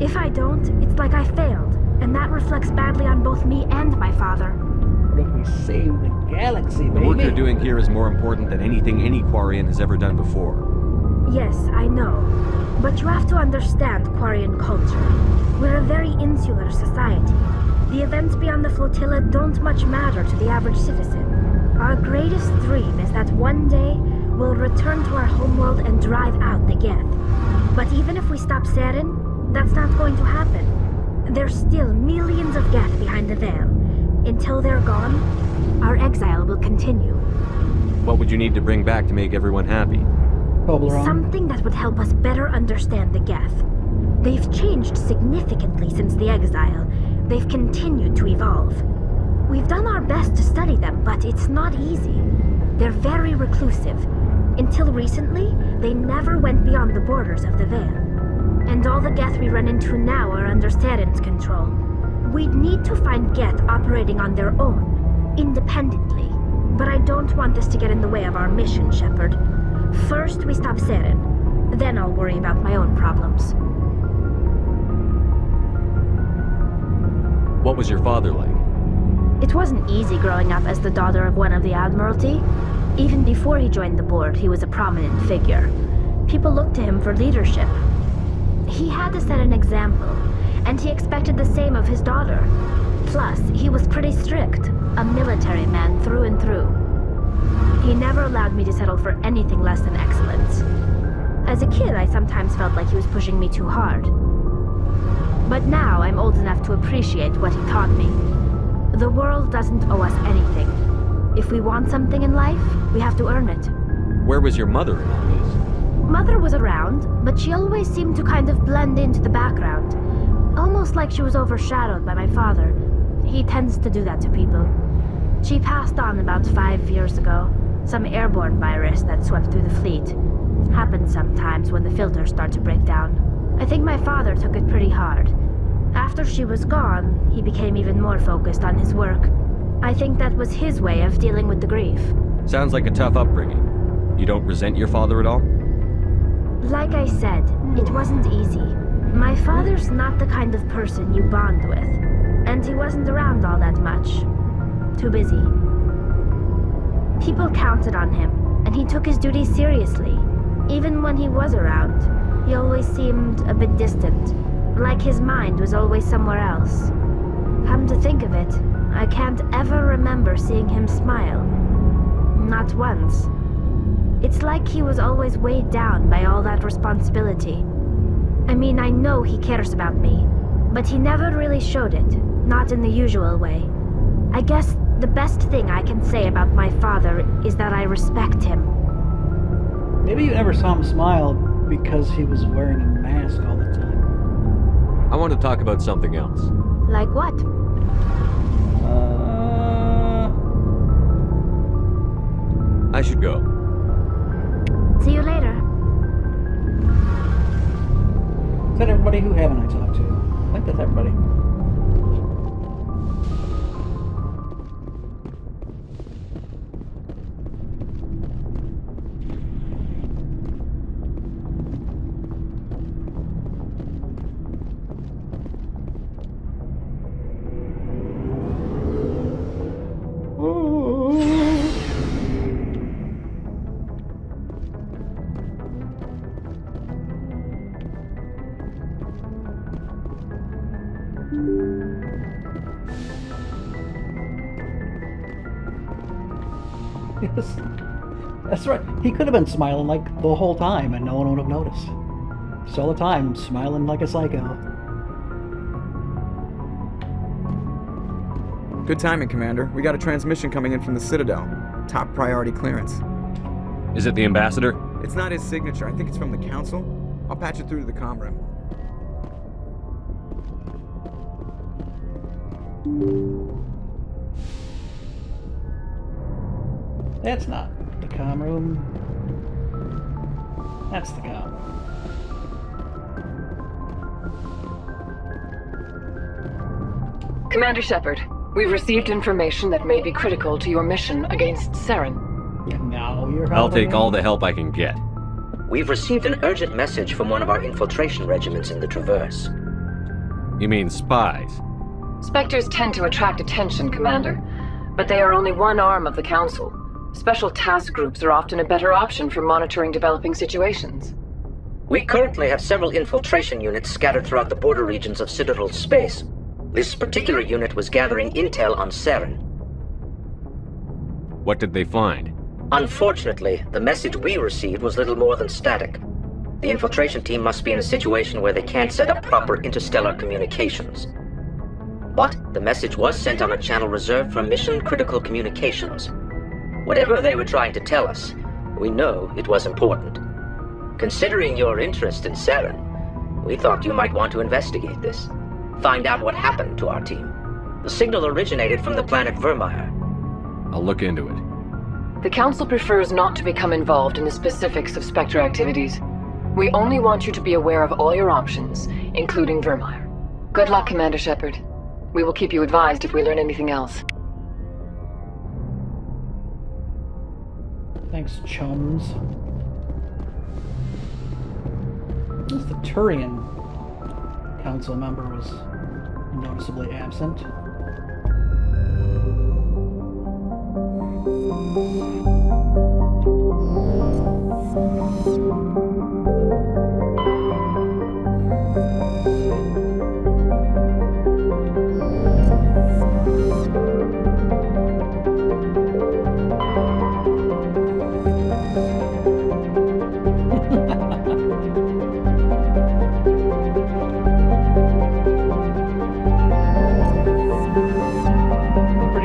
R: If I don't, it's like I failed, and that reflects badly on both me and my father.
A: What if we save the galaxy, baby?
K: The work you're doing here is more important than anything any Quarian has ever done before.
R: Yes, I know. But you have to understand Quarian culture. We're a very insular society. The events beyond the flotilla don't much matter to the average citizen. Our greatest dream is that one day we'll return to our homeworld and drive out the Geth. But even if we stop Saren, that's not going to happen. There's still millions of Geth behind the veil. Until they're gone, our exile will continue.
K: What would you need to bring back to make everyone happy?
R: Something that would help us better understand the Geth. They've changed significantly since the exile. They've continued to evolve. We've done our best to study them, but it's not easy. They're very reclusive. Until recently, they never went beyond the borders of the Veil. And all the Geth we run into now are under Saren's control. We'd need to find Geth operating on their own, independently. But I don't want this to get in the way of our mission, Shepard. First, we stop Saren. Then I'll worry about my own problems.
K: What was your father like?
R: It wasn't easy growing up as the daughter of one of the Admiralty. Even before he joined the board, he was a prominent figure. People looked to him for leadership. He had to set an example, and he expected the same of his daughter. Plus, he was pretty strict, a military man through and through. He never allowed me to settle for anything less than excellence. As a kid, I sometimes felt like he was pushing me too hard. But now I'm old enough to appreciate what he taught me. The world doesn't owe us anything. If we want something in life, we have to earn it.
K: Where was your mother in all this?
R: Mother was around, but she always seemed to kind of blend into the background. Almost like she was overshadowed by my father. He tends to do that to people. She passed on about 5 years ago. Some airborne virus that swept through the fleet. Happens sometimes when the filters start to break down. I think my father took it pretty hard. After she was gone, he became even more focused on his work. I think that was his way of dealing with the grief.
K: Sounds like a tough upbringing. You don't resent your father at all?
R: Like I said, it wasn't easy. My father's not the kind of person you bond with. And he wasn't around all that much. Too busy. People counted on him, and he took his duties seriously. Even when he was around, he always seemed a bit distant. Like his mind was always somewhere else. Come to think of it, I can't ever remember seeing him smile. Not once. It's like he was always weighed down by all that responsibility. I mean, I know he cares about me, but he never really showed it, not in the usual way. I guess the best thing I can say about my father is that I respect him.
A: Maybe you never saw him smile because he was wearing a mask all the time.
K: I want to talk about something else.
R: Like what?
K: I should go.
R: See you later.
A: Is that everybody? Who haven't I talked to? I think that's everybody. Yes. That's right. He could have been smiling like the whole time and no one would have noticed. Just all the time, smiling like a psycho.
Y: Good timing, Commander. We got a transmission coming in from the Citadel. Top priority clearance.
K: Is it the ambassador?
Y: It's not his signature. I think it's from the Council. I'll patch it through to the comm room.
A: That's not the comm room. That's the comm room.
W: Commander Shepard, we've received information that may be critical to your mission against Saren.
A: Yeah, now you're
K: I'll take all the help I can get.
L: We've received an urgent message from one of our infiltration regiments in the Traverse.
K: You mean spies?
W: Spectres tend to attract attention, Commander, but they are only one arm of the Council. Special task groups are often a better option for monitoring developing situations.
L: We currently have several infiltration units scattered throughout the border regions of Citadel space. This particular unit was gathering intel on Saren.
K: What did they find?
L: Unfortunately, the message we received was little more than static. The infiltration team must be in a situation where they can't set up proper interstellar communications. But the message was sent on a channel reserved for mission-critical communications. Whatever they were trying to tell us, we know it was important. Considering your interest in Saren, we thought you might want to investigate this. Find out what happened to our team. The signal originated from the planet Vermeer.
K: I'll look into it.
W: The Council prefers not to become involved in the specifics of Spectre activities. We only want you to be aware of all your options, including Vermeer. Good luck, Commander Shepard. We will keep you advised if we learn anything else.
A: Thanks, chums. At least the Turian council member was noticeably absent.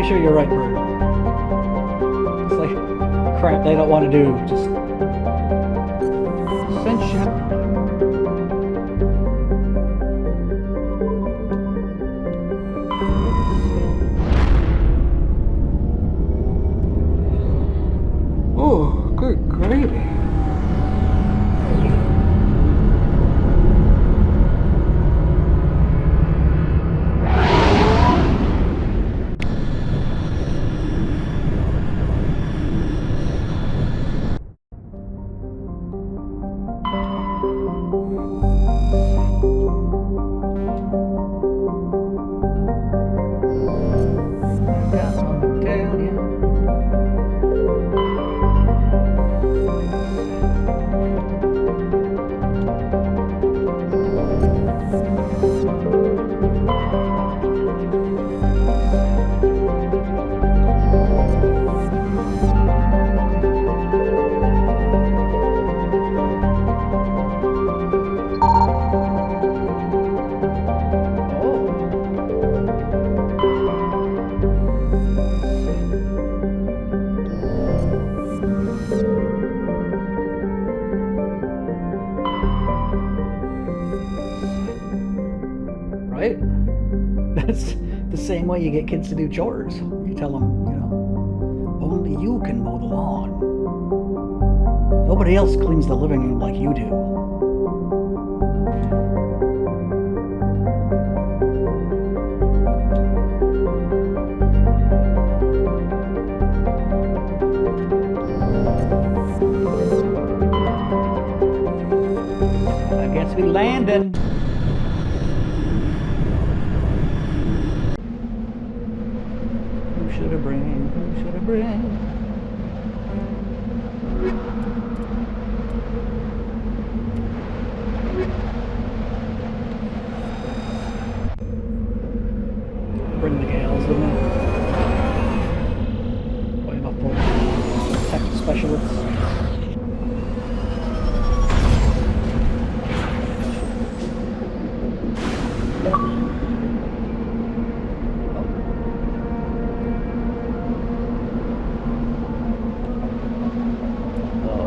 A: Sure, you're right, Bird. It's like crap they don't want to do. Just send Shepard. Oh, good gravy. Right? That's the same way you get kids to do chores. You tell them, you know, only you can mow the lawn. Nobody else cleans the living room like you do. I guess we landing. Who should I bring? Who should I bring? Bring the gals with me. Probably enough for tech specialists. Oh,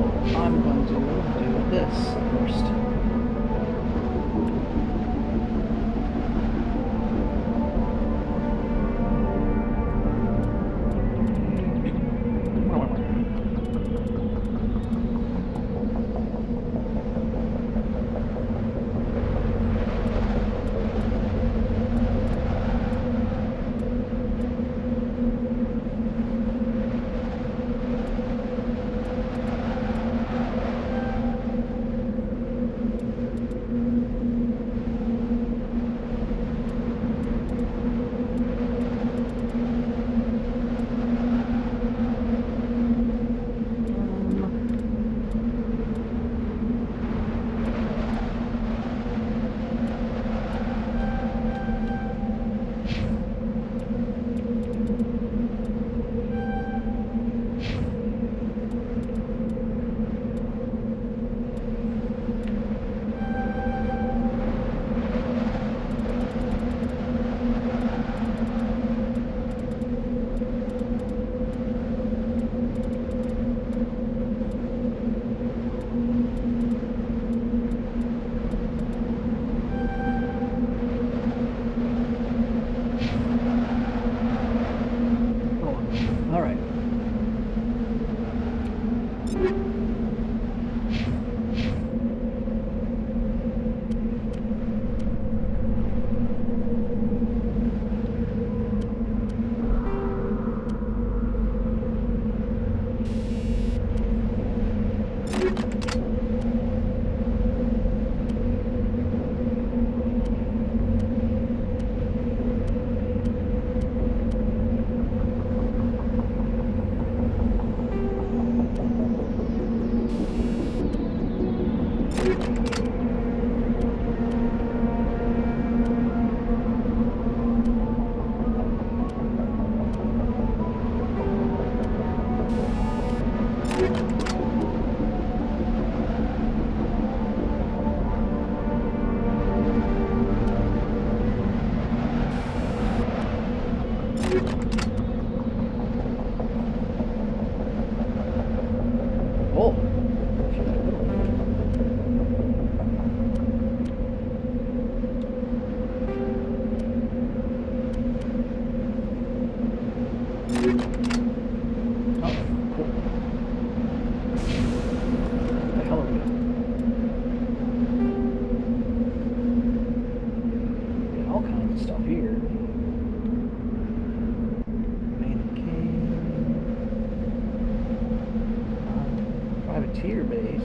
A: frontier base.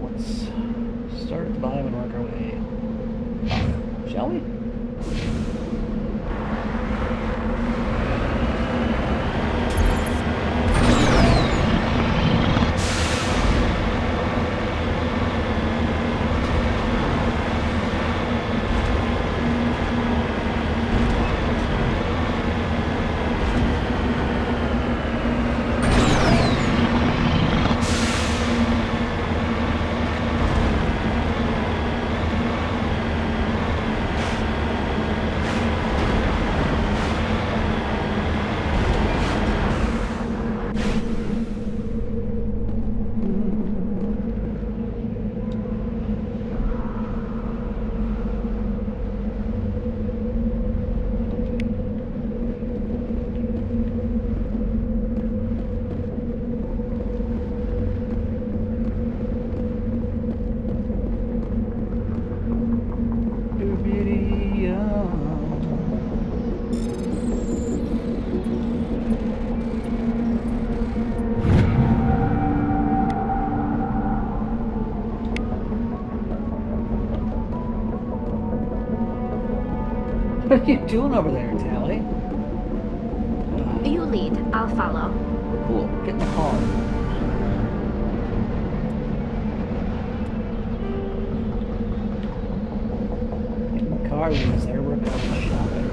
A: Let's start at the bottom and work our way up, shall we? What are you doing over there, Tally?
R: You lead. I'll follow.
A: Cool. Get in the car. Get in the car, loser. We're going shopping.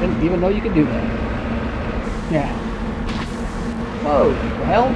A: Didn't even know you could do that. Yeah. Whoa, what the hell?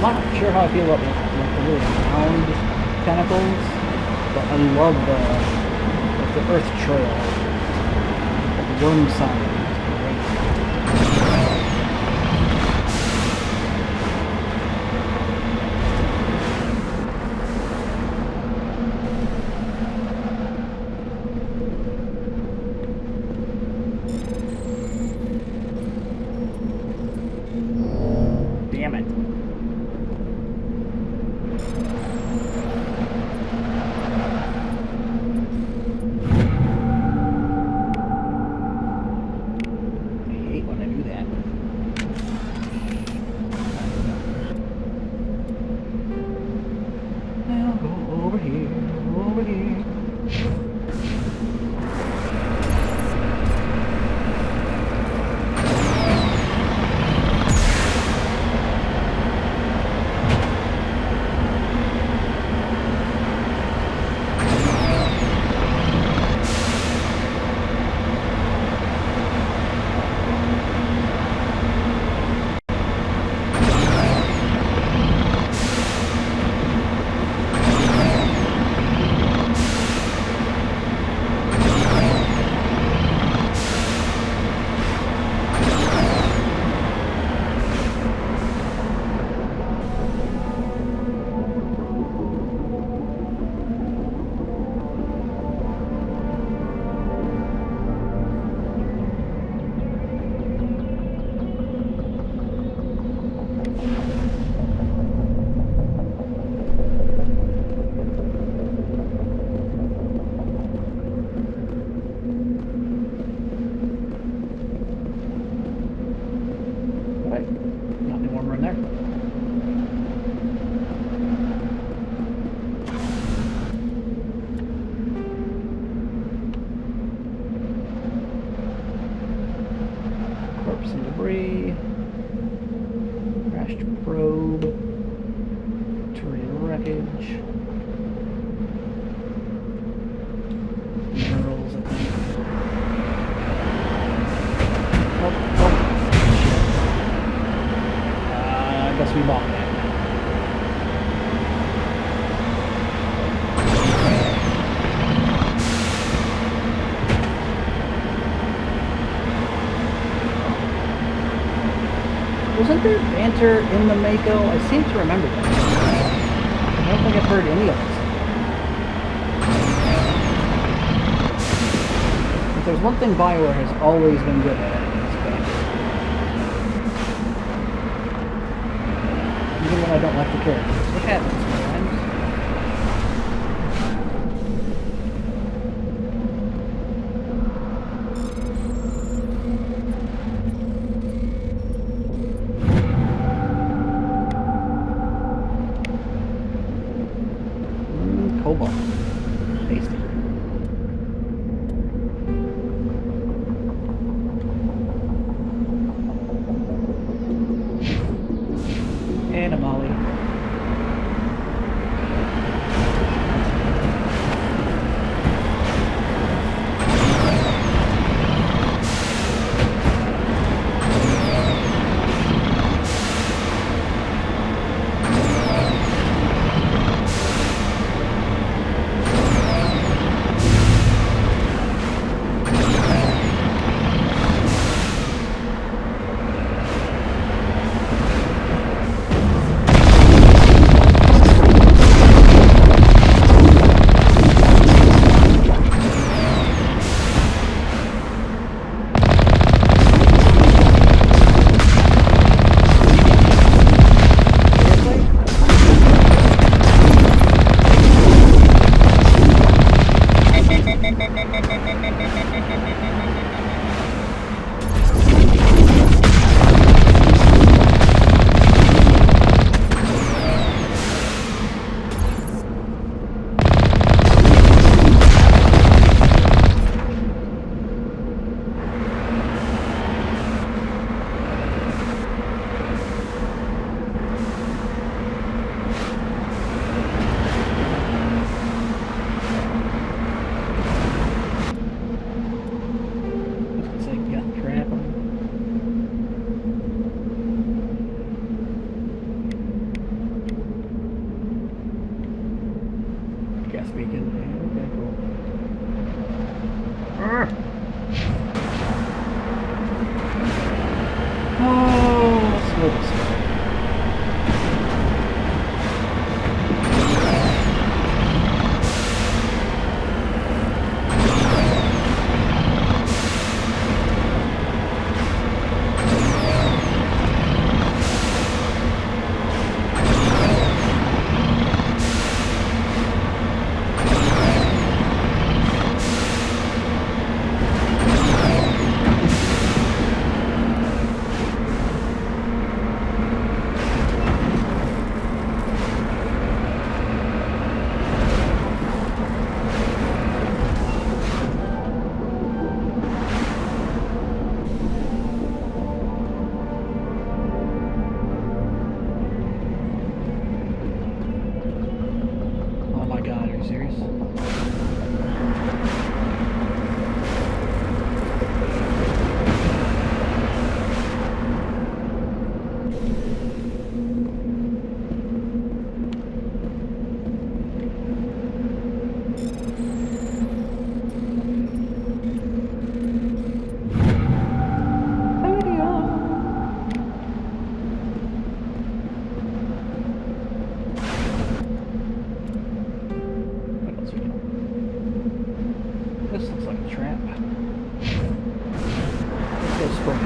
A: I'm not sure how I feel about the really round tentacles, but I love the Earth Trail, the worm sign. Damn it. Some debris, crashed probe, terrain wreckage, minerals, I think. I guess we bought that. Wasn't there banter in the Mako? I seem to remember that. I don't think I've heard any of it. If there's one thing BioWare has always been good at, it's banter. Even when I don't like the characters. It happens sometimes. Cobalt. Tasty. And a molly. got speaking. Okay, cool. Oh, let's go this way. This looks like a trap. Let's go spring.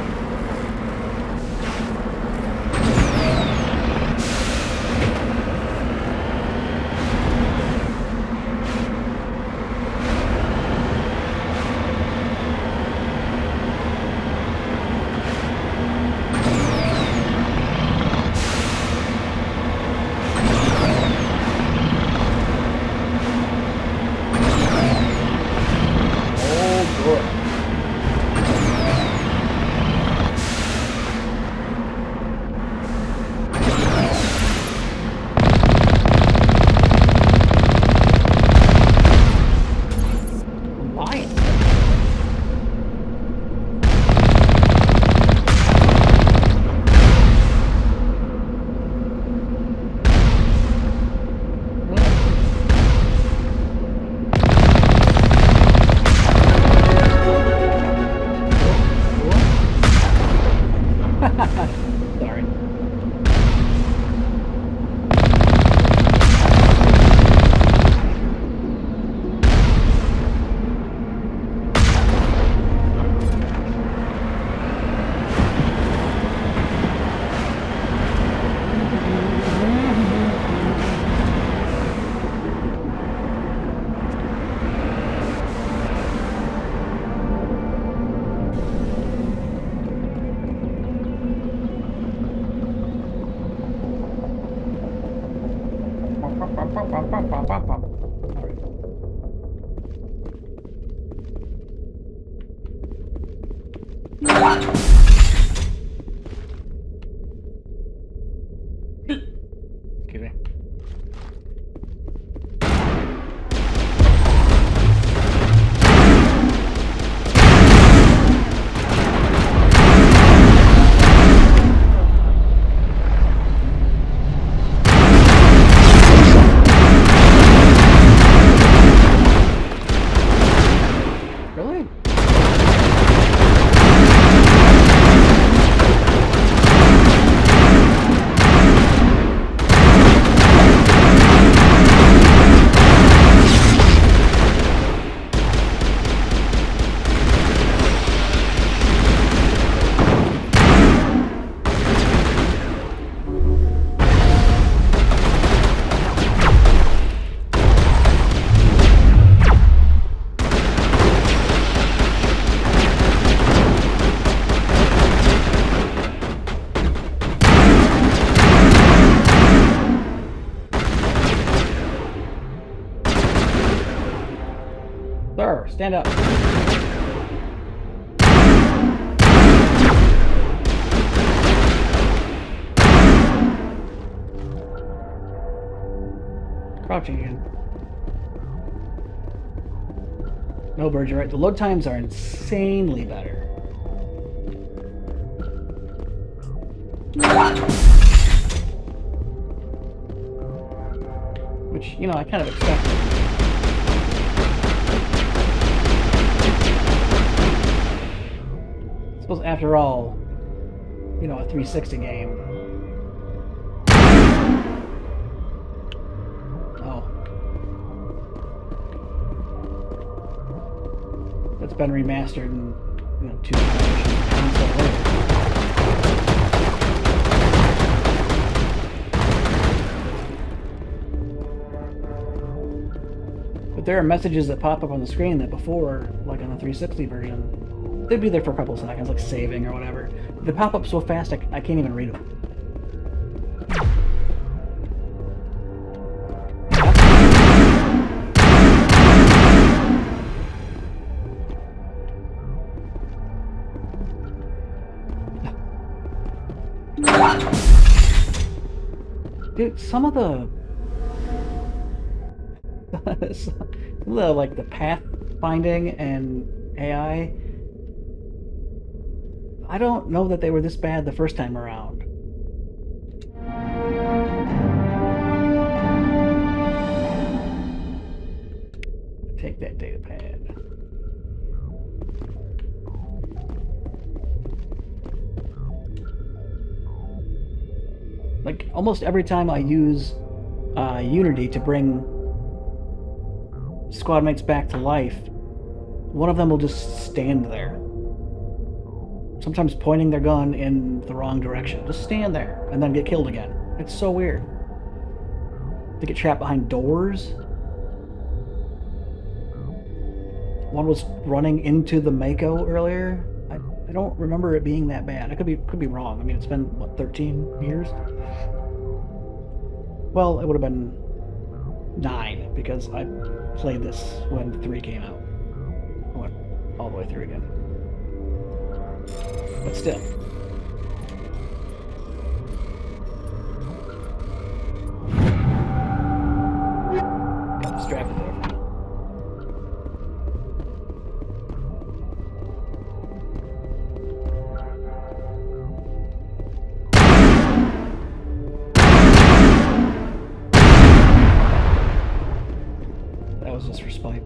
A: Sorry. Excuse me. Really? Sir, stand up. Crouching again. No, Bird, you're right. The load times are insanely better. Which, you know, I kind of expected. suppose after all, you know, a 360 game. Oh. That's been remastered in, you know, 2 generations later. But there are messages that pop up on the screen that before, like on the 360 version, they'd be there for a couple of seconds, like saving or whatever. They pop up so fast I can't even read them. Dude, some of the like the path finding and AI, I don't know that they were this bad the first time around. Take that data pad. Like almost every time I use Unity to bring squad mates back to life, one of them will just stand there. Sometimes pointing their gun in the wrong direction. Just stand there and then get killed again. It's so weird. They get trapped behind doors. One was running into the Mako earlier. I don't remember it being that bad. I could be wrong. I mean, it's been, what, 13 years? Well, it would have been 9, because I played this when 3 came out. I went all the way through again. But still. Got distracted there. That was just for spite.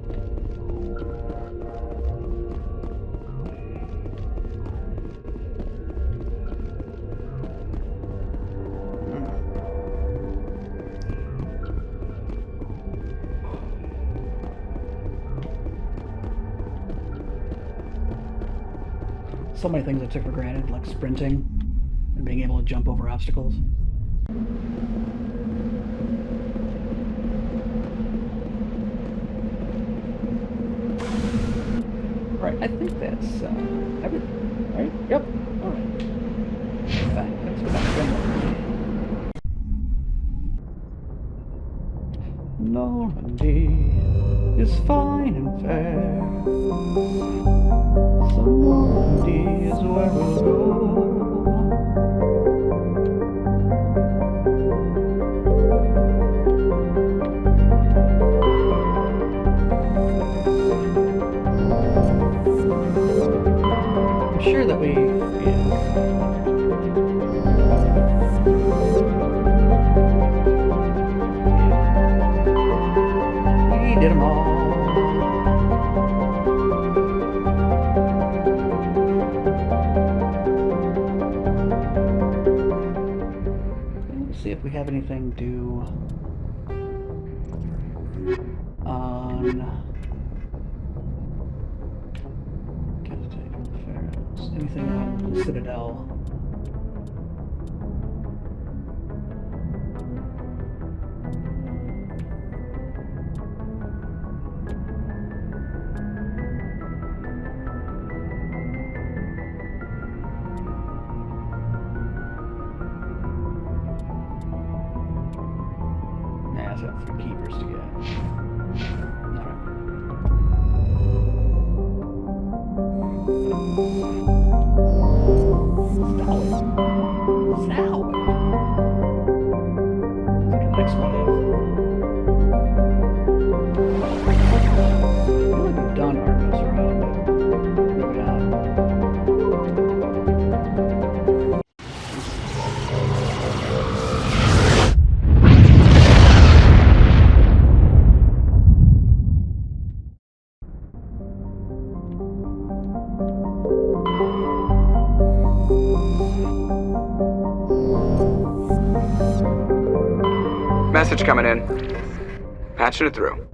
A: So many things I took for granted, like sprinting and being able to jump over obstacles. Right, I think that's everything, right? Yep, alright. Let's go back to Normandy is fine and fair. So Normandy is where we'll go. I'm sure that we did them all. Let's see if we have anything due on anything on the Citadel. That's up for keepers to get. Alright.
Y: Message coming in. Patching it through.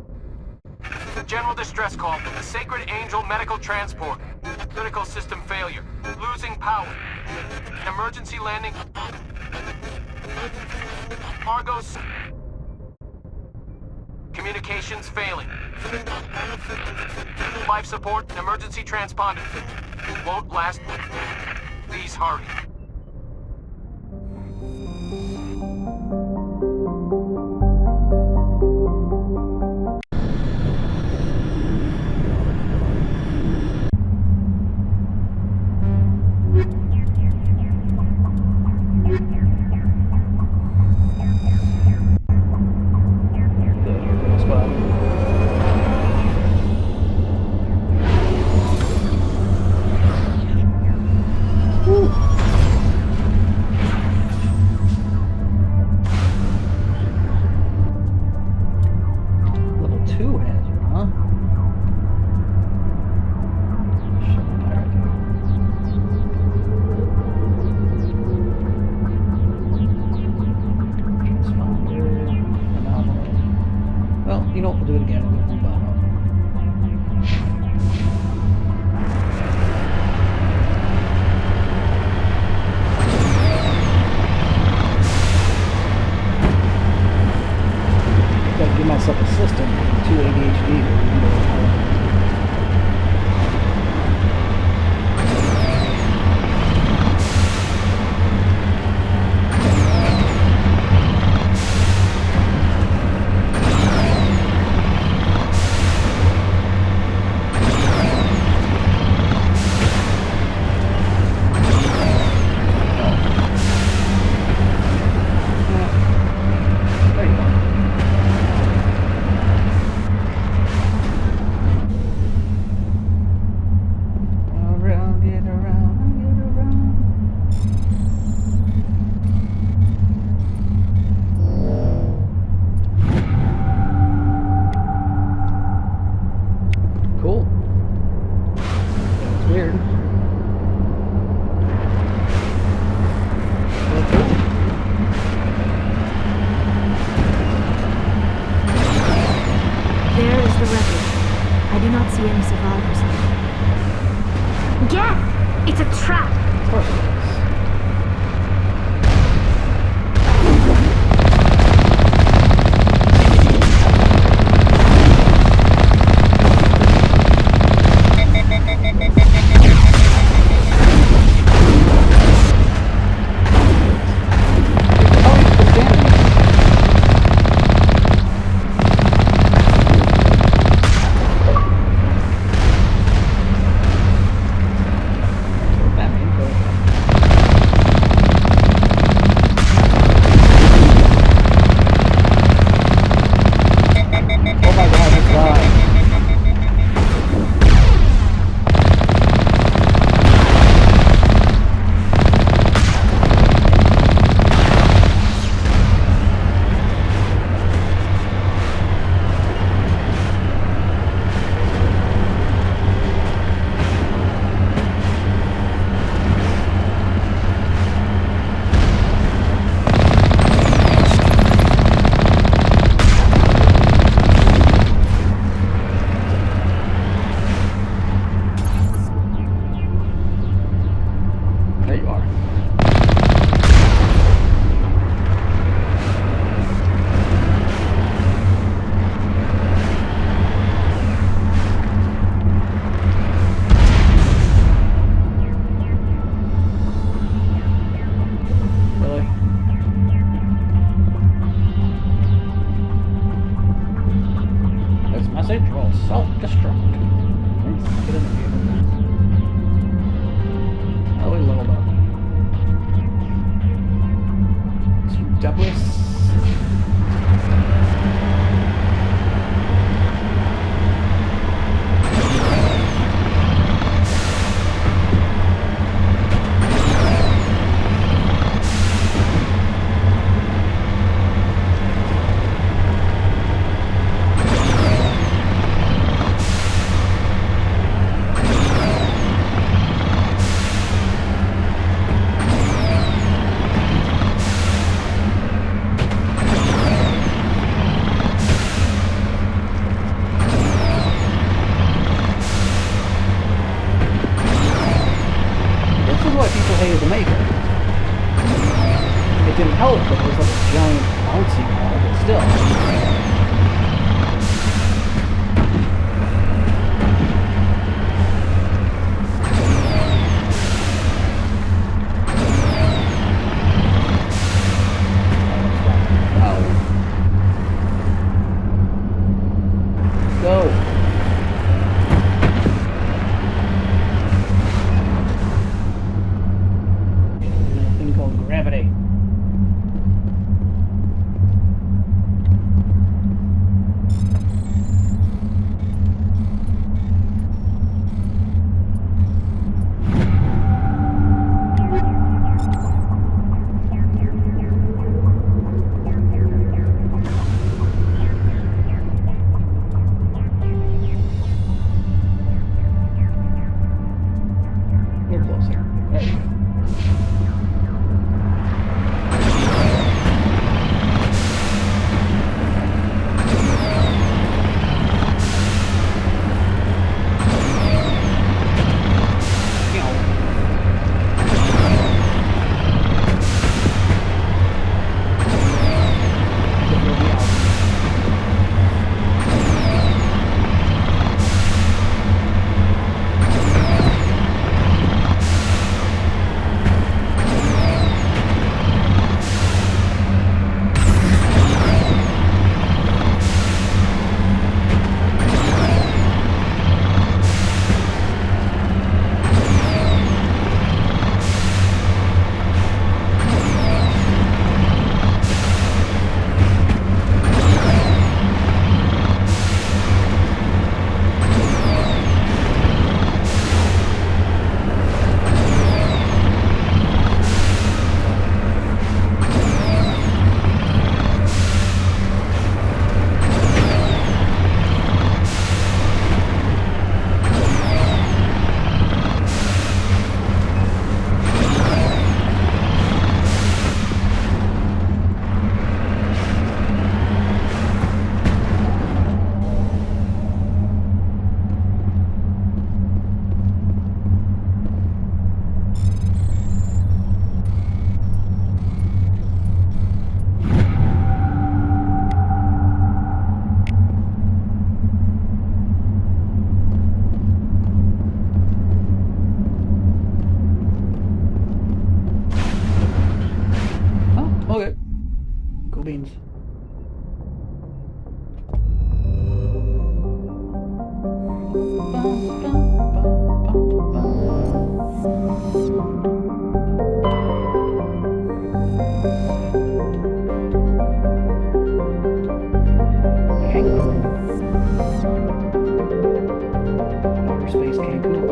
F: General distress call. Sacred Angel medical transport. Critical system failure. Losing power. Emergency landing. Argos. Communications failing. Life support. Emergency transponder. Won't last. Please hurry.
A: You know what, we'll do it again. We'll go from the bottom up. Gotta give myself a system, 2 ADHD to remember how.
R: It's a trap!
A: Of course it is. Self-destruct. Let's get in the vehicle. Oh, we leveled up. To Douglas. Outer space Cancun.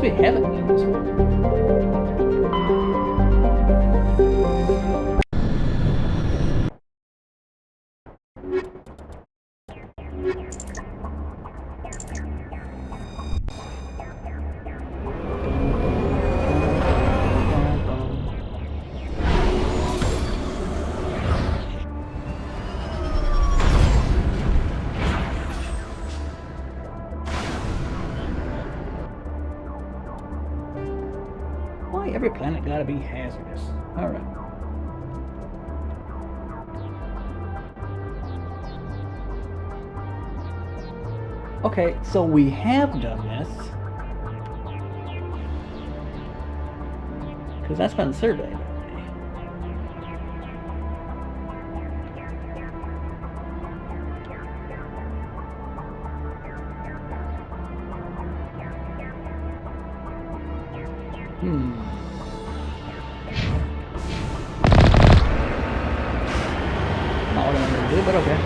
A: We haven't done this one. Why every planet gotta be hazardous? Alright. Okay, so we have done this. Because that's been surveyed. Not what I'm gonna do, but okay.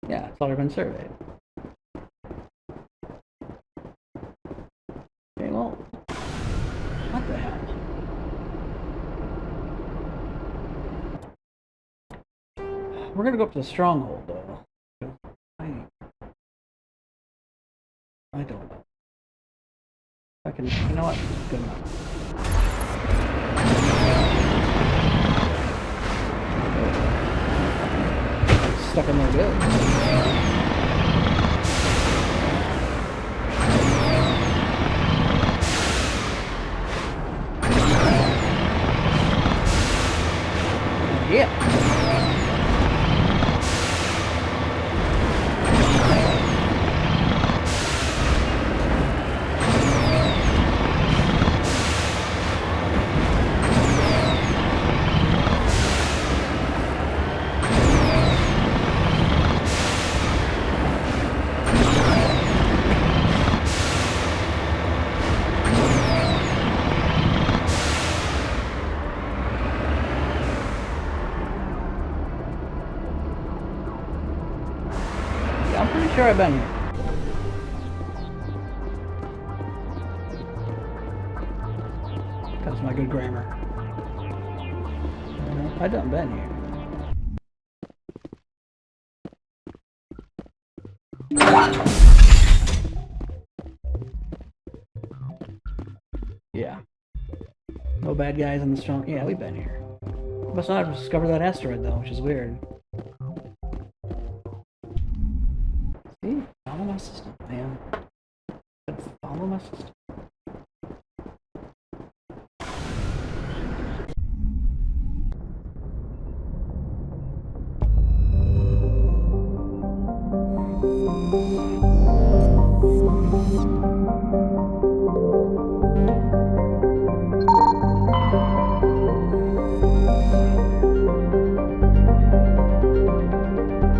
A: Yeah, it's already been surveyed. Okay, well, what the hell? We're gonna go up to the stronghold, though. I don't know. I can, you know what? Good enough. Stuck in there good. Yeah. I'm pretty sure I've been here. That's my good grammar. I done been here. Yeah. No bad guys in the strong. Yeah, we've been here. Must not have discovered that asteroid though, which is weird. See? Follow my system, man. Follow my system.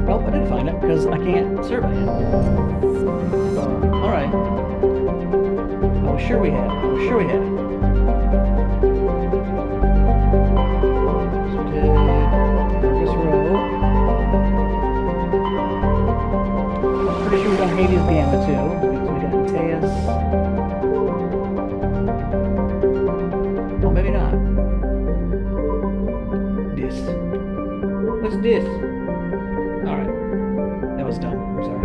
A: Nope, I didn't find it because I can't survey it. Alright. I was sure we had it. I was sure we had it. So we did Marcus Row. I'm pretty sure we got Hades Gamma too. Because we got Mateus. Oh, maybe not. This. What's this? Alright. That was dumb. I'm sorry.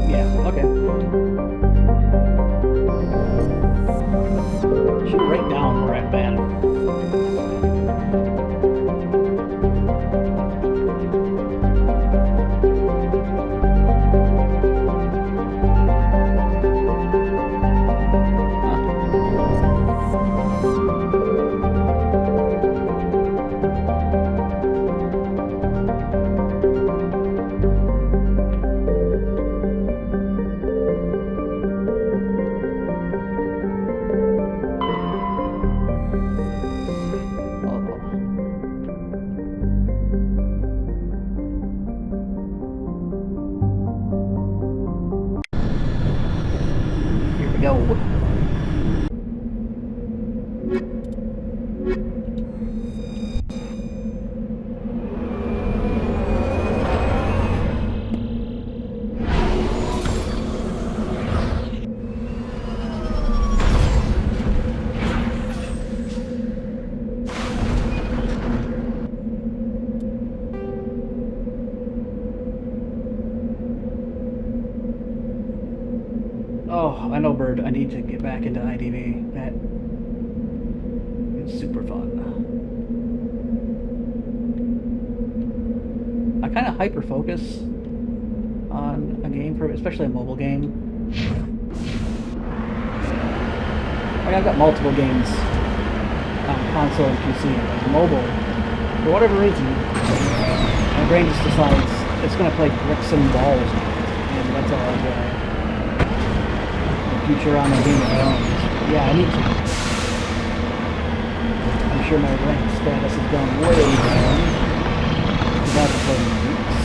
A: Yeah, okay. Should write down where I'm at. Here we go. Oh, I know, Bird. I need to get back into IDV. That is super fun. I kind of hyper focus on a game, especially a mobile game. Like I've got multiple games on console and PC, and like mobile. For whatever reason, my brain just decides it's going to play bricks and balls, and that's all I enjoy. Future on a game of my own. Yeah, I need to. I'm sure my rank status has gone way down. Because I've been playing weeks.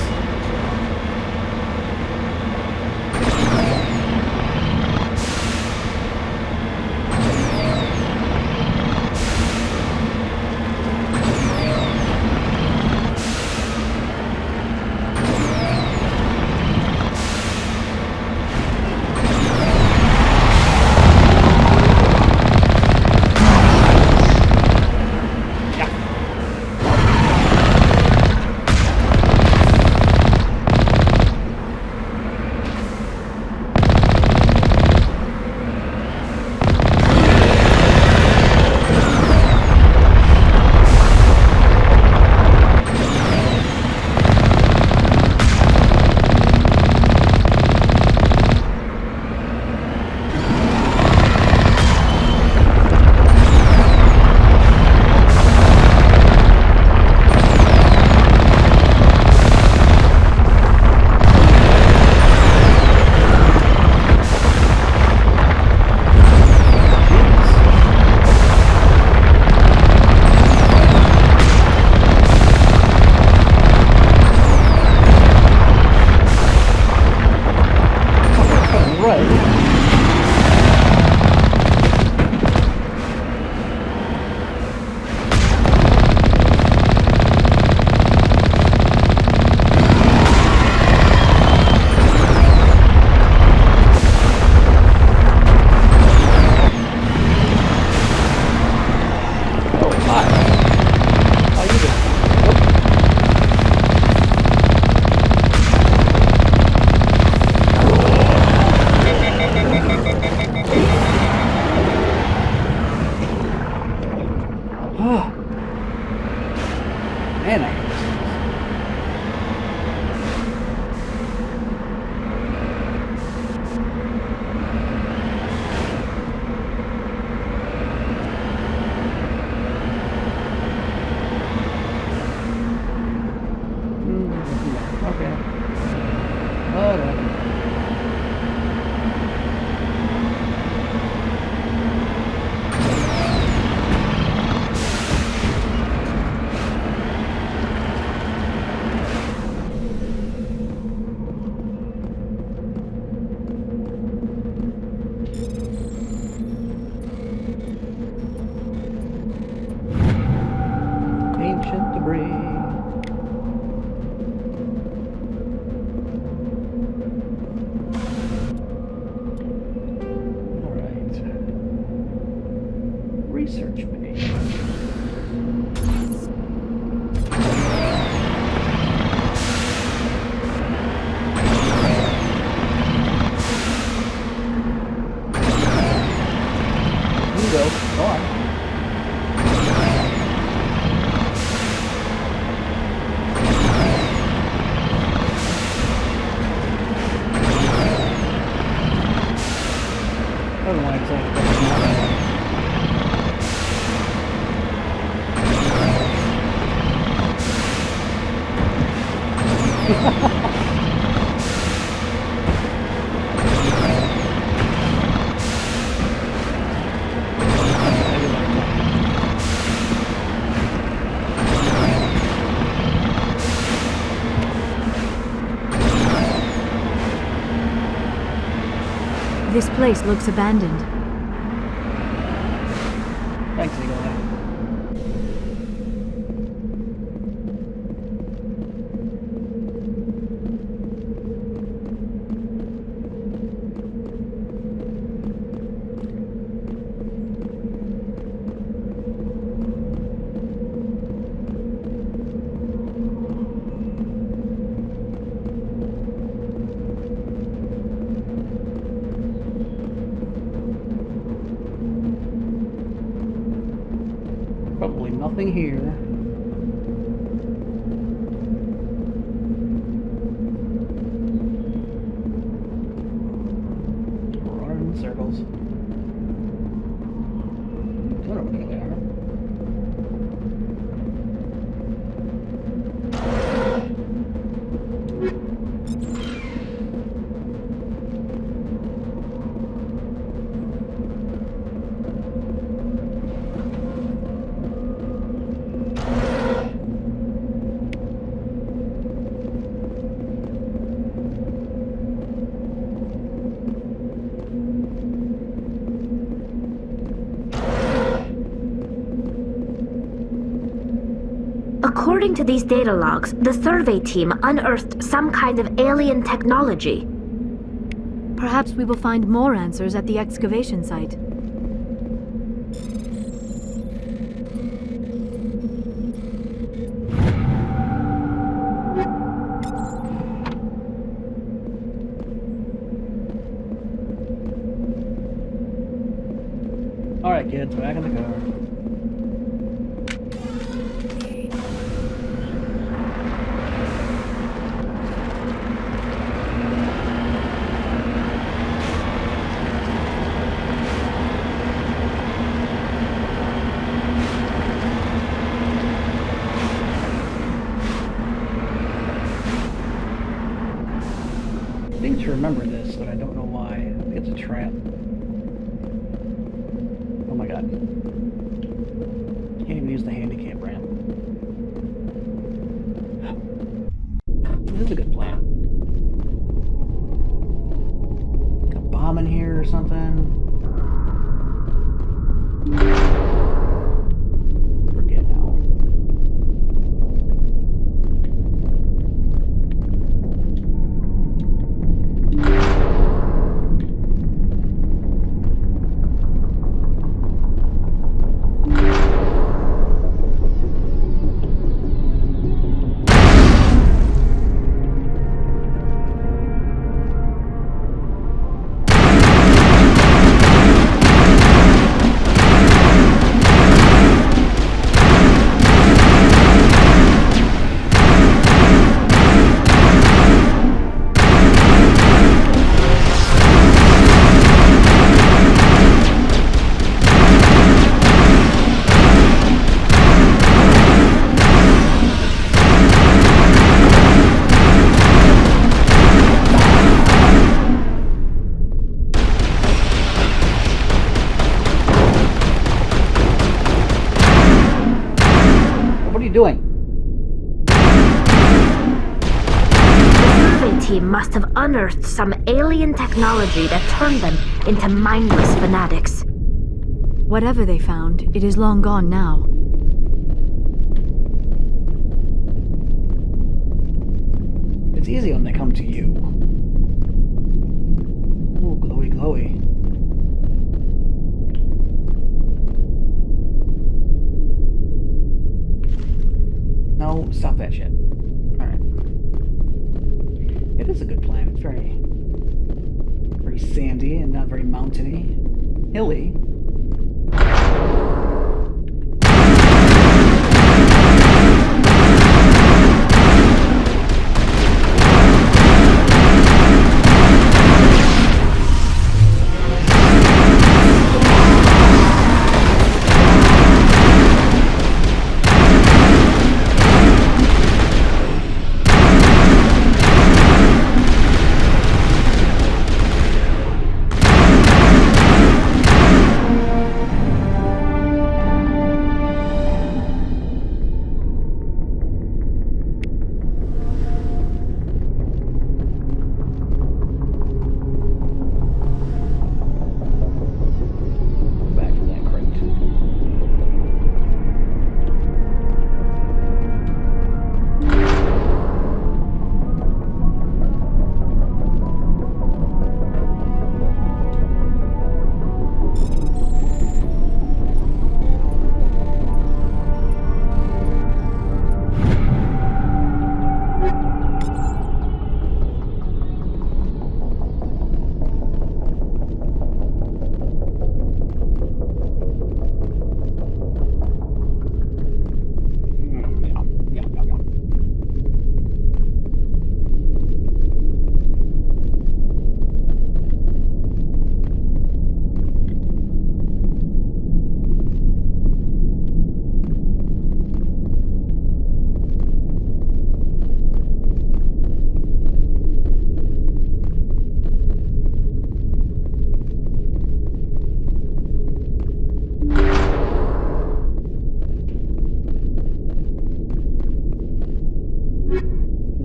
A: Oh. Man, I hate this place. Okay. Whatever. Ancient debris. Research page. You go on. I don't know why exactly.
D: This place looks abandoned.
A: Thanks, Eagle. Probably nothing here. We're running in circles. Don't know where they are.
R: According to these data logs, the survey team unearthed some kind of alien technology.
D: Perhaps we will find more answers at the excavation site.
A: Alright, kids, back in the car. I seem to remember this, but I don't know why. I think it's a trap. Oh my god. Can't even use the handicap ramp. This is a good plan. Like a bomb in here or something. Forget now. doing?
R: The survey team must have unearthed some alien technology that turned them into mindless fanatics.
D: Whatever they found, it is long gone now.
A: It's easy when they come to you. Ooh, glowy, glowy. No, stop that shit. Alright. It is a good plan. It's very sandy and not very mountainy. Hilly.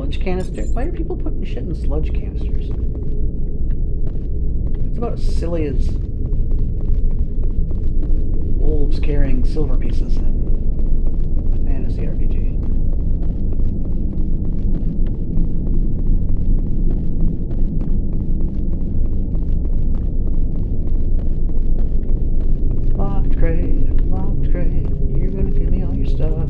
A: Sludge canister? Why are people putting shit in sludge canisters? It's about as silly as wolves carrying silver pieces in a fantasy RPG. Locked crate, you're gonna give me all your stuff.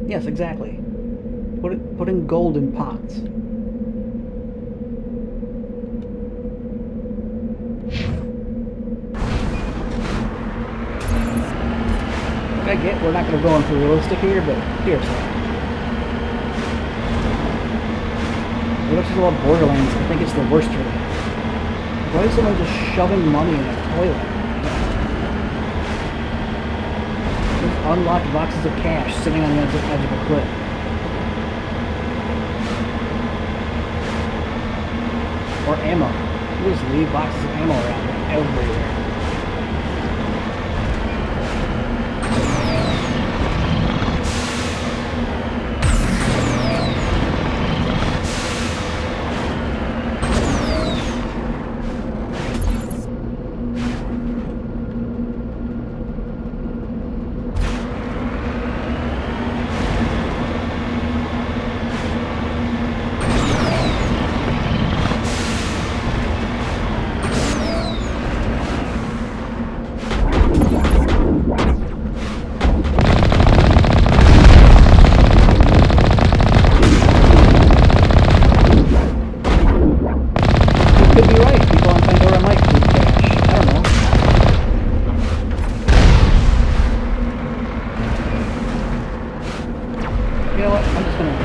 A: Yes, exactly. Putting gold in pots. I get we're not going to go into realistic here, but seriously. It looks like a lot of Borderlands. I think it's the worst for that. Why is someone just shoving money in a toilet? There's unlocked boxes of cash sitting on the edge of a cliff. Or ammo. You just leave boxes of ammo around everywhere. could be right. People on Pandora might poop cash. I don't know. You know what? I'm just gonna...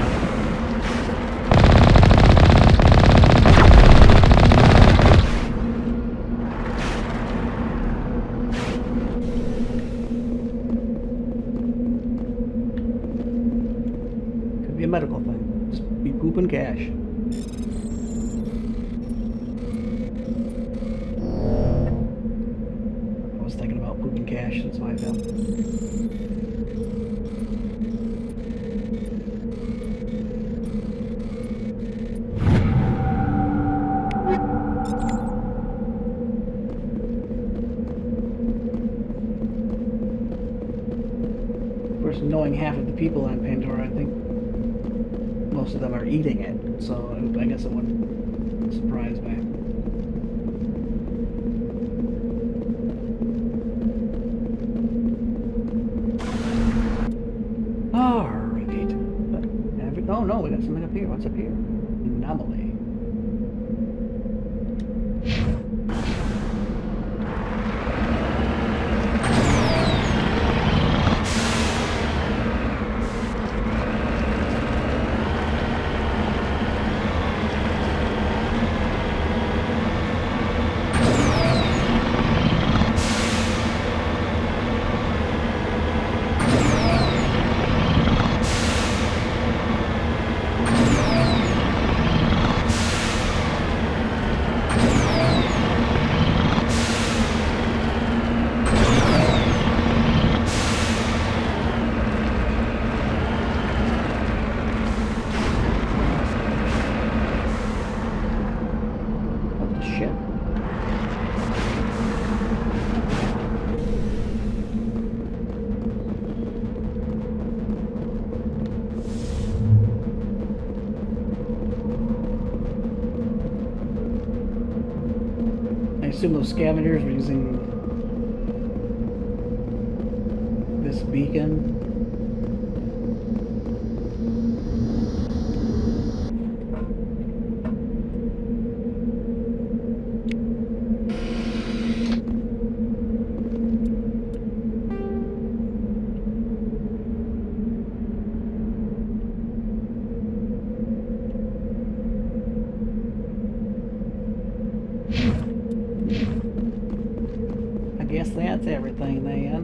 A: Could be a medical thing. Just be pooping cash. I was thinking about pooping cash, that's why I fell. Of course, knowing half of the people on Pandora, I think most of them are eating it, so I guess it wouldn't surprise me. Alright. Oh no, we got something up here. What's up here? Anomaly. I assume those scavengers were using this beacon. I guess that's everything then.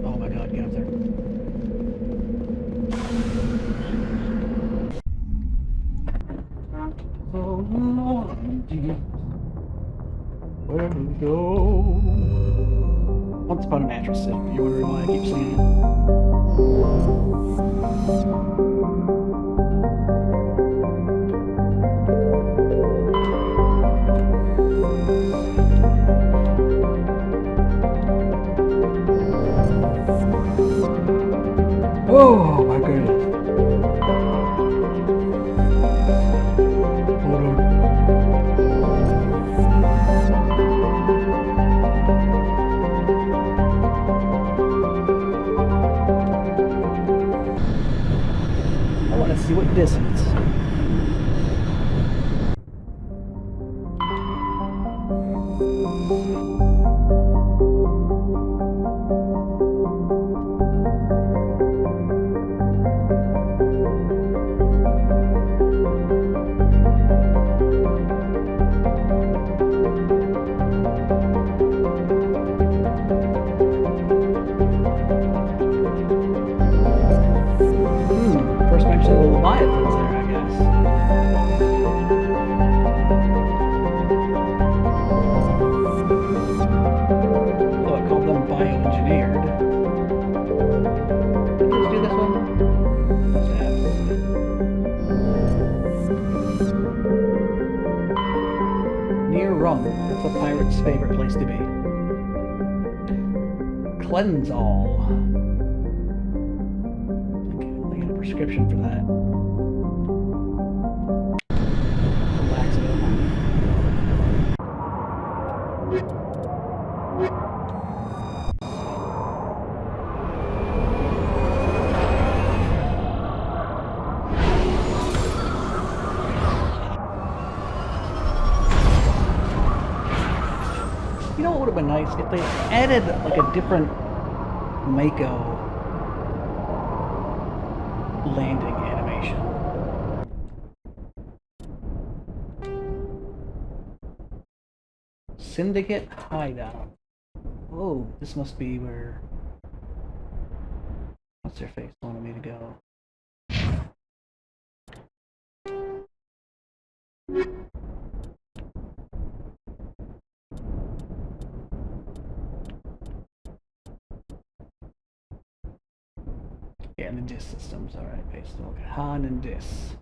A: Oh my god, get up there. Oh Lord, Jesus, where to go? Once upon a natural city. You're wondering why I keep singing Oh my goodness. Hold on. I want to see what this is. First mention of the Leviathans there, I guess. Oh, I called them bioengineered. Did we just do this one? Just Near Rome. That's a pirate's favorite place to be. Cleanse all. They got a prescription for that. would have been nice if they added like a different Mako landing animation. Syndicate hideout. Oh, this must be where... What's their face wanted me to go? Yeah, and the DIS systems. Alright, based on Han and DIS.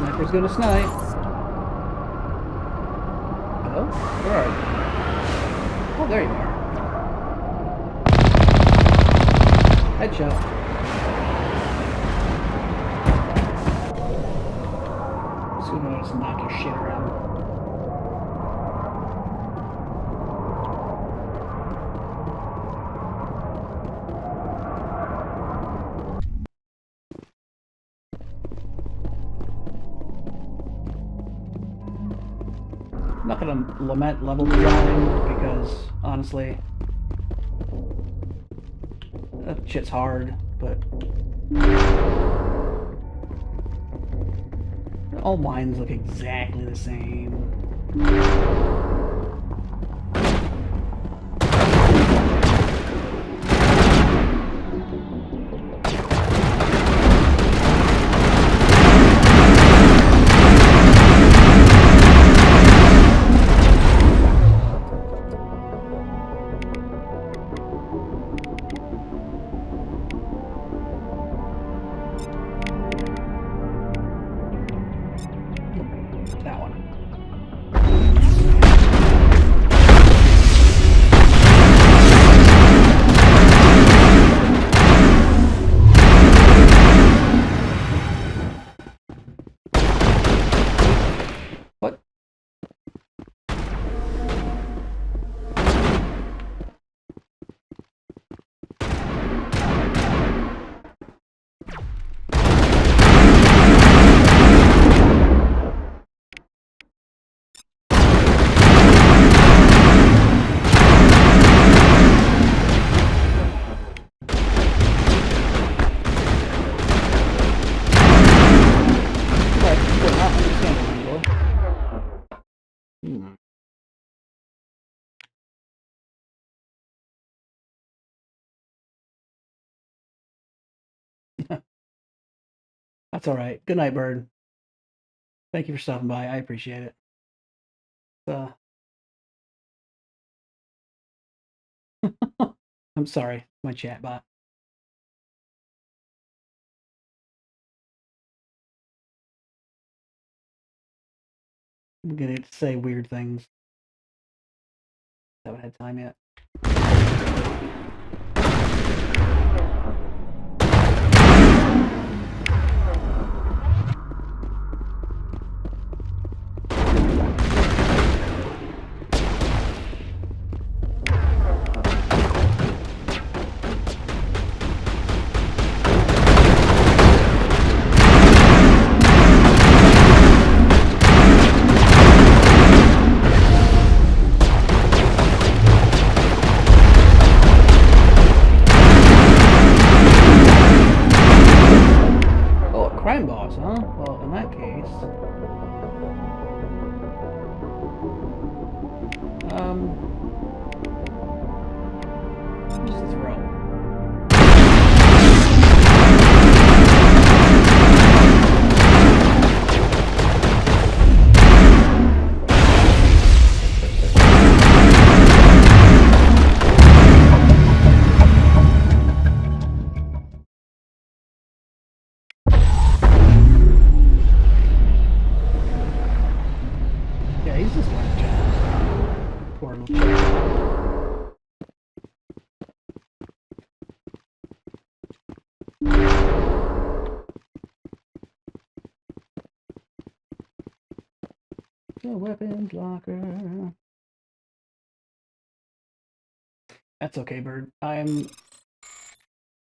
A: Sniper's gonna snipe. Hello? Where are you? Oh, there you are. Headshot. Just gonna notice knock your shit around. I'm not gonna lament level design because honestly that shit's hard, but all mines look exactly the same. That one. What? That's alright. Good night, Bird. Thank you for stopping by. I appreciate it. I'm sorry, my chat bot. I'm gonna say weird things. Haven't had time yet. Just throw. Yeah, he's just like Jack. Poor little kid. The weapons locker. That's okay, Bird. I'm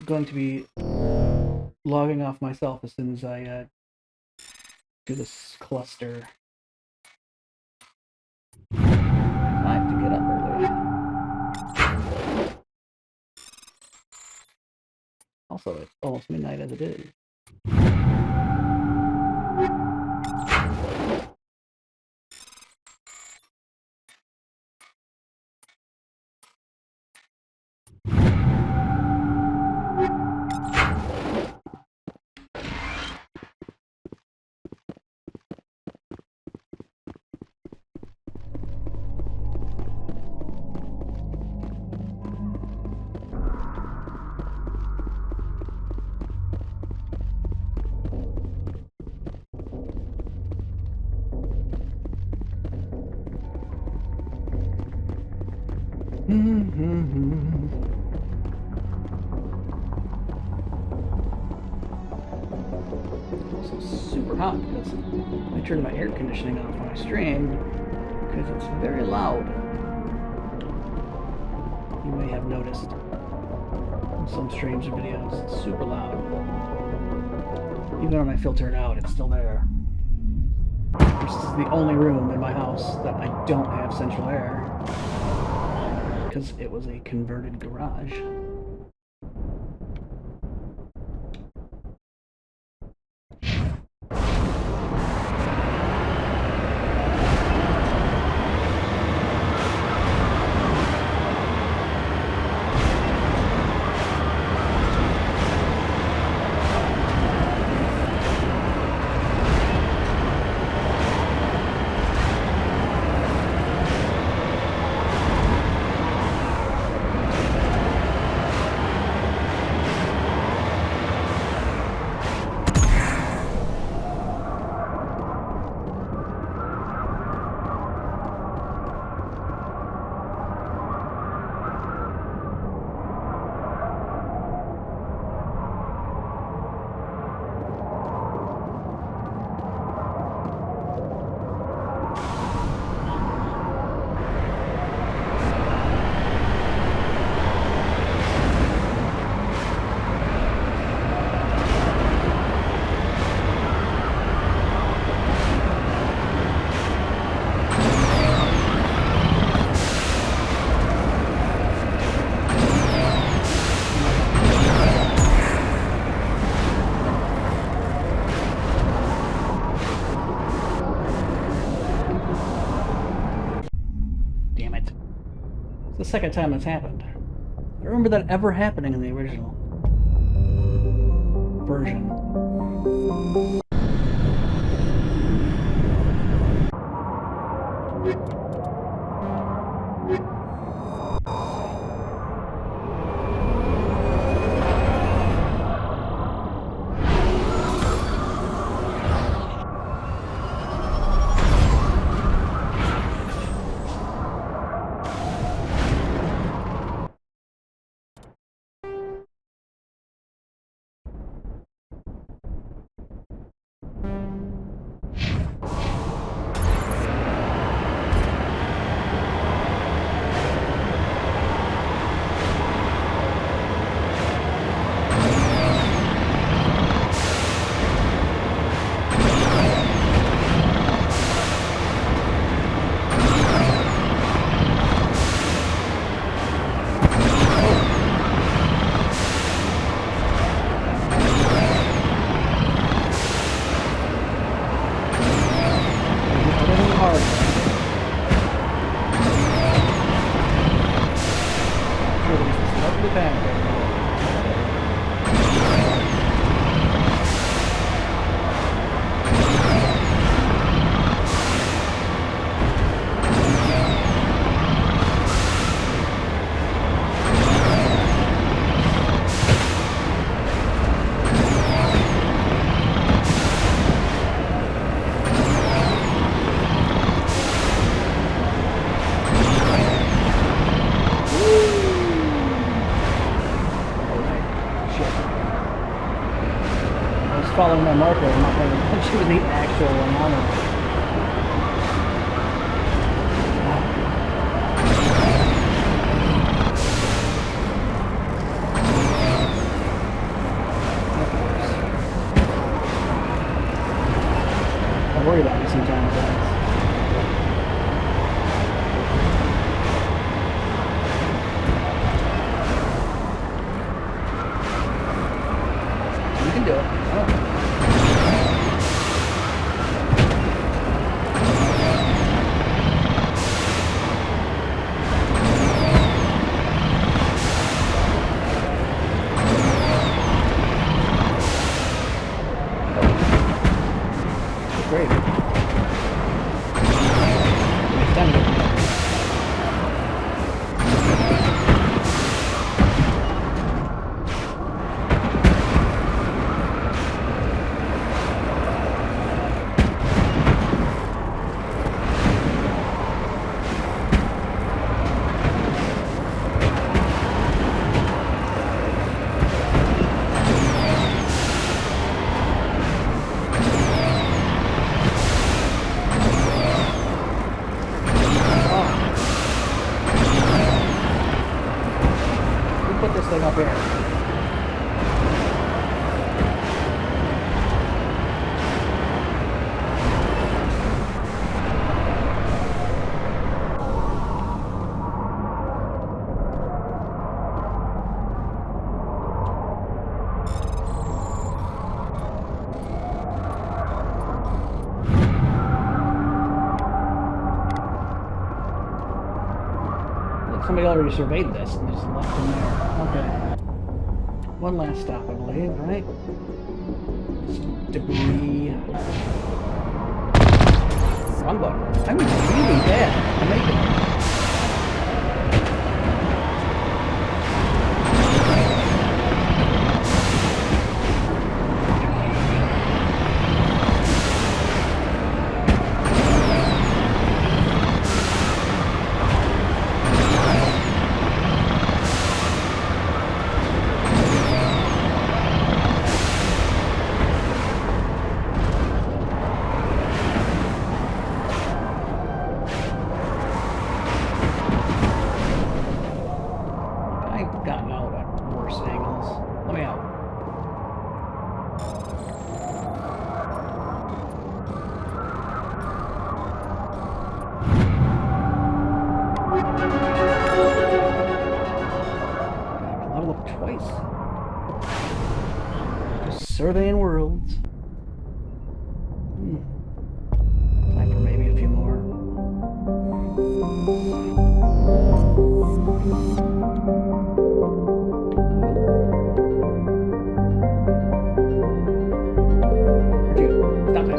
A: going to be logging off myself as soon as I do this cluster. I have to get up early. Also, it's almost midnight as it is. Also super hot because I turned my air conditioning off when I stream because it's very loud. You may have noticed in some streams or videos, it's super loud. Even when I filter it out, it's still there. This is the only room in my house that I don't have central air because it was a converted garage. The second time it's happened. I remember that ever happening in the original version. following my marker and not paying attention to the actual anomaly. I worry about me sometimes, guys. You can do it. Great. Put this thing up here. Look, somebody already surveyed this and just left them there. Okay. One last stop, I believe, right? Some debris. Wrong button. I'm really bad. I'm making it. I've gotten out at worse angles. Let me out. Level up twice. Just surveying worlds. Time for maybe a few more. Stop it.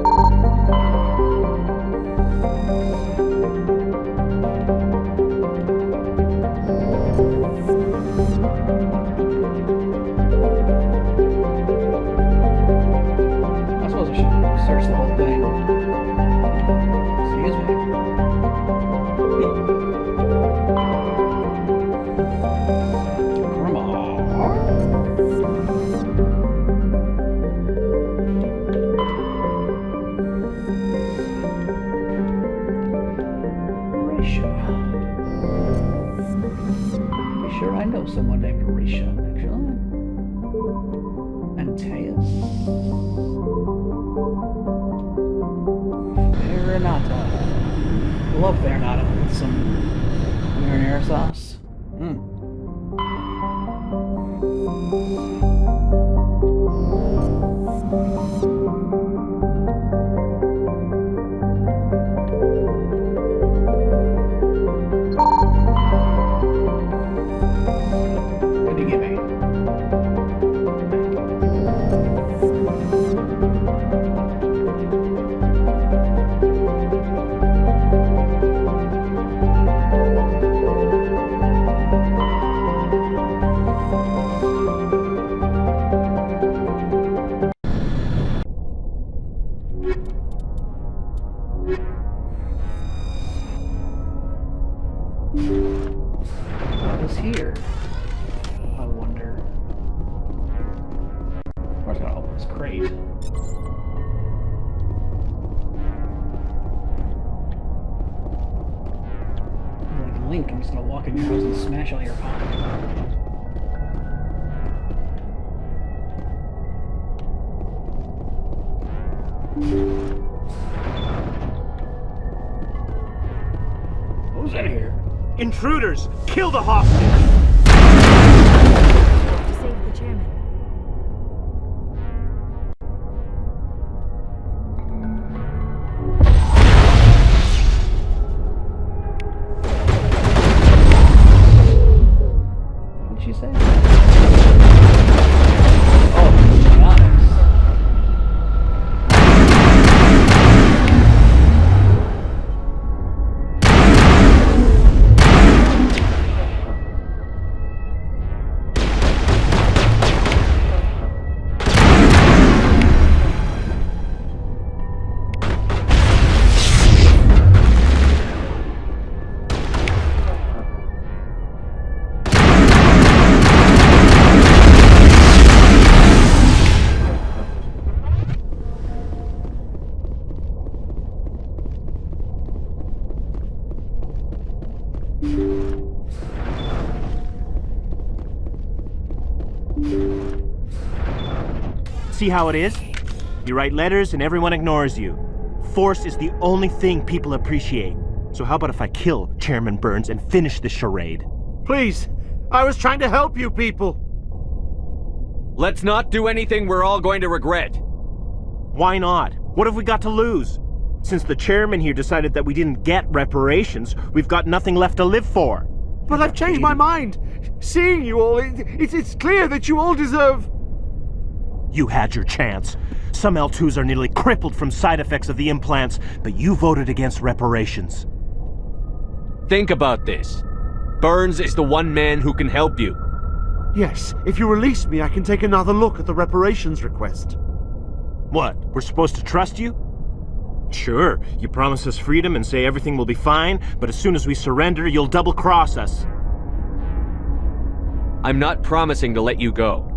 A: I suppose I should search the whole thing. Excuse me. Come on. Pretty sure I know someone named Orisha, actually. Antaeus? Farinata. Love Farinata with some marinara sauce. What do you give me? What is here? I wonder. Of course, I gotta open this crate. blink, I'm just gonna walk in your house and smash all your pop. Who's in here?
I: Intruders! Kill the hostage!
D: To save the chairman.
A: What did she say? Oh, biotics.
I: See how it is? You write letters and everyone ignores you. Force is the only thing people appreciate. So how about if I kill Chairman Burns and finish this charade?
G: Please! I was trying to help you people!
K: Let's not do anything we're all going to regret.
I: Why not? What have we got to lose? Since the chairman here decided that we didn't get reparations, we've got nothing left to live for.
G: But I've changed my mind! Seeing you all, it's clear that you all deserve...
I: You had your chance. Some L2s are nearly crippled from side effects of the implants, but you voted against reparations.
K: Think about this. Burns is the one man who can help you.
G: Yes, if you release me, I can take another look at the reparations request.
I: What, we're supposed to trust you? Sure, you promise us freedom and say everything will be fine, but as soon as we surrender, you'll double-cross us.
K: I'm not promising to let you go.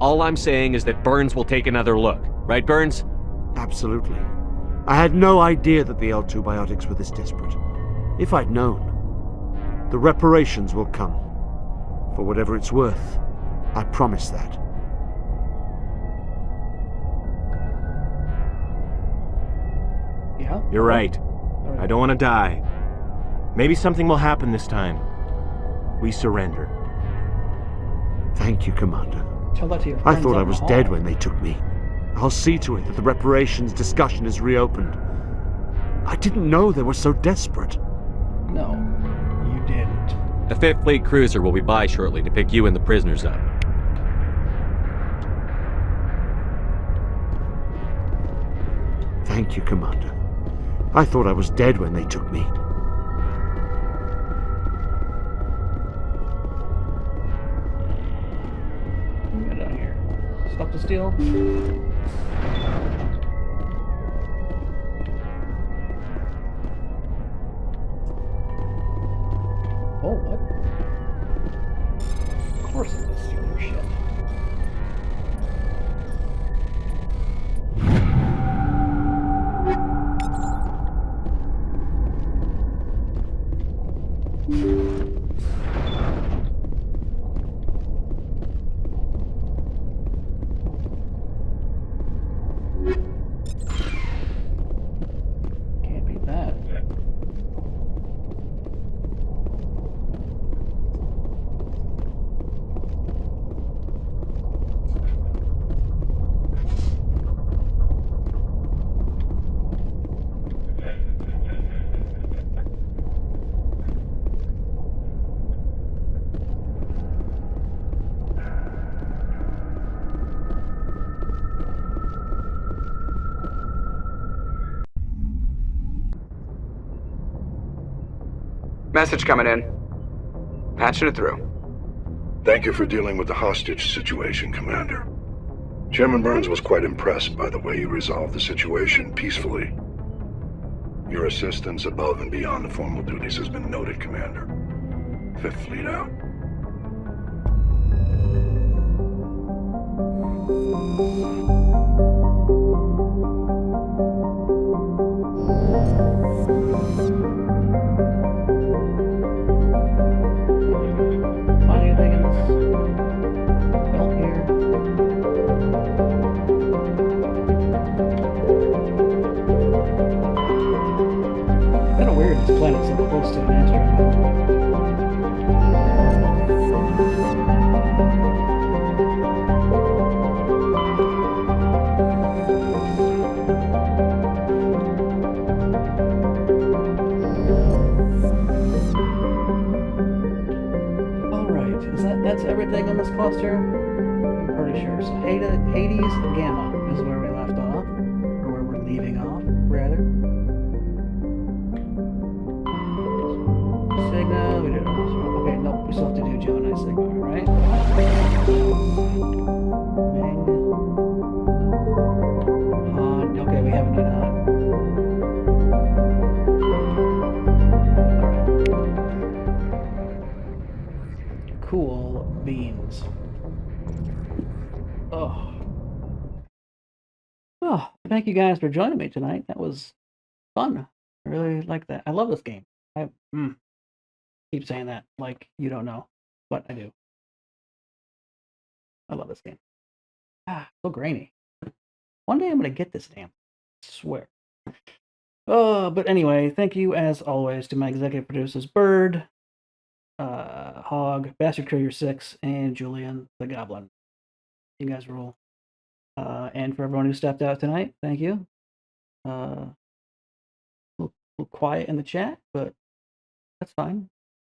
K: All I'm saying is that Burns will take another look. Right, Burns?
G: Absolutely. I had no idea that the L2 biotics were this desperate. If I'd known, the reparations will come. For whatever it's worth, I promise that.
A: Yeah?
I: You're right. I don't want to die. Maybe something will happen this time. We surrender.
G: Thank you, Commander.
A: Tell that to your
G: I
A: friends
G: thought
A: out
G: I
A: in the
G: was
A: hall.
G: dead when they took me. I'll see to it that the reparations discussion is reopened. I didn't know they were so desperate.
A: No, you didn't.
K: The 5th Fleet cruiser will be by shortly to pick you and the prisoners up.
G: Thank you, Commander. I thought I was dead when they took me.
A: Get out of here. Stop the steal. Oh, what? Of course I'm gonna steal your shit. Can't beat that.
U: Message coming in. Patching it through.
X: Thank you for dealing with the hostage situation, Commander. Chairman Burns was quite impressed by the way you resolved the situation peacefully. Your assistance above and beyond the formal duties has been noted, Commander. 5th Fleet out.
A: weird this planet's so close to an asteroid. Alright, that's everything on this cluster? I'm pretty sure. So Hades Gamma is where we left off. Or where we're leaving off, rather. Sigma, we did also. Okay, nope, we still have to do Gemini Sigma, right? Han. Okay, we haven't done Han. Cool beans. Oh, thank you guys for joining me tonight. That was fun. I really like that. I love this game. I keep saying that like you don't know, but I do. I love this game. So grainy. One day I'm gonna get this damn. I swear. But anyway, thank you as always to my executive producers, Bird, Hog, Bastard Courier 6, and Julian the Goblin. You guys rule. And for everyone who stepped out tonight, thank you. A little quiet in the chat, but that's fine.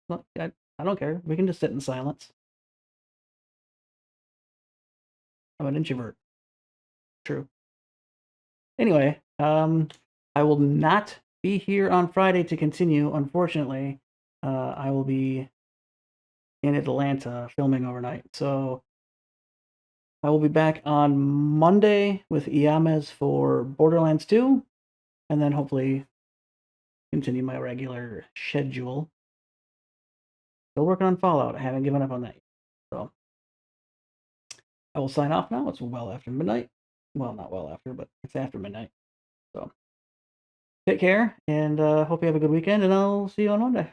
A: Look, I don't care. We can just sit in silence. I'm an introvert. True. Anyway, I will not be here on Friday to continue, unfortunately. I will be in Atlanta filming overnight. So I will be back on Monday with Iames for Borderlands 2, and then hopefully continue my regular schedule. Still working on Fallout. I haven't given up on that yet. So I will sign off now. It's well after midnight. Well, not well after, but it's after midnight. So take care, and hope you have a good weekend, and I'll see you on Monday.